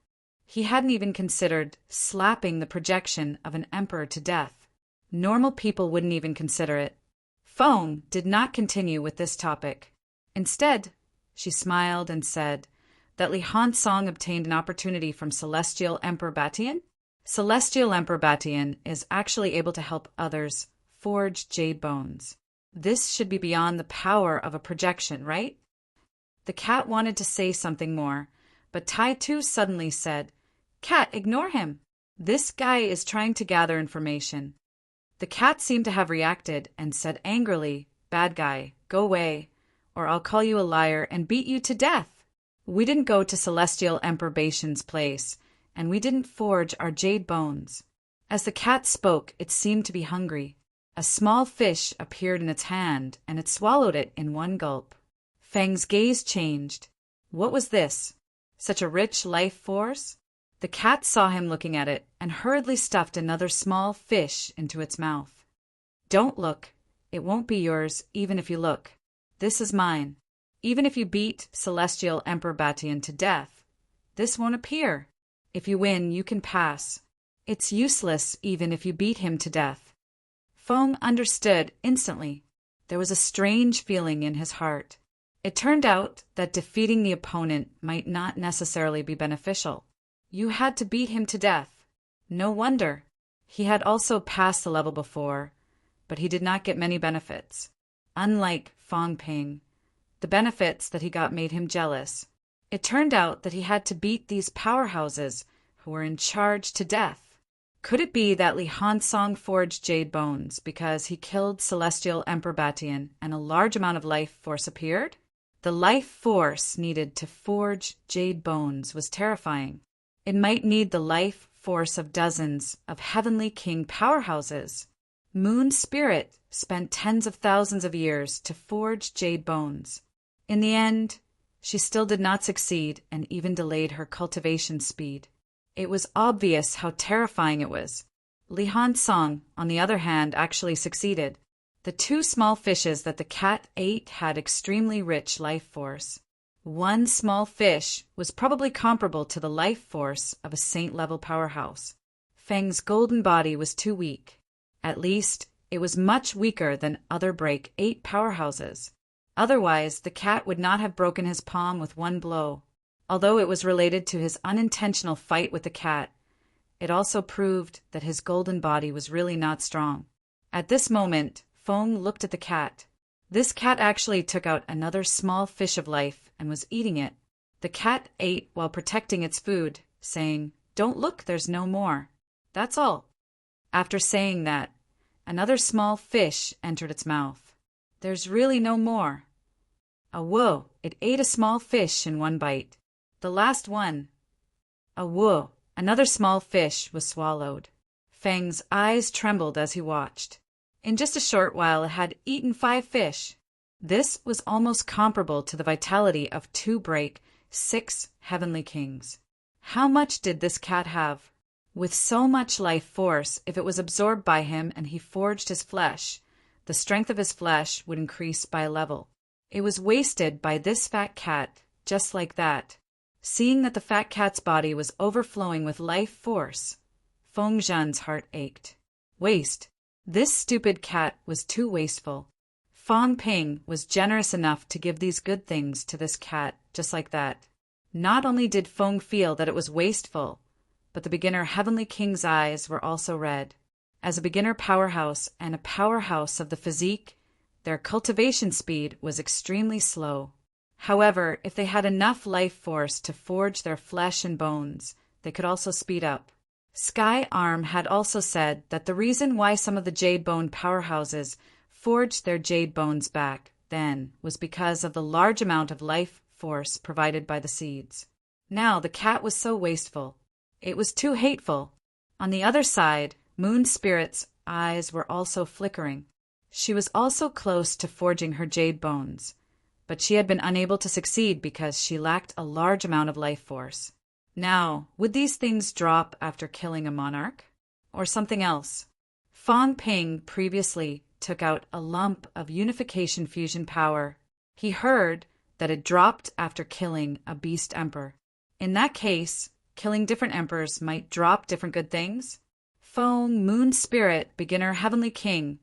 He hadn't even considered slapping the projection of an emperor to death. Normal people wouldn't even consider it. Feng did not continue with this topic. Instead, she smiled and said that Li Hansong obtained an opportunity from Celestial Emperor Batian. Celestial Emperor Batian is actually able to help others forge jade bones. This should be beyond the power of a projection, right? The cat wanted to say something more, but Tai Tu suddenly said, "Cat, ignore him. This guy is trying to gather information." The cat seemed to have reacted and said angrily, "Bad guy, go away, or I'll call you a liar and beat you to death. We didn't go to Celestial Emperor Batian's place, and we didn't forge our jade bones." As the cat spoke, it seemed to be hungry. A small fish appeared in its hand, and it swallowed it in one gulp. Feng's gaze changed. What was this? Such a rich life force? The cat saw him looking at it and hurriedly stuffed another small fish into its mouth. "Don't look. It won't be yours, even if you look. This is mine. Even if you beat Celestial Emperor Batian to death, this won't appear. If you win, you can pass. It's useless even if you beat him to death." Feng understood instantly. There was a strange feeling in his heart. It turned out that defeating the opponent might not necessarily be beneficial. You had to beat him to death. No wonder. He had also passed the level before, but he did not get many benefits. Unlike Fang Ping, the benefits that he got made him jealous. It turned out that he had to beat these powerhouses who were in charge to death. Could it be that Li Hansong forged jade bones because he killed Celestial Emperor Batian and a large amount of life force appeared? The life force needed to forge jade bones was terrifying. It might need the life force of dozens of heavenly king powerhouses. Moon Spirit spent tens of thousands of years to forge jade bones. In the end, she still did not succeed and even delayed her cultivation speed. It was obvious how terrifying it was. Li Han Song, on the other hand, actually succeeded. The two small fishes that the cat ate had extremely rich life force. One small fish was probably comparable to the life force of a saint-level powerhouse. Feng's golden body was too weak. At least, it was much weaker than other Break 8 powerhouses. Otherwise, the cat would not have broken his palm with one blow. Although it was related to his unintentional fight with the cat, it also proved that his golden body was really not strong. At this moment, Feng looked at the cat. This cat actually took out another small fish of life and was eating it. The cat ate while protecting its food, saying, "Don't look, there's no more. That's all." After saying that, another small fish entered its mouth. "There's really no more." Whoa, it ate a small fish in one bite. The last one. Whoa, another small fish was swallowed. Feng's eyes trembled as he watched. In just a short while it had eaten 5 fish. This was almost comparable to the vitality of 2 Break 6 heavenly kings. How much did this cat have? With so much life force, if it was absorbed by him and he forged his flesh, the strength of his flesh would increase by a level. It was wasted by this fat cat, just like that. Seeing that the fat cat's body was overflowing with life force, Feng Zhan's heart ached. Waste. This stupid cat was too wasteful. Fang Ping was generous enough to give these good things to this cat, just like that. Not only did Feng feel that it was wasteful, but the beginner Heavenly King's eyes were also red. As a beginner powerhouse and a powerhouse of the physique, their cultivation speed was extremely slow. However, if they had enough life force to forge their flesh and bones, they could also speed up. Sky Arm had also said that the reason why some of the jade bone powerhouses forged their jade bones back then was because of the large amount of life force provided by the seeds. Now the cat was so wasteful. It was too hateful. On the other side, Moon Spirit's eyes were also flickering. She was also close to forging her jade bones, but she had been unable to succeed because she lacked a large amount of life force. Now, would these things drop after killing a monarch? Or something else? Fang Ping previously took out a lump of unification fusion power. He heard that it dropped after killing a beast emperor. In that case, killing different emperors might drop different good things? Feng, Moon Spirit, Beginner, Heavenly King.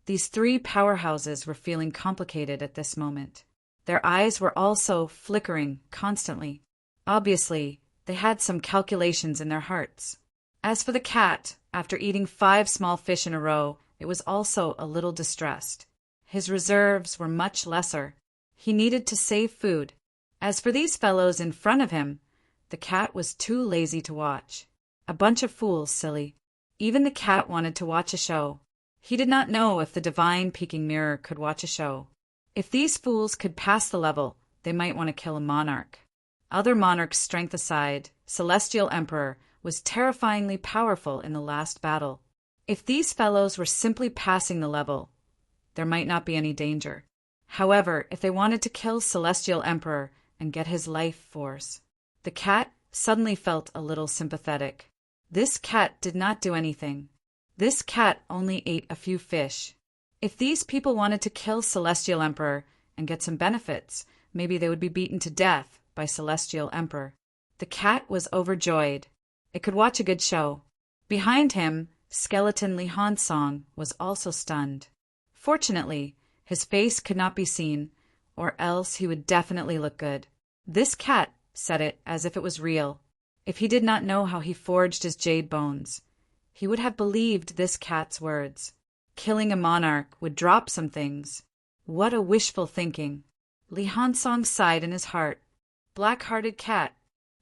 These 3 powerhouses were feeling complicated at this moment. Their eyes were also flickering constantly. Obviously, they had some calculations in their hearts. As for the cat, after eating 5 small fish in a row, it was also a little distressed. His reserves were much lesser. He needed to save food. As for these fellows in front of him, the cat was too lazy to watch. A bunch of fools, silly. Even the cat wanted to watch a show. He did not know if the divine peeking mirror could watch a show. If these fools could pass the level, they might want to kill a monarch. Other monarchs' strength aside, Celestial Emperor was terrifyingly powerful in the last battle. If these fellows were simply passing the level, there might not be any danger. However, if they wanted to kill Celestial Emperor and get his life force, the cat suddenly felt a little sympathetic. This cat did not do anything. This cat only ate a few fish. If these people wanted to kill Celestial Emperor and get some benefits, maybe they would be beaten to death by Celestial Emperor. The cat was overjoyed. It could watch a good show. Behind him, Skeleton Li Han Song was also stunned. Fortunately, his face could not be seen, or else he would definitely look good. This cat said it as if it was real. If he did not know how he forged his jade bones, he would have believed this cat's words. Killing a monarch would drop some things. What a wishful thinking. Li Han Song sighed in his heart. Black-hearted cat.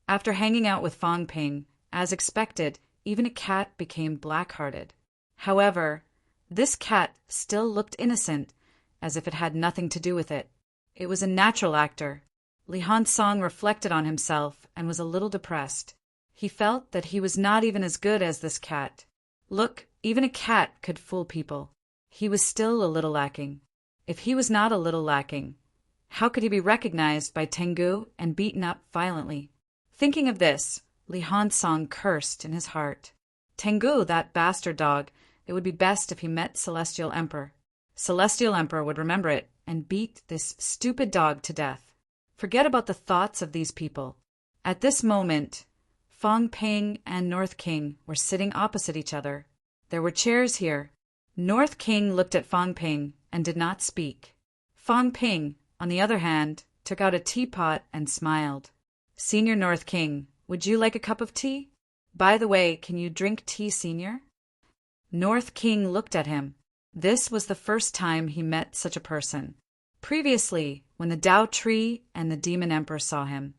After hanging out with Fang Ping, as expected, even a cat became black-hearted. However, this cat still looked innocent, as if it had nothing to do with it. It was a natural actor. Li Han Song reflected on himself and was a little depressed. He felt that he was not even as good as this cat. Look, even a cat could fool people. He was still a little lacking. If he was not a little lacking, how could he be recognized by Tengu and beaten up violently? Thinking of this, Li Hansong cursed in his heart. Tengu, that bastard dog, it would be best if he met Celestial Emperor. Celestial Emperor would remember it and beat this stupid dog to death. Forget about the thoughts of these people. At this moment, Fong Ping and North King were sitting opposite each other. There were chairs here. North King looked at Fong Ping and did not speak. Fong Ping, on the other hand, took out a teapot and smiled. Senior North King, would you like a cup of tea? By the way, can you drink tea, Senior? North King looked at him. This was the first time he met such a person. Previously, when the Tao Tree and the Demon Emperor saw him,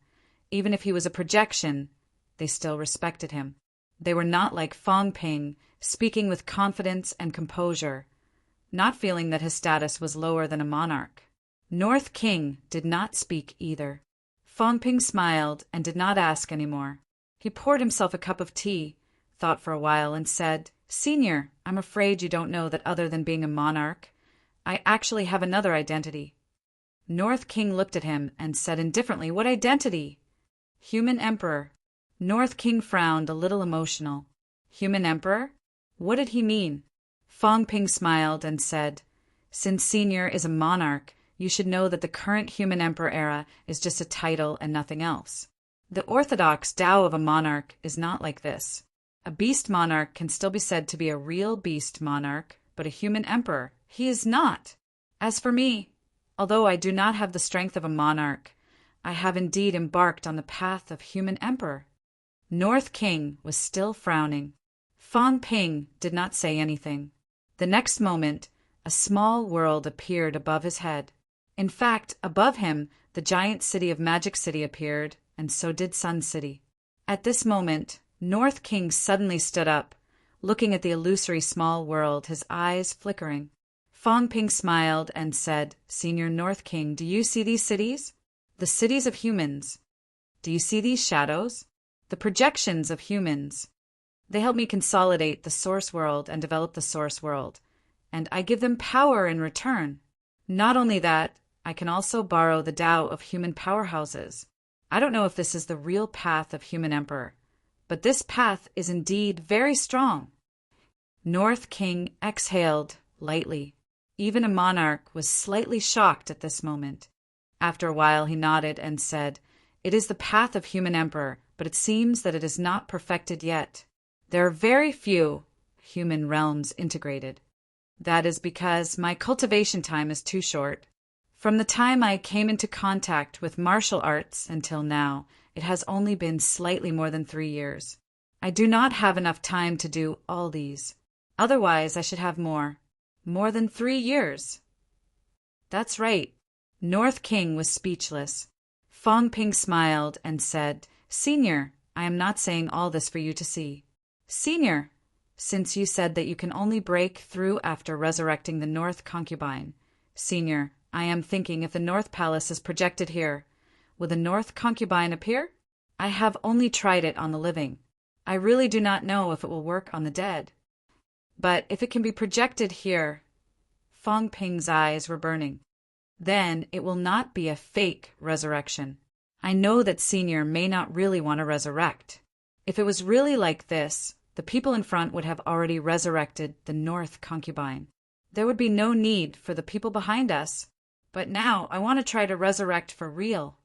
even if he was a projection, they still respected him. They were not like Fong Ping, speaking with confidence and composure, not feeling that his status was lower than a monarch. North King did not speak either. Fong Ping smiled and did not ask any more. He poured himself a cup of tea, thought for a while, and said, Senior, I'm afraid you don't know that other than being a monarch, I actually have another identity. North King looked at him and said indifferently, What identity? Human Emperor. North King frowned, a little emotional. Human Emperor? What did he mean? Fong Ping smiled and said, Since Senior is a monarch, you should know that the current Human Emperor era is just a title and nothing else. The orthodox Tao of a monarch is not like this. A beast monarch can still be said to be a real beast monarch, but a human emperor, he is not. As for me, although I do not have the strength of a monarch, I have indeed embarked on the path of human emperor. North King was still frowning. Fong Ping did not say anything. The next moment, a small world appeared above his head. In fact, above him, the giant city of Magic City appeared, and so did Sun City. At this moment, North King suddenly stood up, looking at the illusory small world, his eyes flickering. Fong Ping smiled and said, Senior North King, do you see these cities? The cities of humans. Do you see these shadows? The projections of humans. They help me consolidate the source world and develop the source world, and I give them power in return. Not only that, I can also borrow the Tao of human powerhouses. I don't know if this is the real path of human emperor, but this path is indeed very strong. North King exhaled lightly. Even a monarch was slightly shocked at this moment. After a while he nodded and said, It is the path of human emperor, but it seems that it is not perfected yet. There are very few human realms integrated. That is because my cultivation time is too short. From the time I came into contact with martial arts until now, it has only been slightly more than 3 years. I do not have enough time to do all these. Otherwise, I should have more. More than 3 years. That's right. North King was speechless. Fong Ping smiled and said, Senior, I am not saying all this for you to see. Senior, since you said that you can only break through after resurrecting the North Concubine. Senior, I am thinking if the North Palace is projected here, will the North Concubine appear? I have only tried it on the living. I really do not know if it will work on the dead. But if it can be projected here, Fong Ping's eyes were burning. Then it will not be a fake resurrection. I know that Senior may not really want to resurrect. If it was really like this, the people in front would have already resurrected the North Concubine. There would be no need for the people behind us. But now I want to try to resurrect for real.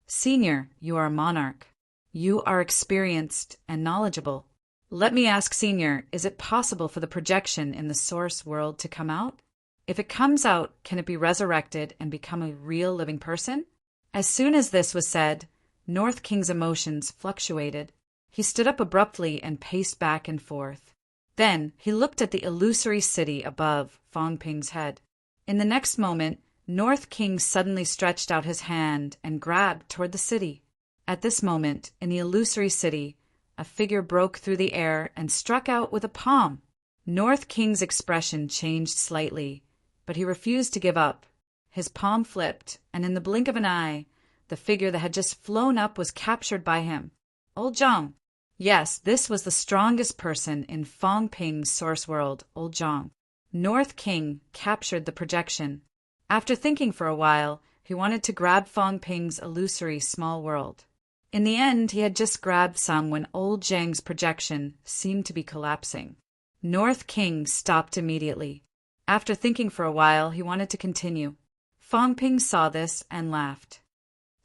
Senior, you are a monarch. You are experienced and knowledgeable. Let me ask Senior, is it possible for the projection in the source world to come out? If it comes out, can it be resurrected and become a real living person? As soon as this was said, North King's emotions fluctuated. He stood up abruptly and paced back and forth. Then he looked at the illusory city above Fong Ping's head. In the next moment, North King suddenly stretched out his hand and grabbed toward the city. At this moment, in the illusory city, a figure broke through the air and struck out with a palm. North King's expression changed slightly, but he refused to give up. His palm flipped, and in the blink of an eye, the figure that had just flown up was captured by him. Old Zhang, Yes, this was the strongest person in Fong Ping's source world, Old Zhang. North King captured the projection. After thinking for a while, he wanted to grab Fong Ping's illusory small world. In the end, he had just grabbed some when Old Zhang's projection seemed to be collapsing. North King stopped immediately. After thinking for a while, he wanted to continue. Fong Ping saw this and laughed.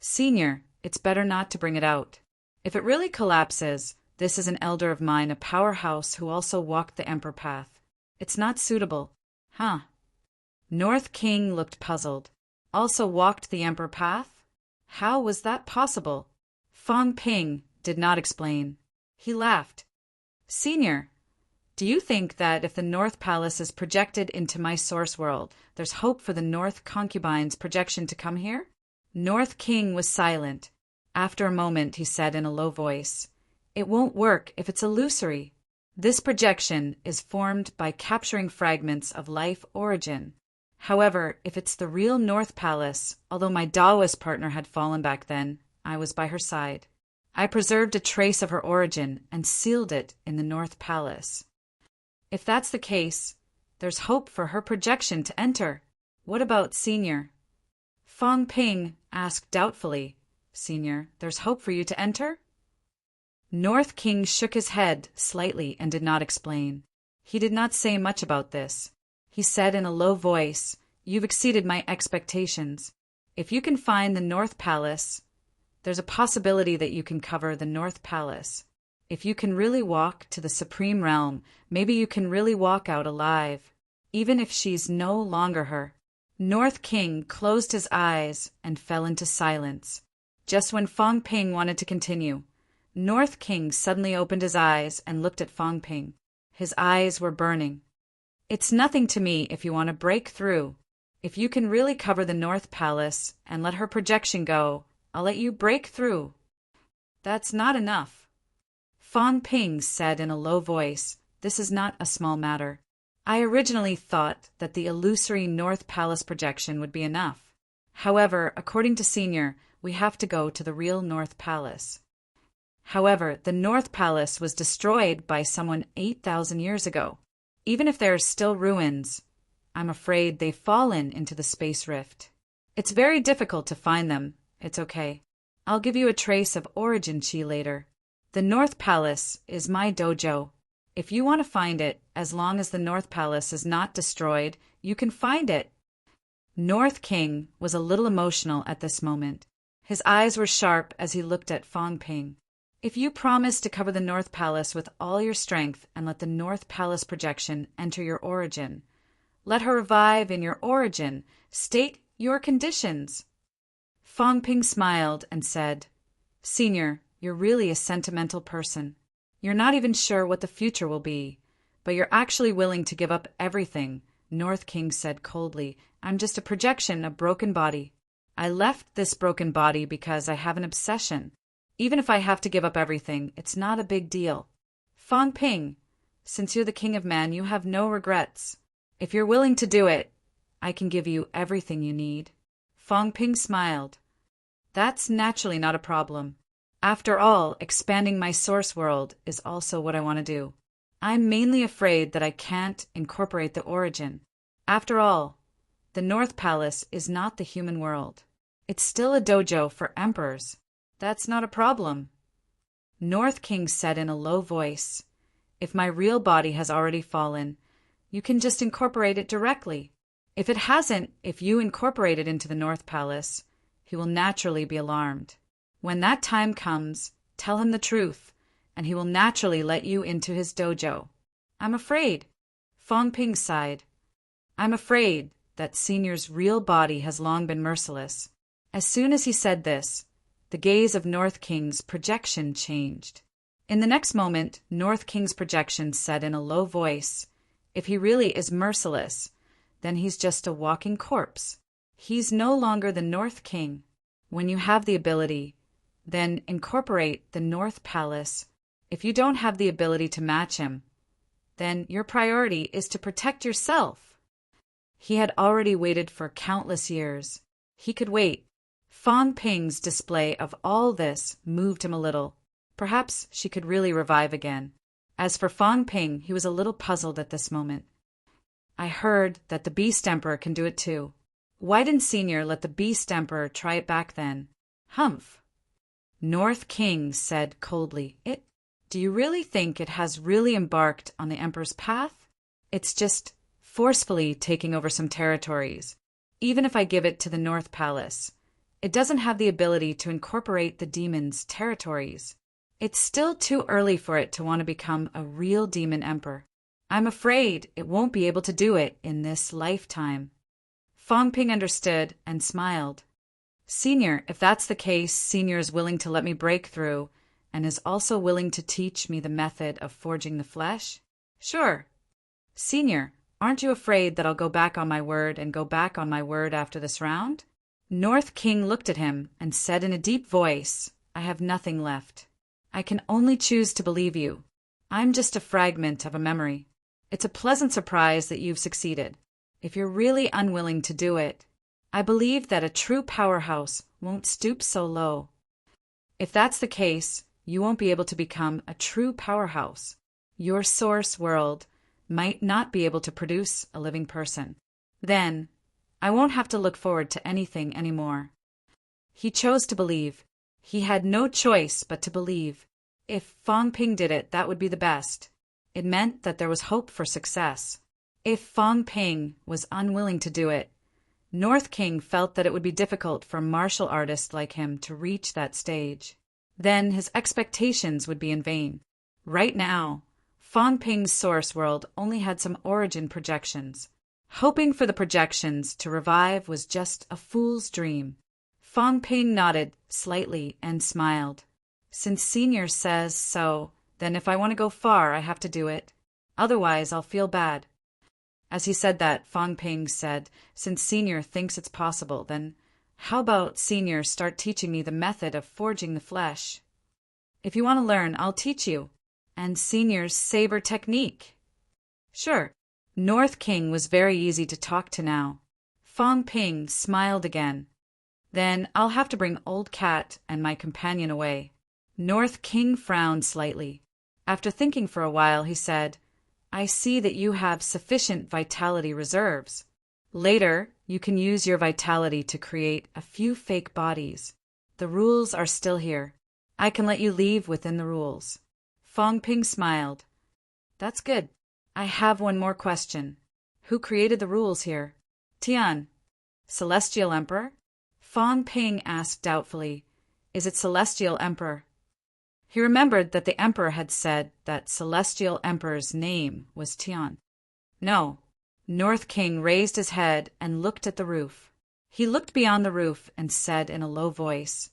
Senior, it's better not to bring it out. If it really collapses, this is an elder of mine, a powerhouse who also walked the Emperor path. It's not suitable. Huh? North King looked puzzled. Also walked the Emperor path? How was that possible? Fong Ping did not explain. He laughed. Senior, do you think that if the North Palace is projected into my source world, there's hope for the North Concubine's projection to come here? North King was silent. After a moment, he said in a low voice, It won't work if it's illusory. This projection is formed by capturing fragments of life origin. However, if it's the real North Palace, although my Taoist partner had fallen back then, I was by her side. I preserved a trace of her origin and sealed it in the North Palace. If that's the case, there's hope for her projection to enter. What about Senior? Fong Ping asked doubtfully, Senior, there's hope for you to enter? North King shook his head slightly and did not explain. He did not say much about this. He said in a low voice, You've exceeded my expectations. If you can find the North Palace, there's a possibility that you can cover the North Palace. If you can really walk to the Supreme Realm, maybe you can really walk out alive, even if she's no longer her. North King closed his eyes and fell into silence. Just when Fong Ping wanted to continue, North King suddenly opened his eyes and looked at Fong Ping. His eyes were burning. It's nothing to me if you want to break through. If you can really cover the North Palace and let her projection go, I'll let you break through. That's not enough. Fong Ping said in a low voice, This is not a small matter. I originally thought that the illusory North Palace projection would be enough. However, according to Senior, we have to go to the real North Palace. However, the North Palace was destroyed by someone 8,000 years ago. Even if there are still ruins, I'm afraid they've fallen into the space rift. It's very difficult to find them. It's okay. I'll give you a trace of origin chi later. The North Palace is my dojo. If you want to find it, as long as the North Palace is not destroyed, you can find it. North King was a little emotional at this moment. His eyes were sharp as he looked at Fong Ping. If you promise to cover the North Palace with all your strength and let the North Palace projection enter your origin, let her revive in your origin, state your conditions. Fong Ping smiled and said, Senior, you're really a sentimental person. You're not even sure what the future will be, but you're actually willing to give up everything. North King said coldly, I'm just a projection, a broken body. I left this broken body because I have an obsession. Even if I have to give up everything, it's not a big deal. Fong Ping, since you're the king of men, you have no regrets. If you're willing to do it, I can give you everything you need. Fong Ping smiled. That's naturally not a problem. After all, expanding my source world is also what I want to do. I'm mainly afraid that I can't incorporate the origin. After all, the North Palace is not the human world. It's still a dojo for emperors. That's not a problem. North King said in a low voice, If my real body has already fallen, you can just incorporate it directly. If it hasn't, if you incorporate it into the North Palace, he will naturally be alarmed. When that time comes, tell him the truth, and he will naturally let you into his dojo. I'm afraid. Fong Ping sighed. I'm afraid that Senior's real body has long been merciless. As soon as he said this, the gaze of North King's projection changed. In the next moment, North King's projection said in a low voice, If he really is merciless, then he's just a walking corpse. He's no longer the North King. When you have the ability, then incorporate the North Palace. If you don't have the ability to match him, then your priority is to protect yourself. He had already waited for countless years. He could wait. Fong Ping's display of all this moved him a little, Perhaps she could really revive again. As for Fang Ping, he was a little puzzled at this moment. I heard that the Beast Emperor can do it too. Why didn't Senior let the Beast Emperor try it back then? Humph. North King said coldly, Do you really think it has really embarked on the Emperor's path? It's just forcefully taking over some territories. Even if I give it to the North Palace, it doesn't have the ability to incorporate the demon's territories. It's still too early for it to want to become a real demon emperor. I'm afraid it won't be able to do it in this lifetime. Fang Ping understood and smiled. Senior, if that's the case, Senior is willing to let me break through and is also willing to teach me the method of forging the flesh? Sure. Senior, aren't you afraid that I'll go back on my word and go back on my word after this round? North King looked at him and said in a deep voice, I have nothing left. I can only choose to believe you. I'm just a fragment of a memory. It's a pleasant surprise that you've succeeded. If you're really unwilling to do it, I believe that a true powerhouse won't stoop so low. If that's the case, you won't be able to become a true powerhouse. Your source world might not be able to produce a living person. Then, I won't have to look forward to anything anymore. He chose to believe. He had no choice but to believe. If Fang Ping did it, that would be the best. It meant that there was hope for success. If Fang Ping was unwilling to do it, North King felt that it would be difficult for a martial artist like him to reach that stage. Then his expectations would be in vain. Right now, Fang Ping's source world only had some origin projections. Hoping for the projections to revive was just a fool's dream. Fang Ping nodded slightly and smiled. Since Senior says so, then if I want to go far, I have to do it. Otherwise, I'll feel bad. As he said that, Fang Ping said, Since Senior thinks it's possible, then how about Senior start teaching me the method of forging the flesh? If you want to learn, I'll teach you. And Senior's saber technique. Sure. North King was very easy to talk to now. Fang Ping smiled again. Then I'll have to bring Old Cat and my companion away. North King frowned slightly. After thinking for a while, he said, I see that you have sufficient vitality reserves. Later, you can use your vitality to create a few fake bodies. The rules are still here. I can let you leave within the rules. Fang Ping smiled. That's good. I have one more question. Who created the rules here? Tian. Celestial Emperor? Fang Ping asked doubtfully, Is it Celestial Emperor? He remembered that the Emperor had said that Celestial Emperor's name was Tian. No. North King raised his head and looked at the roof. He looked beyond the roof and said in a low voice,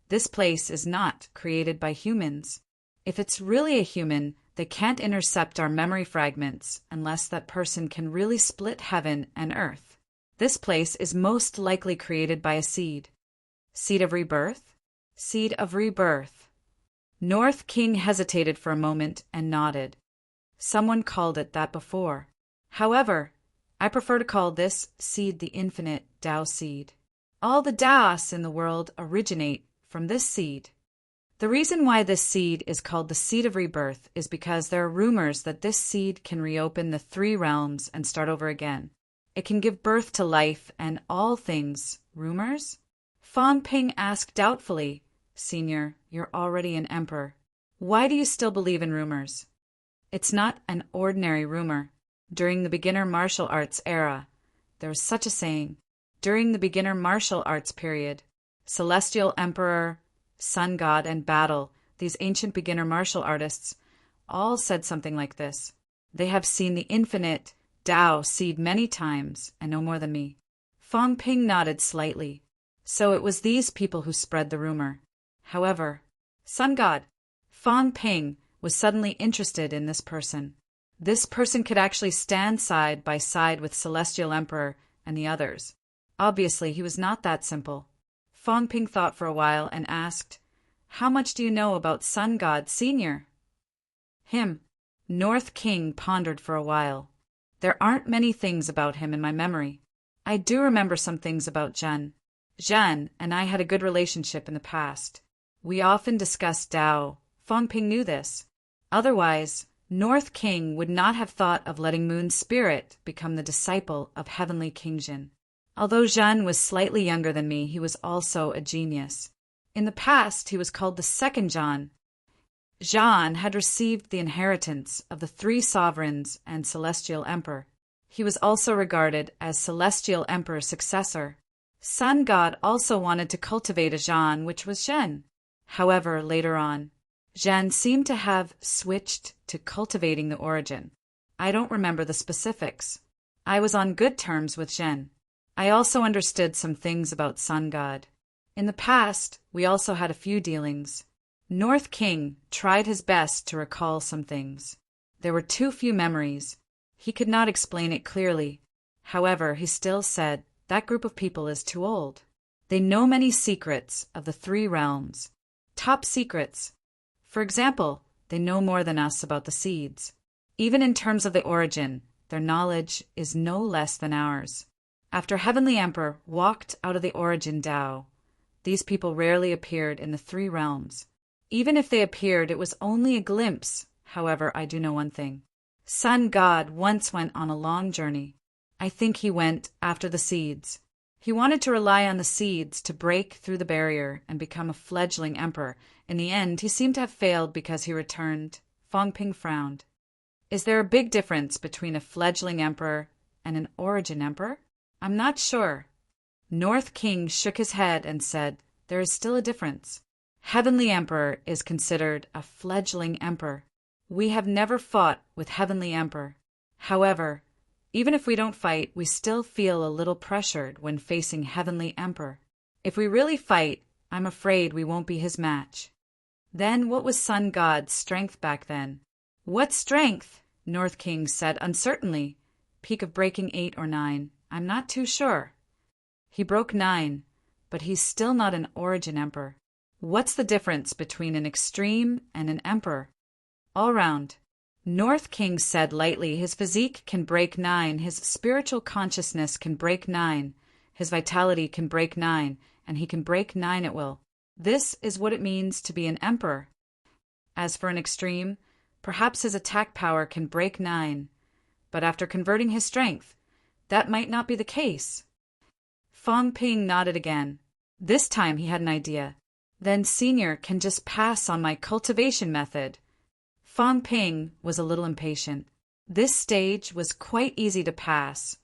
This place is not created by humans. If it's really a human, they can't intercept our memory fragments unless that person can really split heaven and earth. This place is most likely created by a seed. Seed of rebirth? Seed of rebirth. North King hesitated for a moment and nodded. Someone called it that before. However, I prefer to call this seed the infinite Tao seed. All the Taoists in the world originate from this seed. The reason why this seed is called the seed of rebirth is because there are rumors that this seed can reopen the 3 realms and start over again. It can give birth to life and all things. Rumors? Fang Ping asked doubtfully, Senior, you're already an emperor. Why do you still believe in rumors? It's not an ordinary rumor. During the beginner martial arts era, there was such a saying. During the beginner martial arts period, Celestial Emperor, Sun God, and Battle, these ancient beginner martial artists, all said something like this. They have seen the infinite Tao seed many times and know more than me. Fang Ping nodded slightly. So it was these people who spread the rumor. However, Sun God, Fang Ping was suddenly interested in this person. This person could actually stand side by side with Celestial Emperor and the others. Obviously, he was not that simple. Fang Ping thought for a while and asked, How much do you know about Sun God Senior? Him. North King pondered for a while. There aren't many things about him in my memory. I do remember some things about Zhen. Zhen and I had a good relationship in the past. We often discussed Tao, Fong Ping knew this. Otherwise, North King would not have thought of letting Moon's spirit become the disciple of Heavenly King Jin. Although Zhen was slightly younger than me, he was also a genius. In the past, he was called the second Zhan. Zhan had received the inheritance of the three sovereigns and Celestial Emperor. He was also regarded as Celestial Emperor's successor. Sun God also wanted to cultivate a Zhan, which was Zhen. However, later on, Zhen seemed to have switched to cultivating the origin. I don't remember the specifics. I was on good terms with Zhen. I also understood some things about Sun God. In the past, we also had a few dealings. North King tried his best to recall some things. There were too few memories. He could not explain it clearly. However, he still said, that group of people is too old. They know many secrets of the three realms. Top secrets. For example, they know more than us about the seeds. Even in terms of the origin, their knowledge is no less than ours. After Heavenly Emperor walked out of the origin Tao, these people rarely appeared in the three realms. Even if they appeared, it was only a glimpse. However, I do know one thing. Sun God once went on a long journey. I think he went after the seeds. He wanted to rely on the seeds to break through the barrier and become a fledgling emperor. In the end, he seemed to have failed because he returned. Fong Ping frowned. Is there a big difference between a fledgling emperor and an origin emperor? I'm not sure. North King shook his head and said, there is still a difference. Heavenly Emperor is considered a fledgling emperor. We have never fought with Heavenly Emperor. However, even if we don't fight, we still feel a little pressured when facing Heavenly Emperor. If we really fight, I'm afraid we won't be his match. Then what was Sun God's strength back then? What strength? North King said uncertainly. Peak of breaking 8 or 9. I'm not too sure. He broke 9, but he's still not an origin emperor. What's the difference between an extreme and an emperor? All round. North King said lightly, his physique can break 9, his spiritual consciousness can break 9, his vitality can break 9, and he can break 9 at will. This is what it means to be an emperor. As for an extreme, perhaps his attack power can break 9, but after converting his strength, that might not be the case. Fong Ping nodded again. This time he had an idea. Then Senior can just pass on my cultivation method. Fong Ping was a little impatient. This stage was quite easy to pass,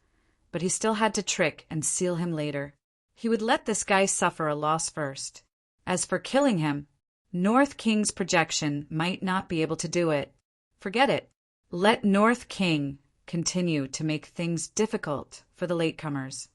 but he still had to trick and seal him later. He would let this guy suffer a loss first. As for killing him, North King's projection might not be able to do it. Forget it. Let North King continue to make things difficult for the latecomers.